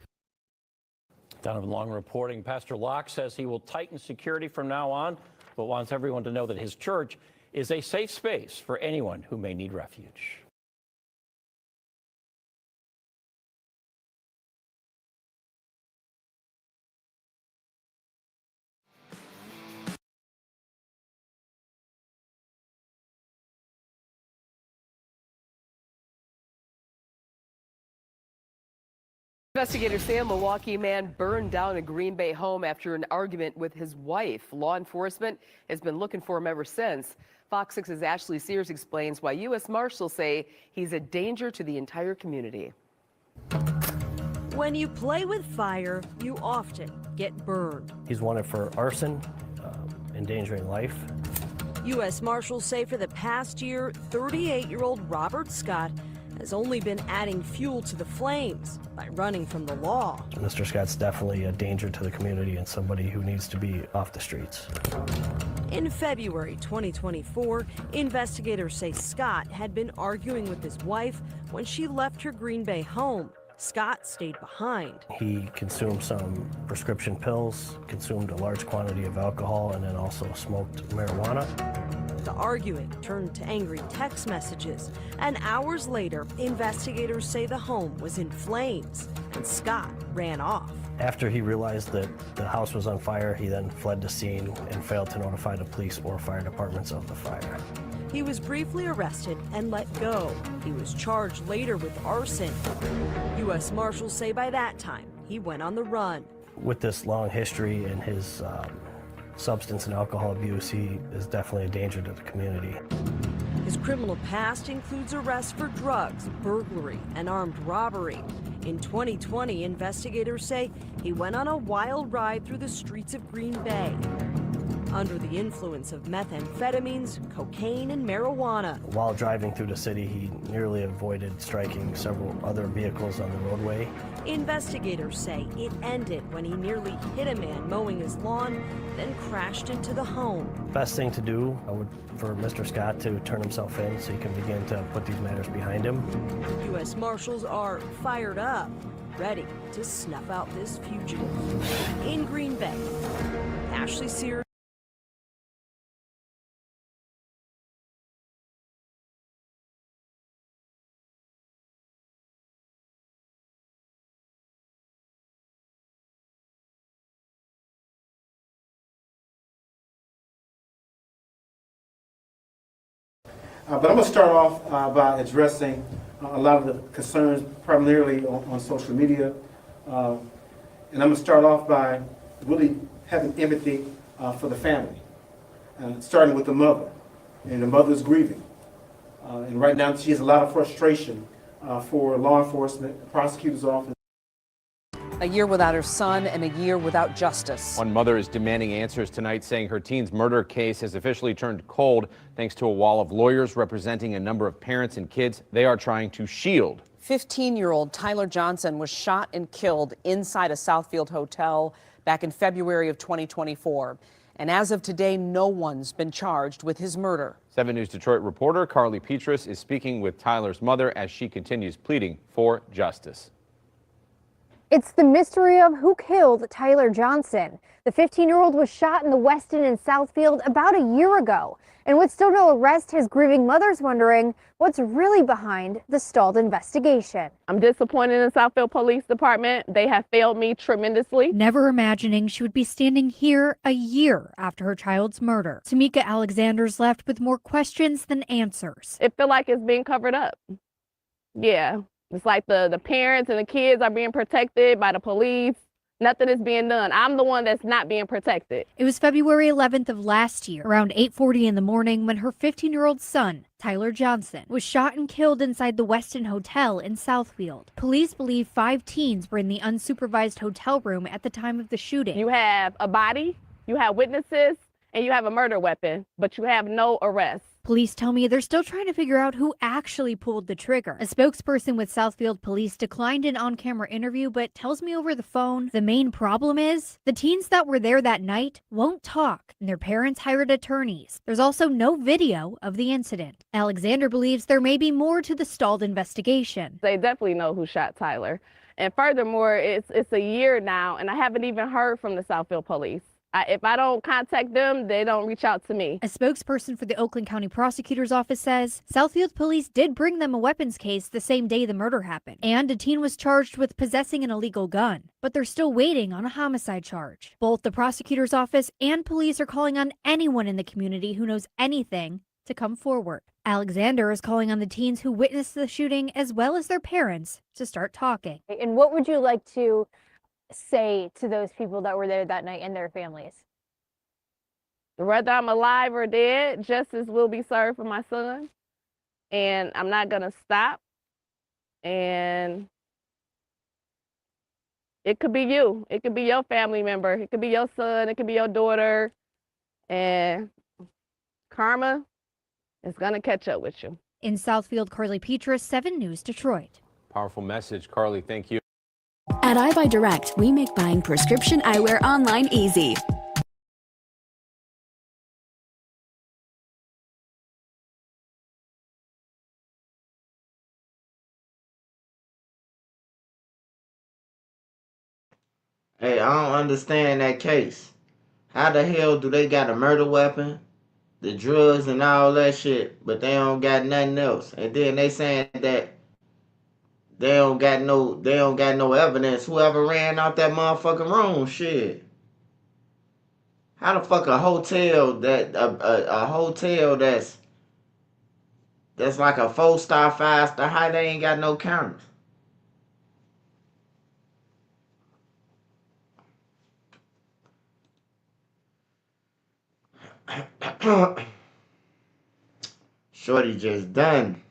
Donovan Long reporting. Pastor Locke says he will tighten security from now on, but wants everyone to know that his church is a safe space for anyone who may need refuge. Investigators say a Milwaukee man burned down a Green Bay home after an argument with his wife. Law enforcement has been looking for him ever since. Fox 6's Ashley Sears explains why U.S. Marshals say he's a danger to the entire community. When you play with fire, you often get burned. He's wanted for arson, endangering life. U.S. Marshals say for the past year, 38-year-old Robert Scott has only been adding fuel to the flames by running from the law. Mr. Scott's definitely a danger to the community and somebody who needs to be off the streets. In February 2024, investigators say Scott had been arguing with his wife when she left her Green Bay home. Scott stayed behind. He consumed some prescription pills, consumed a large quantity of alcohol, and then also smoked marijuana. The arguing turned to angry text messages, and hours later, investigators say the home was in flames, and Scott ran off. After he realized that the house was on fire, he then fled the scene and failed to notify the police or fire departments of the fire. He was briefly arrested and let go. He was charged later with arson. U.S. Marshals say by that time, he went on the run. With this long history and his substance and alcohol abuse, he is definitely a danger to the community. His criminal past includes arrests for drugs, burglary, and armed robbery. In 2020, investigators say he went on a wild ride through the streets of Green Bay under the influence of methamphetamines, cocaine, and marijuana. While driving through the city, he nearly avoided striking several other vehicles on the roadway. Investigators say it ended when he nearly hit a man mowing his lawn, then crashed into the home. Best thing to do would for Mr. Scott to turn himself in so he can begin to put these matters behind him. U.S. Marshals are fired up, ready to snuff out this fugitive. In Green Bay, Ashley Sears. But I'm going to start off by addressing a lot of the concerns primarily on social media. And I'm going to start off by really having empathy for the family, starting with the mother. And the mother is grieving. And right now she has a lot of frustration for law enforcement, the prosecutor's office. A year without her son and a year without justice. One mother is demanding answers tonight, saying her teen's murder case has officially turned cold thanks to a wall of lawyers representing a number of parents and kids they are trying to shield. 15-year-old Tyler Johnson was shot and killed inside a Southfield hotel back in February of 2024. And as of today, no one's been charged with his murder. 7 News Detroit reporter Carly Petrus is speaking with Tyler's mother as she continues pleading for justice. It's the mystery of who killed Tyler Johnson. The 15-year-old was shot in the Westin in Southfield about a year ago. And with still no arrest, his grieving mother's wondering what's really behind the stalled investigation. I'm disappointed in Southfield Police Department. They have failed me tremendously. Never imagining she would be standing here a year after her child's murder. Tamika Alexander's left with more questions than answers. It feels like it's being covered up. Yeah. It's like the parents and the kids are being protected by the police. Nothing is being done. I'm the one that's not being protected. It was February 11th of last year, around 8:40 in the morning, when her 15-year-old son, Tyler Johnson, was shot and killed inside the Westin Hotel in Southfield. Police believe 5 teens were in the unsupervised hotel room at the time of the shooting. You have a body, you have witnesses, and you have a murder weapon, but you have no arrests. Police tell me they're still trying to figure out who actually pulled the trigger. A spokesperson with Southfield Police declined an on-camera interview, but tells me over the phone the main problem is the teens that were there that night won't talk, and their parents hired attorneys. There's also no video of the incident. Alexander believes there may be more to the stalled investigation. They definitely know who shot Tyler. And furthermore, it's a year now, and I haven't even heard from the Southfield Police. If I don't contact them, they don't reach out to me. A spokesperson for the Oakland County Prosecutor's Office says Southfield Police did bring them a weapons case the same day the murder happened, and a teen was charged with possessing an illegal gun, but they're still waiting on a homicide charge. Both the prosecutor's office and police are calling on anyone in the community who knows anything to come forward. Alexander is calling on the teens who witnessed the shooting as well as their parents to start talking. And what would you like to say to those people that were there that night and their families? Whether I'm alive or dead, justice will be served for my son. And I'm not going to stop. And it could be you. It could be your family member. It could be your son. It could be your daughter. And karma is going to catch up with you. In Southfield, Carly Petrus, 7 News Detroit. Powerful message, Carly. Thank you. At iBuyDirect, we make buying prescription eyewear online easy. Hey, I don't understand that case. How the hell do they got a murder weapon, the drugs and all that shit, but they don't got nothing else? And then they saying that they don't got no evidence. Whoever ran out that motherfucking room, shit. How the fuck a hotel that a hotel that's like a 4-star, 5-star, how they ain't got no cameras? Shorty just done.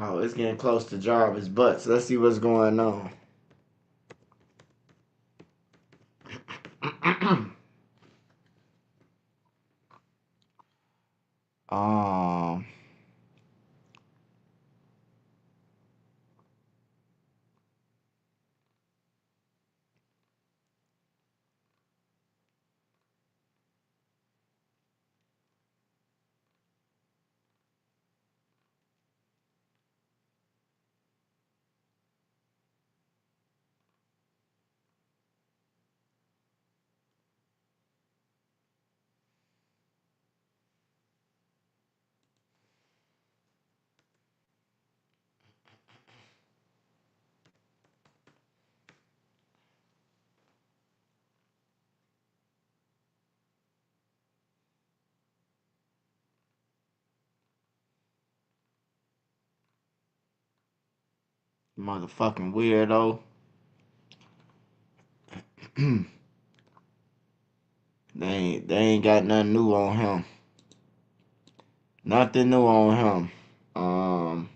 Oh, it's getting close to Jarvis' butts. Let's see what's going on. um, Motherfucking weirdo. They ain't got nothing new on him. Nothing new on him.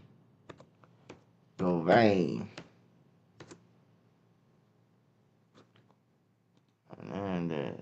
Gavain. Hernandez.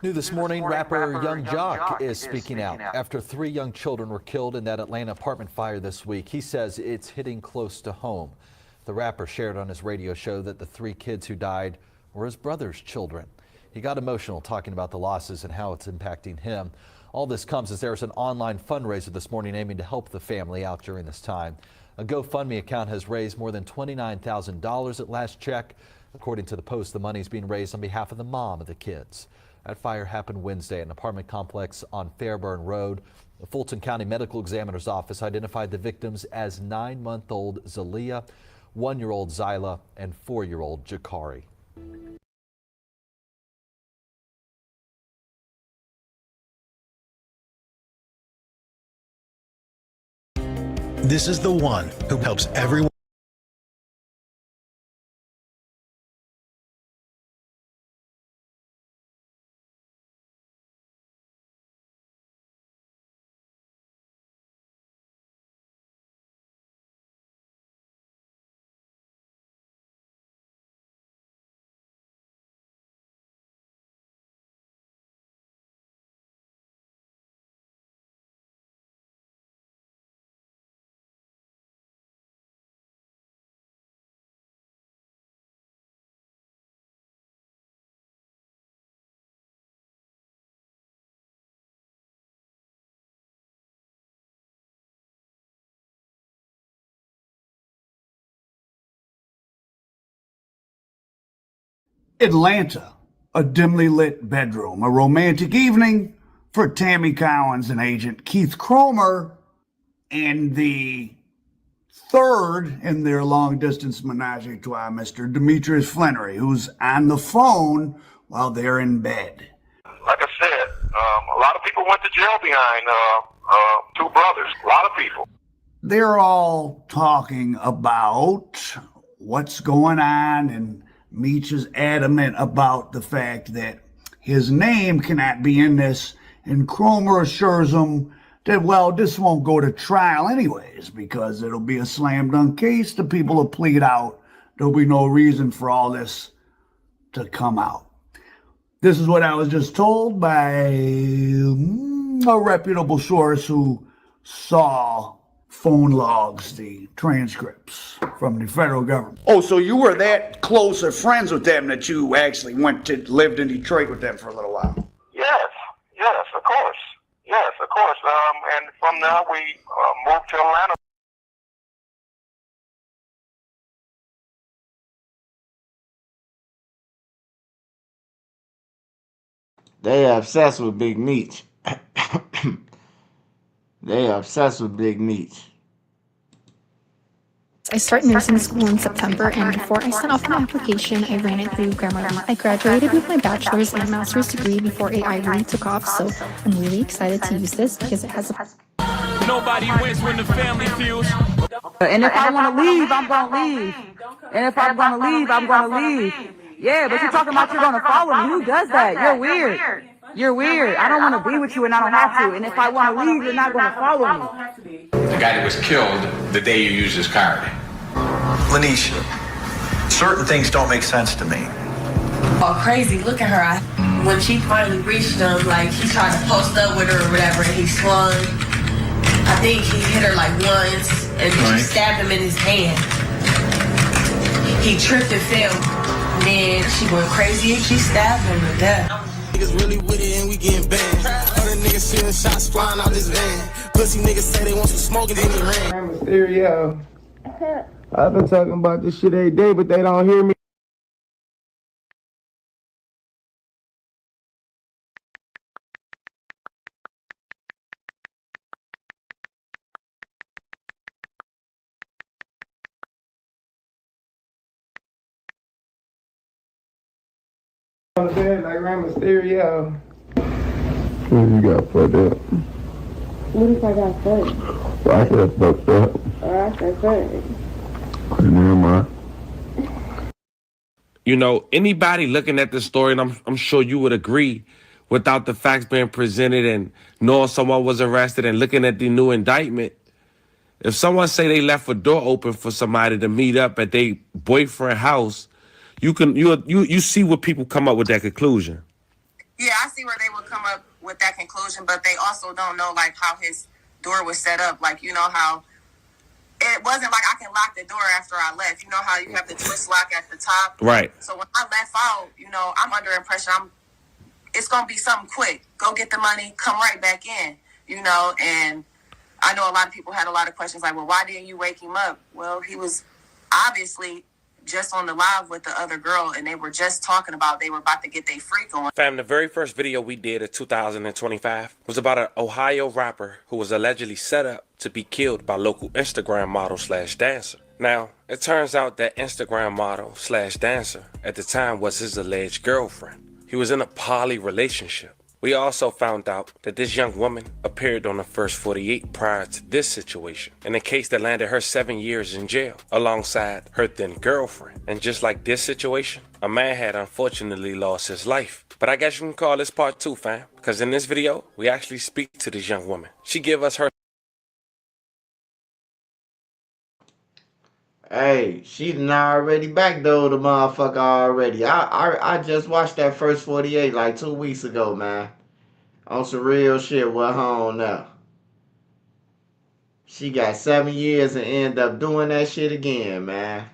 New this morning, rapper Young Jock is speaking out after 3 young children were killed in that Atlanta apartment fire this week. He says it's hitting close to home. The rapper shared on his radio show that the 3 kids who died were his brother's children. He got emotional talking about the losses and how it's impacting him. All this comes as there's an online fundraiser this morning aiming to help the family out during this time. A GoFundMe account has raised more than $29,000 at last check. According to the Post, the money is being raised on behalf of the mom of the kids. That fire happened Wednesday at an apartment complex on Fairburn Road. The Fulton County Medical Examiner's Office identified the victims as 9-month-old Zalia, 1-year-old Zyla, and 4-year-old Jakari. This is the one who helps everyone. Atlanta, a dimly lit bedroom, a romantic evening for Tammy Cowens and Agent Keith Cromer, and the third in their long-distance menage a trois, Mr. Demetrius Flannery, who's on the phone while they're in bed. Like I said, a lot of people went to jail behind 2 brothers. A lot of people. They're all talking about what's going on, and Meach is adamant about the fact that his name cannot be in this, and Cromer assures him that, well, this won't go to trial anyways because it'll be a slam dunk case. The people will plead out. There'll be no reason for all this to come out. This is what I was just told by a reputable source who saw phone logs, the transcripts from the federal government. Oh, so you were that close of friends with them that you actually lived in Detroit with them for a little while? Yes, of course. Yes, of course. And from there we moved to Atlanta. They obsessed with Big Meech. They obsessed with Big Meech. I start nursing school in September, and before I sent off my application, I ran it through Grammarly. I graduated with my bachelor's and master's degree before AI really took off, so I'm really excited to use this because it has a... Nobody wins when the family feels. And if I want to leave, I'm going to leave. And if I'm going to leave, I'm going to leave. Yeah, but you're talking about you're going to follow me. Who does that? You're weird. You're weird. I don't want to be with you and I don't have to. And if I want to leave, you're not going to follow me. The guy that was killed the day you used his card. Lanisha, certain things don't make sense to me. Oh, crazy. Look at her. When she finally reached him, like, he tried to post up with her or whatever, and he swung. I think he hit her like once, and she stabbed him in his hand. He tripped and fell. Then she went crazy and she stabbed him to death. Niggas really with it and we getting banned. Other niggas shooting shots flying out this van. Pussy niggas say they want some smoking, then he ran. Mysterio. I've been talking about this shit every day, but they don't hear me. On the bed like Rey Mysterio. What you got fucked up? What if I got fucked? Well, I said fucked up. Or I said fucked. Never mind. You know, anybody looking at this story, and I'm sure you would agree, without the facts being presented and knowing someone was arrested and looking at the new indictment, if someone say they left a door open for somebody to meet up at their boyfriend house, you see what people come up with that conclusion. Yeah, I see where they would come up with that conclusion, but they also don't know like how his door was set up. Like, you know how it wasn't like I can lock the door after I left. You know how you have the twist lock at the top? Right. So when I left out, you know, I'm under impression it's gonna be something quick. Go get the money, come right back in, you know, and I know a lot of people had a lot of questions like, well, why didn't you wake him up? Well, he was obviously just on the live with the other girl, and they were just talking about they were about to get their freak on. Fam, the very first video we did in 2025 was about an Ohio rapper who was allegedly set up to be killed by local Instagram model / dancer. Now, it turns out that Instagram model / dancer at the time was his alleged girlfriend. He was in a poly relationship. We also found out that this young woman appeared on the first 48 prior to this situation, in a case that landed her 7 years in jail alongside her then girlfriend. And just like this situation, a man had unfortunately lost his life. But I guess you can call this part 2, fam, because in this video, we actually speak to this young woman. She give us her. Hey, she done already backdoored the motherfucker already. I just watched that first 48 like 2 weeks ago, man. On some real shit with her on now. She got 7 years and end up doing that shit again, man.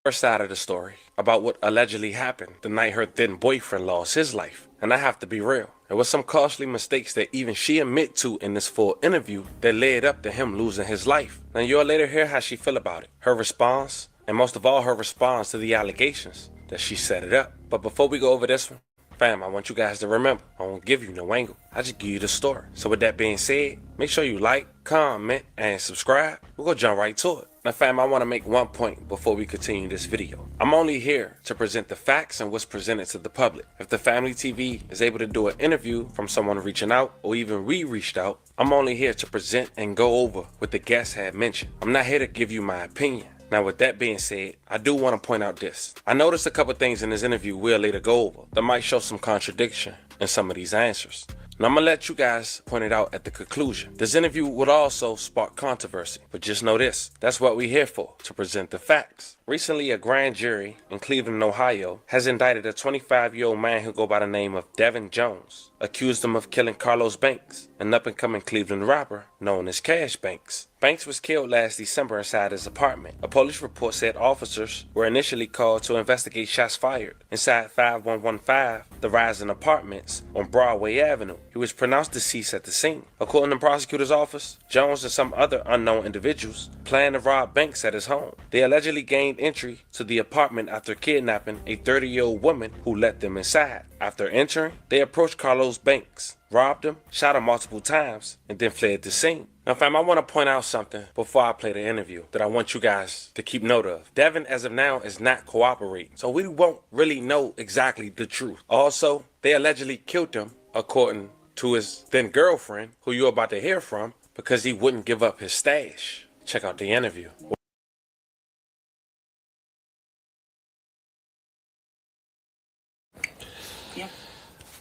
Her side of the story about what allegedly happened the night her then boyfriend lost his life. And I have to be real, there was some costly mistakes that even she admit to in this full interview that led up to him losing his life. Now you'll later hear how she feel about it, her response, and most of all her response to the allegations that she set it up. But before we go over this one, fam, I want you guys to remember, I won't give you no angle. I just give you the story. So with that being said, make sure you like, comment, and subscribe. We're gonna jump right to it. Now fam, I want to make one point before we continue this video. I'm only here to present the facts and what's presented to the public. If the Family TV is able to do an interview from someone reaching out, or even we reached out, I'm only here to present and go over what the guests had mentioned. I'm not here to give you my opinion. Now with that being said, I do want to point out this. I noticed a couple things in this interview we'll later go over that might show some contradiction in some of these answers. And I'm gonna let you guys point it out at the conclusion. This interview would also spark controversy, but just know this, that's what we're here for, to present the facts. Recently, a grand jury in Cleveland, Ohio, has indicted a 25-year-old man who go by the name of Devin Jones, accused him of killing Carlos Banks, an up-and-coming Cleveland rapper known as Cash Banks. Banks was killed last December inside his apartment. A police report said officers were initially called to investigate shots fired inside 5115, the Rising Apartments on Broadway Avenue. He was pronounced deceased at the scene. According to the prosecutor's office, Jones and some other unknown individuals planned to rob Banks at his home. They allegedly gained entry to the apartment after kidnapping a 30-year-old woman who let them inside. After entering, they approached Carlos Banks, robbed him, shot him multiple times, and then fled the scene. Now fam, I want to point out something before I play the interview that I want you guys to keep note of. Devin, as of now, is not cooperating, so we won't really know exactly the truth. Also, they allegedly killed him, according to his then girlfriend, who you're about to hear from, because he wouldn't give up his stash. Check out the interview.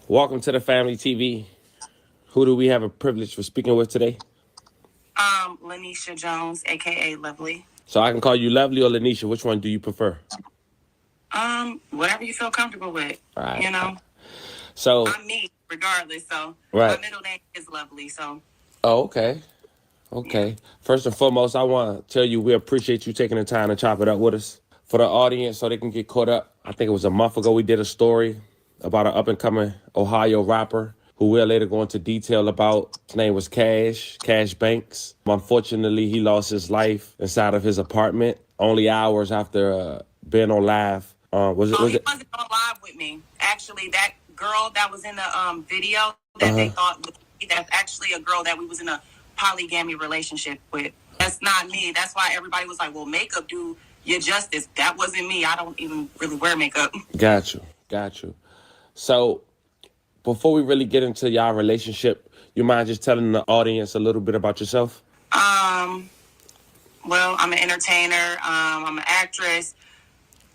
Welcome to the Family TV. Who do we have a privilege for speaking with today? Lanisha Jones, aka Lovely. So I can call you Lovely or Lanisha. Which one do you prefer? Whatever you feel comfortable with. All right. You know. So I'm me, regardless. So right. My middle name is Lovely. So. Oh, okay. Okay. First and foremost, I want to tell you we appreciate you taking the time to chop it up with us. For the audience so they can get caught up, I think it was a month ago we did a story about an up-and-coming Ohio rapper who we'll later go into detail about. His name was Cash Banks. Unfortunately, he lost his life inside of his apartment only hours after being on live. He wasn't on live with me. Actually, that girl that was in the video that they thought was me, that's actually a girl that we was in a polygamy relationship with. That's not me. That's why everybody was like, well, makeup do you justice. That wasn't me. I don't even really wear makeup. Got you. So before we really get into y'all relationship, you mind just telling the audience a little bit about yourself? Well, I'm an entertainer. I'm an actress.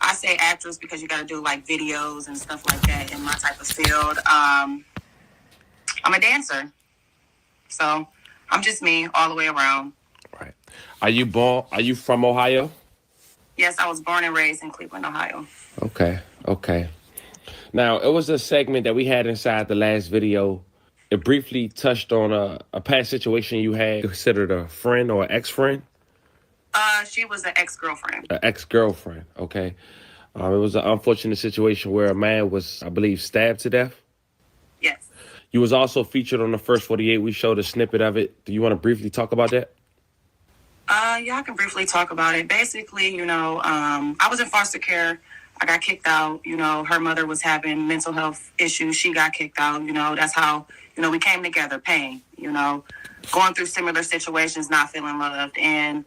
I say actress because you got to do like videos and stuff like that in my type of field. I'm a dancer. So I'm just me all the way around. Right. Are you from Ohio? Yes, I was born and raised in Cleveland, Ohio. Okay. Now, it was a segment that we had inside the last video. It briefly touched on a past situation you had considered a friend or an ex-friend? She was an ex-girlfriend. An ex-girlfriend, okay. It was an unfortunate situation where a man was, I believe, stabbed to death? Yes. You was also featured on the First 48. We showed a snippet of it. Do you want to briefly talk about that? Yeah, I can briefly talk about it. Basically, I was in foster care. I got kicked out. Her mother was having mental health issues. She got kicked out. That's how, we came together, pain, going through similar situations, not feeling loved. And,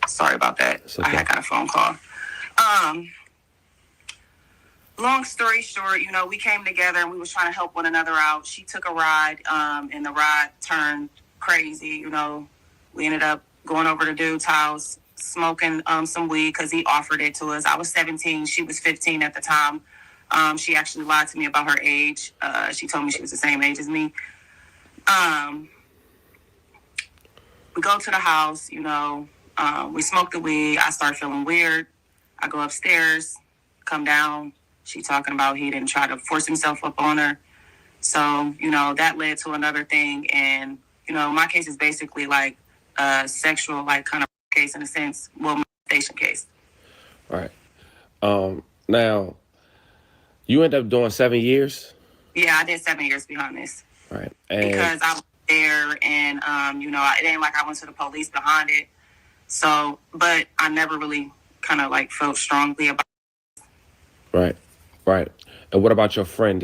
sorry about that. Okay. I had got a phone call. Long story short, we came together and we was trying to help one another out. She took a ride, and the ride turned crazy. We ended up going over to dude's house, smoking some weed because he offered it to us. I was 17. She was 15 at the time. She actually lied to me about her age. She told me she was the same age as me. We go to the house, we smoke the weed. I start feeling weird. I go upstairs, come down. She talking about he didn't try to force himself up on her. So, that led to another thing. And, my case is basically like a sexual, like kind of case in a sense. Well, molestation case. All right. Now, you end up doing 7 years? Yeah, I did 7 years behind this. All right. Because I was there and, it ain't like I went to the police behind it. So, but I never really kind of like felt strongly about it. Right. And what about your friend?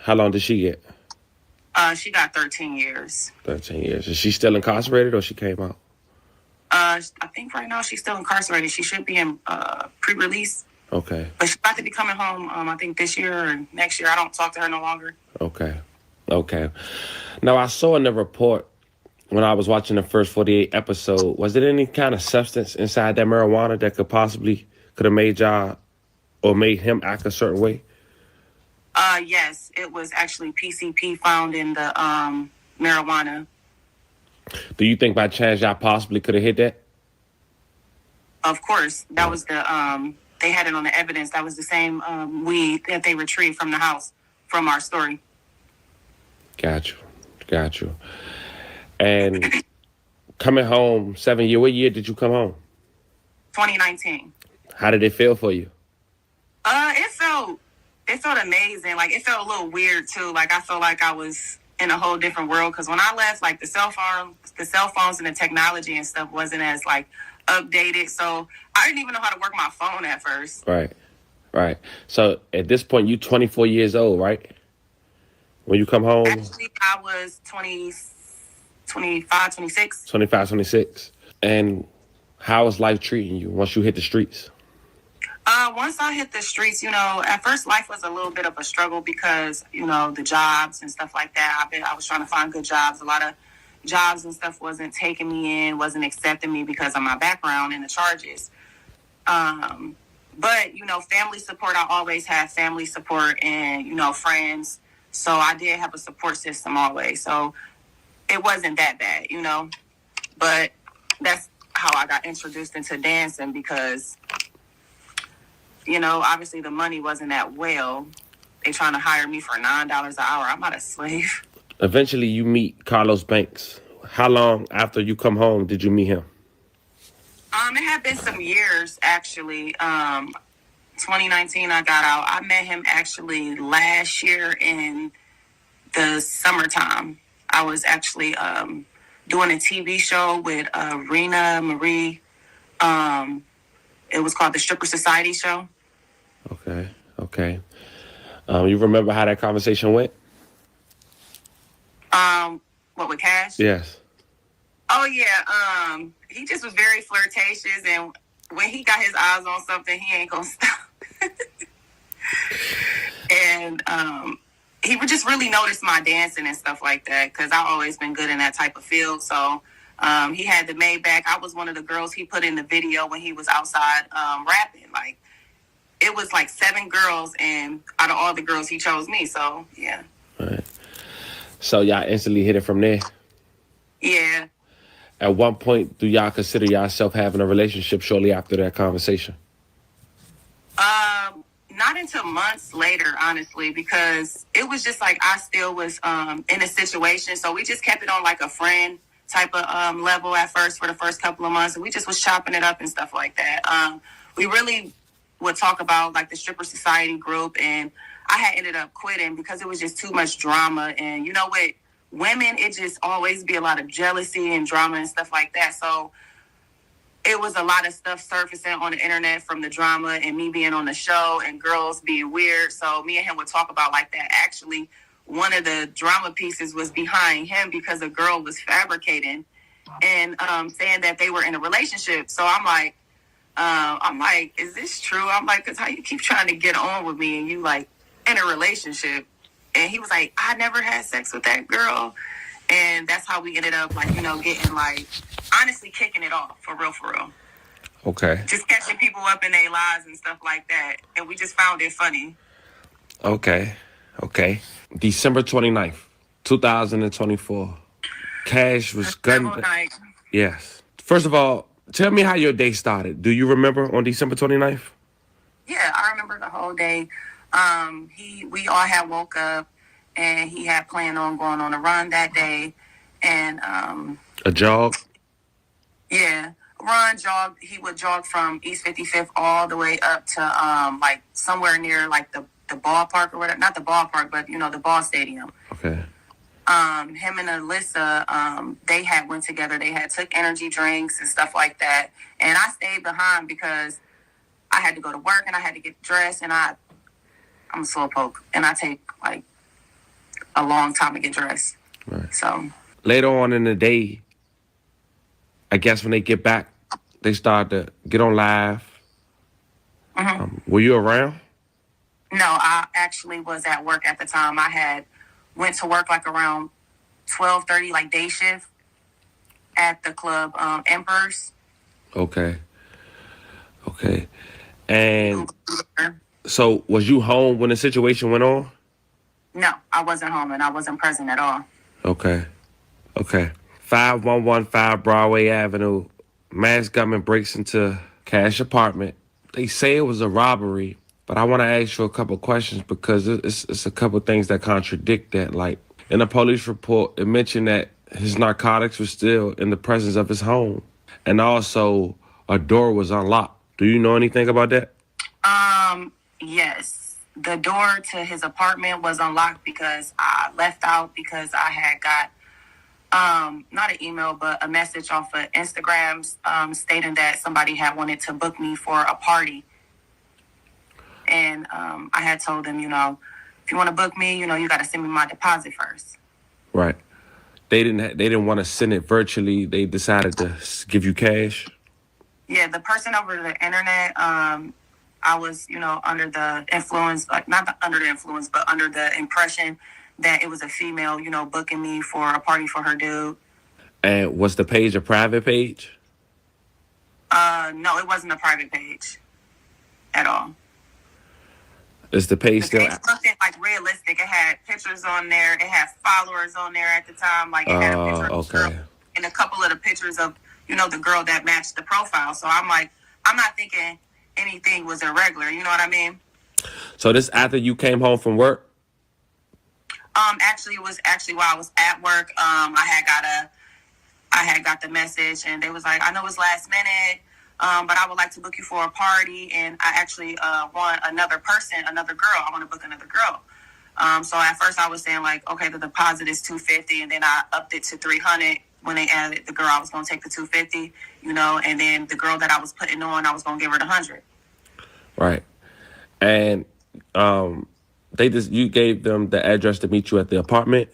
How long did she get? She got 13 years. 13 years. Is she still incarcerated or she came out? I think right now she's still incarcerated. She should be in pre-release. Okay. But she's about to be coming home, I think this year or next year. I don't talk to her no longer. Okay. Now, I saw in the report when I was watching the First 48 episode, was there any kind of substance inside that marijuana that could have made y'all or made him act a certain way? Yes, it was actually PCP found in the marijuana. Do you think by chance y'all possibly could have hit that? Of course. That was they had it on the evidence. That was the same weed that they retrieved from the house from our story. Got you. And coming home 7 years, what year did you come home? 2019. How did it feel for you? It felt amazing. Like, it felt a little weird too. Like, I felt like I was in a whole different world. Because when I left, like, the cell phones and the technology and stuff wasn't as like updated. So I didn't even know how to work my phone at first. Right. So at this point, you 24 years old, right? When you come home? Actually, I was 25, 26. 25, 26. And how is life treating you once you hit the streets? Once I hit the streets, at first life was a little bit of a struggle because, the jobs and stuff like that. I was trying to find good jobs. A lot of jobs and stuff wasn't taking me in, wasn't accepting me because of my background and the charges. But, family support, I always had family support and, friends. So I did have a support system always. So it wasn't that bad, But that's how I got introduced into dancing because, obviously the money wasn't that well. They trying to hire me for $9 an hour. I'm not a slave. Eventually you meet Carlos Banks. How long after you come home did you meet him? It had been some years actually. 2019 I got out. I met him actually last year in the summertime. I was actually doing a TV show with Rena Marie. It was called the Stripper Society Show. Okay. You remember how that conversation went? What, with Cash? Yes. Oh yeah. He just was very flirtatious, and when he got his eyes on something, he ain't gonna stop. And he would just really notice my dancing and stuff like that, because I've always been good in that type of field. So he had the Maybach. I was one of the girls he put in the video when he was outside rapping. Like, it was like 7 girls, and out of all the girls, he chose me. So yeah. Right. So y'all instantly hit it from there? Yeah. At what point do y'all consider yourself having a relationship shortly after that conversation? Not until months later, honestly, because it was just like I still was in a situation. So we just kept it on like a friend type of level at first for the first couple of months. And we just was chopping it up and stuff like that. We really would talk about like the Stripper Society group, and I had ended up quitting because it was just too much drama. And you know what? Women, it just always be a lot of jealousy and drama and stuff like that. So it was a lot of stuff surfacing on the internet from the drama and me being on the show and girls being weird. So me and him would talk about like that. Actually, one of the drama pieces was behind him because a girl was fabricating and saying that they were in a relationship. So I'm like, is this true? I'm like, because how you keep trying to get on with me and you like in a relationship? And he was like, I never had sex with that girl. And that's how we ended up, like, you know, getting, like, honestly kicking it off, for real, for real. Okay. Just catching people up in their lives and stuff like that. And we just found it funny. Okay. December 29th, 2024. Cash was gunned. Yes. First of all, tell me how your day started. Do you remember on December 29th? Yeah, I remember the whole day. We all had woke up. And he had planned on going on a run that day. And a jog? Yeah. Jog. He would jog from East 55th all the way up to like somewhere near like the ballpark or whatever. Not the ballpark, but you know, the ball stadium. Okay. Him and Alyssa, they had went together. They had took energy drinks and stuff like that. And I stayed behind because I had to go to work and I had to get dressed, and I'm a slowpoke and I take like a long time to get dressed. Right. So later on in the day, I guess when they get back, they start to get on live. Mm-hmm. Were you around? No, I actually was at work at the time. I had went to work like around 12:30, like day shift at the club Emperors. Okay. And so was you home when the situation went on? No, I wasn't home and I wasn't present at all. Okay. 5115 Broadway Avenue. Masked gunman breaks into Cash apartment. They say it was a robbery, but I want to ask you a couple questions because it's a couple things that contradict that. Like, in a police report, it mentioned that his narcotics were still in the presence of his home. And also, a door was unlocked. Do you know anything about that? Yes. The door to his apartment was unlocked because I left out because I had got not an email, but a message off of Instagram stating that somebody had wanted to book me for a party. And I had told them, you know, if you want to book me, you know, you got to send me my deposit first. Right. They didn't want to send it virtually. They decided to give you cash. Yeah, the person over the internet, I was, you know, under the influence, like not under the influence, but under the impression that it was a female, you know, booking me for a party for her dude. And was the page a private page? No, it wasn't a private page at all. Is the page still? It looked like realistic. It had pictures on there. It had followers on there at the time. Like it had a picture of the girl and a couple of the pictures of, you know, the girl that matched the profile. So I'm like, I'm not thinking anything was irregular. You know what I mean? So this after you came home from work? Actually, it was actually while I was at work. I had got the message, and they was like, I know it's last minute. but I would like to book you for a party. And I actually want another girl. I want to book another girl. So at first I was saying like, okay, the deposit is $250, and then I upped it to $300 when they added the girl. I was going to take the $250, and then the girl that I was putting on, I was going to give her the $100. Right. And you gave them the address to meet you at the apartment?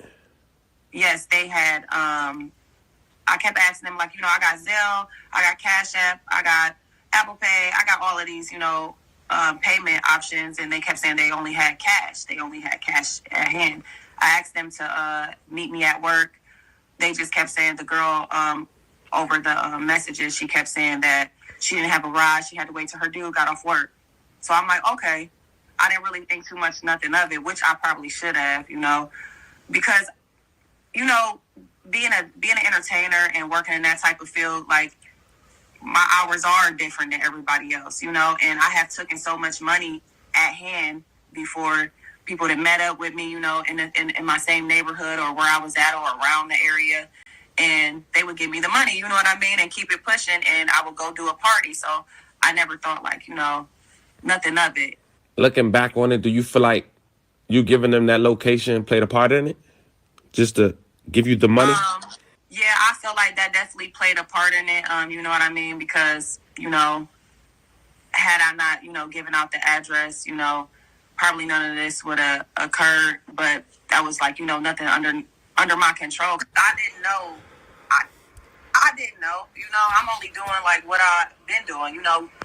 Yes, they had. I kept asking them, like, I got Zelle, I got Cash App, I got Apple Pay, I got all of these, payment options, and they kept saying they only had cash. They only had cash at hand. I asked them to meet me at work. They just kept saying, the girl over the messages, she kept saying that she didn't have a ride. She had to wait till her dude got off work. So I'm like, okay. I didn't really think too much, nothing of it, which I probably should have, because, being an entertainer and working in that type of field, like, my hours are different than everybody else, and I have taken so much money at hand before people that met up with me, in my same neighborhood or where I was at or around the area, and they would give me the money, you know what I mean, and keep it pushing, and I would go do a party. So I never thought, like, nothing of it. Looking back on it, do you feel like you giving them that location played a part in it? Just to give you the money? Yeah, I feel like that definitely played a part in it. You know what I mean? Because, had I not, given out the address, probably none of this would have occurred. But that was like, nothing under my control. I didn't know. I didn't know. I'm only doing like what I've been doing,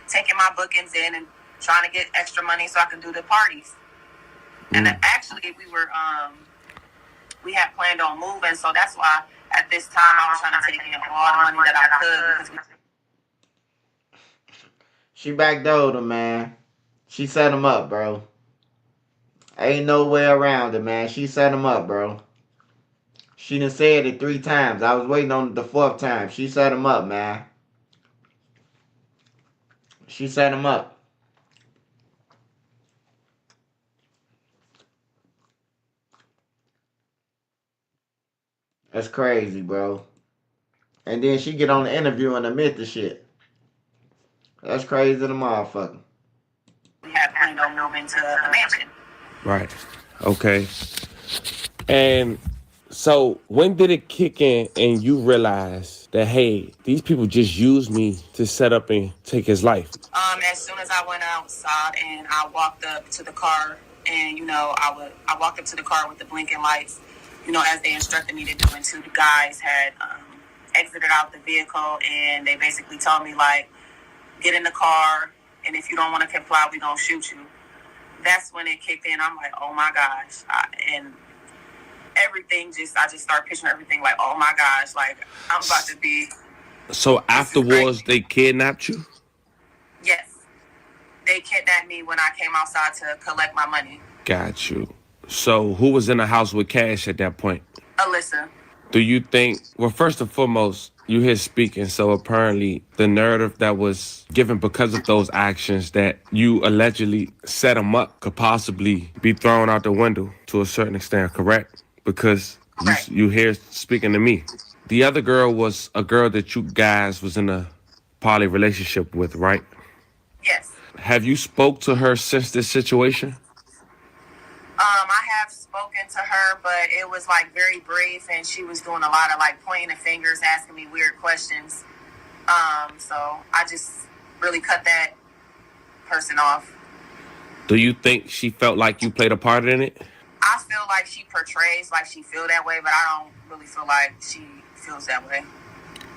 taking my bookings in and trying to get extra money so I can do the parties. And actually we had planned on moving, so that's why at this time I was trying to take in all the money that I could. She backdoored him, man. She set him up, bro. Ain't no way around it, man. She set him up, bro. She done said it 3 times. I was waiting on the 4th time. She set him up, man. She set him up. That's crazy, bro. And then she get on the interview and admit the shit. That's crazy to the motherfucker. We had planned on moving to the mansion. Right. Okay. And so when did it kick in and you realized that, hey, these people just used me to set up and take his life? As soon as I went outside and I walked up to the car, and I walked up to the car with the blinking lights, as they instructed me to do. And 2 guys had exited out the vehicle, and they basically told me, like, get in the car, and if you don't want to comply, we're going to shoot you. That's when it kicked in. I'm like, oh my gosh. And everything I just started picturing everything like, oh my gosh, like, I'm about to be. So afterwards, they kidnapped you? Yes. They kidnapped me when I came outside to collect my money. Got you. So who was in the house with Cash at that point? Alyssa. Do you think, well, first and foremost, you hear speaking, so apparently the narrative that was given because of those actions that you allegedly set him up could possibly be thrown out the window to a certain extent, correct? Because you hear speaking to me. The other girl was a girl that you guys was in a poly relationship with, right? Yes. Have you spoke to her since this situation? I have spoken to her, but it was like very brief, and she was doing a lot of like pointing the fingers, asking me weird questions. So I just really cut that person off. Do you think she felt like you played a part in it? I feel like she portrays like she feel that way, but I don't really feel like she feels that way.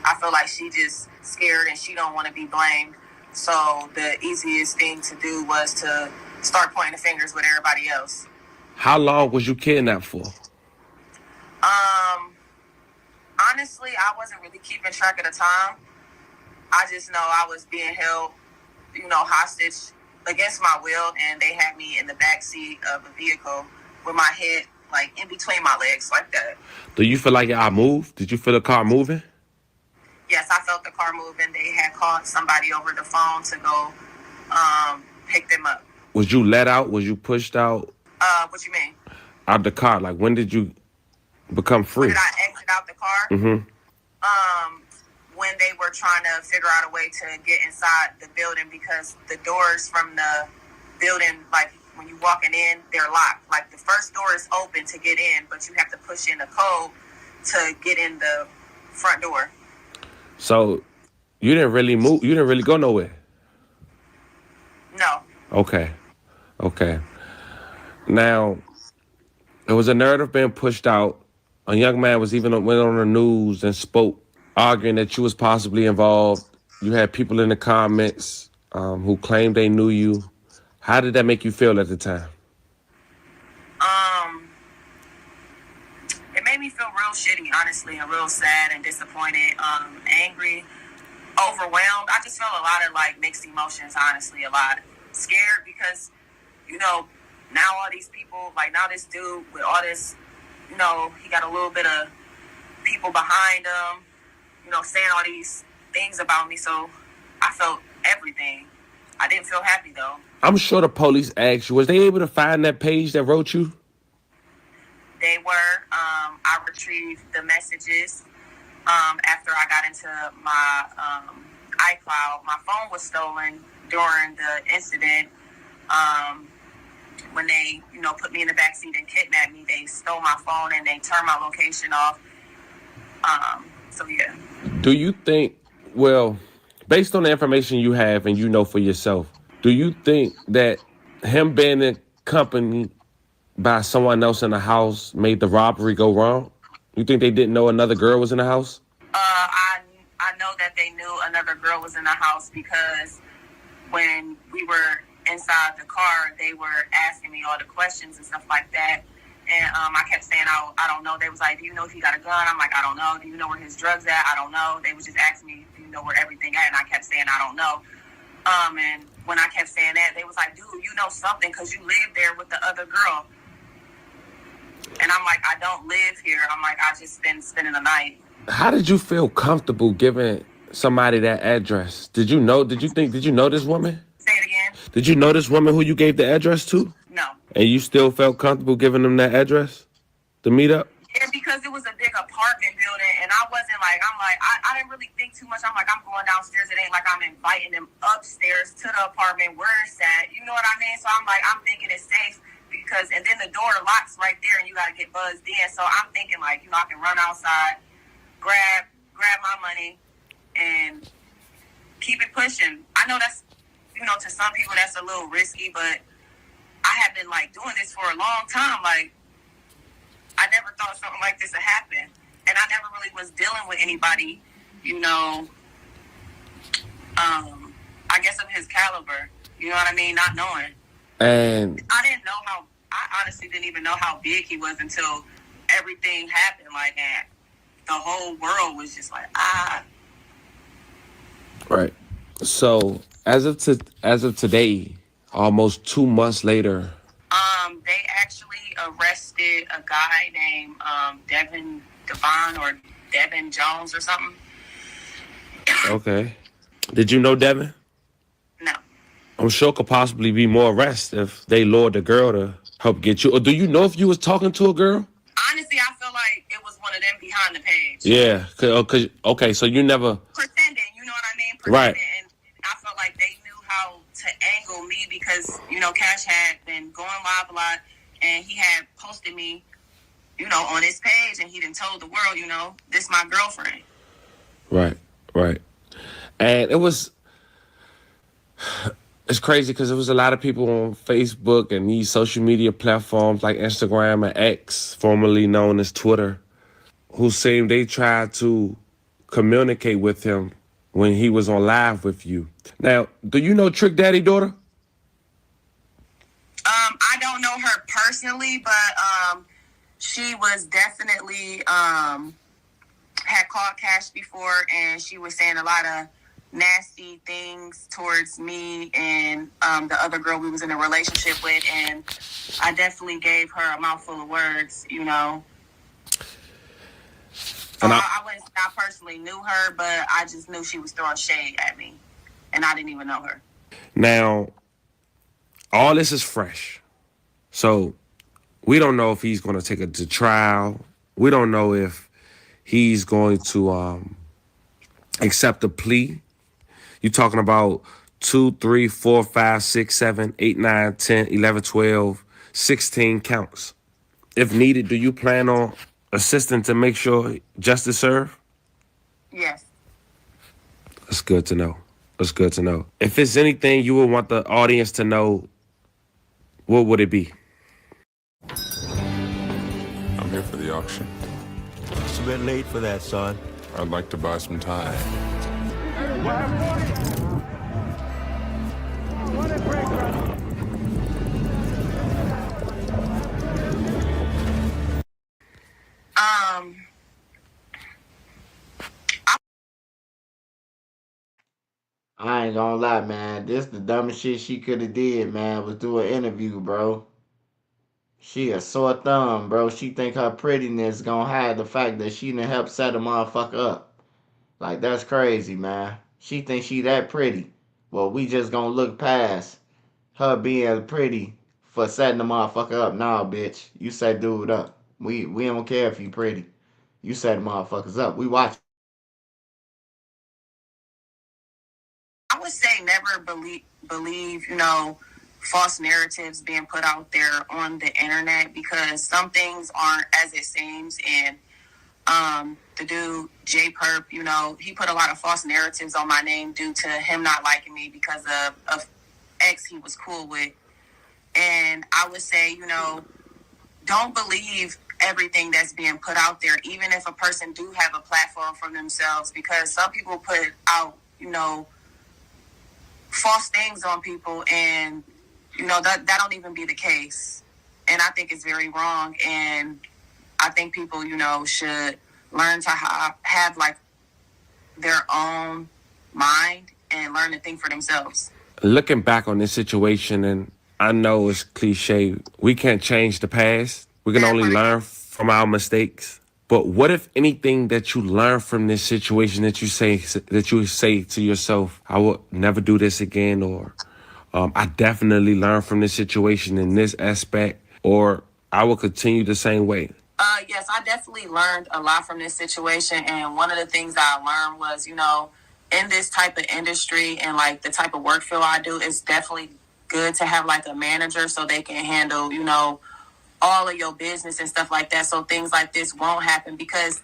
I feel like she just scared and she don't want to be blamed. So the easiest thing to do was to start pointing the fingers with everybody else. How long was you kidnapped for? Honestly, I wasn't really keeping track of the time. I just know I was being held, hostage against my will, and they had me in the back seat of a vehicle with my head like in between my legs like that. Do you feel like y'all moved? Did you feel the car moving? Yes, I felt the car moving. They had called somebody over the phone to go pick them up. Was you let out? Was you pushed out? What you mean? Out the car. Like, when did you become free? When did I exit out the car? Mm-hmm. when they were trying to figure out a way to get inside the building because the doors from the building, like when you walking in, they're locked. Like the first door is open to get in, but you have to push in a code to get in the front door. So you didn't really move. You didn't really go nowhere. No. Okay. Now, there was a narrative being pushed out. A young man went on the news and spoke, arguing that you was possibly involved. You had people in the comments who claimed they knew you. How did that make you feel at the time? It made me feel real shitty, honestly, and real sad and disappointed, angry, overwhelmed. I just felt a lot of like mixed emotions, honestly, a lot. Scared because, now all these people, like now this dude with all this, he got a little bit of people behind him, saying all these things about me. So I felt everything. I didn't feel happy though. I'm sure the police asked you, was they able to find that page that wrote you? They were. I retrieved the messages after I got into my iCloud. My phone was stolen during the incident. When they, put me in the backseat and kidnapped me, they stole my phone and they turned my location off. So yeah. Do you think, well, based on the information you have and for yourself, do you think that him being accompanied by someone else in the house made the robbery go wrong? You think they didn't know another girl was in the house? I know that they knew another girl was in the house because when we were inside the car, they were asking me all the questions and stuff like that. And I kept saying, I don't know. They was like, do you know if he got a gun? I'm like, I don't know. Do you know where his drugs at? I don't know. They was just asking me, do you know where everything at? And I kept saying, I don't know. And when I kept saying that, they was like, dude, you know something because you live there with the other girl. And I'm like, I don't live here. I'm like, I just been spending the night. How did you feel comfortable giving somebody that address? Did you know this woman? Say it again. Did you know this woman who you gave the address to? No. And you still felt comfortable giving them that address to meet up? Yeah, because it was a big apartment building, and I wasn't like, I didn't really think too much. I'm like, I'm going downstairs. It ain't like I'm inviting them upstairs to the apartment where it's at. You know what I mean? So I'm like, I'm thinking it's safe because, and then the door locks right there, and you got to get buzzed in. So I'm thinking like, I can run outside, grab my money, and keep it pushing. I know that's, to some people that's a little risky, but I have been like doing this for a long time. Like, I never thought something like this would happen. And I never really was dealing with anybody, I guess of his caliber. You know what I mean? Not knowing. And I honestly didn't even know how big he was until everything happened. Like, and the whole world was just like, Right. So as of today, almost 2 months later, they actually arrested a guy named Devin Jones or something. Okay. Did you know Devin? No. I'm sure could possibly be more arrests if they lured the girl to help get you. Or do you know if you was talking to a girl? Honestly, I feel like it was one of them behind the page. Yeah. Okay, so you never... Pretending, you know what I mean? Right. And I felt like they knew how to angle me because, Cash had been going live a lot and he had posted me, on his page and he done told the world, this my girlfriend. Right. And it's crazy because there was a lot of people on Facebook and these social media platforms like Instagram and X, formerly known as Twitter, who seemed they tried to communicate with him when he was on live with you. Now, do you know Trick Daddy daughter? I don't know her personally, but she was definitely had called Cash before, and she was saying a lot of nasty things towards me and the other girl we was in a relationship with, and I definitely gave her a mouthful of words, So I wouldn't say I personally knew her, but I just knew she was throwing shade at me, and I didn't even know her. Now, all this is fresh. So we don't know if he's going to take it to trial. We don't know if he's going to accept a plea. You're talking about 2, 3, 4, 5, 6, 7, 8, 9, 10, 11, 12, 16 counts. If needed, do you plan on assisting to make sure justice served? Yes. That's good to know. That's good to know. If it's anything you would want the audience to know, what would it be? I'm here for the auction. It's a bit late for that, son. I'd like to buy some time. I ain't gonna lie, man. This the dumbest shit she could have did, man, was do an interview, bro. She a sore thumb, bro. She think her prettiness gonna hide the fact that she done helped set a motherfucker up. Like, that's crazy, man. She think she that pretty. Well, we just gonna look past her being pretty for setting the motherfucker up. Nah, bitch. You set dude up. We don't care if you pretty. You set motherfuckers up. We watch. I would say never believe, false narratives being put out there on the internet, because some things aren't as it seems. And the dude J Perp, he put a lot of false narratives on my name due to him not liking me because of ex he was cool with. And I would say, don't believe everything that's being put out there, even if a person do have a platform for themselves, because some people put out, false things on people, and that don't even be the case. And I think it's very wrong. And I think people, should learn to have like their own mind and learn to think for themselves. Looking back on this situation, and I know it's cliche, we can't change the past. We can only learn from our mistakes. But what if anything that you learn from this situation that you say to yourself, I will never do this again, or I definitely learned from this situation in this aspect, or I will continue the same way? Yes, I definitely learned a lot from this situation. And one of the things that I learned was, in this type of industry and like the type of work field I do, it's definitely good to have like a manager so they can handle, all of your business and stuff like that. So things like this won't happen, because,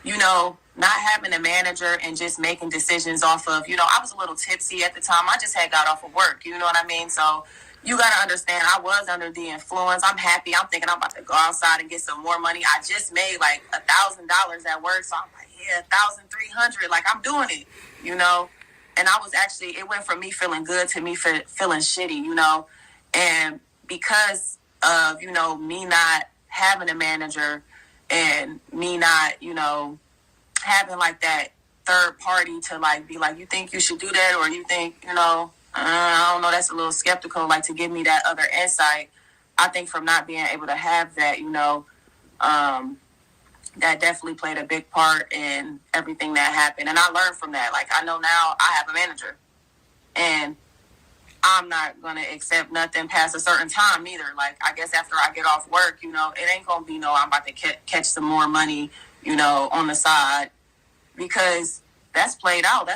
not having a manager and just making decisions off of, I was a little tipsy at the time. I just had got off of work. You know what I mean? So you got to understand, I was under the influence. I'm happy. I'm thinking I'm about to go outside and get some more money. I just made like $1,000 at work. So I'm like, yeah, 1,300. Like, I'm doing it, And I was actually, it went from me feeling good to me feeling shitty, And because of, me not having a manager and me not, having like that third party to like be like, you think you should do that, or you think, I don't know, that's a little skeptical, like to give me that other insight. I think from not being able to have that, that definitely played a big part in everything that happened. And I learned from that. Like, I know now I have a manager, and I'm not going to accept nothing past a certain time either. Like, I guess after I get off work, it ain't going to be I'm about to catch some more money, on the side, because that's played out.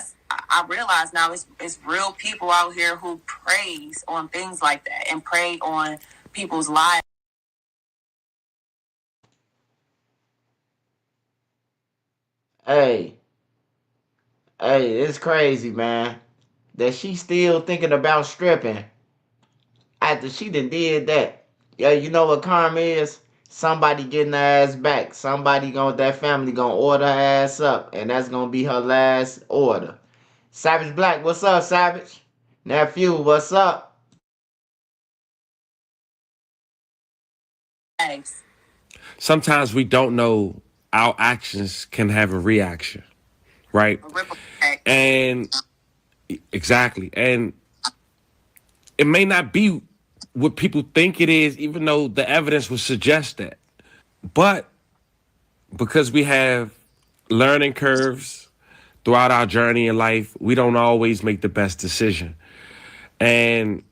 I realize now it's real people out here who preys on things like that and prey on people's lives. Hey, it's crazy, man, that she still thinking about stripping after she done did that. Yeah, you know what karma is? Somebody getting her ass back. That family gonna order her ass up, and that's gonna be her last order. Savage Black, what's up, Savage? Nephew, what's up? Thanks. Sometimes we don't know our actions can have a reaction, right? And exactly. And it may not be what people think it is, even though the evidence would suggest that. But because we have learning curves throughout our journey in life, we don't always make the best decision. And,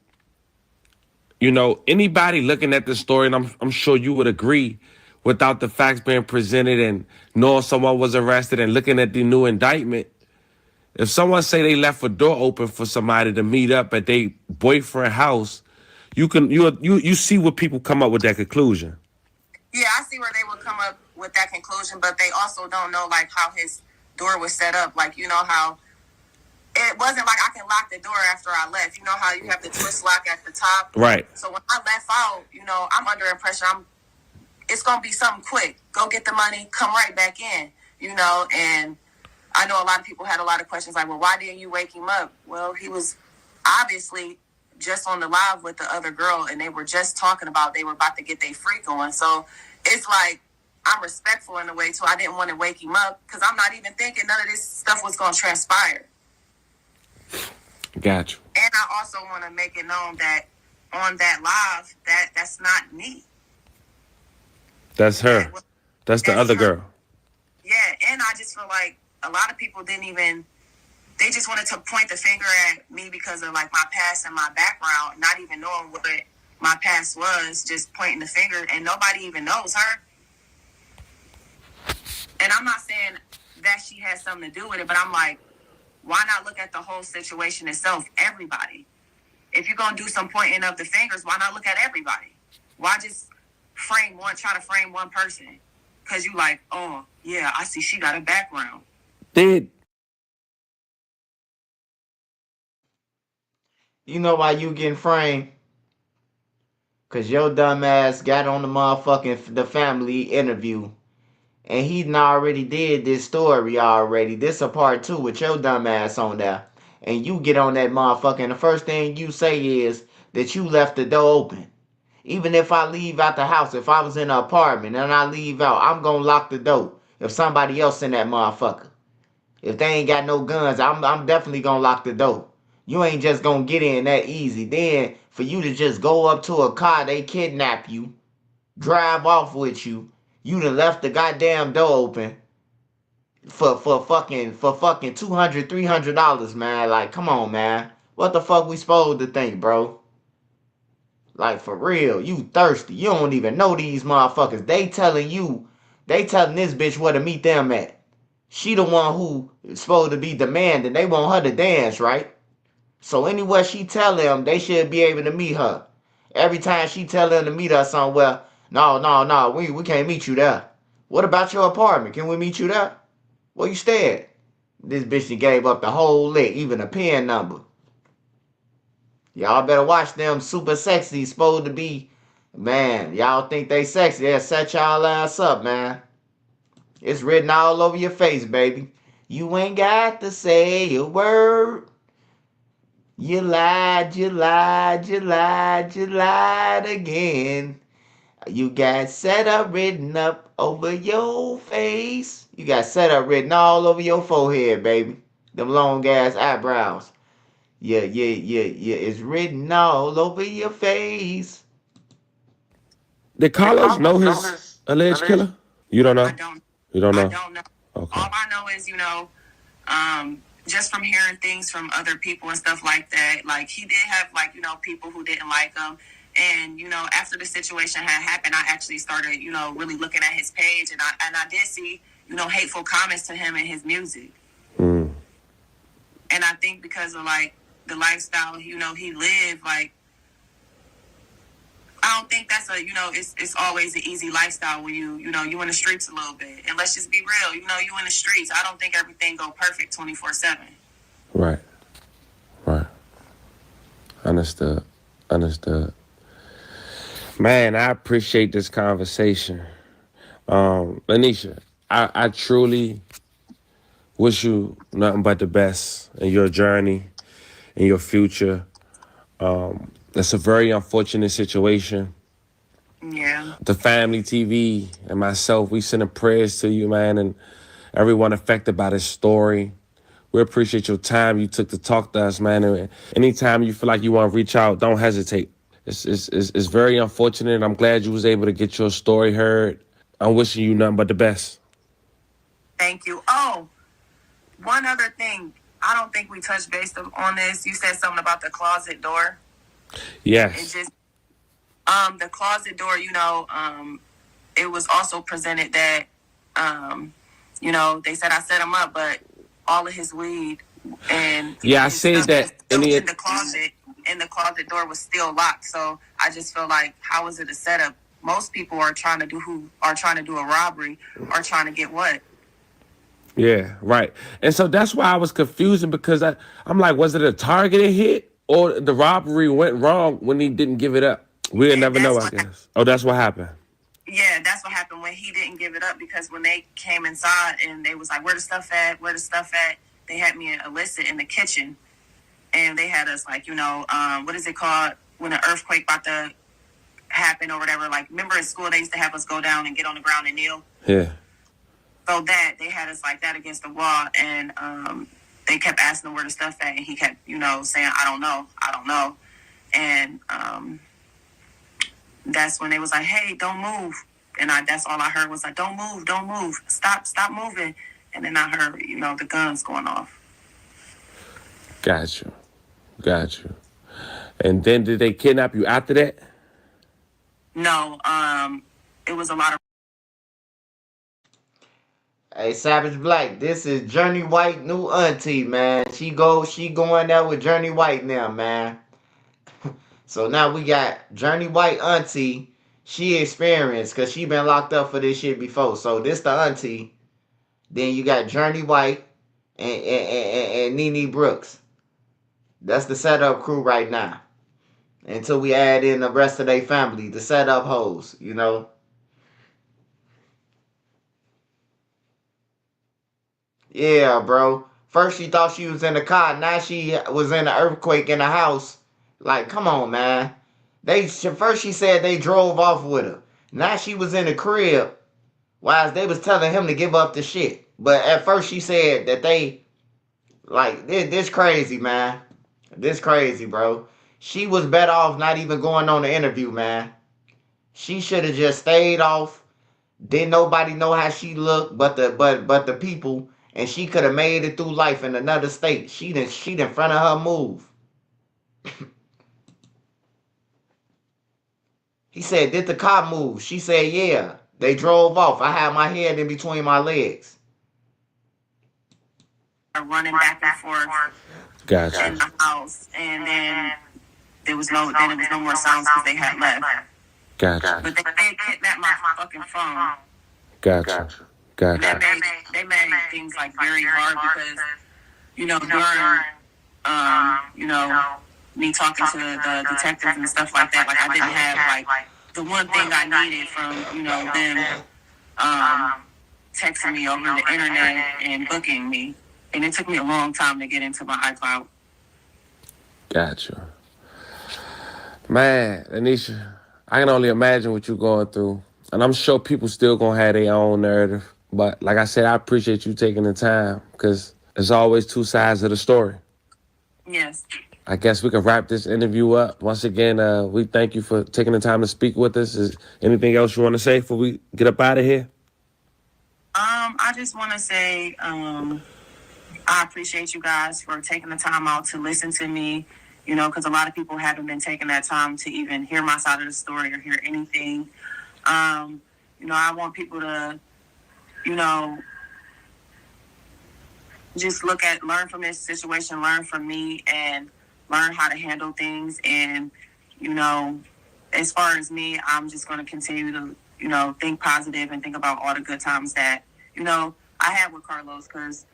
anybody looking at this story, and I'm sure you would agree, without the facts being presented and knowing someone was arrested and looking at the new indictment, if someone say they left a door open for somebody to meet up at their boyfriend house, you see what people come up with that conclusion. Yeah, I see where they would come up with that conclusion, but they also don't know like how his door was set up. Like, you know how it wasn't like I can lock the door after I left. You know how you have the twist lock at the top? Right. So when I left out, you know, I'm under impression it's gonna be something quick. Go get the money, come right back in, you know, and I know a lot of people had a lot of questions like, well, why didn't you wake him up? Well, he was obviously just on the live with the other girl, and they were just talking about they were about to get their freak on. So it's like I'm respectful in a way too. I didn't want to wake him up because I'm not even thinking none of this stuff was going to transpire. Got you. And I also want to make it known that on that live, that's not me. That's her. That's the other girl. Yeah, and I just feel like a lot of people they just wanted to point the finger at me because of like my past and my background, not even knowing what my past was, just pointing the finger, and nobody even knows her. And I'm not saying that she has something to do with it, but I'm like, why not look at the whole situation itself, everybody? If you're going to do some pointing of the fingers, why not look at everybody? Why just try to frame one person? Because you like, oh, yeah, I see she got a background. You know why you getting framed? Because your dumb ass got on the family interview. And he done already did this story already. This a part 2 with your dumb ass on there. And you get on that motherfucker, and the first thing you say is that you left the door open. Even if I leave out the house, if I was in an apartment and I leave out, I'm gonna lock the door. If somebody else in that motherfucker. If they ain't got no guns, I'm definitely gonna lock the door. You ain't just gonna get in that easy. Then for you to just go up to a car, they kidnap you, drive off with you. You done left the goddamn door open for fucking $200, $300, man. Like, come on, man. What the fuck we supposed to think, bro? Like, for real, you thirsty. You don't even know these motherfuckers. They telling this bitch where to meet them at. She the one who is supposed to be demanding. They want her to dance, right? So anywhere she tell them, they should be able to meet her. Every time she tell them to meet her somewhere, no, we can't meet you there. What about your apartment? Can we meet you there? Where you stay at? This bitch gave up the whole lick, even a PIN number. Y'all better watch them super sexy, supposed to be. Man, y'all think they sexy. They'll set y'all ass up, man. It's written all over your face, baby. You ain't got to say a word. You lied again. You got set up written up over your face. You got set up written all over your forehead, baby. Them long ass eyebrows. Yeah. It's written all over your face. Did Carlos know his alleged killer? You don't know? I don't. You don't know? I don't know. Okay. All I know is, just from hearing things from other people and stuff like that, like he did have people who didn't like him. And, after the situation had happened, I actually started, really looking at his page, and I did see, hateful comments to him in his music. Mm. And I think because of the lifestyle, he lived, I don't think that's it's always an easy lifestyle when you in the streets a little bit. And let's just be real, you in the streets. I don't think everything go perfect 24/7. Right. Understood. Man, I appreciate this conversation. Lanisha, I truly wish you nothing but the best in your journey, in your future. It's a very unfortunate situation. Yeah. The family, TV, and myself, we send prayers to you, man, and everyone affected by this story. We appreciate your time you took to talk to us, man. And anytime you feel like you want to reach out, don't hesitate. It's very unfortunate. I'm glad you was able to get your story heard. I'm wishing you nothing but the best. Thank you. Oh, one other thing. I don't think we touched base on this. You said something about the closet door. Yes. It just, the closet door, it was also presented that, they said I set him up, but all of his weed And Yeah, I said that. in the closet, and the closet door was still locked. So I just feel like, how is it a setup? Most people are trying to do a robbery, are trying to get what? Yeah, right. And so that's why I was confusing, because I'm like, was it a targeted hit or the robbery went wrong when he didn't give it up? We'll never know, I guess. Oh, that's what happened. Yeah, that's what happened when he didn't give it up, because when they came inside and they was like, where the stuff at? Where the stuff at? They had me and Alyssa in the kitchen, and they had us like, what is it called when an earthquake about to happen or whatever? Like, remember in school they used to have us go down and get on the ground and kneel? Yeah. So that they had us like that against the wall, and they kept asking him where the stuff at, and he kept, saying, I don't know. And that's when they was like, hey, don't move. And that's all I heard was like, don't move, stop moving. And then I heard, the guns going off. Got you. And then did they kidnap you after that? No, it was a lot of. Hey, Savage Black, this is Journey White new auntie, man. She going there with Journey White now, man. So now we got Journey White auntie. She experienced, because she been locked up for this shit before. So this the auntie. Then you got Journey White and Nene Brooks. That's the setup crew right now. Until we add in the rest of their family, the setup hoes, Yeah, bro. First she thought she was in the car. Now she was in an earthquake in the house. Like, come on, man. First she said they drove off with her. Now she was in the crib. While they was telling him to give up the shit. But at first she said that they, like, this crazy, man. This crazy, bro. She was better off not even going on the interview, man. She should have just stayed off. Didn't nobody know how she looked but the people. And she could have made it through life in another state. She in front of her move. He said, did the car move? She said, yeah. They drove off. I had my head in between my legs. Running back and forth Gotcha. in the house. And then there was no more sounds because they had left. Gotcha. But they kidnapped my fucking phone. Gotcha. They made things like very hard because, during, me talking to the detectives and stuff like that, like I didn't have like the one thing I needed from, them texting me over the internet and booking me. And it took me a long time to get into my iCloud. Gotcha. Man, Anisha, I can only imagine what you're going through. And I'm sure people still gonna have their own narrative. But like I said, I appreciate you taking the time, because there's always two sides of the story. Yes. I guess we can wrap this interview up. Once again, we thank you for taking the time to speak with us. Is anything else you want to say before we get up out of here? I just want to say I appreciate you guys for taking the time out to listen to me, because a lot of people haven't been taking that time to even hear my side of the story or hear anything. I want people to, just learn from this situation, learn from me, and learn how to handle things. And, as far as me, I'm just going to continue to, think positive and think about all the good times that, I had with Carlos, because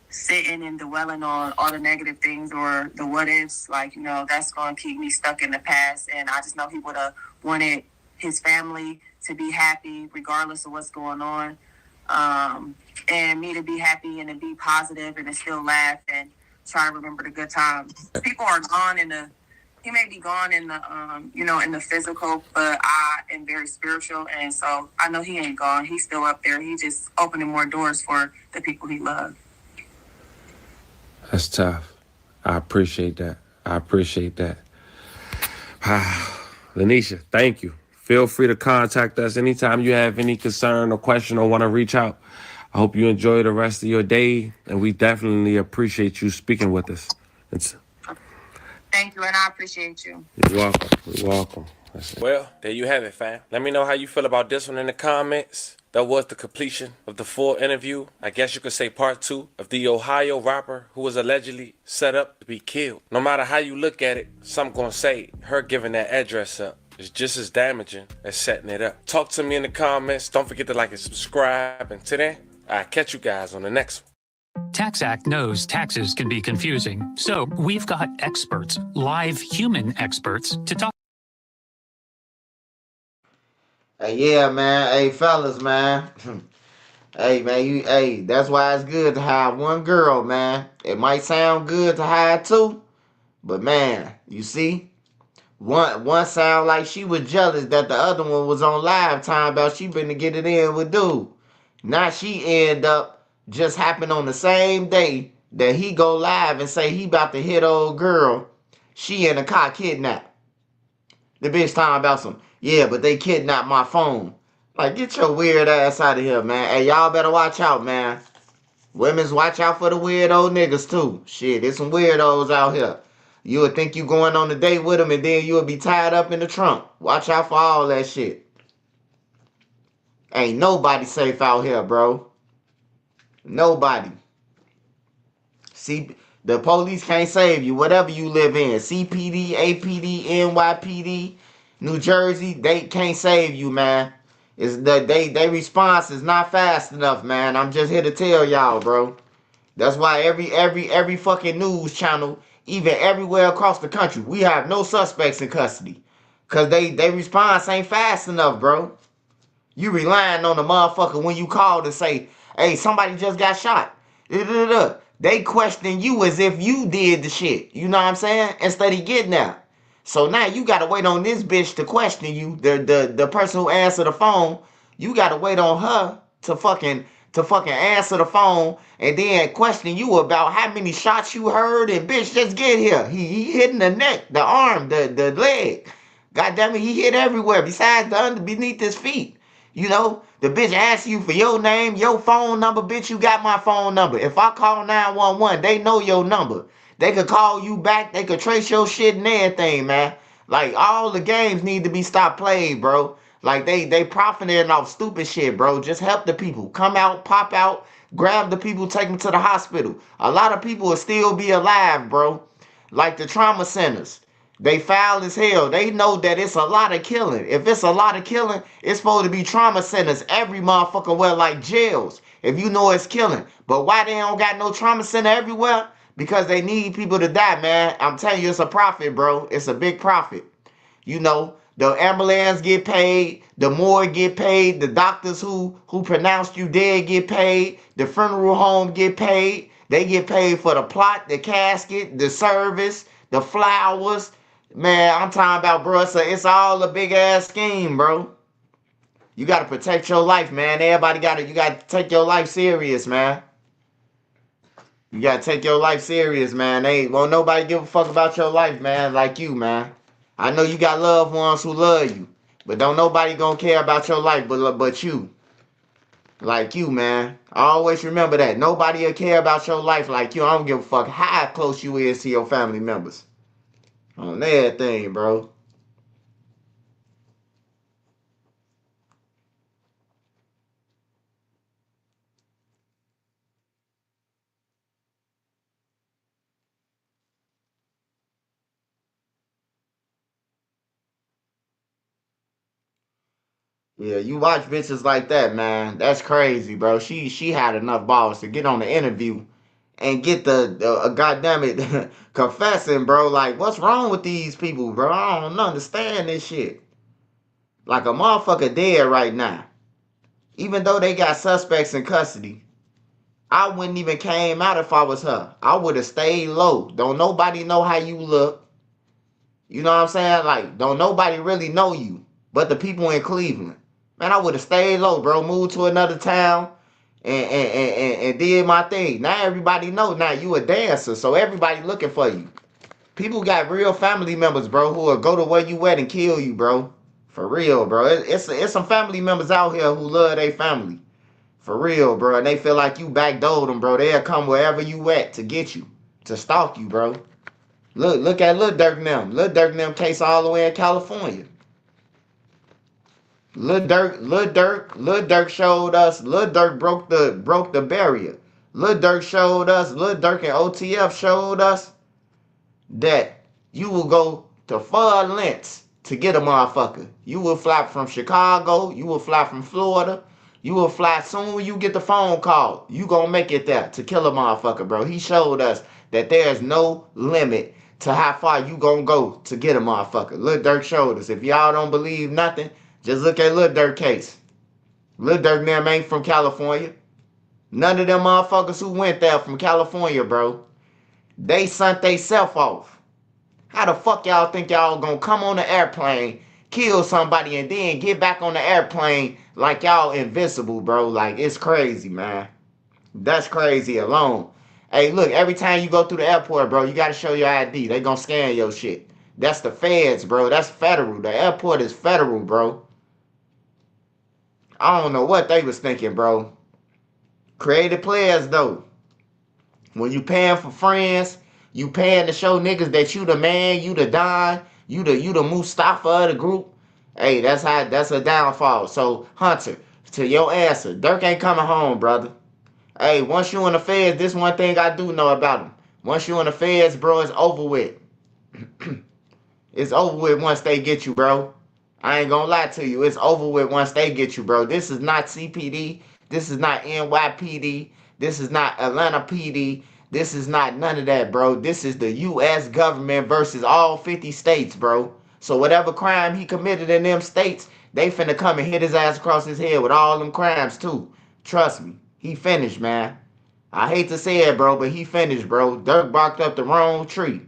sitting and dwelling on all the negative things or the what ifs, that's going to keep me stuck in the past. And I just know he would have wanted his family to be happy regardless of what's going on. And me to be happy and to be positive and to still laugh and try to remember the good times. People are gone he may be gone in the, in the physical, but I am very spiritual. And so I know he ain't gone. He's still up there. He's just opening more doors for the people he loves. That's tough. I appreciate that. Lanisha, thank you. Feel free to contact us anytime you have any concern or question or want to reach out. I hope you enjoy the rest of your day, and we definitely appreciate you speaking with us. Thank you, and I appreciate you. You're welcome. Well, there you have it, fam. Let me know how you feel about this one in the comments. That was the completion of the full interview, I guess you could say part 2, of the Ohio rapper who was allegedly set up to be killed. No matter how you look at it, some gonna say her giving that address up is just as damaging as setting it up. Talk to me in the comments. Don't forget to like and subscribe. And today, I'll catch you guys on the next one. TaxAct knows taxes can be confusing, so we've got experts, live human experts, to talk. Hey, yeah, man. Hey, fellas, man. Hey, man. Hey, that's why it's good to have one girl, man. It might sound good to have two, but man, you see, one sound like she was jealous that the other one was on live time about she been to get it in with dude. Now she end up just happen on the same day that he go live and say he about to hit old girl. She in a car kidnapped. The bitch talking about some, yeah, but they kidnapped my phone. Like, get your weird ass out of here, man. Hey, y'all better watch out, man. Women's watch out for the weirdo niggas, too. Shit, there's some weirdos out here. You would think you going on a date with them and then you would be tied up in the trunk. Watch out for all that shit. Ain't nobody safe out here, bro. Nobody. See, the police can't save you, whatever you live in. CPD, APD, NYPD, New Jersey, they can't save you, man. It's they response is not fast enough, man. I'm just here to tell y'all, bro. That's why every fucking news channel, even everywhere across the country, we have no suspects in custody. Cause they response ain't fast enough, bro. You relying on the motherfucker when you call to say, hey, somebody just got shot. They question you as if you did the shit. You know what I'm saying? Instead of getting out. So now you gotta wait on this bitch to question you. The person who answered the phone, you gotta wait on her to fucking answer the phone and then question you about how many shots you heard. And bitch, just get here. He hit in the neck, the arm, the leg. God damn it, he hit everywhere besides beneath his feet. You know, the bitch asks you for your name, your phone number. Bitch, you got my phone number. If I call 911, they know your number. They could call you back. They could trace your shit and everything, man. Like, all the games need to be stopped played, bro. Like, they profiting off stupid shit, bro. Just help the people. Come out, pop out, grab the people, take them to the hospital. A lot of people will still be alive, bro. Like the trauma centers. They foul as hell. They know that it's a lot of killing. If it's a lot of killing, it's supposed to be trauma centers. Every motherfucker well like jails. If you know it's killing. But why they don't got no trauma center everywhere? Because they need people to die, man. I'm telling you, it's a profit, bro. It's a big profit. You know, the ambulance get paid. The morgue get paid. The doctors who pronounced you dead get paid. The funeral home get paid. They get paid for the plot, the casket, the service, the flowers. Man, I'm talking about, bro, it's all a big ass scheme, bro. You gotta protect your life, man. You gotta take your life serious, man. You gotta take your life serious, man. Won't nobody give a fuck about your life, man, like you, man. I know you got loved ones who love you, but don't nobody gonna care about your life but you. Like you, man. Always remember that. Nobody will care about your life like you. I don't give a fuck how close you is to your family members. On everything, bro. Yeah, you watch bitches like that, man. That's crazy, bro. She had enough balls to get on the interview and get the goddamn it confessing, bro. Like, what's wrong with these people, bro? I don't understand this shit. Like a motherfucker dead right now. Even though they got suspects in custody, I wouldn't even came out if I was her. I would have stayed low. Don't nobody know how you look. You know what I'm saying? Like, don't nobody really know you but the people in Cleveland. Man, I would have stayed low, bro. Moved to another town and did my thing. Now everybody know. Now you a dancer, so everybody looking for you. People got real family members, bro, who will go to where you at and kill you, bro. For real, bro. It's some family members out here who love their family. For real, bro. And they feel like you backdoored them, bro. They'll come wherever you at to get you, to stalk you, bro. Look at Lil Durk and them. Lil Durk and them case all the way in California. Lil Durk showed us. Lil Durk broke the barrier. Lil Durk showed us. Lil Durk and OTF showed us that you will go to far lengths to get a motherfucker. You will fly from Chicago. You will fly from Florida. You will fly soon when you get the phone call. You gonna make it there to kill a motherfucker, bro. He showed us that there's no limit to how far you gonna go to get a motherfucker. Lil Durk showed us. If y'all don't believe nothing, just look at Lil Durk case. Lil Durk them ain't from California. None of them motherfuckers who went there from California, bro. They sent they self off. How the fuck y'all think y'all gonna come on the airplane, kill somebody, and then get back on the airplane like y'all invincible, bro? Like, it's crazy, man. That's crazy alone. Hey, look, every time you go through the airport, bro, you gotta show your ID. They gonna scan your shit. That's the feds, bro. That's federal. The airport is federal, bro. I don't know what they was thinking, bro. Creative players, though. When you paying for friends, you paying to show niggas that you the man, you the Don, you the Mustafa of the group. Hey, that's a downfall. So, Hunter, to your answer, Dirk ain't coming home, brother. Hey, once you in the feds, this one thing I do know about him. Once you in the feds, bro, it's over with. It's over with once they get you, bro. I ain't gonna lie to you. It's over with once they get you, bro. This is not CPD. This is not NYPD. This is not Atlanta PD. This is not none of that, bro. This is the U.S. government versus all 50 states, bro. So whatever crime he committed in them states, they finna come and hit his ass across his head with all them crimes, too. Trust me. He finished, man. I hate to say it, bro, but he finished, bro. Dirk barked up the wrong tree.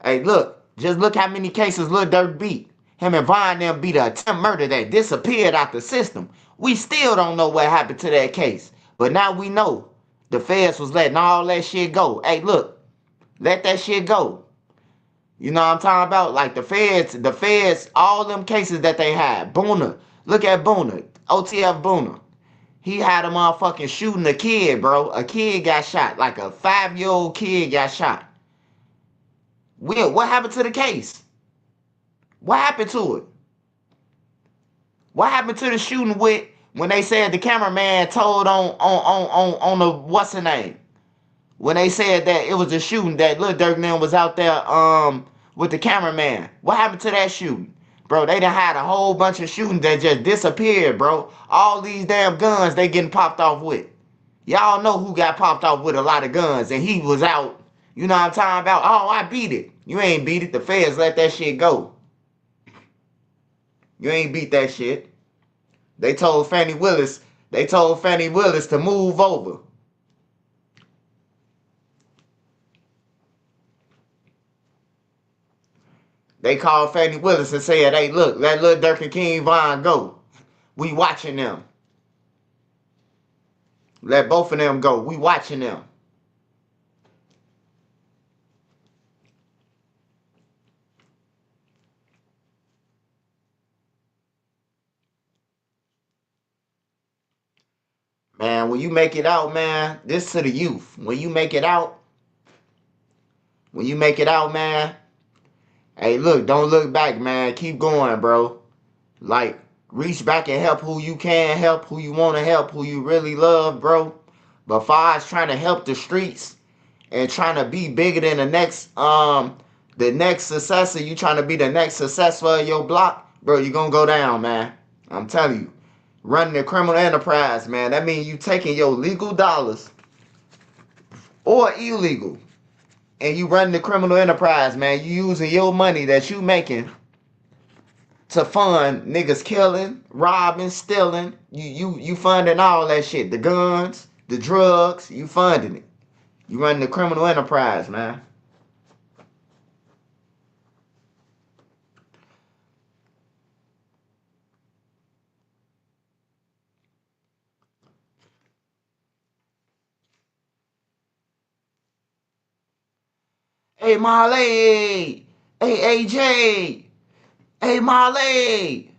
Hey, look. Just look how many cases Lil Durk beat. Him and Von them beat a attempt murder that disappeared out the system. We still don't know what happened to that case. But now we know. The feds was letting all that shit go. Hey, look. Let that shit go. You know what I'm talking about? Like the feds, all them cases that they had. Boona. Look at Boona. OTF Boona. He had a motherfucking shooting a kid, bro. A kid got shot. Like a 5-year-old kid got shot. Will, what happened to the case? What happened to it? What happened to the shooting with when they said the cameraman told on the what's her name? When they said that it was a shooting that Lil Durk then was out there with the cameraman. What happened to that shooting? Bro, they done had a whole bunch of shootings that just disappeared, bro. All these damn guns they getting popped off with. Y'all know who got popped off with a lot of guns and he was out. You know what I'm talking about? Oh, I beat it. You ain't beat it. The feds let that shit go. You ain't beat that shit. They told Fannie Willis to move over. They called Fannie Willis and said, hey, look, let Lil Durk and King Von go. We watching them. Let both of them go. We watching them. Man, when you make it out, man, this to the youth. When you make it out, man, hey, look, don't look back, man. Keep going, bro. Like, reach back and help who you can help, who you want to help, who you really love, bro. But far as trying to help the streets and trying to be bigger than the next successor, you trying to be the next successor of your block, bro, you gonna go down, man. I'm telling you. Running a criminal enterprise, man. That means you taking your legal dollars or illegal and you running the criminal enterprise, man. You using your money that you making to fund niggas killing, robbing, stealing. You funding all that shit. The guns, the drugs, you funding it. You running the criminal enterprise, man. Hey, Marley. Hey, AJ. Hey, Marley.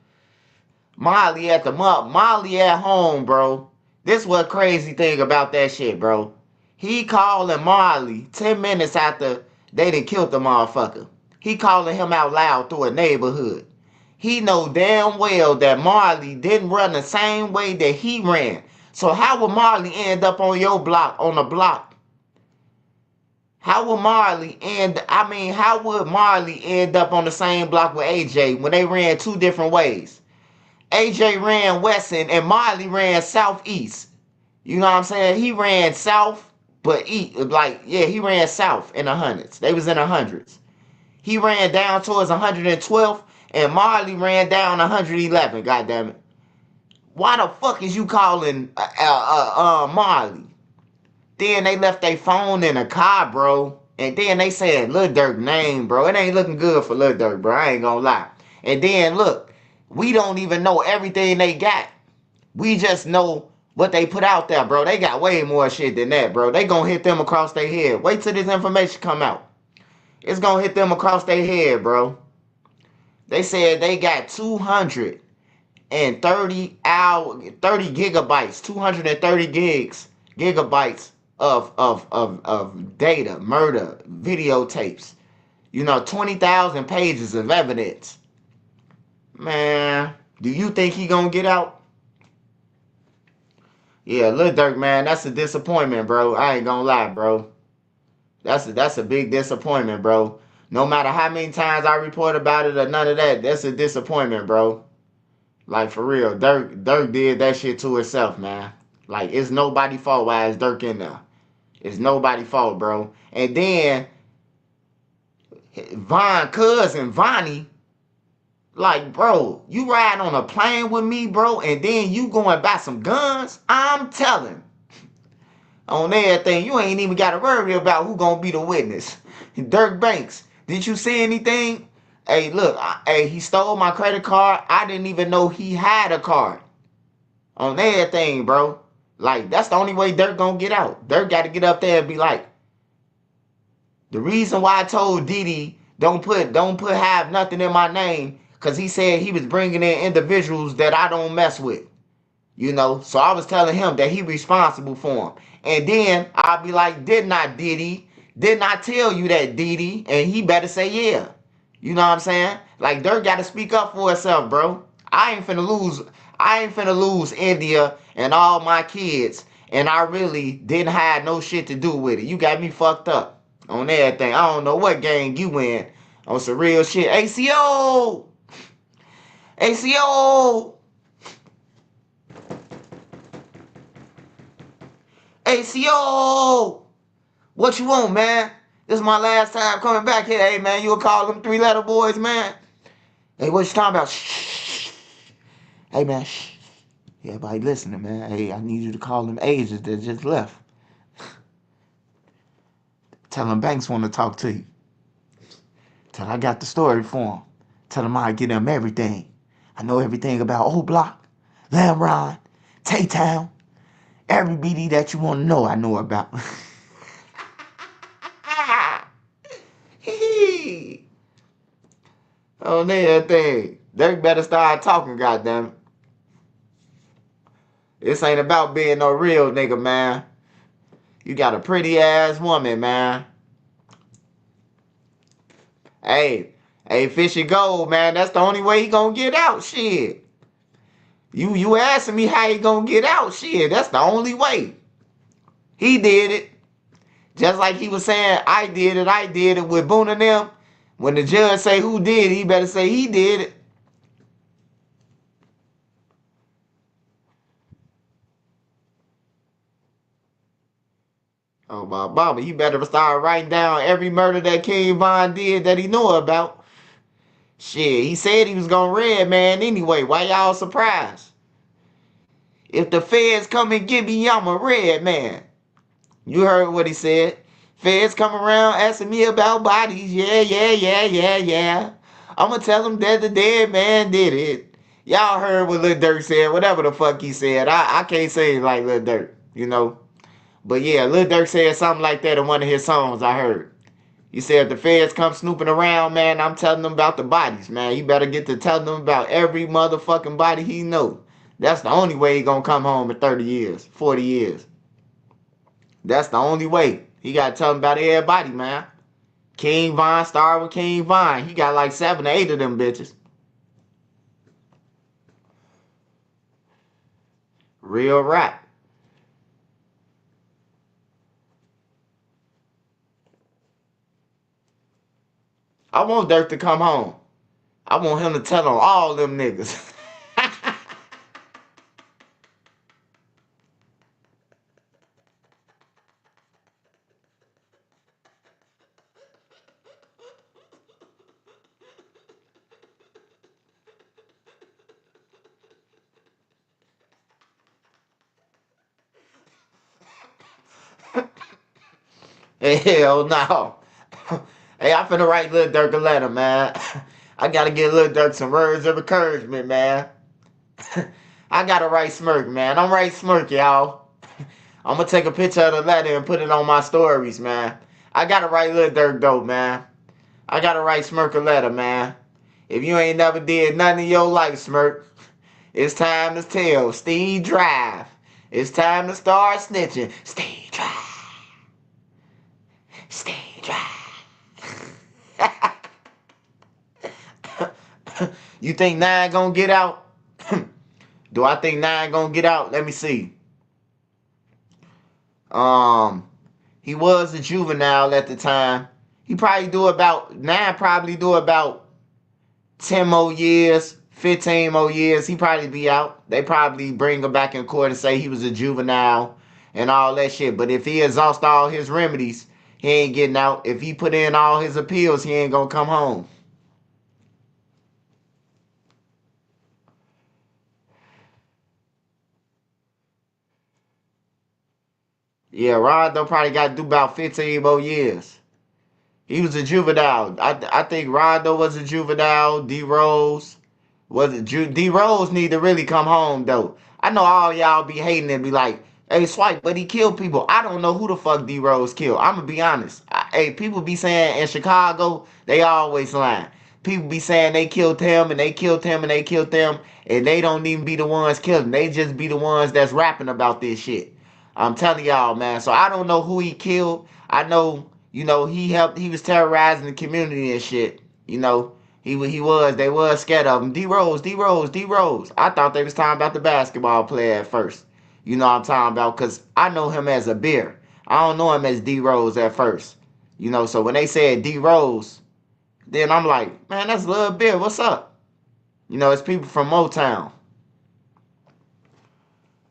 Molly at home, bro. This what crazy thing about that shit, bro. He calling Marley 10 minutes after they done killed the motherfucker. He calling him out loud through a neighborhood. He know damn well that Marley didn't run the same way that he ran. So how would Marley end up on your block, on the block? How would Marley end up on the same block with AJ when they ran two different ways? AJ ran west and Marley ran southeast. You know what I'm saying? He ran south, but he ran south in the hundreds. They was in the hundreds. He ran down towards 112th, and Marley ran down 111. Goddamn it! Why the fuck is you calling Marley? Then they left their phone in a car, bro. And then they said Lil Durk name, bro. It ain't looking good for Lil Durk, bro. I ain't gonna lie. And then look, we don't even know everything they got. We just know what they put out there, bro. They got way more shit than that, bro. They gonna hit them across their head. Wait till this information come out. It's gonna hit them across their head, bro. They said they got 230 gigabytes, 230 gigabytes of data, murder, videotapes. 20,000 pages of evidence. Man, do you think he gonna get out? Yeah, Lil Durk, man, that's a disappointment, bro. I ain't gonna lie, bro. That's a big disappointment, bro. No matter how many times I report about it or none of that, that's a disappointment, bro. Like, for real, Durk did that shit to himself, man. Like, it's nobody's fault why it's Durk in there. It's nobody's fault, bro. And then, cousin Vonnie, like, bro, you riding on a plane with me, bro, and then you going buy some guns? I'm telling. On everything, you ain't even got to worry about who gonna be the witness. Dirk Banks, did you see anything? Hey, look, he stole my credit card. I didn't even know he had a card. On everything, bro. Like, that's the only way Dirk gonna get out. Dirk got to get up there and be like, the reason why I told Diddy don't have nothing in my name, because he said he was bringing in individuals that I don't mess with. So I was telling him that he responsible for him. And then I'll be like, didn't I, Diddy? Didn't I tell you that, Diddy? And he better say yeah. You know what I'm saying? Like, Dirk got to speak up for himself, bro. I ain't finna lose India and all my kids, and I really didn't have no shit to do with it. You got me fucked up on everything. I don't know what gang you in on some real shit. ACO! ACO! ACO! What you want, man? This is my last time coming back here. Hey, man, you'll call them three-letter boys, man. Hey, what you talking about? Shh. Hey, man, shh. Yeah, everybody listening, man. Hey, I need you to call them agents that just left. Tell them Banks want to talk to you. Tell I got the story for them. Tell them I get them everything. I know everything about Old Block, Lamron, Tay-Town. Every BD that you want to know, I know about. Oh, that thing. Dirk better start talking, goddamn. This ain't about being no real nigga, man. You got a pretty ass woman, man. Hey, fishy gold, man. That's the only way he gonna get out, shit. You asking me how he gonna get out, shit. That's the only way. He did it. Just like he was saying, I did it with Boone and them. When the judge say who did it, he better say he did it. Oh, my mama, you better start writing down every murder that King Von did that he knew about. Shit, he said he was gonna red man anyway. Why y'all surprised? If the feds come and get me, I'm a red man. You heard what he said. Feds come around asking me about bodies. Yeah. I'm going to tell them that the dead man did it. Y'all heard what Lil Durk said. Whatever the fuck he said. I can't say it like Lil Durk, But yeah, Lil Durk said something like that in one of his songs I heard. He said if the feds come snooping around, man, I'm telling them about the bodies, man. You better get to telling them about every motherfucking body he know. That's the only way he gonna come home in 30 years, 40 years. That's the only way. He got to tell him about everybody, man. King Von started with King Von. He got like 7 or 8 of them bitches. Real rap. I want Dirk to come home. I want him to tell on all them niggas. Hell no. Hey, I finna write Lil Durk a letter, man. I gotta give Lil Durk some words of encouragement, man. I gotta write Smirk, man. I'm write Smirk, y'all. I'm gonna take a picture of the letter and put it on my stories, man. I gotta write Lil Durk though, man. I gotta write Smirk a letter, man. If you ain't never did nothing in your life, Smirk, it's time to tell. Steve Drive. It's time to start snitching. Steve Drive. Steve Drive. You think Nine gonna get out? Do I think Nine gonna get out? Let me see. He was a juvenile at the time. Nine probably do about 10 more years, 15 more years. He probably be out. They probably bring him back in court and say he was a juvenile and all that shit. But if he exhausts all his remedies, he ain't getting out. If he put in all his appeals, he ain't gonna come home. Yeah, Rondo probably got to do about 15 more years. He was a juvenile. I think Rondo was a juvenile. D Rose was a D Rose need to really come home though. I know all y'all be hating and be like, "Hey, Swipe, but he killed people." I don't know who the fuck D Rose killed. I'ma be honest. Hey, people be saying in Chicago they always lying. People be saying they killed him and they killed him and they killed them, and they don't even be the ones killing. They just be the ones that's rapping about this shit. I'm telling y'all, man. So I don't know who he killed. I know, he was terrorizing the community and shit. They was scared of him. D Rose. I thought they was talking about the basketball player at first. You know what I'm talking about? Because I know him as a beer. I don't know him as D Rose at first. So when they said D Rose, then I'm like, man, that's Lil Beer. What's up? It's people from Motown.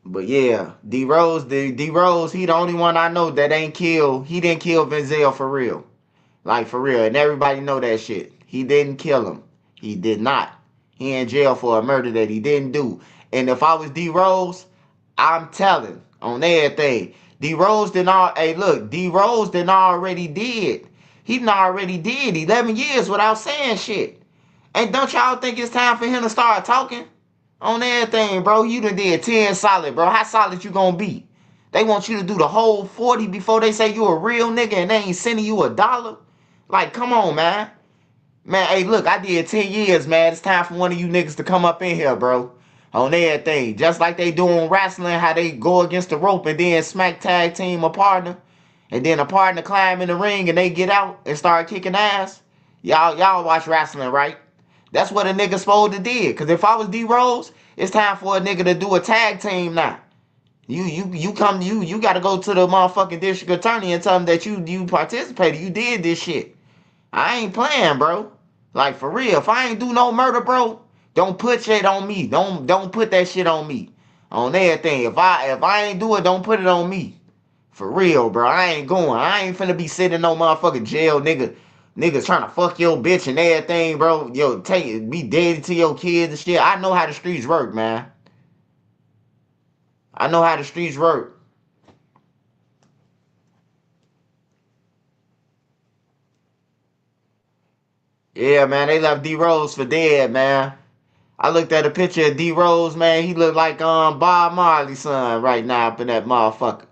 But yeah, D Rose, he the only one I know that ain't killed. He didn't kill Vinzel for real. Like for real. And everybody know that shit. He didn't kill him. He did not. He in jail for a murder that he didn't do. And if I was D Rose, I'm telling on everything. D Rose didn't already did. He done already did 11 years without saying shit. And don't y'all think it's time for him to start talking? On everything, bro. You done did 10 solid, bro. How solid you gonna be? They want you to do the whole 40 before they say you a real nigga and they ain't sending you $1? Like, come on, man. Man, hey, look, I did 10 years, man. It's time for one of you niggas to come up in here, bro. On everything. Just like they do in wrestling, how they go against the rope and then smack tag team a partner. And then a partner climb in the ring and they get out and start kicking ass. Y'all watch wrestling, right? That's what a nigga supposed to did. Because if I was D Rose, it's time for a nigga to do a tag team now. You got to go to the motherfucking district attorney and tell him that you participated. You did this shit. I ain't playing, bro. Like, for real. If I ain't do no murder, bro, don't put shit on me. Don't put that shit on me. On everything. If I ain't do it, don't put it on me. For real, bro. I ain't going. I ain't finna be sitting in no motherfucking jail, nigga. Niggas trying to fuck your bitch and everything, bro. Yo, be dead to your kids and shit. I know how the streets work, man. I know how the streets work. Yeah, man, they left D Rose for dead, man. I looked at a picture of D Rose, man. He looked like Bob Marley's son right now up in that motherfucker.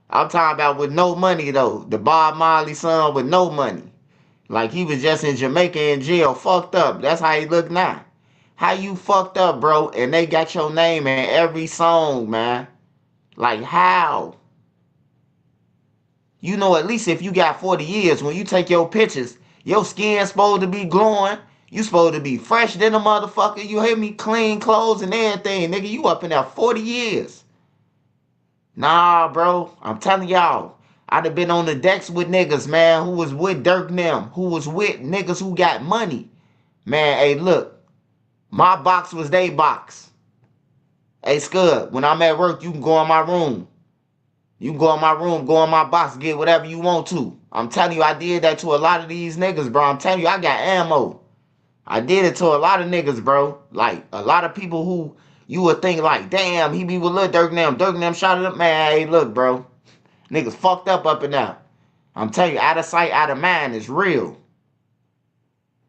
I'm talking about with no money though. The Bob Marley son with no money. Like he was just in Jamaica in jail, fucked up. That's how he look now. How you fucked up, bro? And they got your name in every song, man. Like how? You know, at least if you got 40 years, when you take your pictures, your skin's supposed to be glowing. You supposed to be fresh than a motherfucker. You hear me? Clean clothes and everything, nigga. You up in there 40 years. Nah, bro. I'm telling y'all. I'd have been on the decks with niggas, man, who was with Dirk and them, who was with niggas who got money. Man, hey, look. My box was they box. Hey, Scud, when I'm at work, you can go in my room. You can go in my room, go in my box, get whatever you want to. I'm telling you, I did that to a lot of these niggas, bro. I'm telling you, I got ammo. I did it to a lot of niggas, bro. Like, a lot of people who you would think like, damn, he be with Lil Dirk and them. Dirk and them shot it up. Man, hey, look, bro. Niggas fucked up in there. I'm telling you, out of sight, out of mind is real.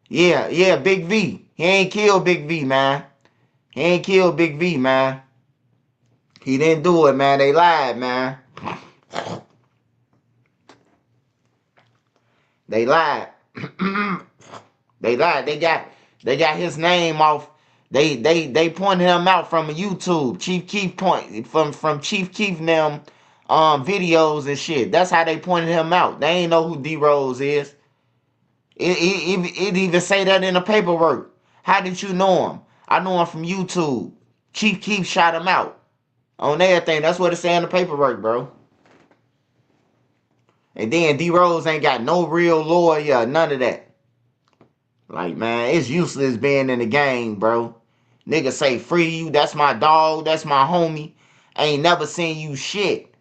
Yeah, Big V. He ain't killed Big V, man. He ain't killed Big V, man. He didn't do it, man. They lied, man. They lied. They lied. They got his name off. They pointed him out from YouTube. Chief Keef point from Chief Keef and them videos and shit. That's how they pointed him out. They ain't know who D Rose is. It even say that in the paperwork. How did you know him? I know him from YouTube. Chief Keef shot him out on everything. That's what it say in the paperwork, bro. And then D Rose ain't got no real lawyer, none of that. Like, man, it's useless being in the game, bro. Niggas say free you, that's my dog, that's my homie. Ain't never seen you shit.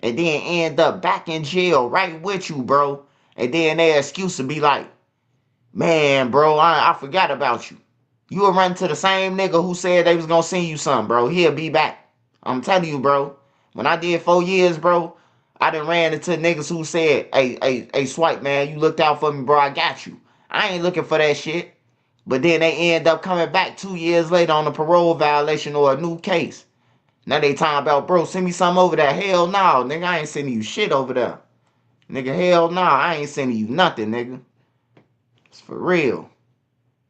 And then end up back in jail right with you, bro. And then their excuse to be like, man, bro, I forgot about you. You will run to the same nigga who said they was gonna send you something, bro. He'll be back. I'm telling you, bro. When I did 4 years, bro, I done ran into niggas who said, hey, Swipe, man, you looked out for me, bro. I got you. I ain't looking for that shit. But then they end up coming back 2 years later on a parole violation or a new case. Now they talking about, bro, send me something over there. Hell no, nigga, I ain't sending you shit over there. Nigga, hell no, I ain't sending you nothing, nigga. It's for real.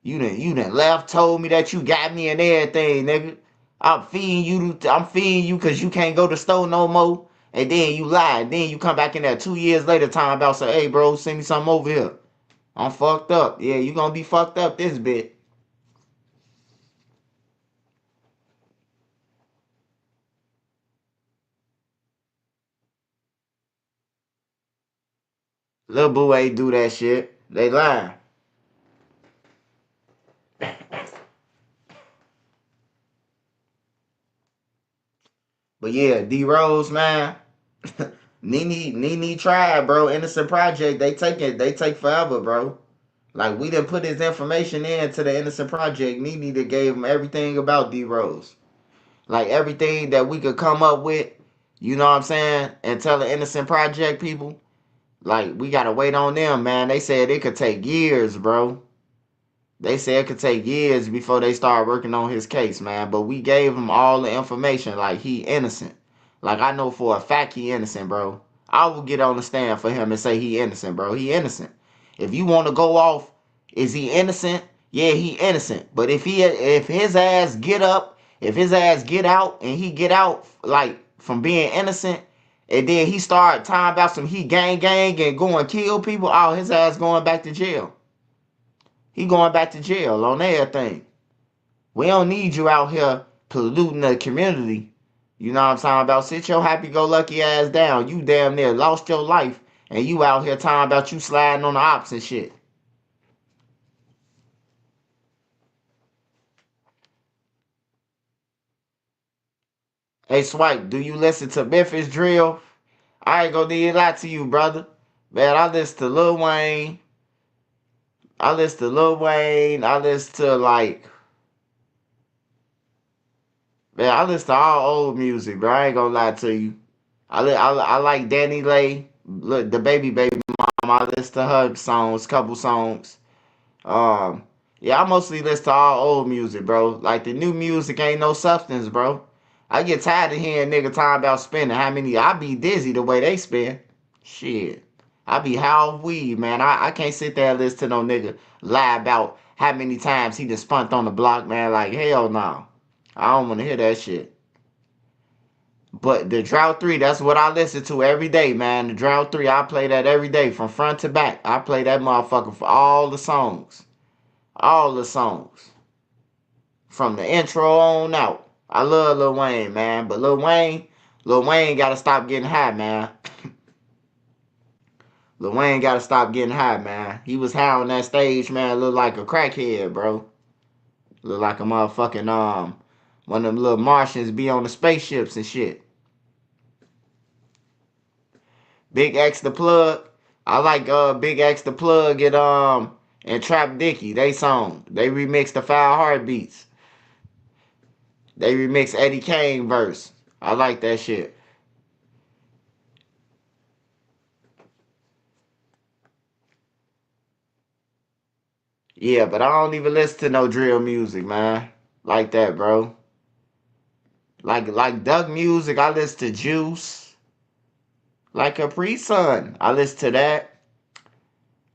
You done left, told me that you got me and everything, nigga. I'm feeding you because you can't go to the store no more. And then you lie. Then you come back in there 2 years later talking about, say, hey, bro, send me something over here. I'm fucked up. Yeah, you gonna be fucked up this bit. Lil Boo ain't do that shit. They lying. But yeah, D Rose, man. Nene tried, bro. Innocent Project, they take forever, bro. Like, we done put his information into the Innocent Project. Nene that gave him everything about D Rose. Like, everything that we could come up with, you know what I'm saying? And tell the Innocent Project people, like, we gotta wait on them, man. They said it could take years, bro. They said it could take years before they start working on his case, man. But we gave him all the information, like, he innocent. Like, I know for a fact he innocent, bro. I will get on the stand for him and say he innocent, bro. He innocent. If you want to go off, is he innocent? Yeah, he innocent. But if his ass get up, if his ass get out, and he get out, like, from being innocent, and then he start talking about some he gang and go and kill people, oh, his ass going back to jail. He going back to jail on everything. We don't need you out here polluting the community. You know what I'm talking about? Sit your happy-go-lucky ass down. You damn near lost your life, and you out here talking about you sliding on the ops and shit. Hey, Swipe, do you listen to Memphis Drill? I ain't gonna need a lot to you, brother. Man, I listen to Lil Wayne. I listen to, like... Man, I listen to all old music, bro. I ain't gonna lie to you. I like Danny Lay, look, the baby mom. I listen to her songs, couple songs. Yeah, I mostly listen to all old music, bro. Like, the new music ain't no substance, bro. I get tired of hearing nigga talking about spending how many. I be dizzy the way they spend. Shit. I be half weed, man. I can't sit there and listen to no nigga lie about how many times he just spunked on the block, man. Like, hell no. I don't want to hear that shit. But the Drought 3, that's what I listen to every day, man. The Drought 3, I play that every day from front to back. I play that motherfucker for all the songs. All the songs. From the intro on out. I love Lil Wayne, man. But Lil Wayne gotta stop getting high, man. Lil Wayne gotta stop getting high, man. He was high on that stage, man. Look like a crackhead, bro. Look like a motherfucking, one of them little Martians be on the spaceships and shit. Big X the Plug. I like Big X the Plug and Trap Dicky. They song. They remixed the Foul Heartbeats. They remixed Eddie Kane verse. I like that shit. Yeah, but I don't even listen to no drill music, man. Like that, bro. Like Duck music, I listen to Juice. Like Capri Sun, I listen to that.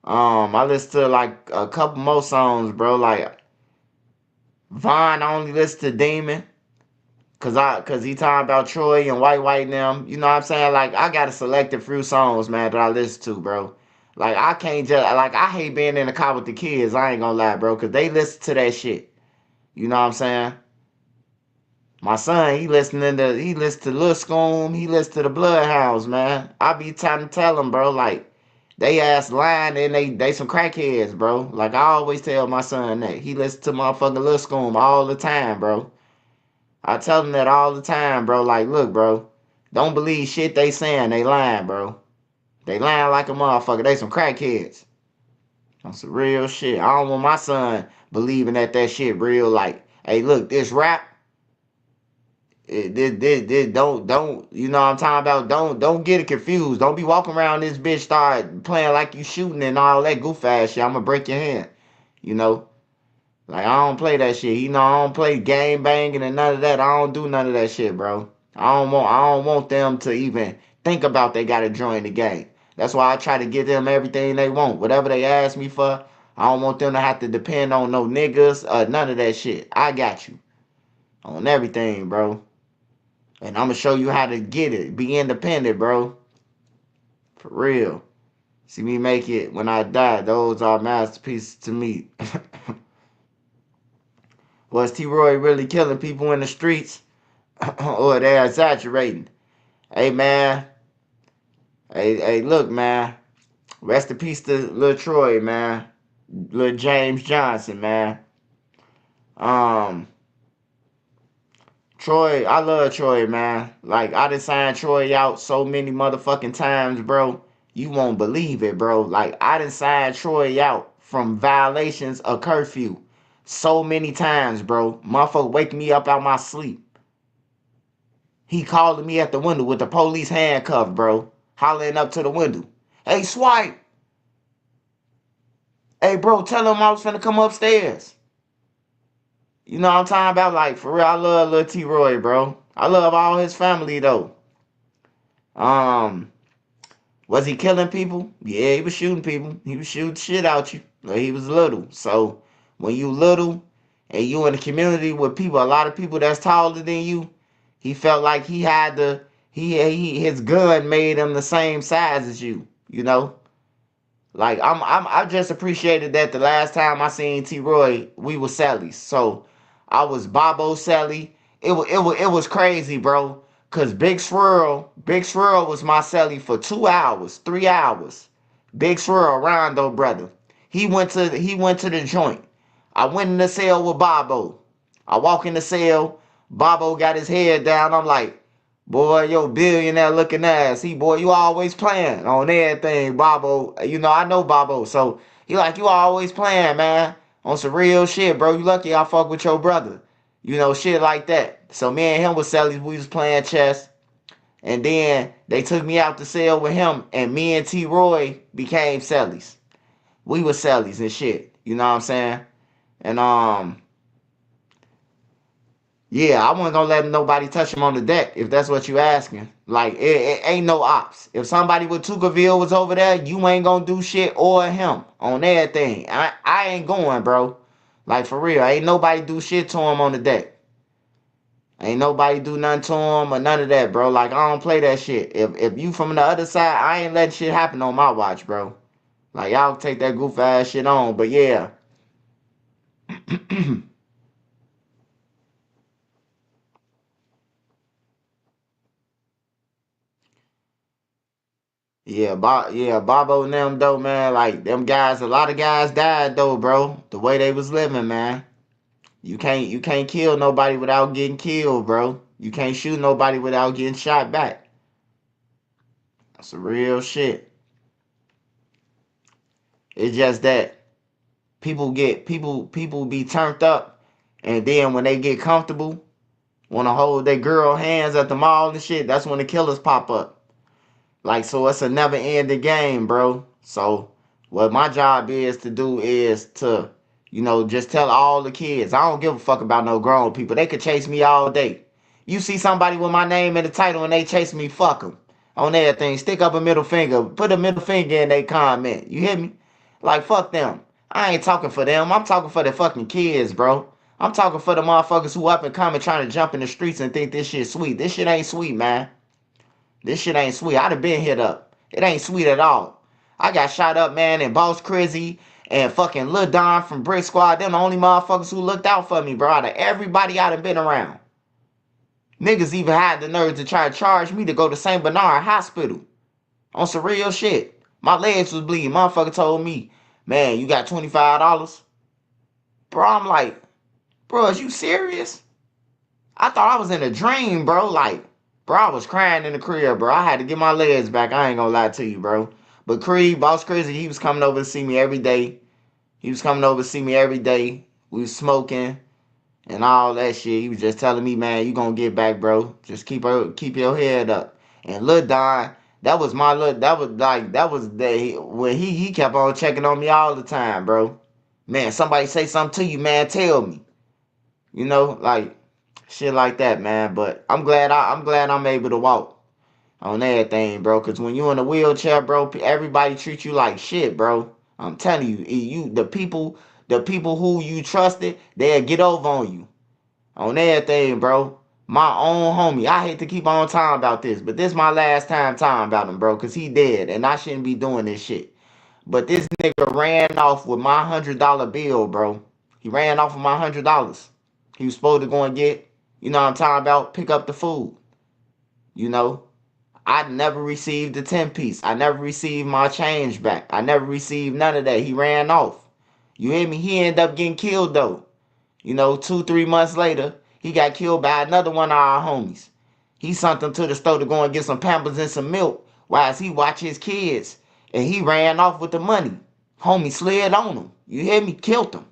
I listen to like a couple more songs, bro. Like Von, I only listen to Demon. Cause he talking about Troy and White and them. You know what I'm saying? Like I got a selected few songs, man, that I listen to, bro. Like I can't just like I hate being in the car with the kids. I ain't gonna lie, bro, cause they listen to that shit. You know what I'm saying? My son, he listen to Lil Scoom, he listen to the Bloodhounds, man. I be trying to tell him, bro, like they ass lying and they some crackheads, bro. Like I always tell my son that he listen to motherfucking Lil Scoom all the time, bro. I tell them that all the time, bro. Like, look, bro, don't believe shit they saying. They lying, bro. They lying like a motherfucker. They some crackheads. That's some real shit. I don't want my son believing that shit real. Like, hey, look, this rap, don't, you know what I'm talking about? Don't get it confused. Don't be walking around this bitch start playing like you shooting and all that goof ass shit. I'm gonna break your hand, you know? Like, I don't play that shit. You know, I don't play game banging and none of that. I don't do none of that shit, bro. I don't want them to even think about they gotta join the game. That's why I try to give them everything they want. Whatever they ask me for, I don't want them to have to depend on no niggas or none of that shit. I got you. On everything, bro. And I'm gonna show you how to get it. Be independent, bro. For real. See me make it when I die. Those are masterpieces to me. Was T-Roy really killing people in the streets? Or they exaggerating? Hey, man. Hey, look, man. Rest in peace to Lil Troy, man. Lil James Johnson, man. Troy, I love Troy, man. Like, I done signed Troy out so many motherfucking times, bro. You won't believe it, bro. Like, I done signed Troy out from violations of curfew so many times, bro. Motherfucker waking me up out my sleep. He calling me at the window with the police handcuff, bro. Hollering up to the window. Hey, Swipe. Hey, bro, tell him I was finna come upstairs. You know what I'm talking about? Like, for real, I love Lil T-Roy, bro. I love all his family, though. Was he killing people? Yeah, he was shooting people. He was shooting shit out you. He was little. So, when you little and you in a community with people, a lot of people that's taller than you, he felt like he had to, his gun made him the same size as you, you know? Like, I just appreciated that the last time I seen T-Roy, we was Sally's. So, I was Bobo Sally. It was crazy, bro. Cause Big Swirl was my celly for 2 hours, 3 hours. Big Swirl, Rondo brother. He went to the joint. I went in the cell with Bobo. I walk in the cell. Bobo got his head down. I'm like, boy, yo, billionaire looking ass. Boy, you always playing on everything, Bobo. You know, I know Bobo. So he like, you always playing, man. On some real shit, bro. You lucky I fuck with your brother. You know, shit like that. So me and him was cellies. We was playing chess. And then they took me out the cell with him. And me and T-Roy became cellies. We were cellies and shit. You know what I'm saying? And yeah, I wasn't gonna let nobody touch him on the deck if that's what you asking. Like, it ain't no ops. If somebody with Tucaville was over there, you ain't gonna do shit or him on everything. I ain't going, bro. Like, for real, ain't nobody do shit to him on the deck. Ain't nobody do nothing to him or none of that, bro. Like, I don't play that shit. If you from the other side, I ain't letting shit happen on my watch, bro. Like, y'all take that goof ass shit on. But yeah. Yeah, Bobo and them though, man. Like them guys, a lot of guys died though, bro. The way they was living, man. You can't kill nobody without getting killed, bro. You can't shoot nobody without getting shot back. That's some real shit. It's just that people be turned up, and then when they get comfortable, wanna hold their girl hands at the mall and shit. That's when the killers pop up. Like, so it's a never ending game, bro. So what my job is to do is to, just tell all the kids. I don't give a fuck about no grown people. They could chase me all day. You see somebody with my name in the title and they chase me, fuck them. On everything, stick up a middle finger. Put a middle finger in their comment. You hear me? Like, fuck them. I ain't talking for them. I'm talking for the fucking kids, bro. I'm talking for the motherfuckers who up and coming trying to jump in the streets and think this shit sweet. This shit ain't sweet, man. This shit ain't sweet. I'd have been hit up. It ain't sweet at all. I got shot up, man, and Boss Crizzy and fucking Lil Don from Brick Squad. Them the only motherfuckers who looked out for me, bro. Out of everybody I'd have been around. Niggas even had the nerve to try to charge me to go to St. Bernard Hospital. On some real shit. My legs was bleeding. Motherfucker told me, man, you got $25? Bro, I'm like, bro, is you serious? I thought I was in a dream, bro. Like, bro, I was crying in the crib, bro. I had to get my legs back. I ain't gonna lie to you, bro. But Boss Crazy, he was coming over to see me every day. We was smoking and all that shit. He was just telling me, man, you gonna get back, bro. Just keep your head up. And Lil Don, that was the when he kept on checking on me all the time, bro. Man, somebody say something to you, man, tell me. Like shit like that, man. But I'm glad I'm able to walk on everything, bro. Cause when you in a wheelchair, bro, everybody treats you like shit, bro. I'm telling you, the people who you trusted, they'll get over on you on everything, bro. My own homie. I hate to keep on talking about this, but this my last time talking about him, bro. Cause he dead, and I shouldn't be doing this shit. But this nigga ran off with my $100 bill, bro. He ran off with my $100. He was supposed to go and get, you know what I'm talking about, pick up the food. I never received the 10-piece. I never received my change back. I never received none of that. He ran off. You hear me? He ended up getting killed, though. 2-3 months later, he got killed by another one of our homies. He sent them to the store to go and get some Pampers and some milk while he watched his kids. And he ran off with the money. Homie slid on him. You hear me? Killed him.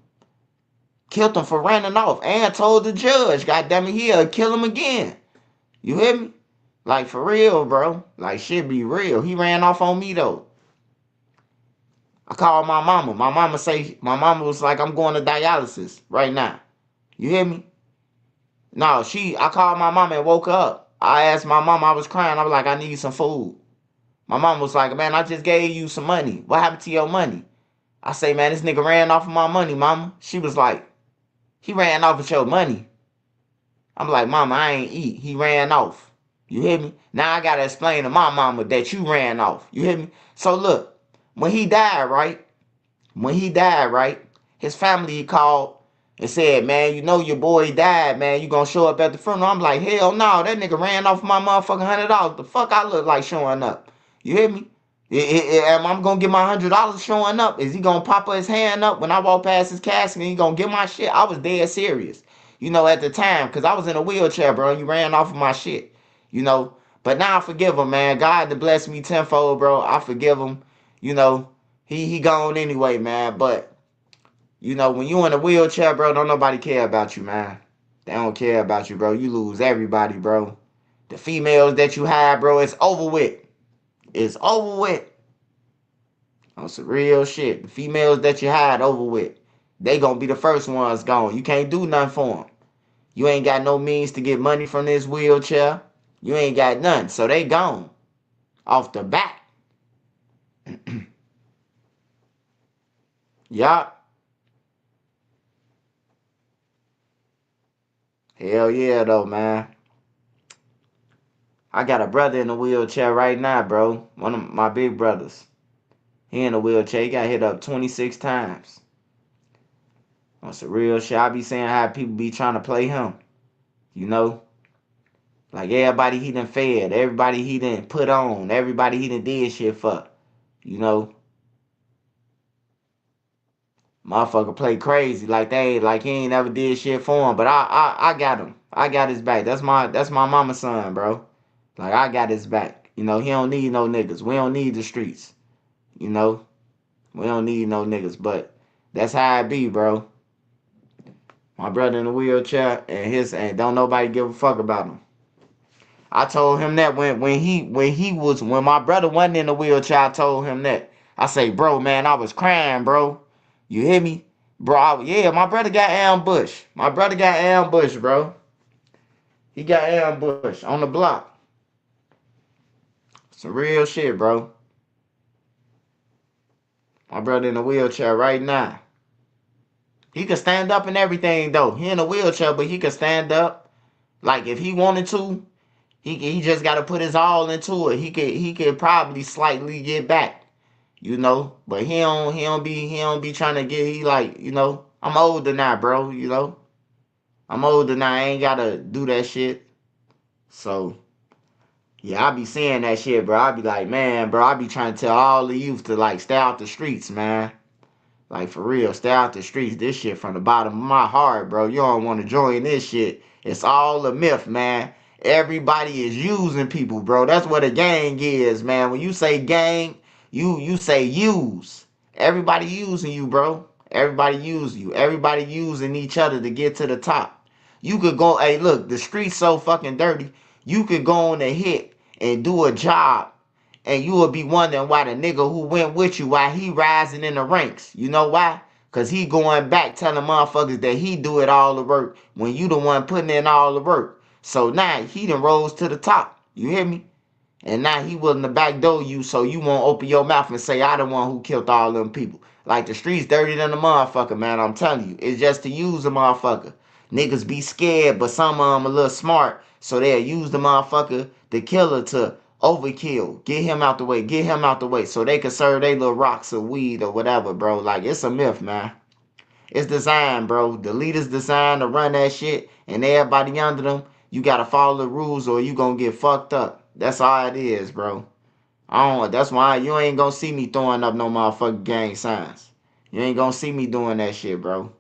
Killed him for running off. And told the judge, goddamn it, he'll kill him again. You hear me? Like, for real, bro. Like, shit be real. He ran off on me, though. I called my mama. My mama was like, I'm going to dialysis right now. You hear me? No, I called my mama and woke her up. I asked my mama, I was crying. I was like, I need some food. My mom was like, man, I just gave you some money. What happened to your money? I say, man, this nigga ran off of my money, mama. She was like, he ran off with your money. I'm like, mama, I ain't eat. He ran off. You hear me? Now I gotta explain to my mama that you ran off. You hear me? So look, when he died, right? His family called and said, man, your boy died, man. You gonna show up at the funeral? I'm like, hell no, that nigga ran off my motherfucking $100. The fuck I look like showing up? You hear me? Am I gonna get my $100 showing up? Is he gonna pop his hand up when I walk past his casket and he gonna get my shit? I was dead serious, at the time, because I was in a wheelchair, bro, and you ran off of my shit, But now I forgive him, man. God to bless me tenfold, bro. I forgive him. He gone anyway, man. But, when you in a wheelchair, bro, don't nobody care about you, man. They don't care about you, bro. You lose everybody, bro. The females that you have, bro, it's over with. It's over with. On some real shit. The females that you had over with, they gonna be the first ones gone. You can't do nothing for them. You ain't got no means to get money from this wheelchair. You ain't got nothing. So they gone. Off the bat. Yup. Hell yeah, though, man. I got a brother in a wheelchair right now, bro. One of my big brothers. He in a wheelchair. He got hit up 26 times. On some real shit. I be saying how people be trying to play him. You know? Like everybody he done fed. Everybody he done put on. Everybody he done did shit for. You know? Motherfucker play crazy. Like he ain't never did shit for him. But I got him. I got his back. That's my mama's son, bro. Like I got his back. You know, he don't need no niggas. We don't need the streets. You know? We don't need no niggas. But that's how it be, bro. My brother in a wheelchair and don't nobody give a fuck about him. I told him that when my brother wasn't in the wheelchair, I told him that. I say, bro, man, I was crying, bro. You hear me? Bro, yeah, my brother got ambushed. My brother got ambushed, bro. He got ambushed on the block. Some real shit, bro. My brother in a wheelchair right now. He could stand up and everything, though. He in a wheelchair, but he could stand up. Like, if he wanted to, he just got to put his all into it. He could probably slightly get back, you know. But he don't be trying to get. He like, you know, I'm older now, bro. You know, I'm older now. I ain't gotta do that shit. So yeah, I be saying that shit, bro. I be like, man, bro. I be trying to tell all the youth to like stay out the streets, man. Like, for real, stay out the streets. This shit from the bottom of my heart, bro. You don't want to join this shit. It's all a myth, man. Everybody is using people, bro. That's what a gang is, man. When you say gang, you say use. Everybody using you, bro. Everybody use you. Everybody using each other to get to the top. You could go, hey, look, the street's so fucking dirty. You could go on a hit and do a job. And you will be wondering why the nigga who went with you, why he rising in the ranks. You know why? Because he going back telling motherfuckers that he do it all the work when you the one putting in all the work. So now he done rose to the top. You hear me? And now he willing to backdoor you so you won't open your mouth and say, I the one who killed all them people. Like, the streets dirty than the motherfucker, man. I'm telling you. It's just to use the motherfucker. Niggas be scared, but some of them a little smart. So they'll use the motherfucker, the killer, to overkill. Get him out the way. Get him out the way. So they can serve their little rocks of weed or whatever, bro. Like, it's a myth, man. It's designed, bro. The leaders designed to run that shit. And everybody under them, you gotta follow the rules or you gonna get fucked up. That's all it is, bro. That's why you ain't gonna see me throwing up no motherfucking gang signs. You ain't gonna see me doing that shit, bro.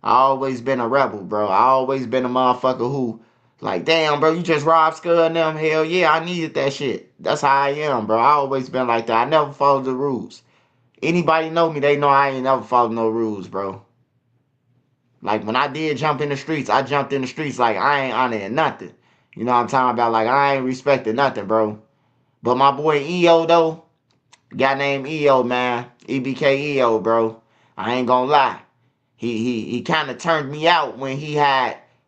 I always been a rebel, bro. I always been a motherfucker who, like, damn, bro, you just robbed Scud and them. Hell yeah, I needed that shit. That's how I am, bro. I always been like that. I never followed the rules. Anybody know me, they know I ain't never followed no rules, bro. Like, when I did jump in the streets, I jumped in the streets like I ain't honoring nothing. You know what I'm talking about? Like, I ain't respecting nothing, bro. But my boy EO, though, guy named EO, man. EBK EO, bro. I ain't gonna lie. He kind of turned me out when he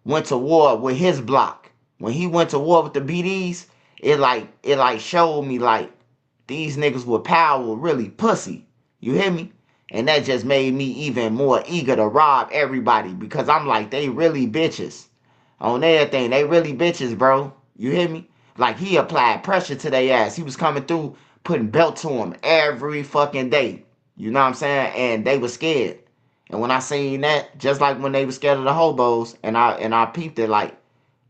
went to war with his block. When he went to war with the BDs, it like showed me like these niggas with power were really pussy. You hear me? And that just made me even more eager to rob everybody because I'm like, they really bitches. On everything, they really bitches, bro. You hear me? Like, he applied pressure to their ass. He was coming through, putting belt to them every fucking day. You know what I'm saying? And they were scared. And when I seen that, just like when they were scared of the hobos, and I peeped it like,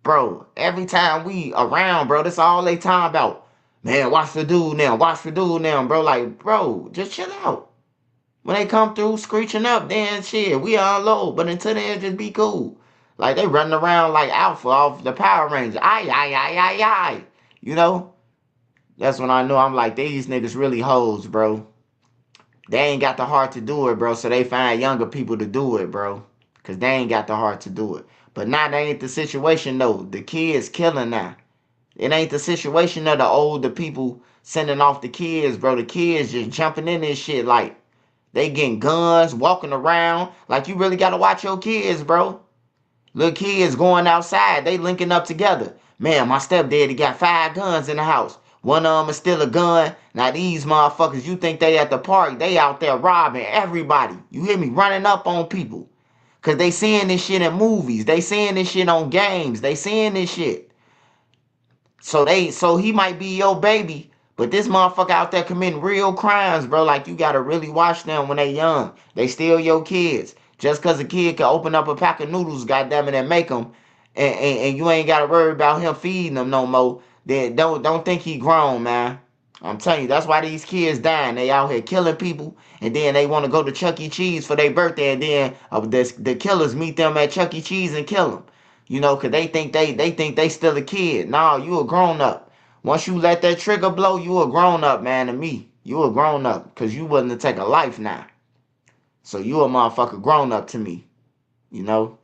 bro, every time we around, bro, that's all they talking about. Man, watch the dude now, watch the dude now, bro. Like, bro, just chill out. When they come through screeching up, then shit, we unload. But until then, just be cool. Like, they running around like Alpha off the Power Rangers. Aye. You know? That's when I know I'm like, these niggas really hoes, bro. They ain't got the heart to do it, bro. So they find younger people to do it, bro. Because they ain't got the heart to do it. But now that ain't the situation, though. The kids killing now. It ain't the situation of the older people sending off the kids, bro. The kids just jumping in this shit like they getting guns, walking around. Like, you really got to watch your kids, bro. Little kids going outside. They linking up together. Man, my stepdaddy got 5 guns in the house. One of them is still a gun. Now these motherfuckers, you think they at the park, they out there robbing everybody. You hear me? Running up on people. Cause they seeing this shit in movies. They seeing this shit on games. They seeing this shit. So he might be your baby, but this motherfucker out there committing real crimes, bro. Like, you gotta really watch them when they young. They still your kids. Just cause a kid can open up a pack of noodles, goddamn it, and make them, and you ain't gotta worry about him feeding them no more. Then don't think he grown, man. I'm telling you, that's why these kids dying. They out here killing people, and then they want to go to Chuck E. Cheese for their birthday, and then the killers meet them at Chuck E. Cheese and kill them. You know, cause they think they still a kid. Nah, you a grown up. Once you let that trigger blow, you a grown up, man. To me, you a grown up, cause you willing to take a life now. So you a motherfucker grown up to me, you know.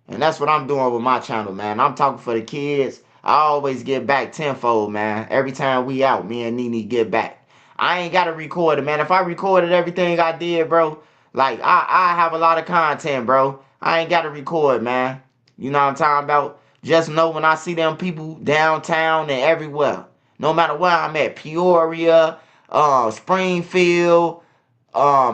And that's what I'm doing with my channel, man. I'm talking for the kids. I always get back tenfold, man. Every time we out, me and Nene get back. I ain't got to record it, man. If I recorded everything I did, bro, like, I have a lot of content, bro. I ain't got to record, man. You know what I'm talking about? Just know when I see them people downtown and everywhere, no matter where I'm at, Peoria, Springfield,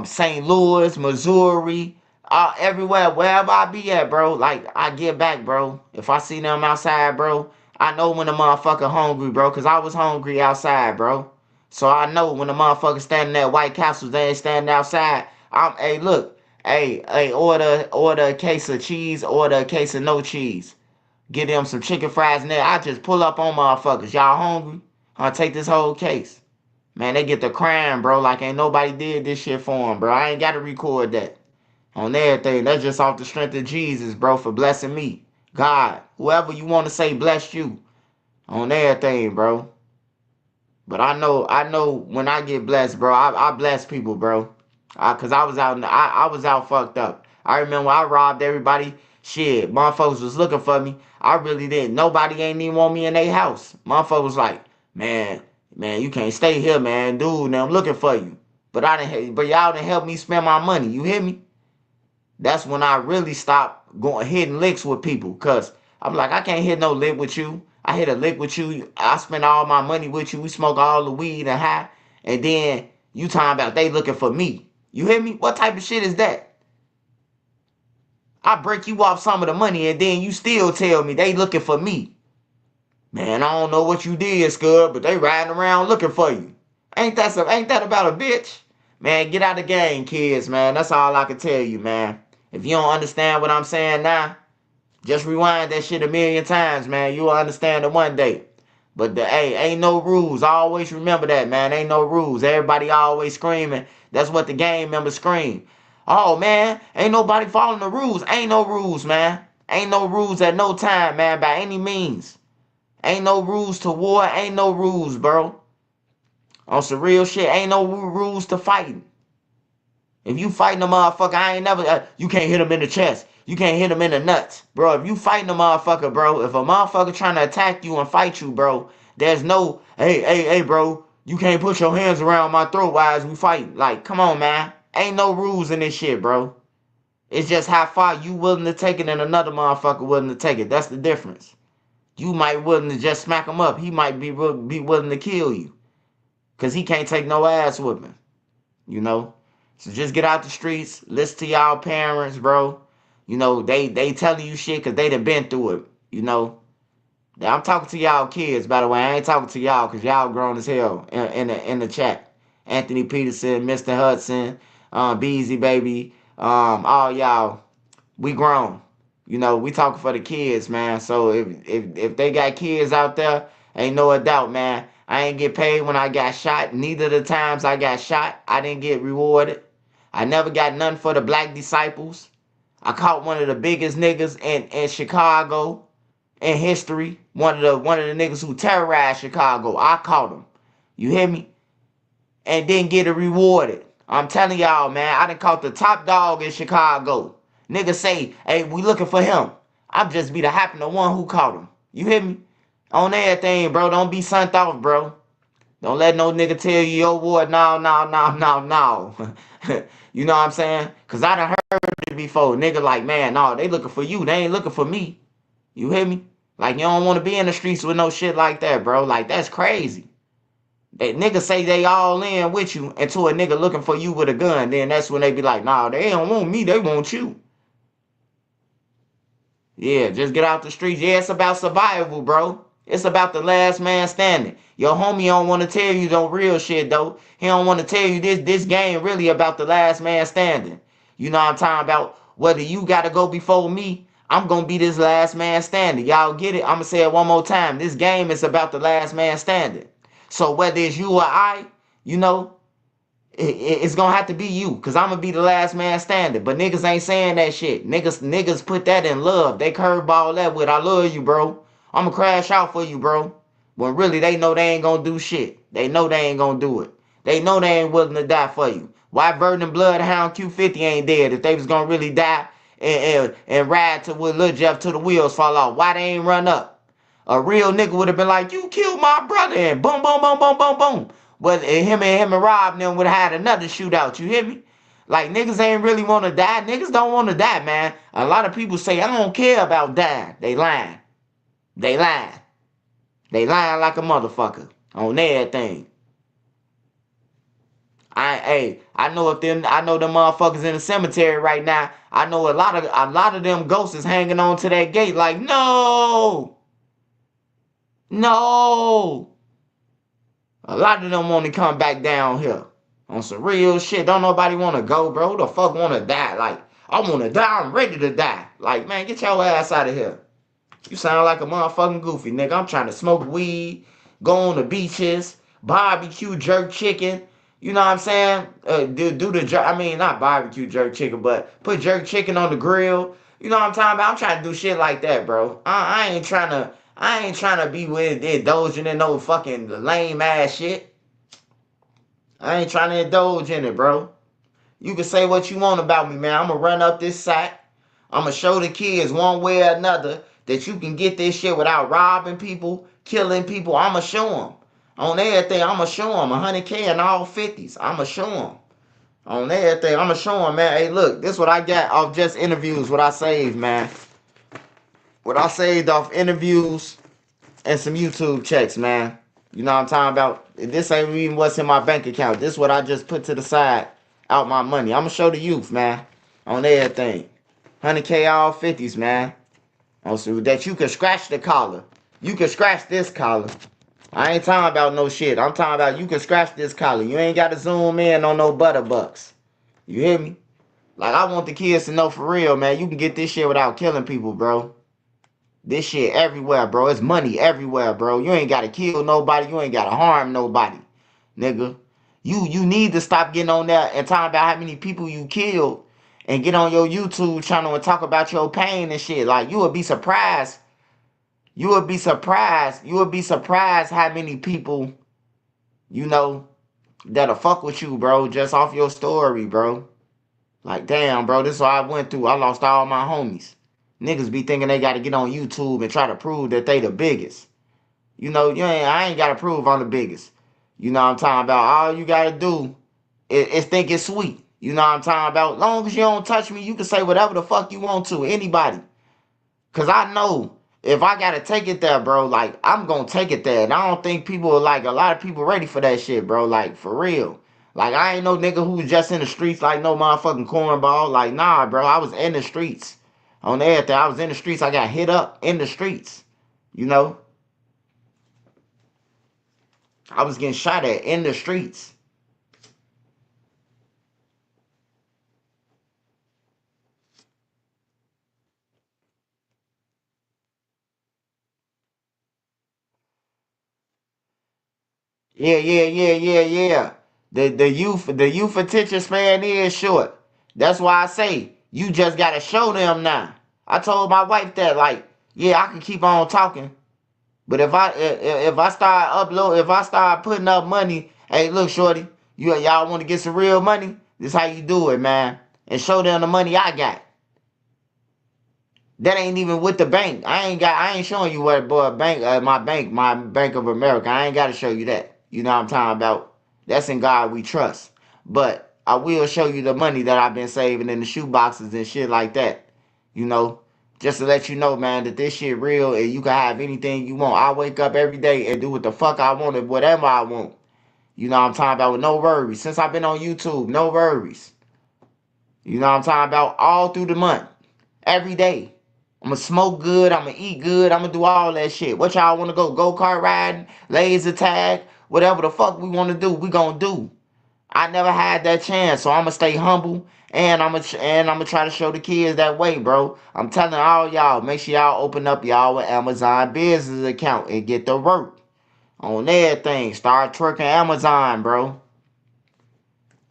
St. Louis, Missouri, everywhere, wherever I be at, bro, like, I get back, bro. If I see them outside, bro, I know when the motherfucker hungry, bro, because I was hungry outside, bro. So I know when the motherfucker standing at White Castles, they ain't standing outside. Hey, look, hey, order a case of cheese, order a case of no cheese. Get them some chicken fries in there. I just pull up on motherfuckers. Y'all hungry? I'll take this whole case. Man, they get the crying, bro, like ain't nobody did this shit for them, bro. I ain't got to record that. On everything, that's just off the strength of Jesus, bro, for blessing me. God, whoever you want to say blessed you. On everything, bro. But I know when I get blessed, bro, I bless people, bro. Cause I was out fucked up. I remember I robbed everybody. Shit, motherfuckers was looking for me. I really didn't. Nobody ain't even want me in their house. Motherfuckers was like, man, you can't stay here, man. Dude, now I'm looking for you. But y'all didn't help me spend my money. You hear me? That's when I really stopped hitting licks with people. Cause I'm like, I can't hit no lick with you. I hit a lick with you. I spend all my money with you. We smoke all the weed and high. And then you talking about they looking for me. You hear me? What type of shit is that? I break you off some of the money and then you still tell me they looking for me. Man, I don't know what you did, Scud, but they riding around looking for you. Ain't that about a bitch? Man, get out of the game, kids, man. That's all I can tell you, man. If you don't understand what I'm saying now, just rewind that shit 1,000,000 times, man. You'll understand it one day. But ain't no rules. Always remember that, man. Ain't no rules. Everybody always screaming. That's what the game members scream. Oh, man, ain't nobody following the rules. Ain't no rules, man. Ain't no rules at no time, man, by any means. Ain't no rules to war. Ain't no rules, bro. On some real shit, ain't no rules to fighting. If you fighting a motherfucker, I ain't never, you can't hit him in the chest. You can't hit him in the nuts. Bro, if you fighting a motherfucker, bro, if a motherfucker trying to attack you and fight you, bro, there's no, hey, bro, you can't put your hands around my throat while we fight. Like, come on, man. Ain't no rules in this shit, bro. It's just how far you willing to take it and another motherfucker willing to take it. That's the difference. You might willing to just smack him up. He might be willing to kill you. Because he can't take no ass whooping. You know? So just get out the streets. Listen to y'all parents, bro. You know, they telling you shit because they done been through it. You know? I'm talking to y'all kids, by the way. I ain't talking to y'all because y'all grown as hell in the chat. Anthony Peterson, Mr. Hudson, Beezy Baby, all y'all. We grown. You know, we talking for the kids, man. So if they got kids out there, ain't no doubt, man. I ain't get paid when I got shot. Neither of the times I got shot, I didn't get rewarded. I never got nothing for the Black Disciples. I caught one of the biggest niggas in Chicago in history. One of the niggas who terrorized Chicago. I caught him. You hear me? And didn't get it rewarded. I'm telling y'all, man, I done caught the top dog in Chicago. Niggas say, hey, we looking for him. I'm just be the happen the one who caught him. You hear me? On everything, bro. Don't be sent off, bro. Don't let no nigga tell you your ward. No. You know what I'm saying? Because I done heard it before. Nigga like, man, no, they looking for you. They ain't looking for me. You hear me? Like, you don't want to be in the streets with no shit like that, bro. Like, that's crazy. They niggas say they all in with you until a nigga looking for you with a gun. Then that's when they be like, nah, they don't want me. They want you. Yeah, just get out the streets. Yeah, it's about survival, bro. It's about the last man standing. Your homie don't want to tell you no real shit, though. He don't want to tell you this game really about the last man standing. You know what I'm talking about? Whether you got to go before me, I'm going to be this last man standing. Y'all get it? I'm going to say it one more time. This game is about the last man standing. So whether it's you or I, you know, it's gonna have to be you, cause I'm gonna be the last man standing. But niggas ain't saying that shit. Niggas put that in love. They curveball that with I love you, bro. I'ma crash out for you, bro. When really they know they ain't gonna do shit. They know they ain't gonna do it. They know they ain't willing to die for you. Why Virgin Bloodhound Q50 ain't dead if they was gonna really die and ride to with Lil Jeff till the wheels fall off? Why they ain't run up? A real nigga would have been like, you killed my brother, and boom, boom, boom, boom, boom, boom. But him and Rob and them would have had another shootout, you hear me? Like, niggas ain't really want to die. Niggas don't want to die, man. A lot of people say, I don't care about dying. They lying. They lying. They lying like a motherfucker on everything. I know them motherfuckers in the cemetery right now. I know a lot of them ghosts is hanging on to that gate like, no. No. A lot of them want to come back down here on some real shit. Don't nobody want to go, bro. Who the fuck want to die? Like, I want to die. I'm ready to die. Like, man, get your ass out of here. You sound like a motherfucking goofy, nigga. I'm trying to smoke weed, go on the beaches, barbecue jerk chicken. You know what I'm saying? Do the jerk. I mean, not barbecue jerk chicken, but put jerk chicken on the grill. You know what I'm talking about? I'm trying to do shit like that, bro. I ain't trying to be with indulging in no fucking lame ass shit. I ain't trying to indulge in it, bro. You can say what you want about me, man. I'm going to run up this site. I'm going to show the kids one way or another that you can get this shit without robbing people, killing people. I'm going to show them. On everything, I'm going to show them 100K in all 50s. I'm going to show them. On everything, I'm going to show them, man. Hey, look, this is what I got off just interviews, what I saved, man. What I saved off interviews and some YouTube checks, man. You know what I'm talking about? This ain't even what's in my bank account. This is what I just put to the side out my money. I'm going to show the youth, man, on everything. 100K all 50s, man. So that you can scratch the collar. You can scratch this collar. I ain't talking about no shit. I'm talking about you can scratch this collar. You ain't got to zoom in on no butterbucks. You hear me? Like, I want the kids to know for real, man. You can get this shit without killing people, bro. This shit everywhere, bro. It's money everywhere, bro. You ain't got to kill nobody. You ain't got to harm nobody, nigga. You need to stop getting on there and talking about how many people you killed and get on your YouTube channel and talk about your pain and shit. Like, you would be surprised. You would be surprised. You would be surprised how many people, you know, that'll fuck with you, bro, just off your story, bro. Like, damn, bro, this is what I went through. I lost all my homies. Niggas be thinking they got to get on YouTube and try to prove that they the biggest. You know, I ain't got to prove I'm the biggest. You know what I'm talking about? All you got to do is think it's sweet. You know what I'm talking about? Long as you don't touch me, you can say whatever the fuck you want to. Anybody. Because I know if I got to take it there, bro, like, I'm going to take it there. And I don't think people are, like, a lot of people ready for that shit, bro. Like, for real. Like, I ain't no nigga who's just in the streets like no motherfucking cornball. Like, nah, bro, I was in the streets. On everything, I was in the streets. I got hit up in the streets. You know? I was getting shot at in the streets. Yeah. The youth attention span is short. That's why I say you just gotta show them now. I told my wife that, like, yeah, I can keep on talking, but if I start putting up money, hey, look, shorty, y'all want to get some real money? This how you do it, man, and show them the money I got. That ain't even with the bank. I ain't showing you what my Bank of America. I ain't got to show you that. You know what I'm talking about? That's in God we trust. But I will show you the money that I've been saving in the shoe boxes and shit like that. You know, just to let you know, man, that this shit real and you can have anything you want. I wake up every day and do what the fuck I want and whatever I want. You know what I'm talking about? With no worries. Since I've been on YouTube, no worries. You know what I'm talking about? All through the month. Every day. I'ma smoke good. I'ma eat good. I'ma do all that shit. What y'all wanna go? Go-kart riding, laser tag, whatever the fuck we wanna do, we gonna do. I never had that chance, so I'ma stay humble and I'ma try to show the kids that way, bro. I'm telling all y'all, make sure y'all open up y'all with Amazon business account and get to work on everything. Start twerking Amazon, bro.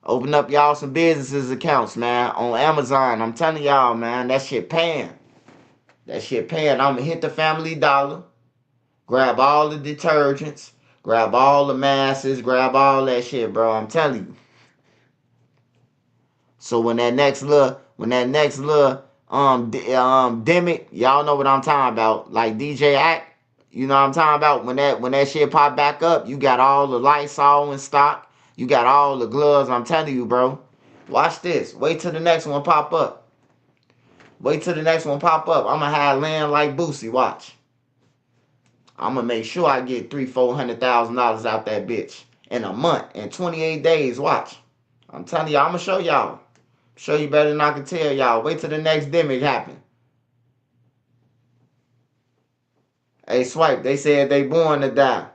Open up y'all some businesses accounts, man, on Amazon. I'm telling y'all, man, that shit paying. That shit paying. I'ma hit the Family Dollar, grab all the detergents, grab all the masses, grab all that shit, bro. I'm telling you. So when that next little Demic, y'all know what I'm talking about. Like DJ Act, you know what I'm talking about. When that shit pop back up, you got all the Lysol in stock. You got all the gloves. I'm telling you, bro. Watch this. Wait till the next one pop up. Wait till the next one pop up. I'ma have land like Boosie. Watch. I'ma make sure I get $300,000-$400,000 out that bitch in a month, in 28 days. Watch. I'm telling y'all, I'ma show y'all. Show you better than I can tell y'all. Wait till the next demic happen. Hey, Swipe, they said they born to die.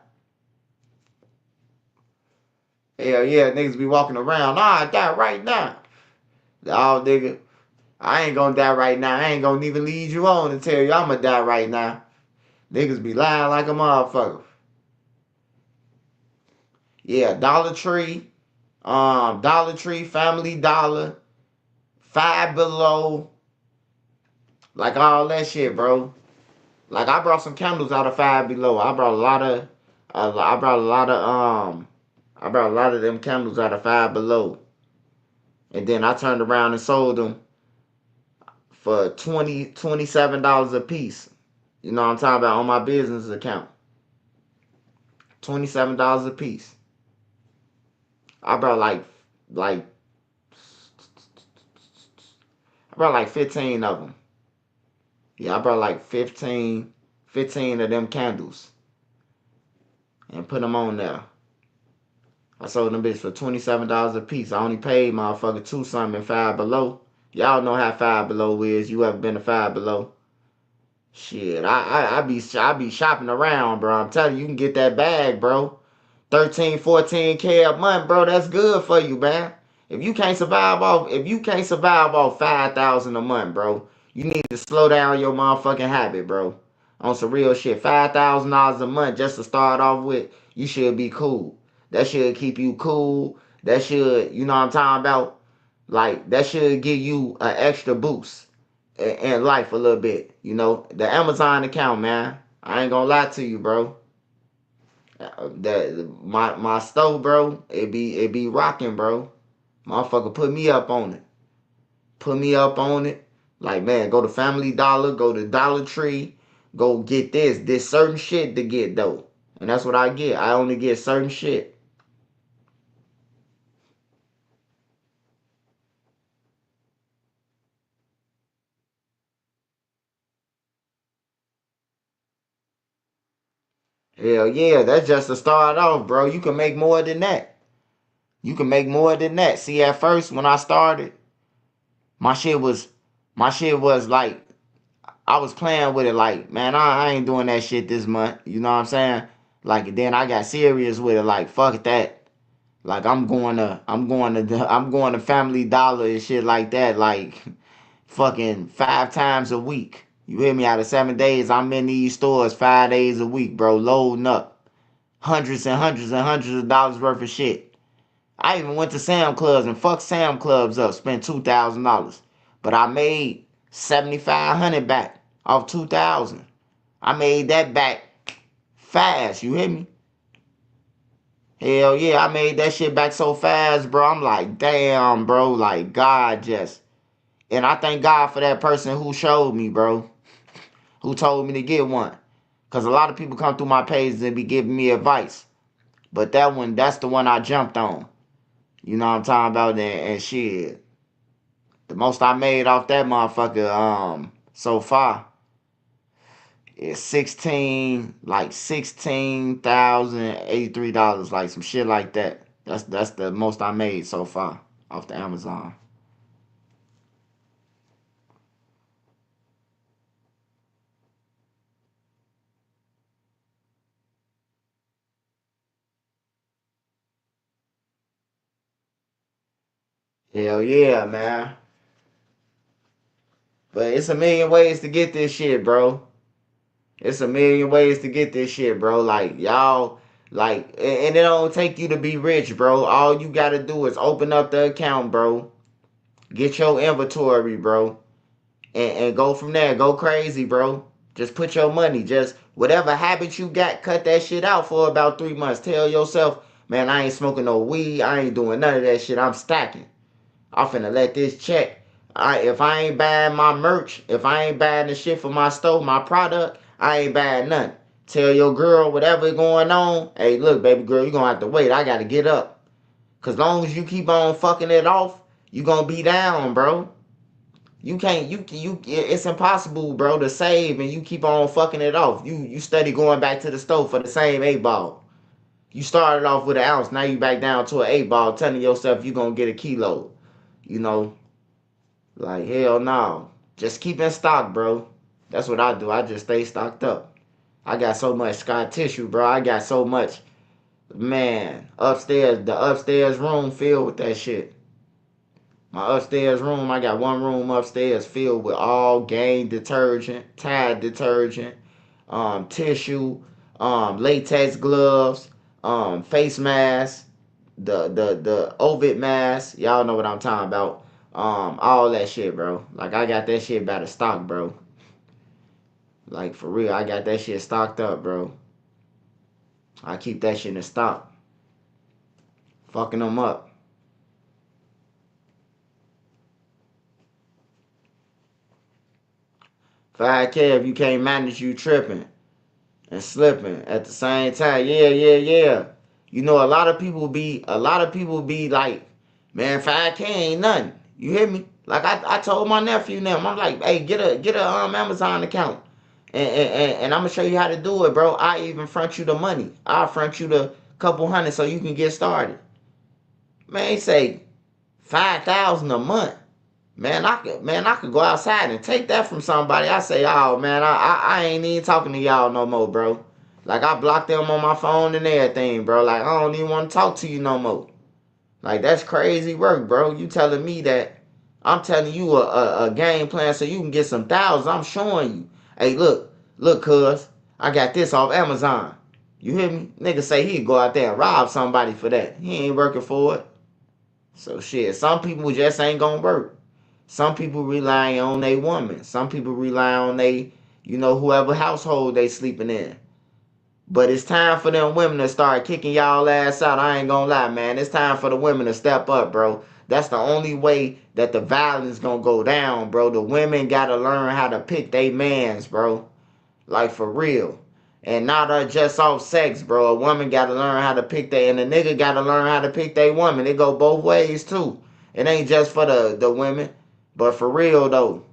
Hell yeah, niggas be walking around. Nah, I die right now. Oh, nigga, I ain't gonna die right now. I ain't gonna even lead you on and tell you I'ma die right now. Niggas be lying like a motherfucker. Yeah, Dollar Tree, Family Dollar, Five Below, like all that shit, bro. Like I brought some candles out of Five Below. I brought a lot of them candles out of Five Below. And then I turned around and sold them for $27 a piece. You know what I'm talking about, on my business account. $27 a piece. I brought like 15 of them. Yeah, I brought like 15 of them candles and put them on there. I sold them bitches for $27 a piece. I only paid motherfucker $2 something in Five Below. Y'all know how Five Below is. You ever been to Five Below? Shit, I be shopping around, bro. I'm telling you, you can get that bag, bro. 13, 14K a month, bro. That's good for you, man. If you can't survive off 5,000 a month, bro, you need to slow down your motherfucking habit, bro. On some real shit. $5,000 a month just to start off with, you should be cool. That should keep you cool. That should, you know what I'm talking about? Like, that should give you an extra boost in life a little bit. You know, the Amazon account, man. I ain't gonna lie to you, bro. My stove, bro, it be rocking, bro. Motherfucker put me up on it. Put me up on it. Like, man, go to Family Dollar, go to Dollar Tree, go get this certain shit to get though. And that's what I get. I only get certain shit. Hell yeah, that's just to start off, bro. You can make more than that. You can make more than that. See, at first when I started, my shit was like, I was playing with it like, man, I ain't doing that shit this month. You know what I'm saying? Like, then I got serious with it. Like, fuck that. Like, I'm going to Family Dollar and shit like that. Like, fucking 5 times a week. You hear me? Out of 7 days, I'm in these stores 5 days a week, bro, loading up hundreds and hundreds and hundreds of dollars worth of shit. I even went to Sam Clubs and fucked Sam Clubs up, spent $2,000. But I made $7,500 back off 2,000. I made that back fast, you hear me? Hell yeah, I made that shit back so fast, bro. I'm like, damn, bro, like God just. And I thank God for that person who showed me, bro, who told me to get one. Because a lot of people come through my pages and be giving me advice. But that's the one I jumped on. You know what I'm talking about? And shit. The most I made off that motherfucker so far is $16,083, like some shit like that. That's the most I made so far off the Amazon. Hell yeah, man. But it's a million ways to get this shit, bro. It's a million ways to get this shit, bro. Like, y'all, like, and it don't take you to be rich, bro. All you gotta do is open up the account, bro. Get your inventory, bro. And go from there. Go crazy, bro. Just put your money. Just whatever habit you got, cut that shit out for about 3 months. Tell yourself, man, I ain't smoking no weed. I ain't doing none of that shit. I'm stacking. I'm finna let this check. If I ain't buying my merch, if I ain't buying the shit for my store, my product, I ain't buying nothing. Tell your girl whatever going on, hey, look, baby girl, you gonna have to wait. I gotta get up. Cause long as you keep on fucking it off, you gonna be down, bro. You can't, it's impossible, bro, to save and you keep on fucking it off. You steady going back to the store for the same 8-ball. You started off with an ounce, now you back down to an 8-ball, telling yourself you gonna get a kilo. You know, like, hell no. Just keep in stock, bro. That's what I do. I just stay stocked up. I got so much scar tissue, bro. I got so much, man, upstairs, the upstairs room filled with that shit. My upstairs room, I got one room upstairs filled with all Gain detergent, Tide detergent, tissue, latex gloves, face masks, the Ovid mask. Y'all know what I'm talking about. All that shit, bro. Like, I got that shit by the stock, bro. Like, for real, I got that shit stocked up, bro. I keep that shit in stock. Fucking them up. 5K if you can't manage, you tripping and slipping at the same time. Yeah. You know, a lot of people be like, man, 5K ain't nothing. You hear me? Like, I told my nephew now, I'm like, hey, get a Amazon account. And I'm gonna show you how to do it, bro. I even front you the money. I'll front you the couple hundred so you can get started. Man, he say 5,000 a month. Man, I could go outside and take that from somebody. I say, oh man, I ain't even talking to y'all no more, bro. Like, I blocked them on my phone and everything, bro. Like, I don't even want to talk to you no more. Like, that's crazy work, bro. You telling me that I'm telling you a game plan so you can get some thousands. I'm showing you. Hey, look, cuz, I got this off Amazon. You hear me? Nigga say he'd go out there and rob somebody for that. He ain't working for it. So shit, some people just ain't gonna work. Some people rely on their woman. Some people rely on they, whoever household they sleeping in. But it's time for them women to start kicking y'all ass out. I ain't gonna lie, man. It's time for the women to step up, bro. That's the only way that the violence gonna go down, bro. The women gotta learn how to pick they mans, bro. Like, for real. And not just off sex, bro. A woman gotta learn how to pick and a nigga gotta learn how to pick they woman. It go both ways, too. It ain't just for the women. But for real, though,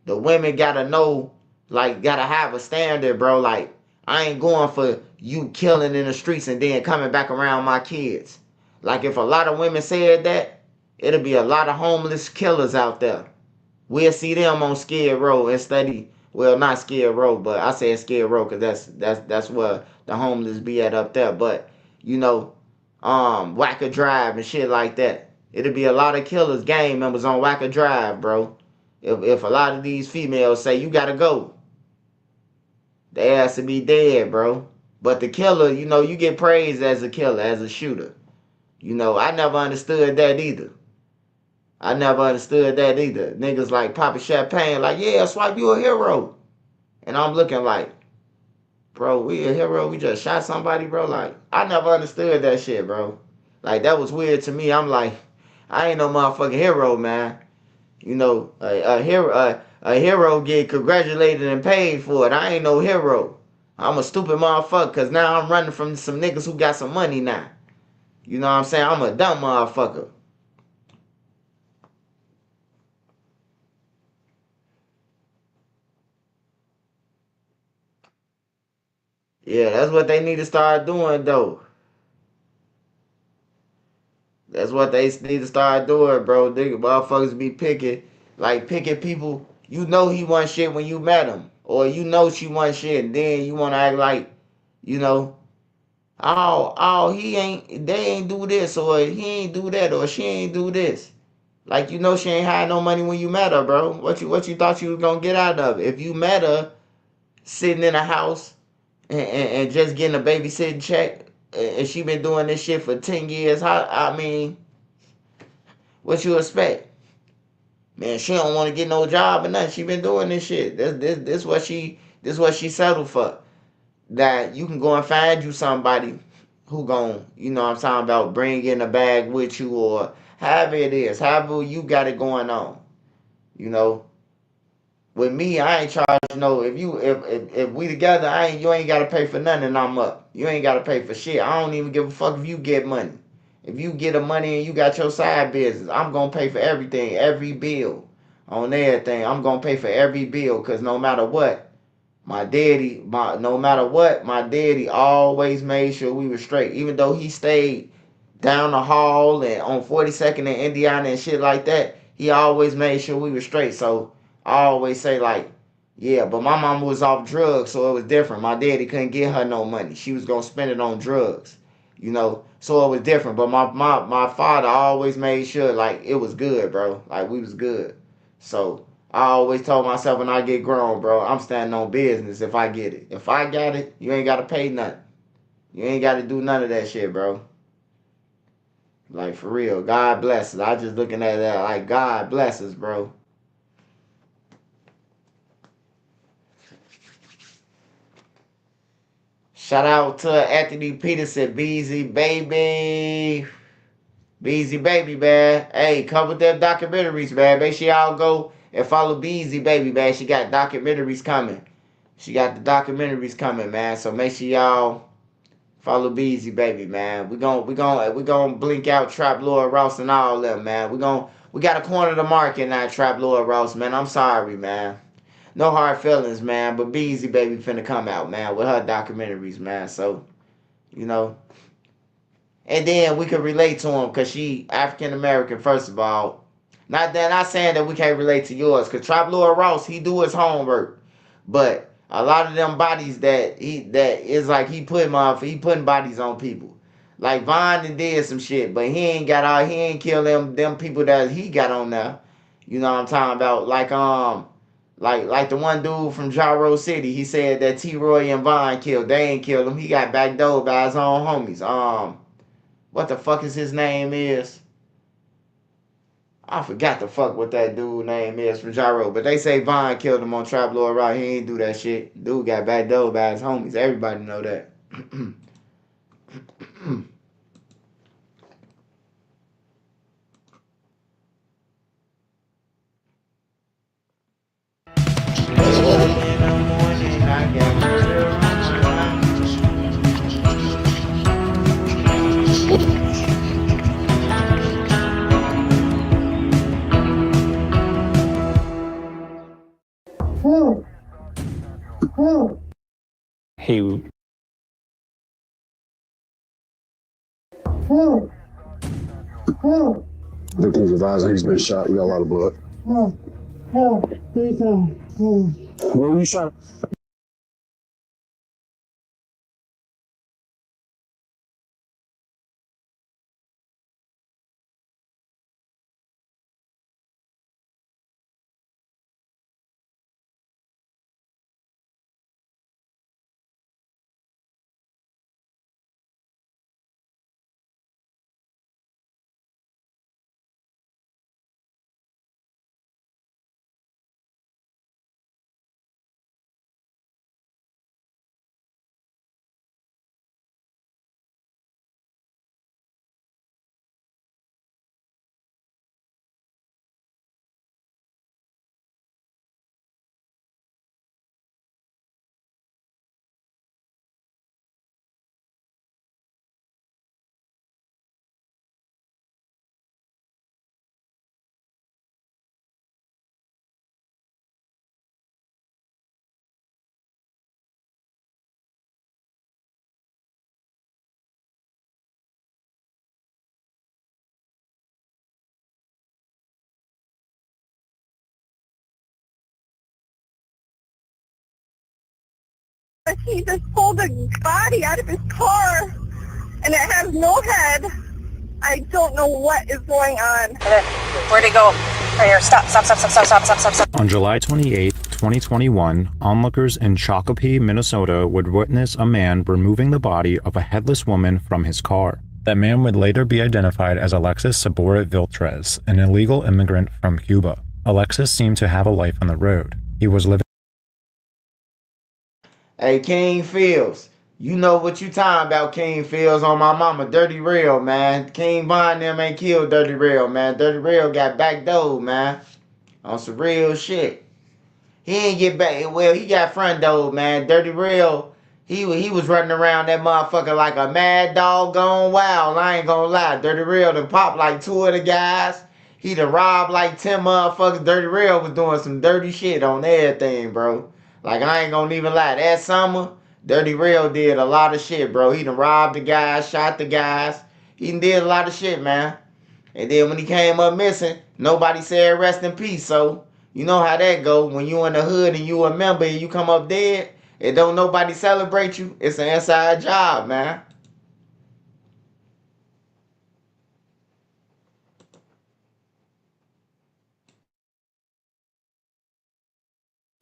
the women gotta know, like, gotta have a standard, bro. Like, I ain't going for you killing in the streets and then coming back around my kids. Like, if a lot of women said that, it'll be a lot of homeless killers out there. We'll see them on Skid Row and study. Well, not Skid Row, but I say Skid Row because that's where the homeless be at up there. But, Wacker Drive and shit like that. It'll be a lot of killers, gang members on Wacker Drive, bro. If a lot of these females say you gotta go, they ass to be dead, bro. But the killer, you get praised as a killer, as a shooter. I never understood that either. Niggas like Papa Champagne, like, yeah, Swipe, you a hero. And I'm looking like, bro, we a hero? We just shot somebody, bro? Like, I never understood that shit, bro. Like, that was weird to me. I'm like, I ain't no motherfucking hero, man. A hero get congratulated and paid for it. I ain't no hero. I'm a stupid motherfucker because now I'm running from some niggas who got some money now. You know what I'm saying? I'm a dumb motherfucker. Yeah, that's what they need to start doing, though. That's what they need to start doing, bro. Nigga, motherfuckers be picking people. You know he want shit when you met him. Or you know she want shit, and then you want to act like, they ain't do this, or he ain't do that, or she ain't do this. Like, you know she ain't had no money when you met her, bro. What you thought you was gonna get out of it? If you met her sitting in a house and just getting a babysitting check, and she been doing this shit for 10 years, I mean, what you expect? Man, she don't want to get no job or nothing. She been doing this shit. This what she settled for. That you can go and find you somebody who gon', you know what I'm talking about, bring in a bag with you, or however it is, however you got it going on. You know, with me, I ain't charging no. If we together, you ain't gotta pay for nothing. And I'm up. You ain't gotta pay for shit. I don't even give a fuck if you get money. If you get a money and you got your side business, I'm gonna pay for everything, every bill, on everything. I'm gonna pay for every bill, cause no matter what, my daddy always made sure we were straight. Even though he stayed down the hall and on 42nd and Indiana and shit like that, he always made sure we were straight. So I always say, like, yeah, but my mama was off drugs, so it was different. My daddy couldn't get her no money. She was gonna spend it on drugs, you know. So it was different. But my father always made sure, like, it was good, bro. Like, we was good. So I always told myself, when I get grown, bro, I'm standing on business if I get it. If I got it, you ain't gotta pay nothing. You ain't gotta do none of that shit, bro. Like, for real. God bless us. I just looking at that like, God bless us, bro. Shout out to Anthony Peterson, Beezy Baby. Beezy Baby, man. Hey, come with them documentaries, man. Make sure y'all go and follow Beezy Baby, man. She got documentaries coming. She got the documentaries coming, man. So make sure y'all follow Beezy Baby, man. We gonna blink out Trap Lord Ross and all them, man. We got a corner the market now, Trap Lord Ross, man. I'm sorry, man. No hard feelings, man. But Beezy Baby finna come out, man, with her documentaries, man. So, you know. And then we could relate to him because she African American, first of all. Not saying that we can't relate to yours, because Trap Lord Ross, he do his homework. But a lot of them bodies that is like he putting bodies on people. Like Von did some shit, but he ain't kill them people that he got on there. You know what I'm talking about? Like the one dude from Jaro City, he said that T-Roy and Von killed. They ain't killed him. He got backdoored by his own homies. What the fuck is his name is? I forgot the fuck what that dude name is from Jaro. But they say Von killed him on Trap Lord Rock. He ain't do that shit. Dude got backdoored by his homies. Everybody know that. Hey, Victims advising he's been shot. We got a lot of blood. Where were you shot? He just pulled a body out of his car, and it has no head. I don't know what is going on. Where'd he go? Right here. Stop. On July 28, 2021, onlookers in Shakopee, Minnesota would witness a man removing the body of a headless woman from his car. That man would later be identified as Alexis Sabora Viltres, an illegal immigrant from Cuba. Alexis seemed to have a life on the road. He was living. Hey, King Fields. You know what you talking about, King Fields, on my mama. Dirty Real, man. King Von them ain't killed Dirty Real, man. Dirty Real got backdoored, man. On some real shit. He ain't get back. Well, he got front door, man. Dirty Real. He was running around that motherfucker like a mad dog gone wild. I ain't gonna lie. Dirty Real done popped like 2 of the guys. He done robbed like 10 motherfuckers. Dirty Real was doing some dirty shit on everything, bro. Like, I ain't gonna even lie. That summer, Dirty Real did a lot of shit, bro. He done robbed the guys, shot the guys. He done did a lot of shit, man. And then when he came up missing, nobody said rest in peace. So, you know how that go. When you in the hood and you a member and you come up dead, and don't nobody celebrate you, it's an inside job, man.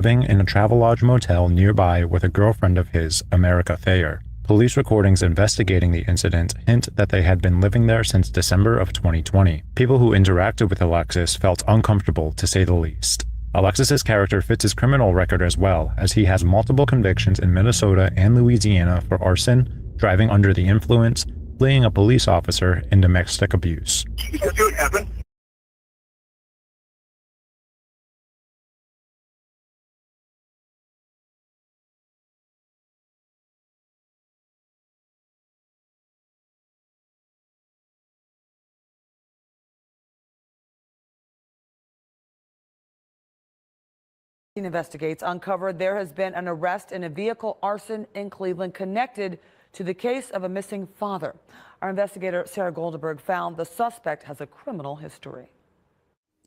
Living in a Travelodge motel nearby with a girlfriend of his, America Thayer. Police recordings investigating the incident hint that they had been living there since December of 2020. People who interacted with Alexis felt uncomfortable, to say the least. Alexis's character fits his criminal record as well, as he has multiple convictions in Minnesota and Louisiana for arson, driving under the influence, fleeing a police officer, and domestic abuse. Investigates uncovered there has been an arrest in a vehicle arson in Cleveland connected to the case of a missing father. Our investigator Sarah Goldenberg found the suspect has a criminal history.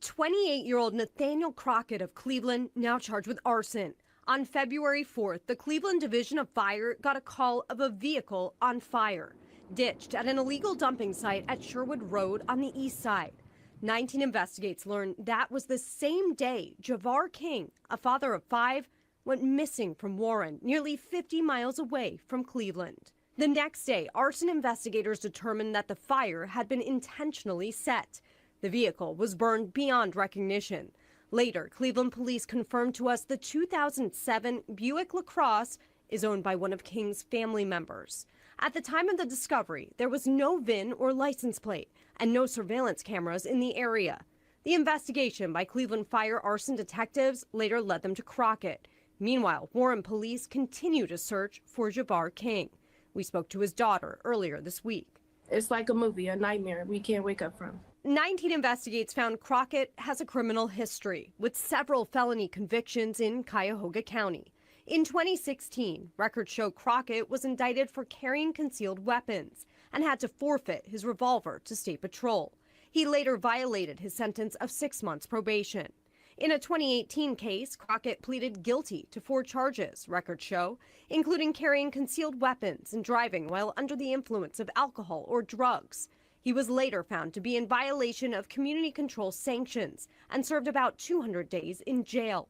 28-year-old Nathaniel Crockett of Cleveland now charged with arson. On February 4th, the Cleveland Division of Fire got a call of a vehicle on fire, ditched at an illegal dumping site at Sherwood Road on the east side. 19 investigates learned that was the same day Javar King, a father of 5, went missing from Warren, nearly 50 miles away from Cleveland. The next day, arson investigators determined that the fire had been intentionally set. The vehicle was burned beyond recognition. Later, Cleveland police confirmed to us the 2007 Buick LaCrosse is owned by one of King's family members. At the time of the discovery, there was no VIN or license plate and no surveillance cameras in the area. The investigation by Cleveland Fire arson detectives later led them to Crockett. Meanwhile, Warren police continue to search for Javar King. We spoke to his daughter earlier this week. It's like a movie, a nightmare we can't wake up from. 19 investigates found Crockett has a criminal history with several felony convictions in Cuyahoga County. In 2016, records show Crockett was indicted for carrying concealed weapons and had to forfeit his revolver to State Patrol. He later violated his sentence of 6 months probation. In a 2018 case, Crockett pleaded guilty to 4 charges, records show, including carrying concealed weapons and driving while under the influence of alcohol or drugs. He was later found to be in violation of community control sanctions and served about 200 days in jail.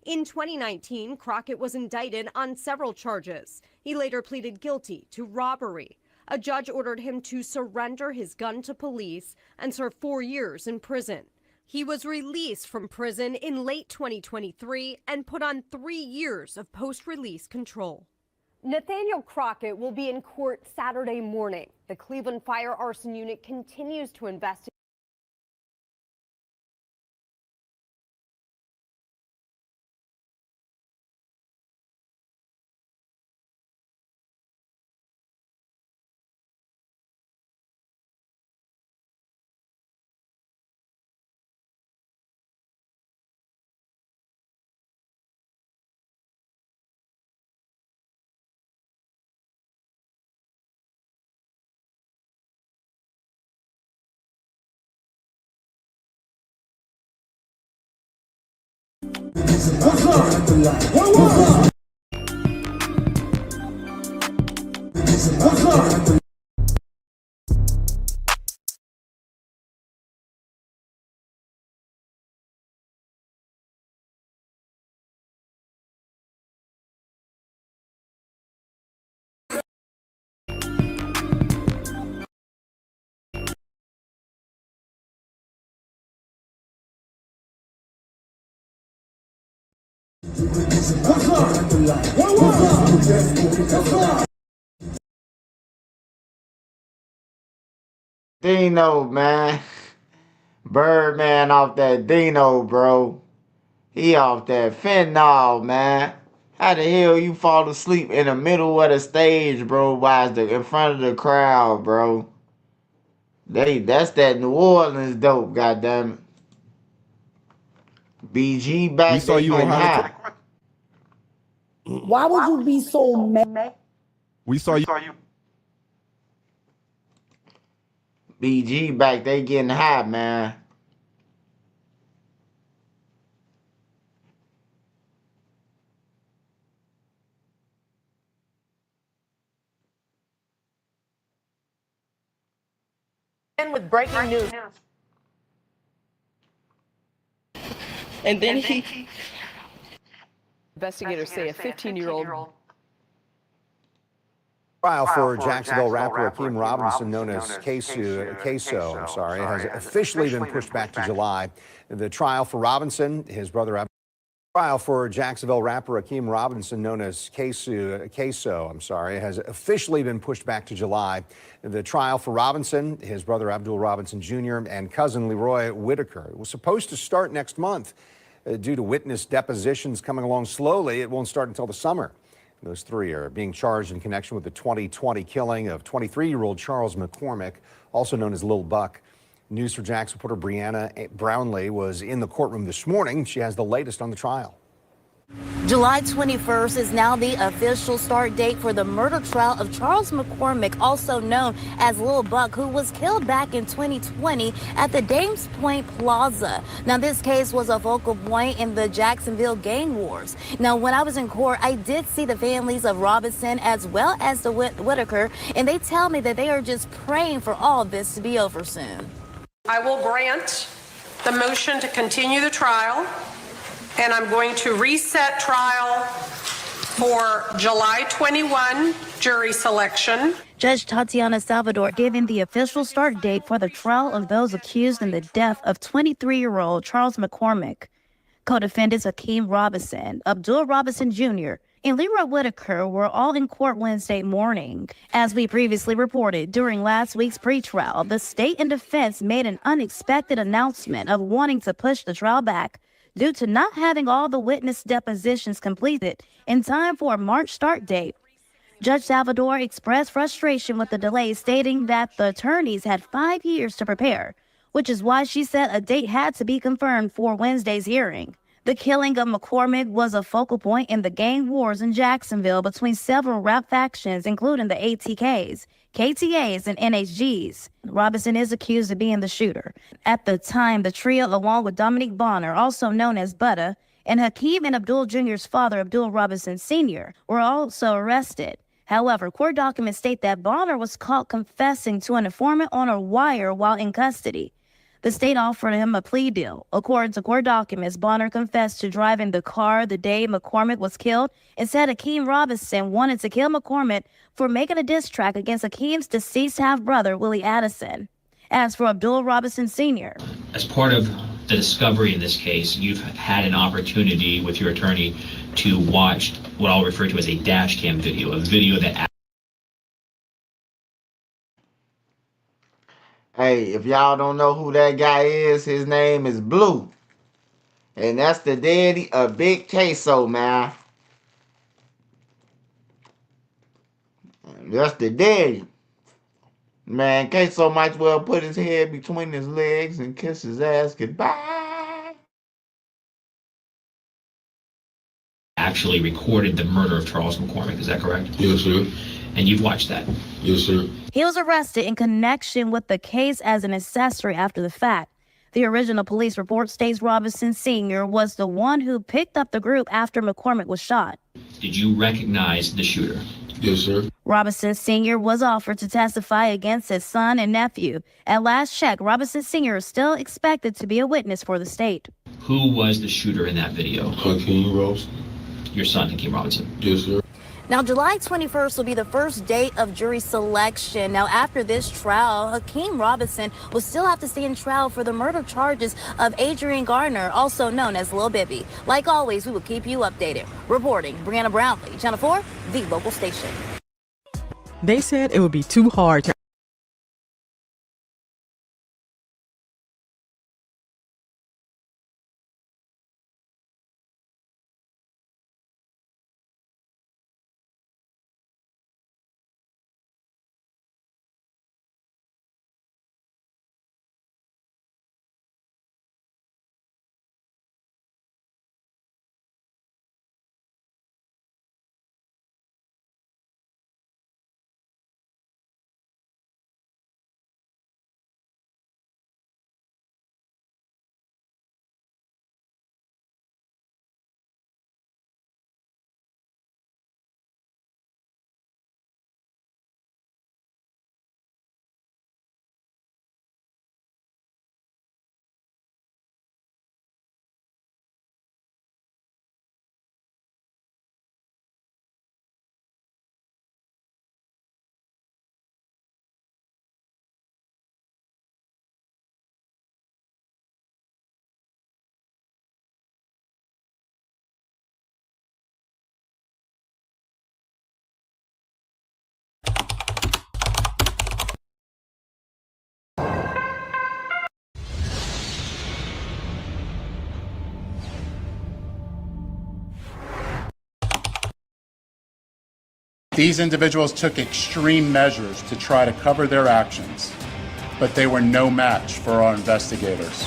In 2019, Crockett was indicted on several charges. He later pleaded guilty to robbery. A judge ordered him to surrender his gun to police and serve 4 years in prison. He was released from prison in late 2023 and put on 3 years of post-release control. Nathaniel Crockett will be in court Saturday morning. The Cleveland Fire Arson Unit continues to investigate. What's up? What's up? Dino, man. Birdman off that Dino, bro. He off that fentanyl, man. How the hell you fall asleep in the middle of the stage, bro, while in front of the crowd, bro? That's that New Orleans dope, goddammit. BG back, We saw they you on getting How to high. Why would you be so mad? We saw you. BG back, they getting high, man. And with breaking news. And then he. Investigators say a 15-year-old. Trial for Jacksonville rapper Akeem Robinson, known as Queso, has officially been pushed back to July. The trial for Robinson, his brother. Trial for Jacksonville rapper Akeem Robinson, known as Queso, has officially been pushed back to July. The trial for Robinson, his brother Abdul Robinson Jr., and cousin Leroy Whitaker was supposed to start next month. Due to witness depositions coming along slowly, it won't start until the summer. Those three are being charged in connection with the 2020 killing of 23-year-old Charles McCormick, also known as Lil Buck. News 4 Jax reporter Brianna Brownlee was in the courtroom this morning. She has the latest on the trial. July 21st is now the official start date for the murder trial of Charles McCormick, also known as Lil Buck, who was killed back in 2020 at the Dames Point Plaza. Now, this case was a focal point in the Jacksonville gang wars. Now, when I was in court, I did see the families of Robinson as well as the Whitaker, and they tell me that they are just praying for all of this to be over soon. I will grant the motion to continue the trial, and I'm going to reset trial for July 21 jury selection. Judge Tatiana Salvador giving the official start date for the trial of those accused in the death of 23-year-old Charles McCormick. Co-defendants Akeem Robinson, Abdul Robinson Jr., and Leroy Whitaker were all in court Wednesday morning. As we previously reported, during last week's pretrial, the state and defense made an unexpected announcement of wanting to push the trial back due to not having all the witness depositions completed in time for a March start date. Judge Salvador expressed frustration with the delay, stating that the attorneys had 5 years to prepare, which is why she said a date had to be confirmed for Wednesday's hearing. The killing of McCormick was a focal point in the gang wars in Jacksonville between several rap factions, including the ATKs, KTAs, and NHGs. Robinson is accused of being the shooter. At the time, the trio, along with Dominique Bonner, also known as Butta, and Hakeem and Abdul Jr.'s father, Abdul Robinson Sr., were also arrested. However, court documents state that Bonner was caught confessing to an informant on a wire while in custody. The state offered him a plea deal. According to court documents, Bonner confessed to driving the car the day McCormick was killed and said Akeem Robinson wanted to kill McCormick for making a diss track against Akeem's deceased half-brother, Willie Addison. As for Abdul Robinson Sr., as part of the discovery in this case, you've had an opportunity with your attorney to watch what I'll refer to as a dash cam video, a video that... Hey, if y'all don't know who that guy is, his name is Blue. And that's the daddy of Big Queso, man. That's the daddy. Man, Queso might as well put his head between his legs and kiss his ass goodbye. Actually recorded the murder of Charles McCormick, is that correct? Yes, sir. And you've watched that? Yes, sir. he was arrested in connection with the case as an accessory after the fact. The original police report states Robinson Sr. was the one who picked up the group after McCormick was shot. Did you recognize the shooter? Yes, sir. Robinson Sr. was offered to testify against his son and nephew. At last check, Robinson Sr. is still expected to be a witness for the state. Who was the shooter in that video? Hakeem Robinson. Your son, Hakeem Robinson? Yes, sir. Now, July 21st will be the first day of jury selection. Now, after this trial, Hakeem Robinson will still have to stay in trial for the murder charges of Adrian Gardner, also known as Lil Bibby. Like always, we will keep you updated. Reporting, Brianna Brownlee, Channel 4, the local station. They said it would be too hard to These individuals took extreme measures to try to cover their actions, but they were no match for our investigators.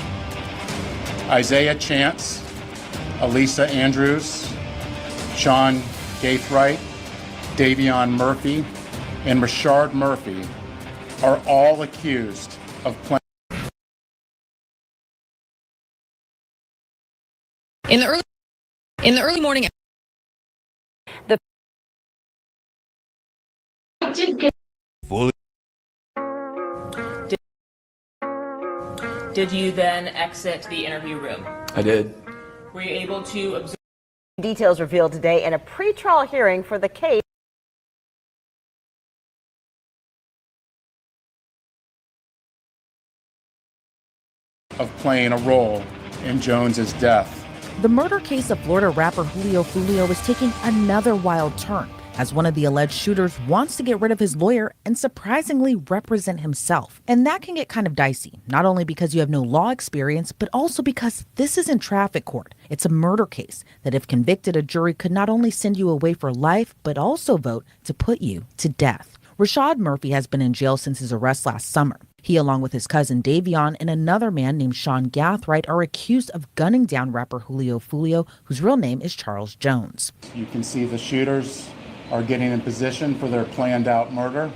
Isaiah Chance, Elisa Andrews, Sean Gaithright, Davion Murphy, and Rashard Murphy are all accused of planning. In the early morning, Did you then exit the interview room? I did. Were you able to observe? Details revealed today in a pretrial hearing for the case Of playing a role in Jones's death. The murder case of Florida rapper Julio is taking another wild turn, as one of the alleged shooters wants to get rid of his lawyer and surprisingly represent himself. And that can get kind of dicey, not only because you have no law experience, but also because this isn't traffic court. It's a murder case that, if convicted, a jury could not only send you away for life, but also vote to put you to death. Rashard Murphy has been in jail since his arrest last summer. He, along with his cousin Davion and another man named Sean Gaithright, are accused of gunning down rapper Julio, whose real name is Charles Jones. You can see the shooters are getting in position for their planned out murder.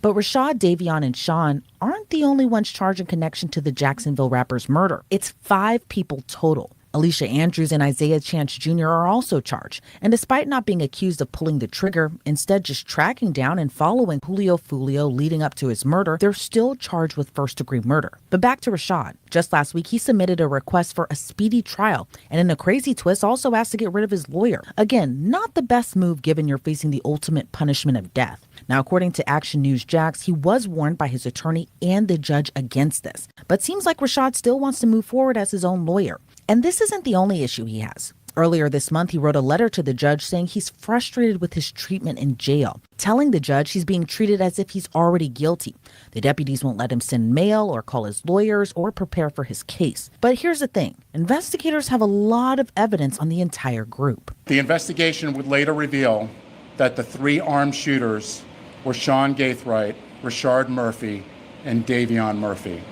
But Rashad, Davion, and Sean aren't the only ones charged in connection to the Jacksonville rapper's murder. It's 5 people total. Alicia Andrews and Isaiah Chance Jr. are also charged, and despite not being accused of pulling the trigger, instead just tracking down and following Julio leading up to his murder, they're still charged with first-degree murder. But back to Rashad. Just last week, he submitted a request for a speedy trial, and in a crazy twist, also asked to get rid of his lawyer. Again, not the best move given you're facing the ultimate punishment of death. Now, according to Action News Jax, he was warned by his attorney and the judge against this. But seems like Rashad still wants to move forward as his own lawyer. And this isn't the only issue he has. Earlier this month, he wrote a letter to the judge saying he's frustrated with his treatment in jail, telling the judge he's being treated as if he's already guilty. The deputies won't let him send mail or call his lawyers or prepare for his case. But here's the thing. Investigators have a lot of evidence on the entire group. The investigation would later reveal that the 3 armed shooters were Sean Gaithright, Rashard Murphy, and Davion Murphy.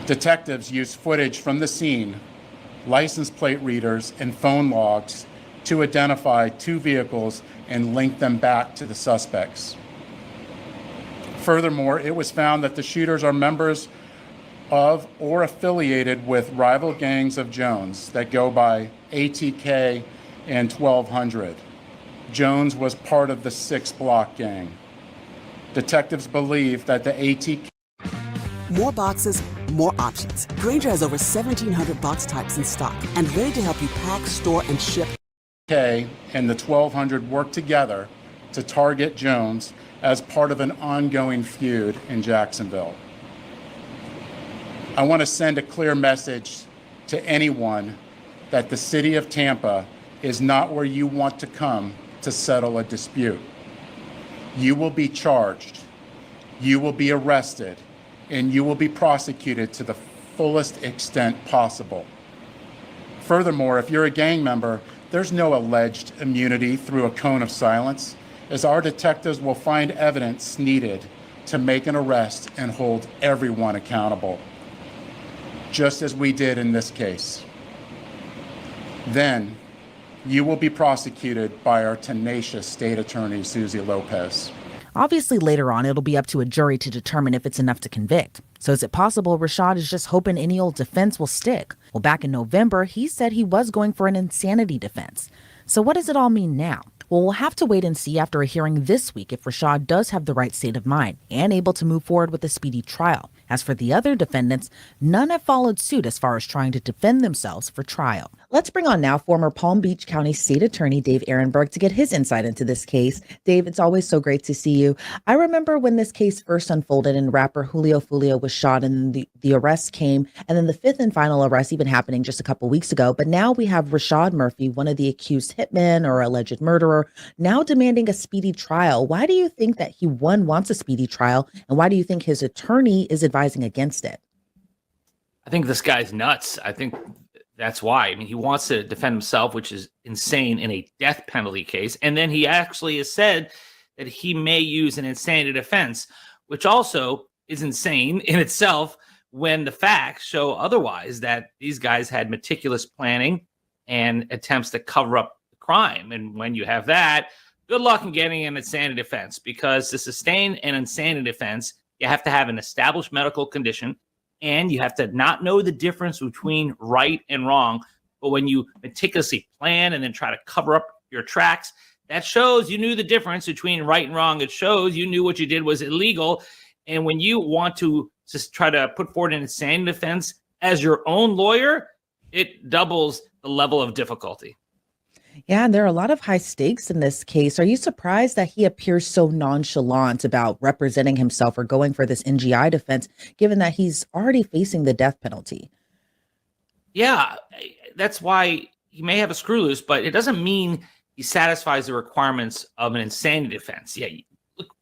Detectives used footage from the scene, license plate readers, and phone logs to identify 2 vehicles and link them back to the suspects. Furthermore, it was found that the shooters are members of or affiliated with rival gangs of Jones that go by ATK and 1200. Jones was part of the 6 Block gang. Detectives believe that the ATK... More boxes, more options. Grainger has over 1,700 box types in stock and ready to help you pack, store, and ship K and the 1200 worked together to target Jones as part of an ongoing feud in Jacksonville. I want to send a clear message to anyone that the city of Tampa is not where you want to come to settle a dispute. You will be charged, you will be arrested, and you will be prosecuted to the fullest extent possible. Furthermore, if you're a gang member, there's no alleged immunity through a cone of silence, as our detectives will find evidence needed to make an arrest and hold everyone accountable, just as we did in this case. Then, you will be prosecuted by our tenacious state attorney, Susie Lopez. Obviously, later on, it'll be up to a jury to determine if it's enough to convict. So is it possible Rashad is just hoping any old defense will stick? Well, back in November, he said he was going for an insanity defense. So what does it all mean now? Well, we'll have to wait and see after a hearing this week if Rashad does have the right state of mind and able to move forward with a speedy trial. As for the other defendants, none have followed suit as far as trying to defend themselves for trial. Let's bring on now former Palm Beach County State Attorney Dave Ehrenberg to get his insight into this case. Dave, it's always so great to see you. I remember when this case first unfolded and rapper Julio Fulio was shot and the arrest came, and then the fifth and final arrest even happening just a couple weeks ago. But now we have Rashad Murphy, one of the accused hitmen or alleged murderer, now demanding a speedy trial. Why do you think that he, one, wants a speedy trial, and why do you think his attorney is advising against it? I think this guy's nuts. I think that's why. I mean, he wants to defend himself, which is insane in a death penalty case. And then he actually has said that he may use an insanity defense, which also is insane in itself when the facts show otherwise, that these guys had meticulous planning and attempts to cover up the crime. And when you have that, good luck in getting an insanity defense, because to sustain an insanity defense, you have to have an established medical condition, and you have to not know the difference between right and wrong. But when you meticulously plan and then try to cover up your tracks, that shows you knew the difference between right and wrong. It shows you knew what you did was illegal. And when you want to just try to put forward an insanity defense as your own lawyer, it doubles the level of difficulty. Yeah, and there are a lot of high stakes in this case. Are you surprised that he appears so nonchalant about representing himself or going for this NGI defense, given that he's already facing the death penalty? Yeah, that's why he may have a screw loose, but it doesn't mean he satisfies the requirements of an insanity defense. Yeah, look,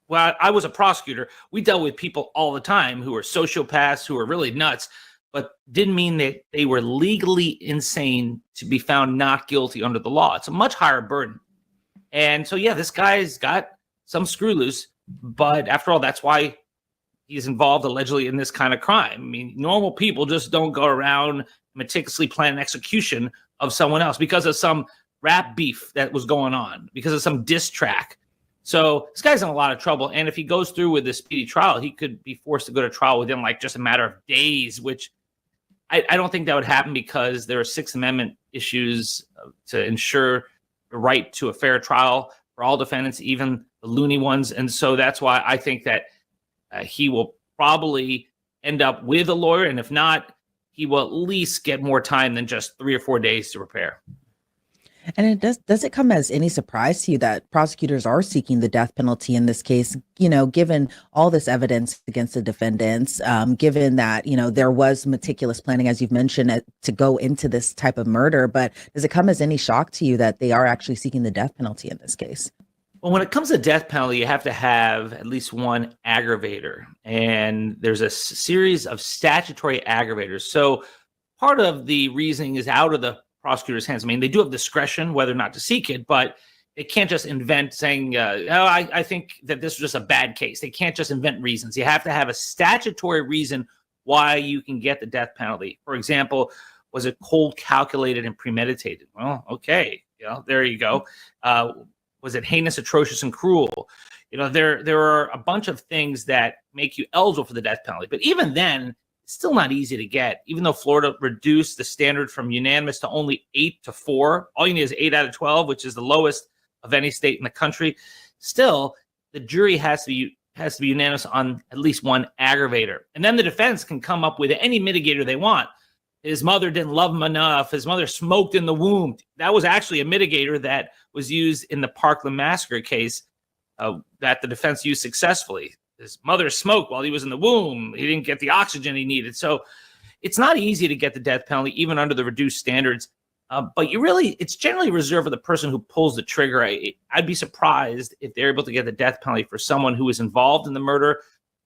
well, I was a prosecutor. We dealt with people all the time who were sociopaths, who were really nuts, but didn't mean that they were legally insane to be found not guilty under the law. It's a much higher burden. And so, yeah, this guy's got some screw loose, but after all, that's why he's involved allegedly in this kind of crime. I mean, normal people just don't go around meticulously plan an execution of someone else because of some rap beef that was going on, because of some diss track. So this guy's in a lot of trouble. And if he goes through with this speedy trial, he could be forced to go to trial within like just a matter of days, which I don't think that would happen, because there are Sixth Amendment issues to ensure the right to a fair trial for all defendants, even the loony ones. And so that's why I think that he will probably end up with a lawyer. And if not, he will at least get more time than just 3 or 4 days to prepare. And does it come as any surprise to you that prosecutors are seeking the death penalty in this case, you know, given all this evidence against the defendants, given that, you know, there was meticulous planning, as you've mentioned, to go into this type of murder? But does it come as any shock to you that they are actually seeking the death penalty in this case? Well, when it comes to death penalty, you have to have at least one aggravator, and there's a series of statutory aggravators. So part of the reasoning is out of the prosecutor's hands. I mean, they do have discretion whether or not to seek it, but they can't just invent saying, I think that this was just a bad case. They can't just invent reasons. You have to have a statutory reason why you can get the death penalty. For example, was it cold, calculated, and premeditated? Well, okay, you know, there you go. Was it heinous, atrocious, and cruel? You know, there are a bunch of things that make you eligible for the death penalty. But even then, it's still not easy to get. Even though Florida reduced the standard from unanimous to only 8 to 4, all you need is 8 out of 12, which is the lowest of any state in the country. Still, the jury has to be unanimous on at least one aggravator. And then the defense can come up with any mitigator they want. his mother didn't love him enough. His mother smoked in the womb. That was actually a mitigator that was used in the Parkland massacre case that the defense used successfully. His mother smoked while he was in the womb. He didn't get the oxygen he needed. So it's not easy to get the death penalty, even under the reduced standards. But it's generally reserved for the person who pulls the trigger. I'd be surprised if they're able to get the death penalty for someone who was involved in the murder,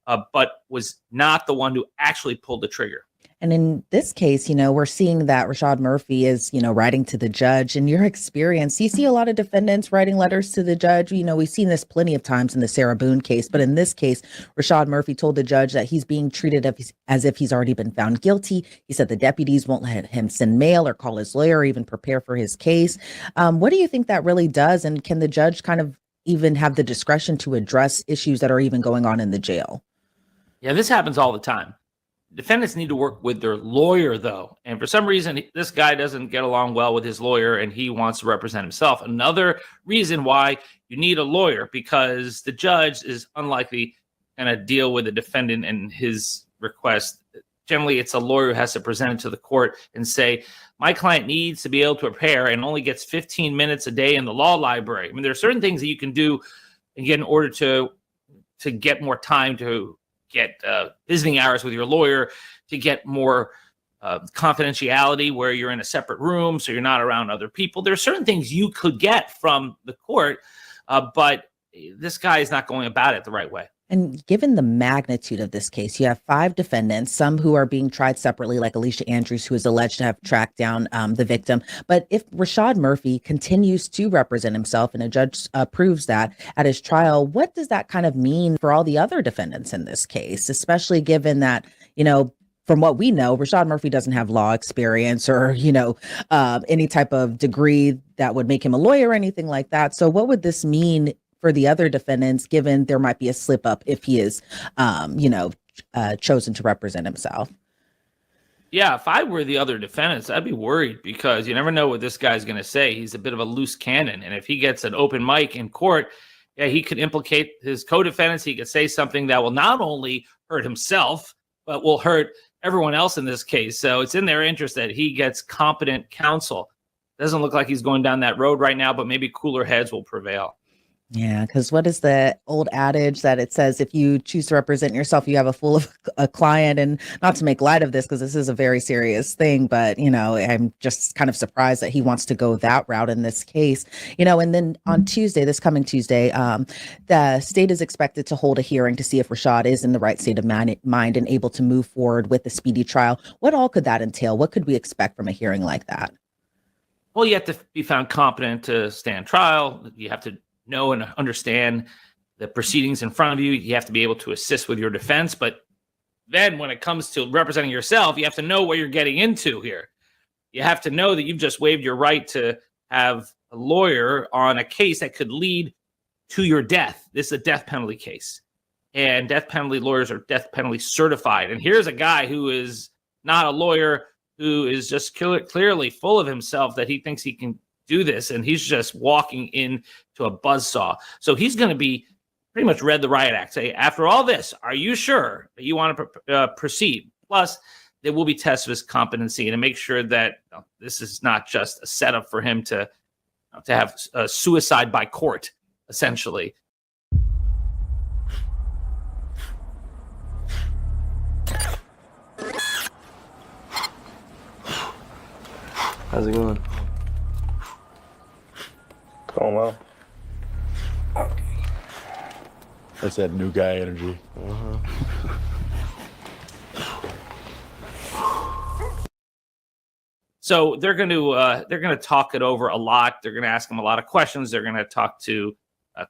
but was not the one who actually pulled the trigger. And in this case, we're seeing that Rashad Murphy is, writing to the judge. In your experience, you see a lot of defendants writing letters to the judge. We've seen this plenty of times in the Sarah Boone case. But in this case, Rashad Murphy told the judge that he's being treated as if he's already been found guilty. He said the deputies won't let him send mail or call his lawyer or even prepare for his case. What do you think that really does? And can the judge kind of even have the discretion to address issues that are even going on in the jail? Yeah, this happens all the time. Defendants need to work with their lawyer, though. And for some reason, this guy doesn't get along well with his lawyer and he wants to represent himself. Another reason why you need a lawyer, because the judge is unlikely going to deal with the defendant and his request. Generally, it's a lawyer who has to present it to the court and say, my client needs to be able to prepare and only gets 15 minutes a day in the law library. I mean, there are certain things that you can do in order to get more time to get visiting hours with your lawyer, to get more confidentiality where you're in a separate room so you're not around other people. There are certain things you could get from the court, but this guy is not going about it the right way. And given the magnitude of this case, you have 5 defendants, some who are being tried separately, like Alicia Andrews, who is alleged to have tracked down the victim. But if Rashad Murphy continues to represent himself and a judge approves that at his trial, what does that kind of mean for all the other defendants in this case, especially given that, from what we know, Rashad Murphy doesn't have law experience or, any type of degree that would make him a lawyer or anything like that. So what would this mean for the other defendants, given there might be a slip up if he is, chosen to represent himself? Yeah, if I were the other defendants, I'd be worried because you never know what this guy's going to say. He's a bit of a loose cannon. And if he gets an open mic in court, he could implicate his co-defendants. He could say something that will not only hurt himself, but will hurt everyone else in this case. So it's in their interest that he gets competent counsel. Doesn't look like he's going down that road right now, but maybe cooler heads will prevail. Yeah, because what is the old adage that it says, if you choose to represent yourself, you have a fool of a client? And not to make light of this, because this is a very serious thing, but, I'm just kind of surprised that he wants to go that route in this case. And then on Tuesday, this coming Tuesday, the state is expected to hold a hearing to see if Rashad is in the right state of mind and able to move forward with the speedy trial. What all could that entail? What could we expect from a hearing like that? Well, you have to be found competent to stand trial. You have to know and understand the proceedings in front of you. You have to be able to assist with your defense. But then when it comes to representing yourself, you have to know what you're getting into here. You have to know that you've just waived your right to have a lawyer on a case that could lead to your death. This is a death penalty case. And death penalty lawyers are death penalty certified. And here's a guy who is not a lawyer, who is just clearly full of himself that he thinks he can do this, and he's just walking into a buzzsaw. So he's going to be pretty much read the riot act. Say, after all this, are you sure that you want to proceed? Plus, there will be tests of his competency and to make sure that this is not just a setup for him to have a suicide by court, essentially. How's it going? Going well. That's that new guy energy. So they're going to talk it over a lot. They're going to ask him a lot of questions. They're going to talk to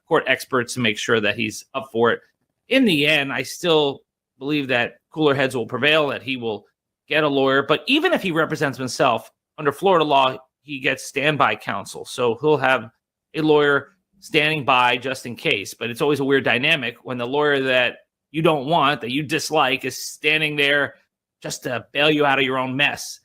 court experts to make sure that he's up for it. In the end, I still believe that cooler heads will prevail, that he will get a lawyer. But even if he represents himself, under Florida law, he gets standby counsel. So he'll have a lawyer standing by just in case. But it's always a weird dynamic when the lawyer that you don't want, that you dislike, is standing there just to bail you out of your own mess.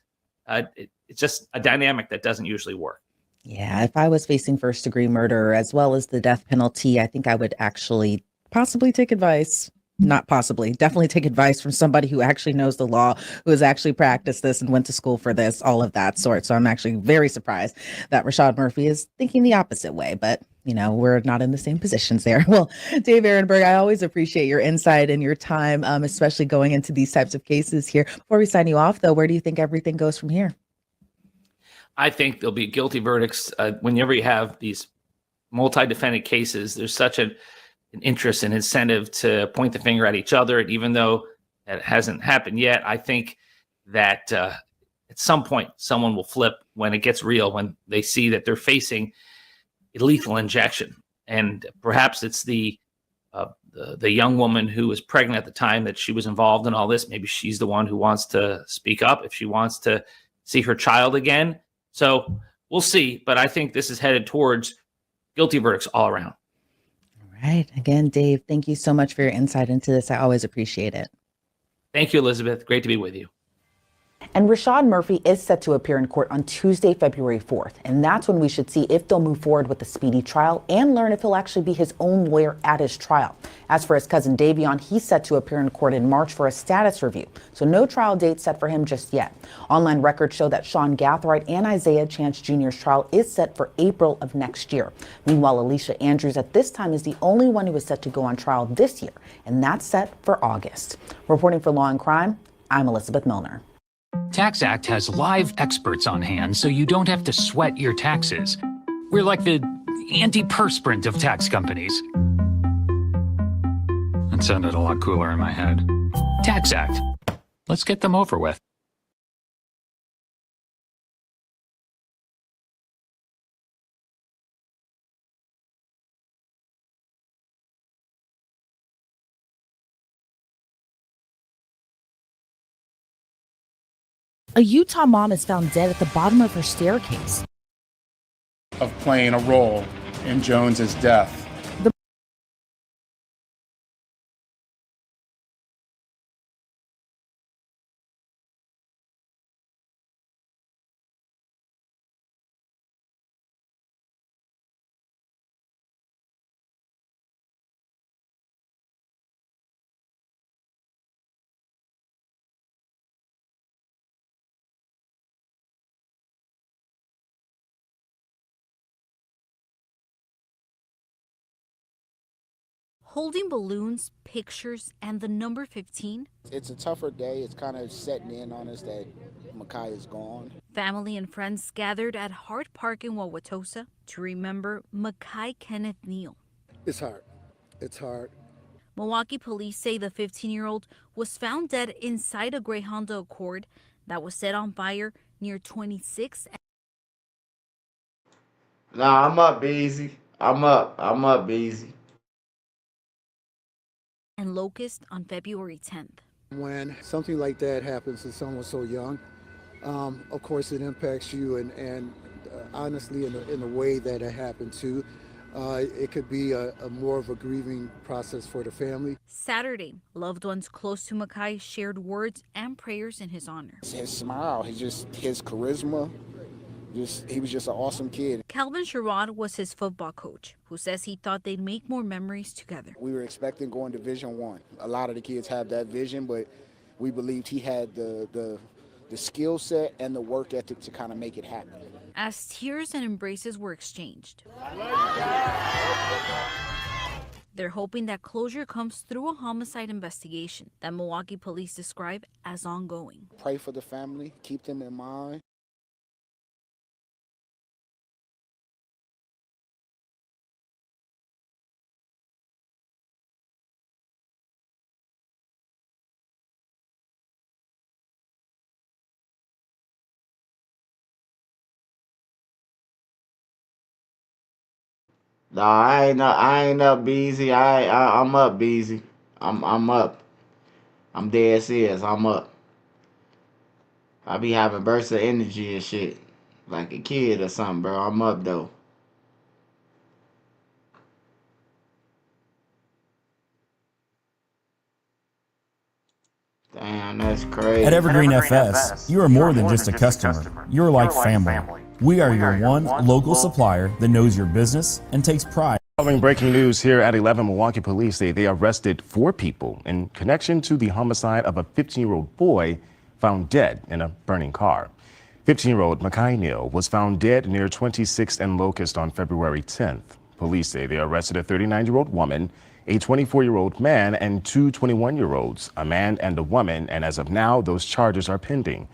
It's just a dynamic that doesn't usually work. Yeah, if I was facing first-degree murder as well as the death penalty, I think I would actually possibly take advice. Not possibly. Definitely take advice from somebody who actually knows the law, who has actually practiced this and went to school for this, all of that sort. So I'm actually very surprised that Rashad Murphy is thinking the opposite way. But, you know, we're not in the same positions there. Well, Dave Ehrenberg, I always appreciate your insight and your time, especially going into these types of cases here. Before we sign you off, though, where do you think everything goes from here? I think there'll be guilty verdicts. Whenever you have these multi-defendant cases, there's such an interest and incentive to point the finger at each other. And even though that hasn't happened yet, I think that at some point someone will flip when it gets real, when they see that they're facing a lethal injection. And perhaps it's the young woman who was pregnant at the time that she was involved in all this. Maybe she's the one who wants to speak up if she wants to see her child again. So we'll see. But I think this is headed towards guilty verdicts all around. All right. Again, Dave, thank you so much for your insight into this. I always appreciate it. Thank you, Elizabeth. Great to be with you. And Rashad Murphy is set to appear in court on Tuesday, February 4th. And that's when we should see if they'll move forward with the speedy trial and learn if he'll actually be his own lawyer at his trial. As for his cousin Davion, he's set to appear in court in March for a status review. So no trial date set for him just yet. Online records show that Sean Gathright and Isaiah Chance Jr.'s trial is set for April of next year. Meanwhile, Alicia Andrews at this time is the only one who is set to go on trial this year, and that's set for August. Reporting for Law and Crime, I'm Elizabeth Milner. Tax Act has live experts on hand so you don't have to sweat your taxes. We're like the antiperspirant of tax companies. That sounded a lot cooler in my head. Tax Act. Let's get them over with. A Utah mom is found dead at the bottom of her staircase. Of playing a role in Jones's death. Holding balloons, pictures, and the number 15. It's a tougher day. It's kind of setting in on us that Makai is gone. Family and friends gathered at Hart Park in Wauwatosa to remember Makai Kenneth Neal. It's hard. It's hard. Milwaukee police say the 15-year-old was found dead inside a gray Honda Accord that was set on fire near 26. Nah, I'm up, Beezy. I'm up, Beezy. And Locust on February 10th. When something like that happens to someone so young, of course it impacts you, and honestly, in the way that it happened too, it could be a more of a grieving process for the family. Saturday, loved ones close to Makai shared words and prayers in his honor. His smile, his charisma, he was just an awesome kid. Calvin Sherrod was his football coach, who says he thought they'd make more memories together. We were expecting going to Division I. A lot of the kids have that vision, but we believed he had the skill set and the work ethic to kind of make it happen. As tears and embraces were exchanged, they're hoping that closure comes through a homicide investigation that Milwaukee police describe as ongoing. Pray for the family, keep them in mind. Nah, I ain't up, Beezy. I'm up, Beezy. I'm up. I'm dead serious. I'm up. I be having bursts of energy and shit, like a kid or something, bro. I'm up though. Damn, that's crazy. At Evergreen FS, you are more than just a customer. You're like family. We are your one local supplier that knows your business and takes pride. Following breaking news here at 11, Milwaukee police say they arrested 4 people in connection to the homicide of a 15-year-old boy found dead in a burning car. 15-year-old Makai Neal was found dead near 26th and Locust on February 10th. Police say they arrested a 39-year-old woman, a 24-year-old man, and 2 21-year-olds, a man and a woman, and as of now, those charges are pending.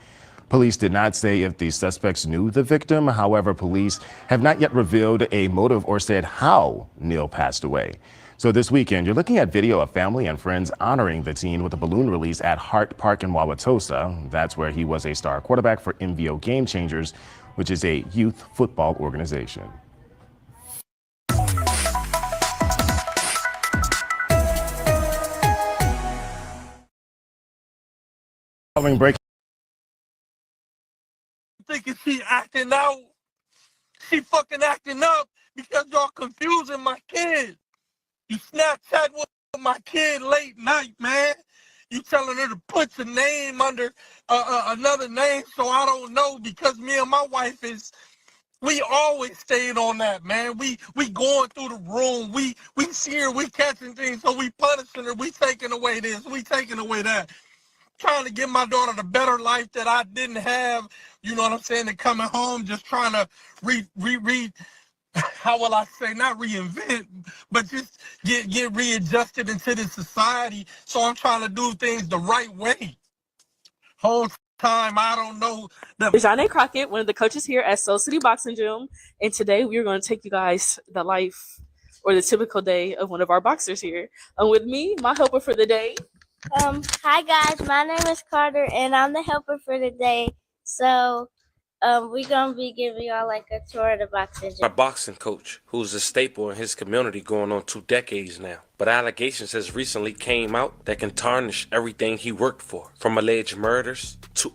Police did not say if the suspects knew the victim. However, police have not yet revealed a motive or said how Neal passed away. So this weekend, you're looking at video of family and friends honoring the teen with a balloon release at Hart Park in Wauwatosa. That's where he was a star quarterback for MVO Game Changers, which is a youth football organization. Following break. Thinking she acting out. She fucking acting up because y'all confusing my kid. You Snapchat with my kid late night, man. You telling her to put your name under another name so I don't know, because me and my wife we always stayed on that, man. We going through the room. We see her, we catching things, so we punishing her. We taking away this, we taking away that. Trying to give my daughter the better life that I didn't have, you know what I'm saying, and coming home just trying to how will I say, not reinvent, but just get readjusted into this society. So I'm trying to do things the right way. Whole time, I don't know. Janae Crockett, one of the coaches here at Soul City Boxing Gym, and today we are going to take you guys the life or the typical day of one of our boxers here. And with me, my helper for the day. Hi guys, my name is Carter and I'm the helper for today. So we're gonna be giving y'all like a tour of the boxing gym. Our boxing coach, who's a staple in his community going on 2 decades now. But allegations has recently came out that can tarnish everything he worked for, from alleged murders to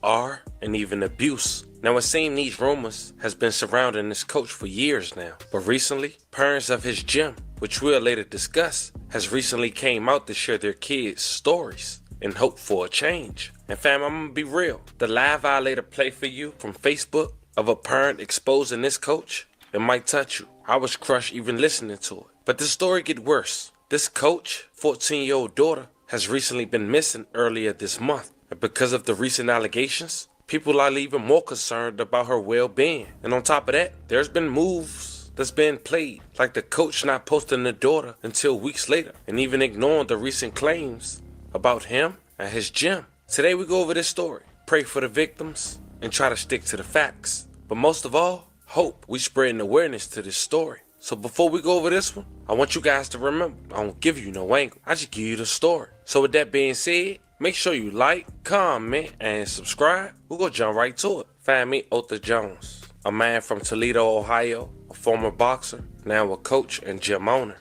and even abuse. Now it seems these rumors has been surrounding this coach for years now. But recently, parents of his gym, which we'll later discuss, has recently came out to share their kids' stories and hope for a change. And fam, I'm gonna be real. The live I later play for you from Facebook of a parent exposing this coach, it might touch you. I was crushed even listening to it. But the story get worse. This coach, 14-year-old daughter, has recently been missing earlier this month. And because of the recent allegations, people are even more concerned about her well-being. And on top of that, there's been moves that's been played, like the coach not posting the daughter until weeks later, and even ignoring the recent claims about him and his gym. Today we go over this story, pray for the victims, and try to stick to the facts. But most of all, hope we spreading awareness to this story. So before we go over this one, I want you guys to remember, I don't give you no angle, I just give you the story. So with that being said, make sure you like, comment, and subscribe. We'll go jump right to it. Find me, Otha Jones, a man from Toledo, Ohio, a former boxer, now a coach and gym owner.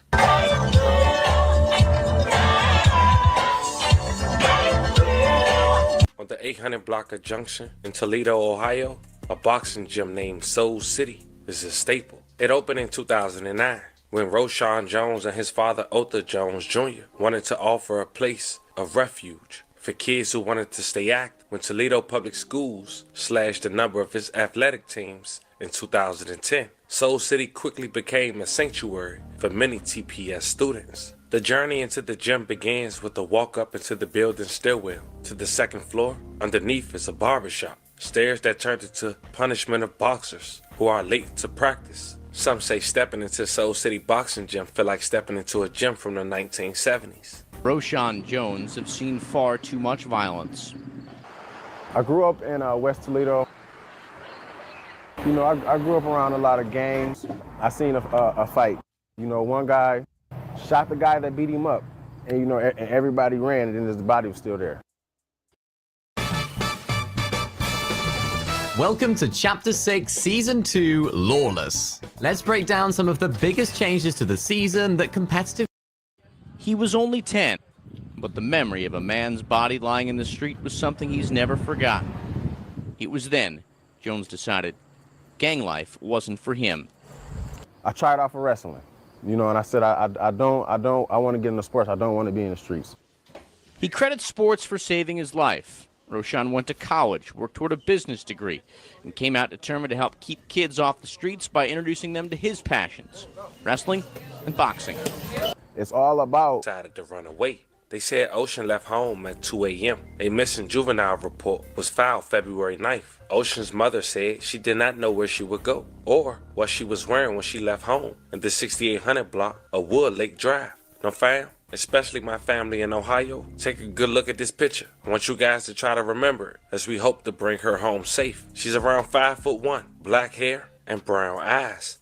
On the 800 block of Junction in Toledo, Ohio, a boxing gym named Soul City is a staple. It opened in 2009 when Roshan Jones and his father Otha Jones Jr. wanted to offer a place of refuge for kids who wanted to stay active when Toledo Public Schools slashed the number of its athletic teams in 2010. Soul City quickly became a sanctuary for many TPS students. The journey into the gym begins with a walk up into the building stairwell to the second floor. Underneath is a barbershop, stairs that turned into punishment of boxers who are late to practice. Some say stepping into Soul City Boxing Gym feel like stepping into a gym from the 1970s. Roshan Jones have seen far too much violence. I grew up in West Toledo. You know, I grew up around a lot of gangs. I seen a fight. You know, one guy shot the guy that beat him up, and you know, and everybody ran, and then his body was still there. Welcome to Chapter 6, Season 2, Lawless. Let's break down some of the biggest changes to the season that competitive... He was only 10, but the memory of a man's body lying in the street was something he's never forgotten. It was then Jones decided gang life wasn't for him. I tried out for wrestling, you know, and I said, I want to get into sports. I don't want to be in the streets. He credits sports for saving his life, Roshan went to college, worked toward a business degree, and came out determined to help keep kids off the streets by introducing them to his passions, wrestling and boxing. It's all about... Decided to run away. They said Ocean left home at 2 a.m. A missing juvenile report was filed February 9th. Ocean's mother said she did not know where she would go or what she was wearing when she left home in the 6800 block of Wood Lake Drive. Now, fam, especially my family in Ohio, take a good look at this picture. I want you guys to try to remember it as we hope to bring her home safe. She's around 5'1", black hair and brown eyes.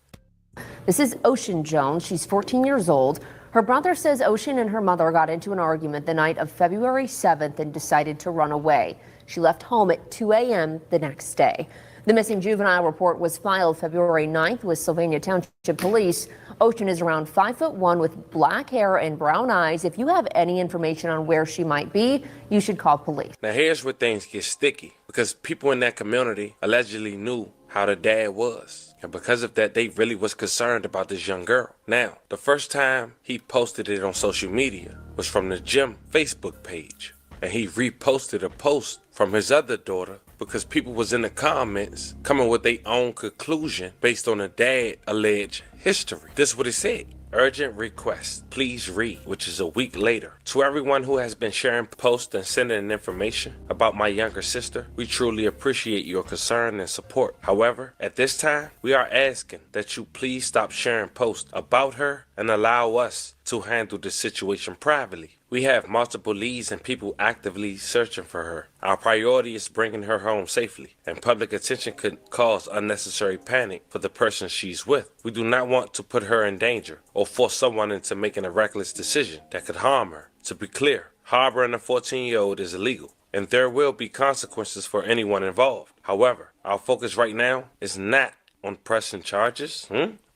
This is Ocean Jones. She's 14 years old. Her brother says Ocean and her mother got into an argument the night of February 7th and decided to run away. She left home at 2 a.m. the next day. The missing juvenile report was filed February 9th with Sylvania Township Police. Ocean is around 5'1" with black hair and brown eyes. If you have any information on where she might be, you should call police. Now here's where things get sticky, because people in that community allegedly knew how the dad was. And because of that, they really was concerned about this young girl. Now, the first time he posted it on social media was from the gym Facebook page. And he reposted a post from his other daughter because people was in the comments coming with their own conclusion based on the dad alleged history. This is what it said. Urgent request, please read, which is a week later. To everyone who has been sharing posts and sending information about my younger sister, we truly appreciate your concern and support. However, at this time, we are asking that you please stop sharing posts about her and allow us to handle the situation privately. We have multiple leads and people actively searching for her. Our priority is bringing her home safely, and public attention could cause unnecessary panic for the person she's with. We do not want to put her in danger or force someone into making a reckless decision that could harm her. To be clear, harboring a 14-year-old is illegal, and there will be consequences for anyone involved. However, our focus right now is not on pressing charges.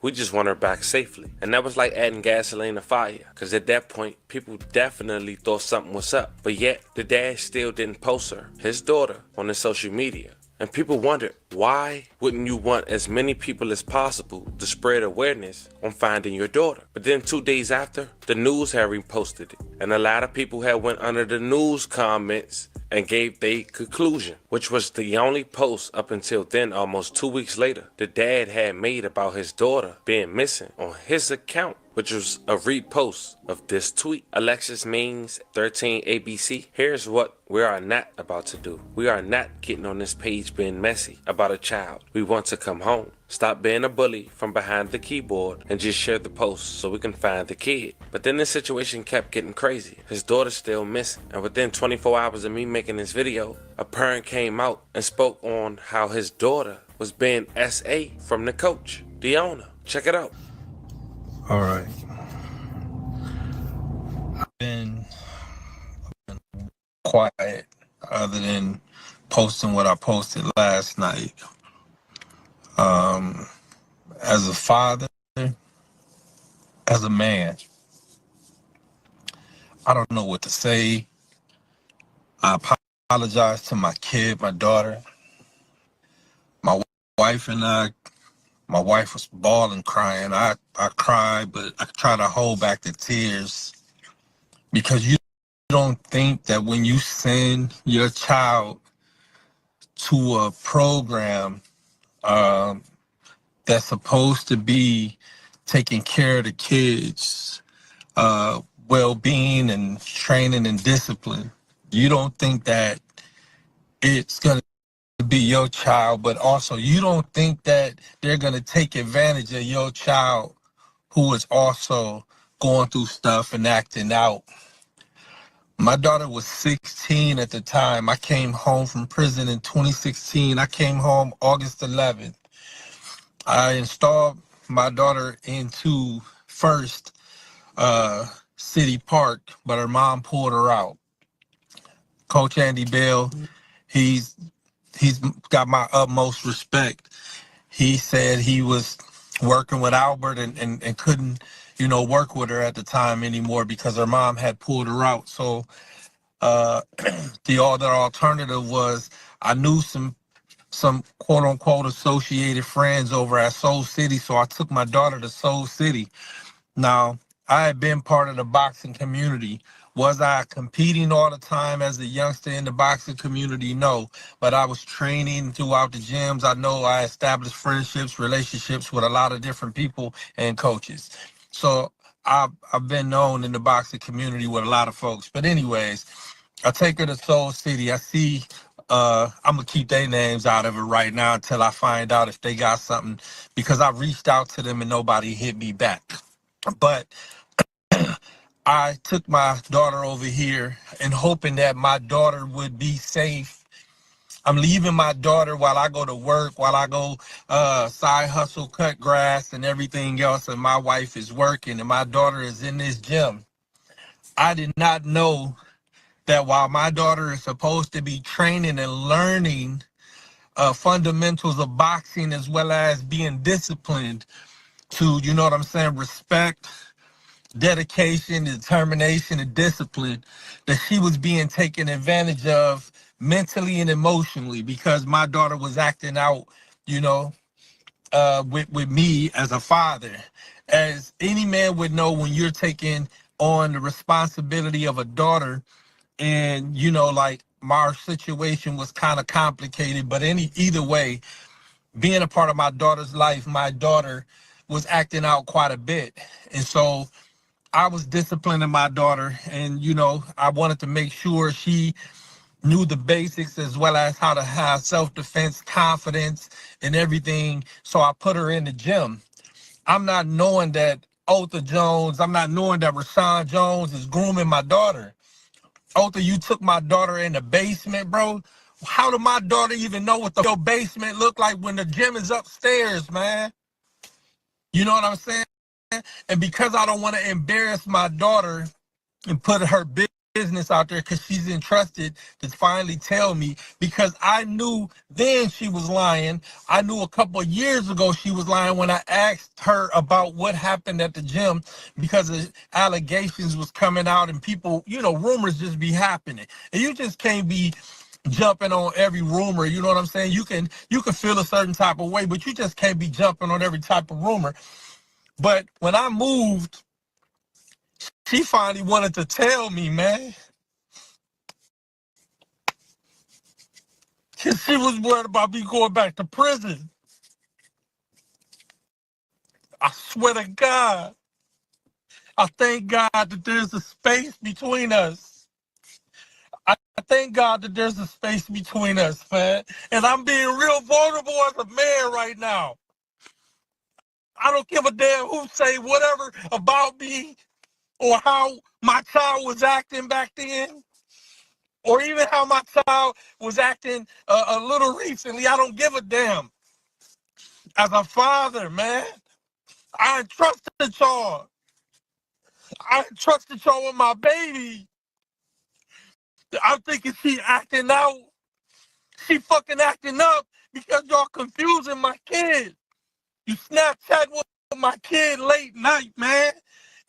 We just want her back safely. And that was like adding gasoline to fire, because at that point, people definitely thought something was up. But yet, the dad still didn't post her, his daughter, on his social media. And people wondered, why wouldn't you want as many people as possible to spread awareness on finding your daughter? But then 2 days after, the news had reposted it. And a lot of people had went under the news comments and gave their conclusion, which was the only post up until then. Almost 2 weeks later, the dad had made about his daughter being missing on his account, which was a repost of this tweet. Alexis Means 13 ABC. Here's what we are not about to do. We are not getting on this page being messy about a child. We want to come home. Stop being a bully from behind the keyboard and just share the post so we can find the kid. But then this situation kept getting crazy. His daughter's still missing. And within 24 hours of me making this video, a parent came out and spoke on how his daughter was being SA from the coach, the owner. Check it out. All right. I've been quiet other than posting what I posted last night. As a father, as a man, I don't know what to say. I apologize to my kid, my daughter. My wife and I, my wife was bawling, crying. I cried, but I try to hold back the tears, because you don't think that when you send your child to a program that's supposed to be taking care of the kids' well-being and training and discipline, you don't think that it's going to be your child, but also you don't think that they're going to take advantage of your child who is also going through stuff and acting out. My daughter was 16 at the time. I came home from prison in 2016. I came home August 11th. I installed my daughter into First City Park, but her mom pulled her out. Coach Andy Bell, he's got my utmost respect. He said he was working with Albert and couldn't, work with her at the time anymore because her mom had pulled her out. So the other alternative was, I knew some quote unquote associated friends over at Soul City, so I took my daughter to Soul City. Now, I had been part of the boxing community Was I competing all the time as a youngster in the boxing community? No, but I was training throughout the gyms. I know I established friendships, relationships with a lot of different people and coaches. So I've been known in the boxing community with a lot of folks. But anyways, I take her to Soul City. I see, I'm gonna keep their names out of it right now until I find out if they got something, because I reached out to them and nobody hit me back. But I took my daughter over here and hoping that my daughter would be safe. I'm leaving my daughter while I go to work, while I go side hustle, cut grass and everything else, and my wife is working and my daughter is in this gym. I did not know that while my daughter is supposed to be training and learning fundamentals of boxing, as well as being disciplined to, you know what I'm saying, respect, dedication, determination, and discipline, that she was being taken advantage of mentally and emotionally, because my daughter was acting out, you know, with me as a father. As any man would know, when you're taking on the responsibility of a daughter, and you know, like, my situation was kind of complicated, but either way, being a part of my daughter's life, my daughter was acting out quite a bit. And so I was disciplining my daughter, and you know, I wanted to make sure she knew the basics, as well as how to have self-defense, confidence, and everything. So I put her in the gym. I'm not knowing that Otha Jones, I'm not knowing that Rashawn Jones is grooming my daughter. Otha, you took my daughter in the basement, bro. How did my daughter even know what the basement looked like when the gym is upstairs, man? You know what I'm saying? And because I don't want to embarrass my daughter and put her business out there, because she's entrusted to finally tell me, because I knew then she was lying. I knew a couple of years ago she was lying when I asked her about what happened at the gym, because the allegations was coming out and people, you know, rumors just be happening. And you just can't be jumping on every rumor, you know what I'm saying? You can feel a certain type of way, but you just can't be jumping on every type of rumor. But when I moved, she finally wanted to tell me, man. Cause she was worried about me going back to prison. I swear to God. I thank God that there's a space between us. I thank God that there's a space between us, man. And I'm being real vulnerable as a man right now. I don't give a damn who say whatever about me, or how my child was acting back then, or even how my child was acting a little recently. I don't give a damn. As a father, man, I entrusted y'all. I entrusted y'all with my baby. I'm thinking she acting out. She fucking acting up because y'all confusing my kid. You Snapchat with my kid late night, man.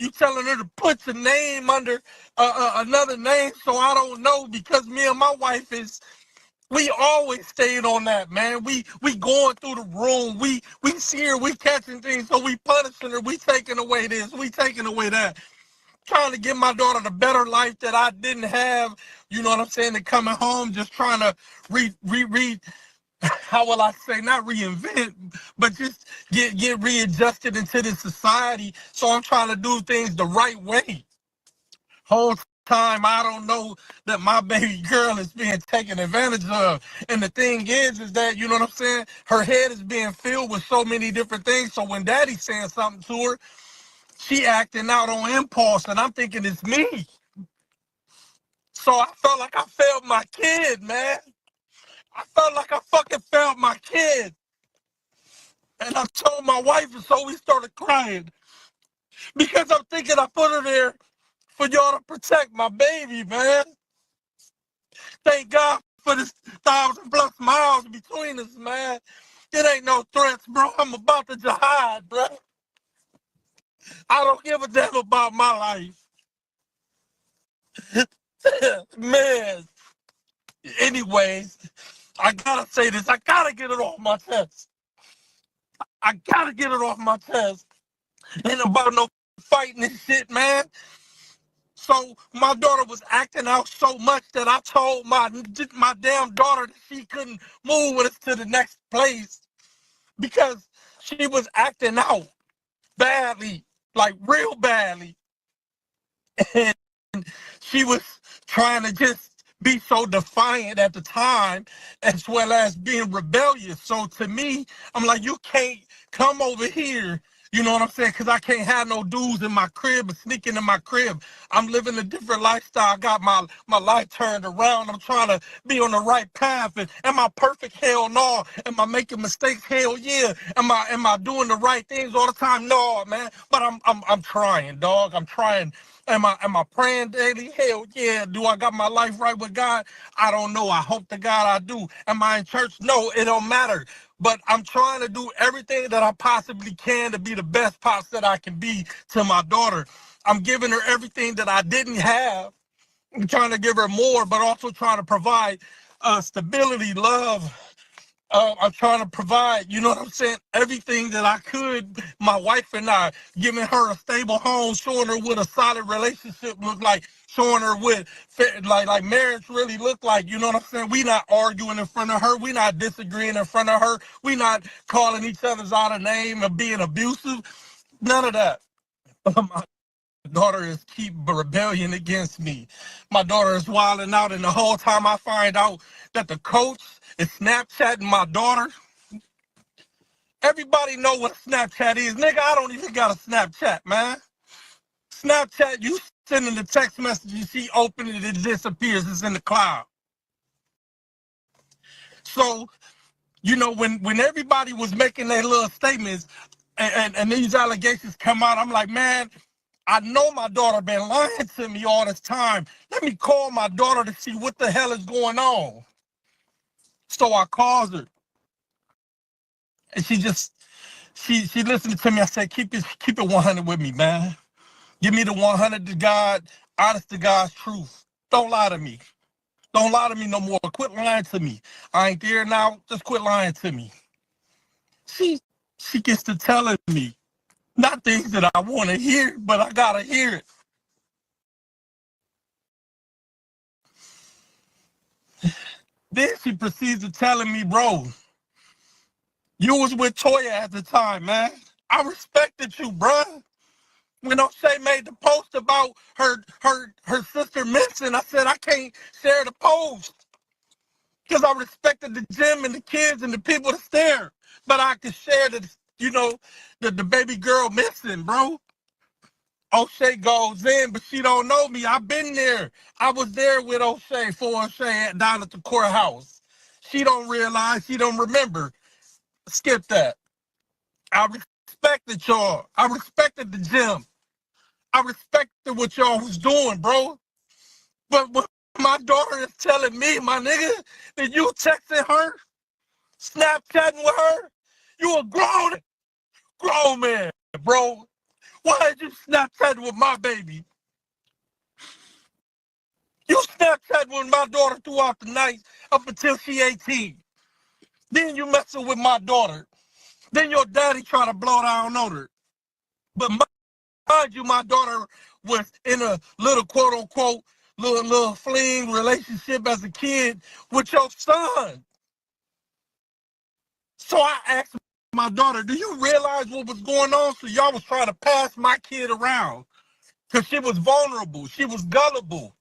You telling her to put your name under another name, so I don't know, because me and my wife we always stayed on that, man. We going through the room. We see her, we catching things, so we punishing her. We taking away this, we taking away that. Trying to give my daughter the better life that I didn't have, you know what I'm saying, and coming home just trying to how will I say, not reinvent, but just get readjusted into this society. So I'm trying to do things the right way. Whole time I don't know that my baby girl is being taken advantage of. And the thing is that, you know what I'm saying, her head is being filled with so many different things. So when daddy's saying something to her, she acting out on impulse, and I'm thinking it's me. So I felt like I failed my kid, man. I felt like I fucking failed my kid. And I told my wife, and so we started crying. Because I'm thinking I put her there for y'all to protect my baby, man. Thank God for this 1,000+ miles between us, man. It ain't no threats, bro. I'm about to jihad, bro. I don't give a damn about my life. Man. Anyways, I gotta say this. I gotta get it off my chest. I gotta get it off my chest. Ain't about no fighting and shit, man. So my daughter was acting out so much that I told my damn daughter that she couldn't move with us to the next place because she was acting out badly, like real badly. And she was trying to just be so defiant at the time, as well as being rebellious. So to me, I'm like, you can't come over here, you know what I'm saying? Because I can't have no dudes in my crib and sneaking in my crib. I'm living a different lifestyle. I got my life turned around. I'm trying to be on the right path. And am I perfect? Hell no. Am I making mistakes? Hell yeah. Am I doing the right things all the time? No, man. But I'm trying, dog. I'm trying. Am I praying daily? Hell yeah. Do I got my life right with God? I don't know. I hope to God I do. Am I in church? No, it don't matter. But I'm trying to do everything that I possibly can to be the best pops that I can be to my daughter. I'm giving her everything that I didn't have. I'm trying to give her more, but also trying to provide stability, love. I'm trying to provide, you know what I'm saying, everything that I could. My wife and I, giving her a stable home, showing her what a solid relationship look like, showing her what like marriage really look like. You know what I'm saying? We not arguing in front of her. We not disagreeing in front of her. We not calling each other's out of name or being abusive. None of that. My daughter is keep rebellion against me. My daughter is wilding out, and the whole time I find out that the coach is Snapchatting my daughter. Everybody know what Snapchat is. Nigga, I don't even got a Snapchat, man. Snapchat, you sending the text message, you see open it, it disappears, it's in the cloud. So, you know, when everybody was making their little statements and these allegations come out, I'm like, man, I know my daughter been lying to me all this time. Let me call my daughter to see what the hell is going on. So I called her. And she listened to me. I said, keep it 100 with me, man. Give me the 100 to God, honest to God's truth. Don't lie to me. Don't lie to me no more. Quit lying to me. I ain't there now. Just quit lying to me. She gets to telling me, not things that I want to hear, but I gotta hear it. Then she proceeds to telling me, bro, you was with Toya at the time, man. I respected you, bruh. When O'Shea made the post about her sister missing, I said I can't share the post because I respected the gym and the kids and the people that's there. But I could share the, you know, the baby girl missing, bro. O'Shea goes in, but she don't know me. I've been there. I was there with O'Shea for O'Shea down at the courthouse. She don't realize, she don't remember. Skip that. I respected y'all. I respected the gym. I respected what y'all was doing, bro. But when my daughter is telling me, my nigga, that you texting her, Snapchatting with her, you a grown man, bro. Why did you Snapchatting with my baby? You Snapchatting with my daughter throughout the night up until she 18. Then you messing with my daughter. Then your daddy trying to blow down on her. But mind you, my daughter was in a little quote-unquote little fling relationship as a kid with your son. So I asked my daughter, do you realize what was going on? So y'all was trying to pass my kid around because she was vulnerable. She was gullible.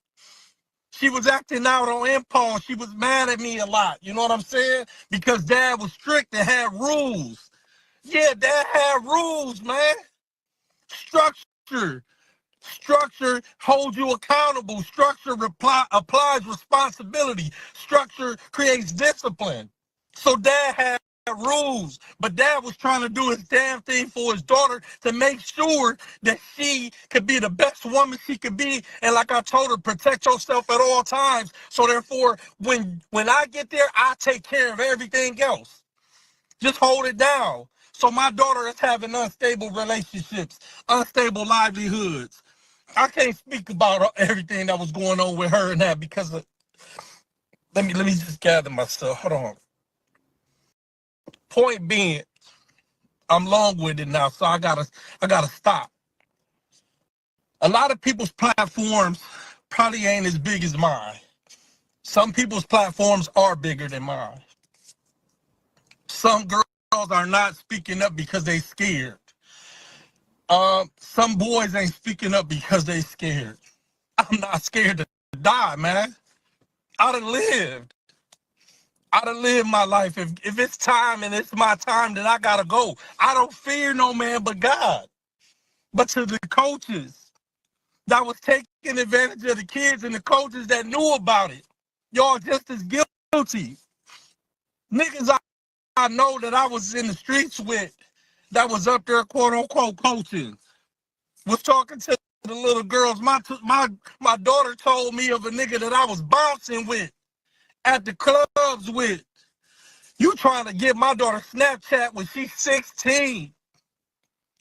She was acting out on impulse. She was mad at me a lot. You know what I'm saying? Because dad was strict and had rules. Yeah, dad had rules, man. Structure. Structure holds you accountable. Structure applies responsibility. Structure creates discipline. So dad had rules, but dad was trying to do his damn thing for his daughter to make sure that she could be the best woman she could be. And like I told her, protect yourself at all times. So therefore, when I get there, I take care of everything else. Just hold it down. So my daughter is having unstable relationships, unstable livelihoods. I can't speak about everything that was going on with her and that because of, let me just gather myself. Hold on. Point being, I'm long-winded now, so I gotta stop. A lot of people's platforms probably ain't as big as mine. Some people's platforms are bigger than mine. Some girls are not speaking up because they scared. Some boys ain't speaking up because they scared. I'm not scared to die, man. I done lived my life. If it's time and it's my time, then I gotta go. I don't fear no man but God. But to the coaches that was taking advantage of the kids and the coaches that knew about it, y'all just as guilty. Niggas I know that I was in the streets with that was up there, quote unquote, coaching, was talking to the little girls. My daughter told me of a nigga that I was bouncing with at the clubs with. You trying to get my daughter Snapchat when she's 16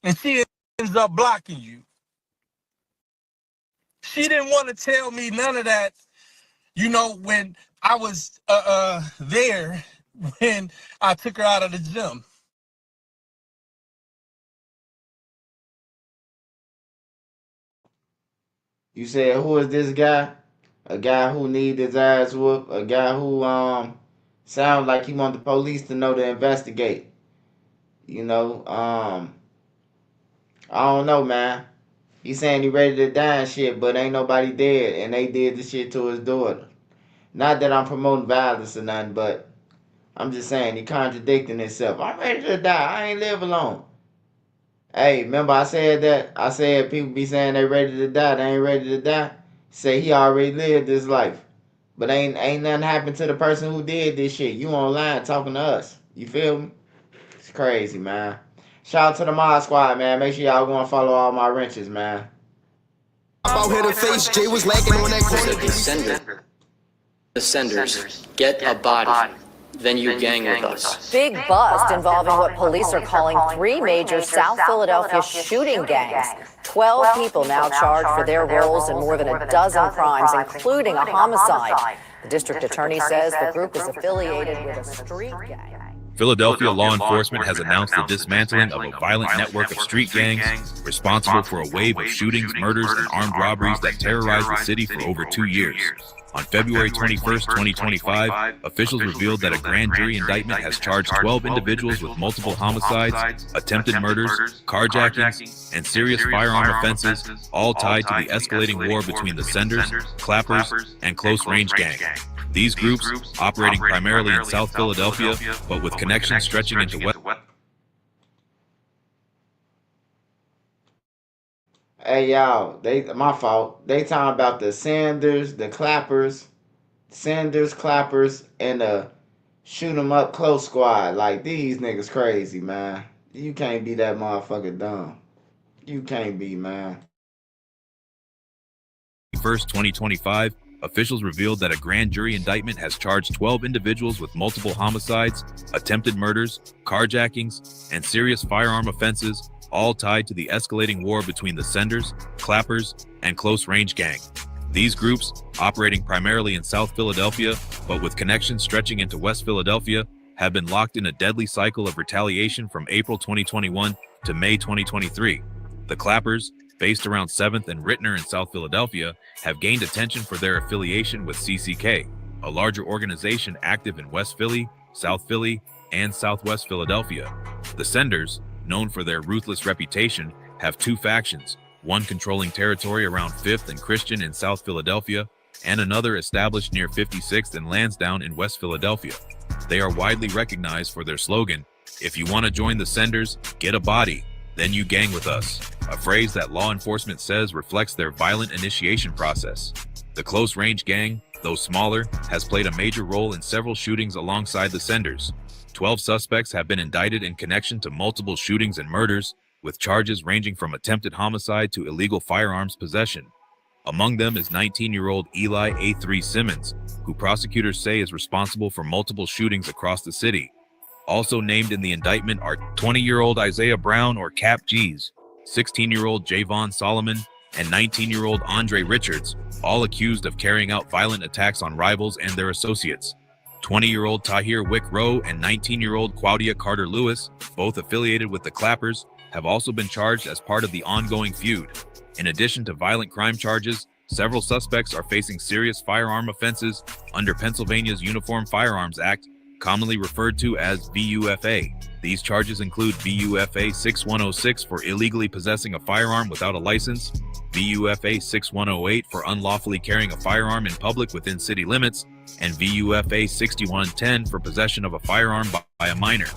and she ends up blocking you. She didn't want to tell me none of that, you know, when I was there when I took her out of the gym. You said, who is this guy? A guy who need his ass whooped. A guy who sounds like he want the police to know to investigate. You know, I don't know, man. He saying he ready to die and shit, but ain't nobody dead, and they did the shit to his daughter. Not that I'm promoting violence or nothing, but I'm just saying he contradicting himself. I'm ready to die. I ain't live alone. Hey, remember I said that? I said people be saying they ready to die. They ain't ready to die. Say he already lived this life. But ain't nothing happened to the person who did this shit. You online talking to us. You feel me? It's crazy, man. Shout out to the Mod Squad, man. Make sure y'all go and follow all my wrenches, man. Out here to face Jay was lacking on that corner. The senders get a body, then you gang with us. Big bust involving what police are calling 3 major South Philadelphia shooting gangs. 12 people now charged for their roles in more than a dozen crimes, including a homicide. The district attorney says the group is affiliated with a street gang. Philadelphia law enforcement has announced the dismantling of a violent network of street gangs responsible for a wave of shootings, murders, and armed robberies that terrorized the city for over 2 years. On February 21st, 2025, officials revealed that a grand jury indictment has charged 12 individuals with multiple homicides, attempted murders, carjackings, and serious firearm offenses, all tied to the escalating war between the senders, clappers, and close-range gang. These groups, operating primarily in South Philadelphia, but with connections stretching into West. Hey y'all, my fault. They talking about the senders, the clappers, senders, clappers, and the shoot 'em up close squad. Like, these niggas crazy, man. You can't be that motherfucker dumb. You can't be, man. 1st, 2025, officials revealed that a grand jury indictment has charged 12 individuals with multiple homicides, attempted murders, carjackings, and serious firearm offenses, all tied to the escalating war between the senders, clappers, and close-range gang. These groups, operating primarily in South Philadelphia, but with connections stretching into West Philadelphia, have been locked in a deadly cycle of retaliation from April 2021 to May 2023. The clappers, based around 7th and Rittner in South Philadelphia, have gained attention for their affiliation with CCK, a larger organization active in West Philly, South Philly, and Southwest Philadelphia. The senders, known for their ruthless reputation, have 2 factions, one controlling territory around 5th and Christian in South Philadelphia, and another established near 56th and Lansdowne in West Philadelphia. They are widely recognized for their slogan, "If you want to join the senders, get a body, then you gang with us," a phrase that law enforcement says reflects their violent initiation process. The close-range gang, though smaller, has played a major role in several shootings alongside the senders. 12 suspects have been indicted in connection to multiple shootings and murders, with charges ranging from attempted homicide to illegal firearms possession. Among them is 19-year-old Eli A3 Simmons, who prosecutors say is responsible for multiple shootings across the city. Also named in the indictment are 20-year-old Isaiah Brown or Cap G's, 16-year-old Javon Solomon, and 19-year-old Andre Richards, all accused of carrying out violent attacks on rivals and their associates. 20-year-old Tahir Wick Rowe and 19-year-old Claudia Carter Lewis, both affiliated with the Clappers, have also been charged as part of the ongoing feud. In addition to violent crime charges, several suspects are facing serious firearm offenses under Pennsylvania's Uniform Firearms Act, commonly referred to as VUFA. These charges include VUFA 6106 for illegally possessing a firearm without a license, VUFA 6108 for unlawfully carrying a firearm in public within city limits, and VUFA 6110 for possession of a firearm by a minor.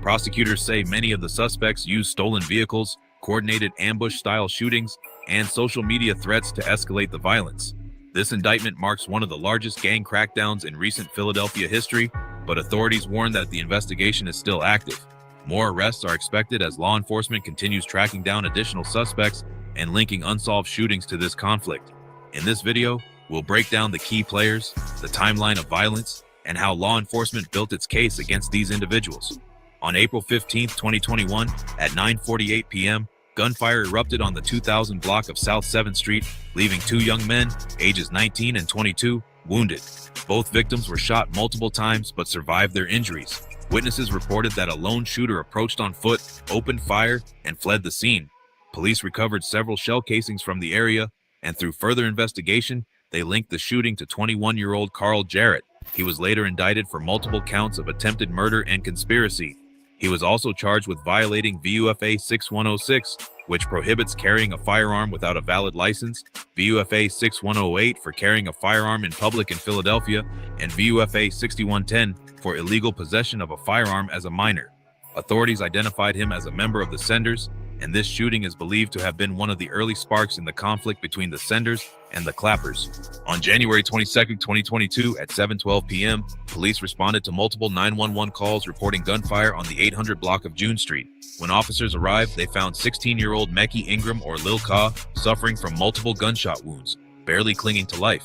Prosecutors say many of the suspects used stolen vehicles, coordinated ambush-style shootings, and social media threats to escalate the violence. This indictment marks one of the largest gang crackdowns in recent Philadelphia history, but authorities warn that the investigation is still active. More arrests are expected as law enforcement continues tracking down additional suspects and linking unsolved shootings to this conflict. In this video, we'll break down the key players, the timeline of violence, and how law enforcement built its case against these individuals. On April 15, 2021, at 9:48 p.m., gunfire erupted on the 2000 block of South 7th Street, leaving two young men, ages 19 and 22, wounded. Both victims were shot multiple times but survived their injuries. Witnesses reported that a lone shooter approached on foot, opened fire, and fled the scene. Police recovered several shell casings from the area, and through further investigation, they linked the shooting to 21-year-old Carl Jarrett. He was later indicted for multiple counts of attempted murder and conspiracy. He was also charged with violating VUFA 6106, which prohibits carrying a firearm without a valid license, VUFA 6108 for carrying a firearm in public in Philadelphia, and VUFA 6110 for illegal possession of a firearm as a minor. Authorities identified him as a member of the Senders, and this shooting is believed to have been one of the early sparks in the conflict between the Senders and the Clappers. On January 22, 2022, at 7:12 p.m., police responded to multiple 911 calls reporting gunfire on the 800 block of June Street. When officers arrived, they found 16-year-old Mecky Ingram, or Lil Ka, suffering from multiple gunshot wounds, barely clinging to life.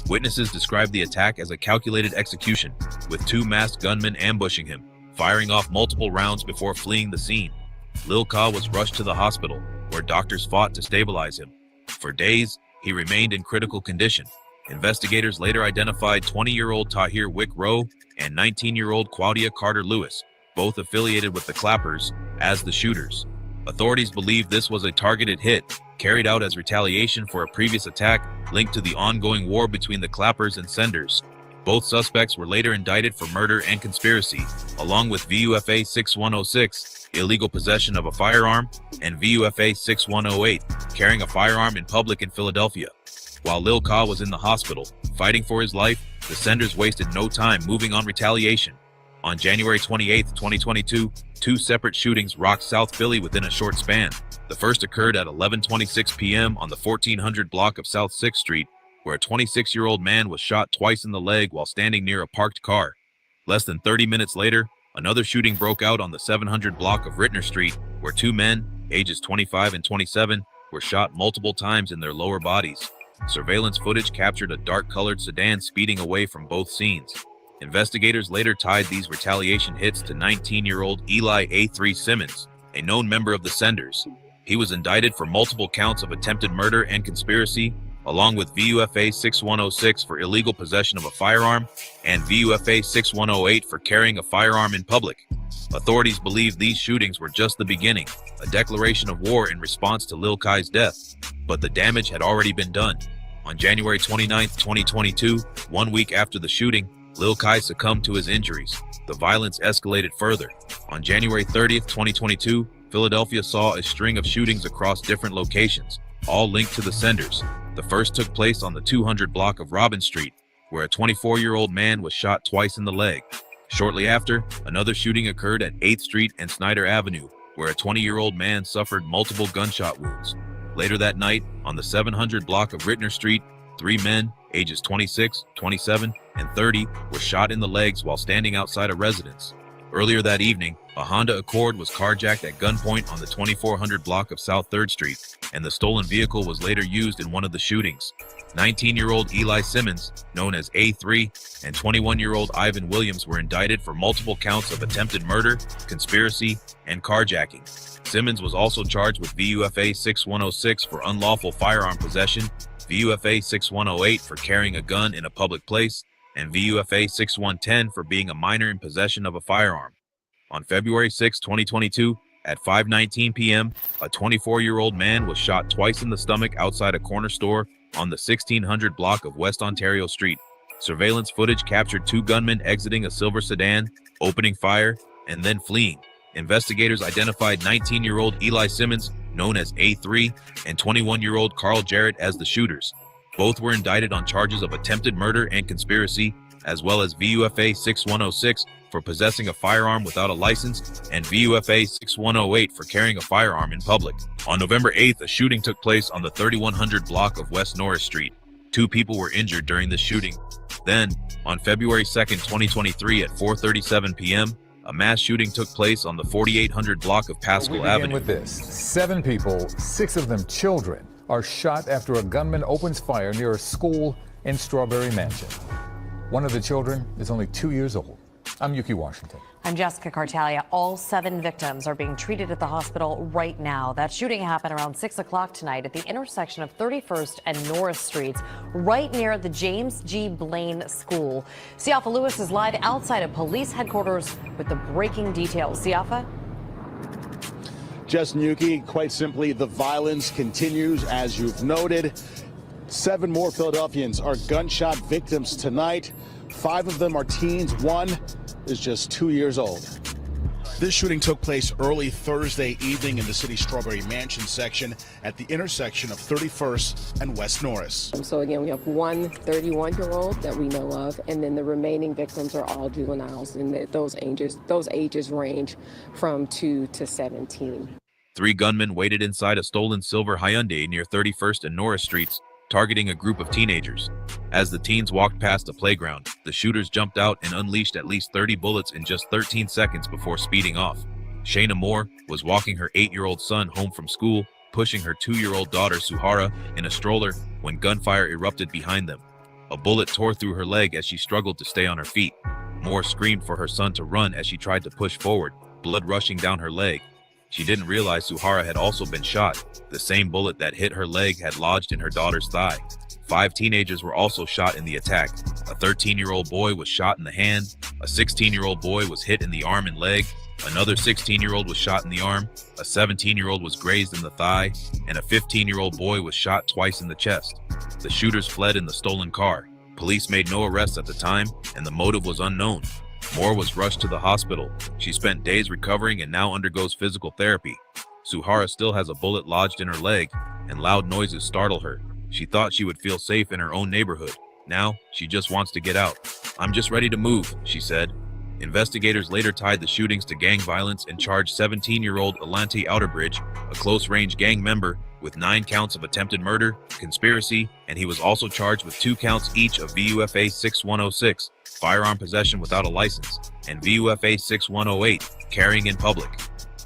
Witnesses described the attack as a calculated execution, with two masked gunmen ambushing him, firing off multiple rounds before fleeing the scene. Lil Ka was rushed to the hospital, where doctors fought to stabilize him. For days, he remained in critical condition. Investigators later identified 20-year-old Tahir Wick Rowe and 19-year-old Claudia Carter Lewis, both affiliated with the Clappers, as the shooters. Authorities believe this was a targeted hit, carried out as retaliation for a previous attack linked to the ongoing war between the Clappers and Senders. Both suspects were later indicted for murder and conspiracy, along with VUFA 6106, illegal possession of a firearm, and VUFA 6108, carrying a firearm in public in Philadelphia. While Lil Ka was in the hospital, fighting for his life, the Senders wasted no time moving on retaliation. On January 28, 2022, two separate shootings rocked South Philly within a short span. The first occurred at 11:26 p.m. on the 1400 block of South 6th Street, where a 26-year-old man was shot twice in the leg while standing near a parked car. Less than 30 minutes later, another shooting broke out on the 700 block of Rittner Street, where two men, ages 25 and 27, were shot multiple times in their lower bodies. Surveillance footage captured a dark-colored sedan speeding away from both scenes. Investigators later tied these retaliation hits to 19-year-old Eli A3 Simmons, a known member of the Senders. He was indicted for multiple counts of attempted murder and conspiracy, along with VUFA 6106 for illegal possession of a firearm and VUFA 6108 for carrying a firearm in public. Authorities believe these shootings were just the beginning, a declaration of war in response to Lil Kai's death, but the damage had already been done. On January 29, 2022, 1 week after the shooting, Lil Kai succumbed to his injuries. The violence escalated further. On January 30, 2022, Philadelphia saw a string of shootings across different locations, all linked to the Senders. The first took place on the 200 block of Robin Street, where a 24-year-old man was shot twice in the leg. Shortly after, another shooting occurred at 8th Street and Snyder Avenue, where a 20-year-old man suffered multiple gunshot wounds. Later that night, on the 700 block of Rittner Street, 3 men, ages 26, 27, and 30, were shot in the legs while standing outside a residence. Earlier that evening, a Honda Accord was carjacked at gunpoint on the 2400 block of South 3rd Street, and the stolen vehicle was later used in one of the shootings. 19-year-old Eli Simmons, known as A3, and 21-year-old Ivan Williams were indicted for multiple counts of attempted murder, conspiracy, and carjacking. Simmons was also charged with VUFA 6106 for unlawful firearm possession, VUFA 6108 for carrying a gun in a public place, and VUFA 6110 for being a minor in possession of a firearm. On February 6, 2022, At 5:19 p.m., a 24-year-old man was shot twice in the stomach outside a corner store on the 1600 block of West Ontario Street. Surveillance footage captured two gunmen exiting a silver sedan, opening fire, and then fleeing. Investigators identified 19-year-old Eli Simmons, known as A3, and 21-year-old Carl Jarrett as the shooters. Both were indicted on charges of attempted murder and conspiracy, as well as VUFA 6106 for possessing a firearm without a license and VUFA 6108 for carrying a firearm in public. On November 8th, a shooting took place on the 3100 block of West Norris Street. 2 people were injured during the shooting. Then, on February 2nd, 2023 at 4:37 p.m., a mass shooting took place on the 4800 block of Pascal Avenue. With this, 7 people, 6 of them children, are shot after a gunman opens fire near a school in Strawberry Mansion. One of the children is only 2 years old. I'm Yuki Washington. I'm Jessica Cartalia. All 7 victims are being treated at the hospital right now. That shooting happened around 6 o'clock tonight at the intersection of 31st and Norris Streets, right near the James G. Blaine School. Siafa Lewis is live outside of police headquarters with the breaking details. Siafa? Jess Nuki, quite simply, the violence continues, as you've noted. 7 more Philadelphians are gunshot victims tonight. 5 of them are teens. 1 is just 2 years old. This shooting took place early Thursday evening in the city's Strawberry Mansion section at the intersection of 31st and West Norris. So again, we have one 31-year-old that we know of, and then the remaining victims are all juveniles, and those ages range from 2 to 17. 3 gunmen waited inside a stolen silver Hyundai near 31st and Norris Streets, targeting a group of teenagers. As the teens walked past a playground, the shooters jumped out and unleashed at least 30 bullets in just 13 seconds before speeding off. Shayna Moore was walking her 8-year-old son home from school, pushing her 2-year-old daughter Suhara in a stroller when gunfire erupted behind them. A bullet tore through her leg as she struggled to stay on her feet. Moore screamed for her son to run as she tried to push forward, blood rushing down her leg. She didn't realize Suhara had also been shot. The same bullet that hit her leg had lodged in her daughter's thigh. 5 teenagers were also shot in the attack. A 13-year-old boy was shot in the hand. A 16-year-old boy was hit in the arm and leg. Another 16-year-old was shot in the arm. A 17-year-old was grazed in the thigh. And a 15-year-old boy was shot twice in the chest. The shooters fled in the stolen car. Police made no arrests at the time, and the motive was unknown. Moore was rushed to the hospital. She spent days recovering and now undergoes physical therapy. Suhara still has a bullet lodged in her leg, and loud noises startle her. She thought she would feel safe in her own neighborhood. Now, she just wants to get out. "I'm just ready to move," she said. Investigators later tied the shootings to gang violence and charged 17-year-old Alante Outerbridge, a close-range gang member, with 9 counts of attempted murder, conspiracy, and he was also charged with 2 counts each of VUFA 6106, firearm possession without a license, and VUFA 6108, carrying in public.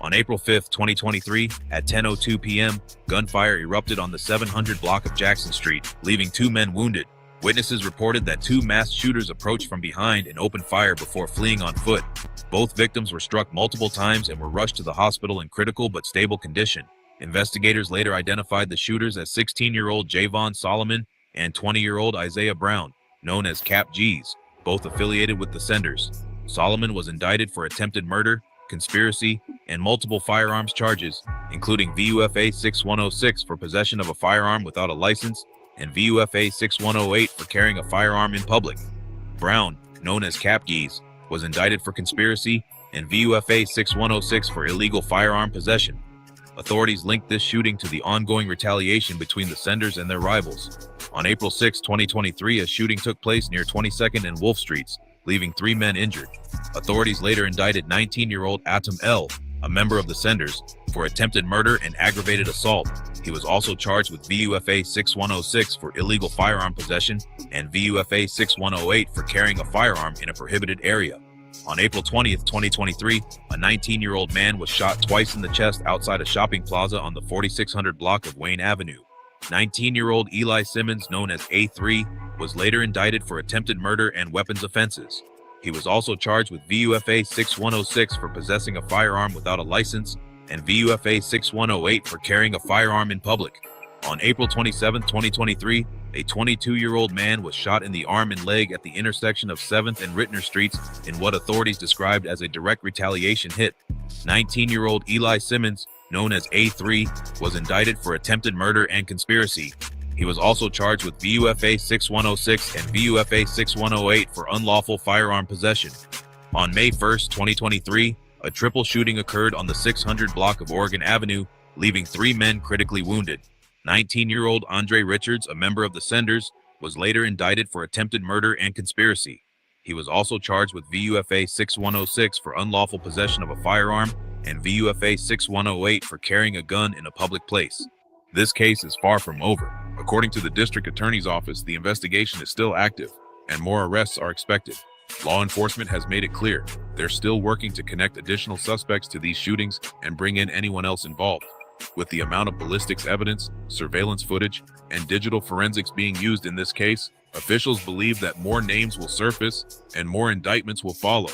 On April 5, 2023, at 10:02 p.m., gunfire erupted on the 700 block of Jackson Street, leaving 2 men wounded. Witnesses reported that 2 masked shooters approached from behind and opened fire before fleeing on foot. Both victims were struck multiple times and were rushed to the hospital in critical but stable condition. Investigators later identified the shooters as 16-year-old Javon Solomon and 20-year-old Isaiah Brown, known as Cap G's, both affiliated with the Senders. Solomon was indicted for attempted murder, conspiracy, and multiple firearms charges, including VUFA 6106 for possession of a firearm without a license and VUFA 6108 for carrying a firearm in public. Brown, known as Cap G's, was indicted for conspiracy and VUFA 6106 for illegal firearm possession. Authorities linked this shooting to the ongoing retaliation between the Senders and their rivals. On April 6, 2023, a shooting took place near 22nd and Wolf Streets, leaving 3 men injured. Authorities later indicted 19-year-old Atom L, a member of the Senders, for attempted murder and aggravated assault. He was also charged with VUFA 6106 for illegal firearm possession and VUFA 6108 for carrying a firearm in a prohibited area. On April 20th, 2023, a 19-year-old man was shot twice in the chest outside a shopping plaza on the 4600 block of Wayne Avenue. 19-year-old Eli Simmons, known as A3, was later indicted for attempted murder and weapons offenses. He was also charged with VUFA 6106 for possessing a firearm without a license and VUFA 6108 for carrying a firearm in public. On April 27, 2023, A 22-year-old man was shot in the arm and leg at the intersection of 7th and Rittner Streets in what authorities described as a direct retaliation hit. 19-year-old Eli Simmons, known as A3, was indicted for attempted murder and conspiracy. He was also charged with VUFA 6106 and VUFA 6108 for unlawful firearm possession. On May 1st, 2023, a triple shooting occurred on the 600 block of Oregon Avenue, leaving 3 men critically wounded. 19-year-old Andre Richards, a member of the Senders, was later indicted for attempted murder and conspiracy. He was also charged with VUFA 6106 for unlawful possession of a firearm and VUFA 6108 for carrying a gun in a public place. This case is far from over. According to the district attorney's office, the investigation is still active and more arrests are expected. Law enforcement has made it clear they're still working to connect additional suspects to these shootings and bring in anyone else involved. With the amount of ballistics evidence, surveillance footage, and digital forensics being used in this case, officials believe that more names will surface and more indictments will follow.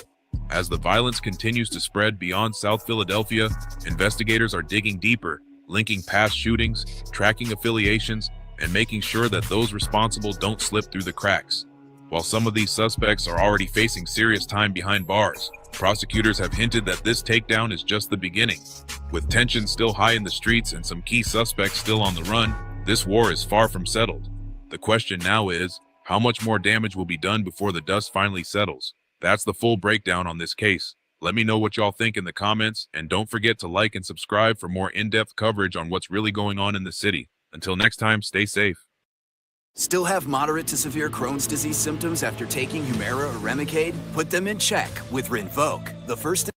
As the violence continues to spread beyond South Philadelphia, investigators are digging deeper, linking past shootings, tracking affiliations, and making sure that those responsible don't slip through the cracks. While some of these suspects are already facing serious time behind bars, prosecutors have hinted that this takedown is just the beginning. With tensions still high in the streets and some key suspects still on the run, this war is far from settled. The question now is, how much more damage will be done before the dust finally settles? That's the full breakdown on this case. Let me know what y'all think in the comments, and don't forget to like and subscribe for more in-depth coverage on what's really going on in the city. Until next time, stay safe. Still have moderate to severe Crohn's disease symptoms after taking Humira or Remicade? Put them in check with Rinvoq, the first.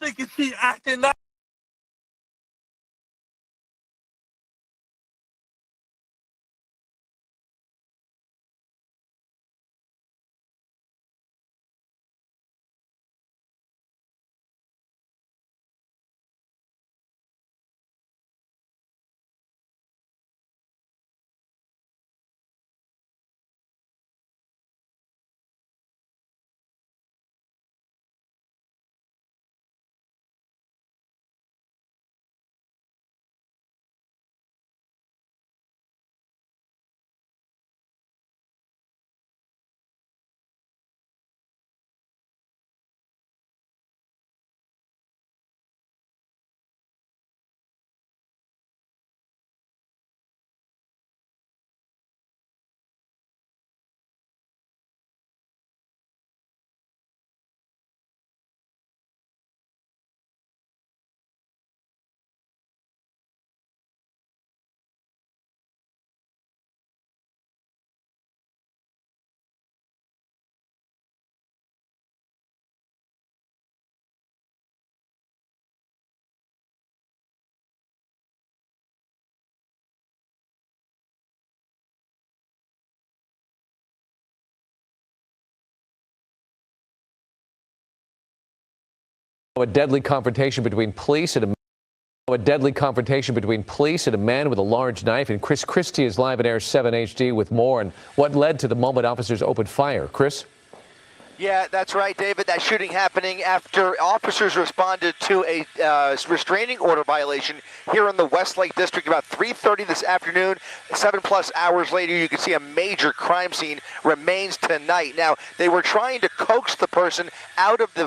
Thinking she acting out. A deadly confrontation between police and a man with a large knife. And Chris Christie is live at Air 7 HD with more on what led to the moment officers opened fire. Chris? Yeah, that's right, David. That shooting happening after officers responded to a restraining order violation here in the Westlake District about 3:30 this afternoon. 7+ hours later, you can see a major crime scene remains tonight. Now, they were trying to coax the person out of the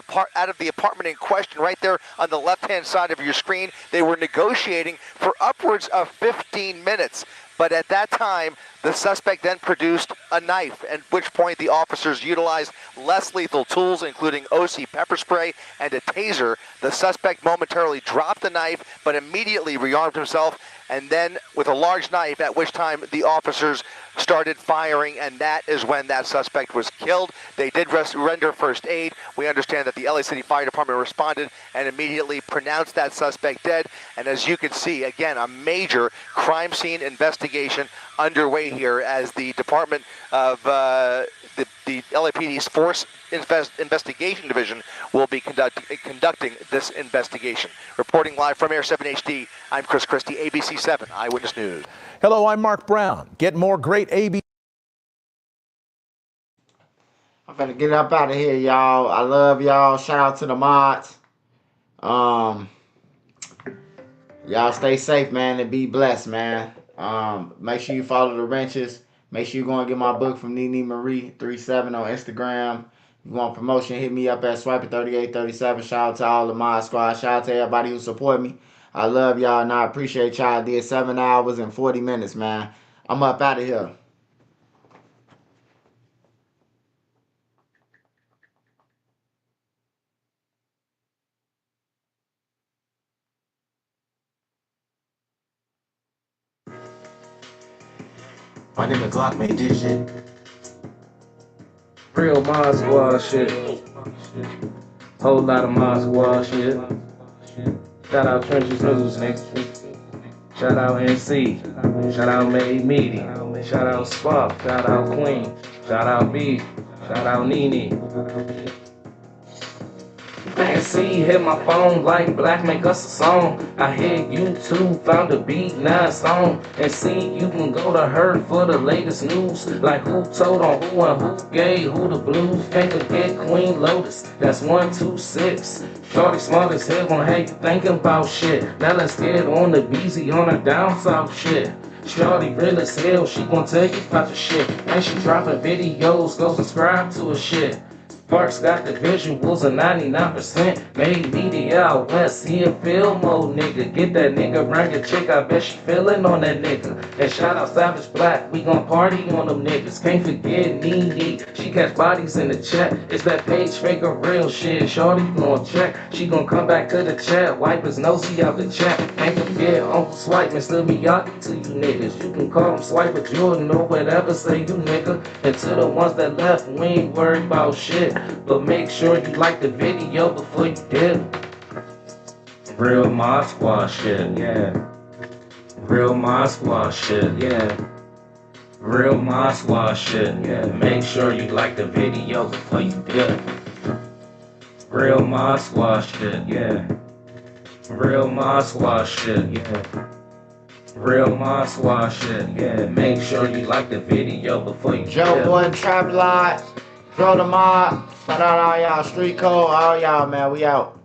apartment in question right there on the left-hand side of your screen. They were negotiating for upwards of 15 minutes. But at that time, the suspect then produced a knife, at which point the officers utilized less lethal tools, including OC pepper spray and a taser. The suspect momentarily dropped the knife, but immediately rearmed himself, and then with a large knife, at which time the officers started firing, and that is when that suspect was killed. They did render first aid. We understand that the LA City Fire Department responded and immediately pronounced that suspect dead. And as you can see, again, a major crime scene investigation underway here as the Department of the LAPD's Force Investigation Division will be conducting this investigation. Reporting live from Air 7 HD, I'm Chris Christie, ABC 7 Eyewitness News. Hello, I'm Mark Brown. Get more great ABC. I'm finna get up out of here, y'all. I love y'all. Shout out to the mods. Y'all stay safe, man, and be blessed, man. Make sure you follow the wrenches. Make sure you go and get my book from Nene Marie 37 on Instagram. If you want promotion, hit me up at Swiper3837. Shout out to all the Mod Squad. Shout out to everybody who support me. I love y'all and I appreciate y'all. I did 7 hours and 40 minutes, man. I'm up out of here. My nigga Glock made this shit. Real Mod Squad shit. Whole lot of Mod Squad shit. Shout out Trenches News, nigga. Shout out NC. Shout out Made Media. Shout out Spark. Shout out Queen. Shout out B. Shout out Nene. Man, see, hit my phone like Black make us a song. I hit YouTube, found a beat, now it's on. And see, you can go to her for the latest news. Like who told on who and who gave who the blues. Can't forget Queen Lotus, that's 126. Shorty smart as hell, gon' have you thinking about shit. Now let's get on the BZ on her down south shit. Shorty real as hell, she gon' tell you about your shit. And she dropping videos, go subscribe to her shit. Parks got the visuals of 99%. Made media out west, he a film mode nigga. Get that nigga, bring a chick, I bet she feelin' on that nigga. And shout out Savage Black, we gon' party on them niggas. Can't forget Nene, she catch bodies in the chat. It's that page figure real shit, shorty gon' check. She gon' come back to the chat, wipe his nosy out the chat. Can't forget Uncle Swipe, Mr. Miyagi to you niggas. You can call him Swiper Jordan or whatever, say you nigga. And to the ones that left, we ain't worried about shit. But make sure you like the video before you dip. Real Mod Squad shit, yeah. Real Mod Squad shit, yeah. Real Mod Squad shit, yeah. Make sure you like the video before you dip. Real Mod Squad shit, yeah. Real Mod Squad shit, yeah. Real Mod Squad shit, yeah. Make sure you like the video before you dip. Joe Boy Trap Lot. Throw the mob. Shout out all y'all. Street Code. All y'all, man. We out.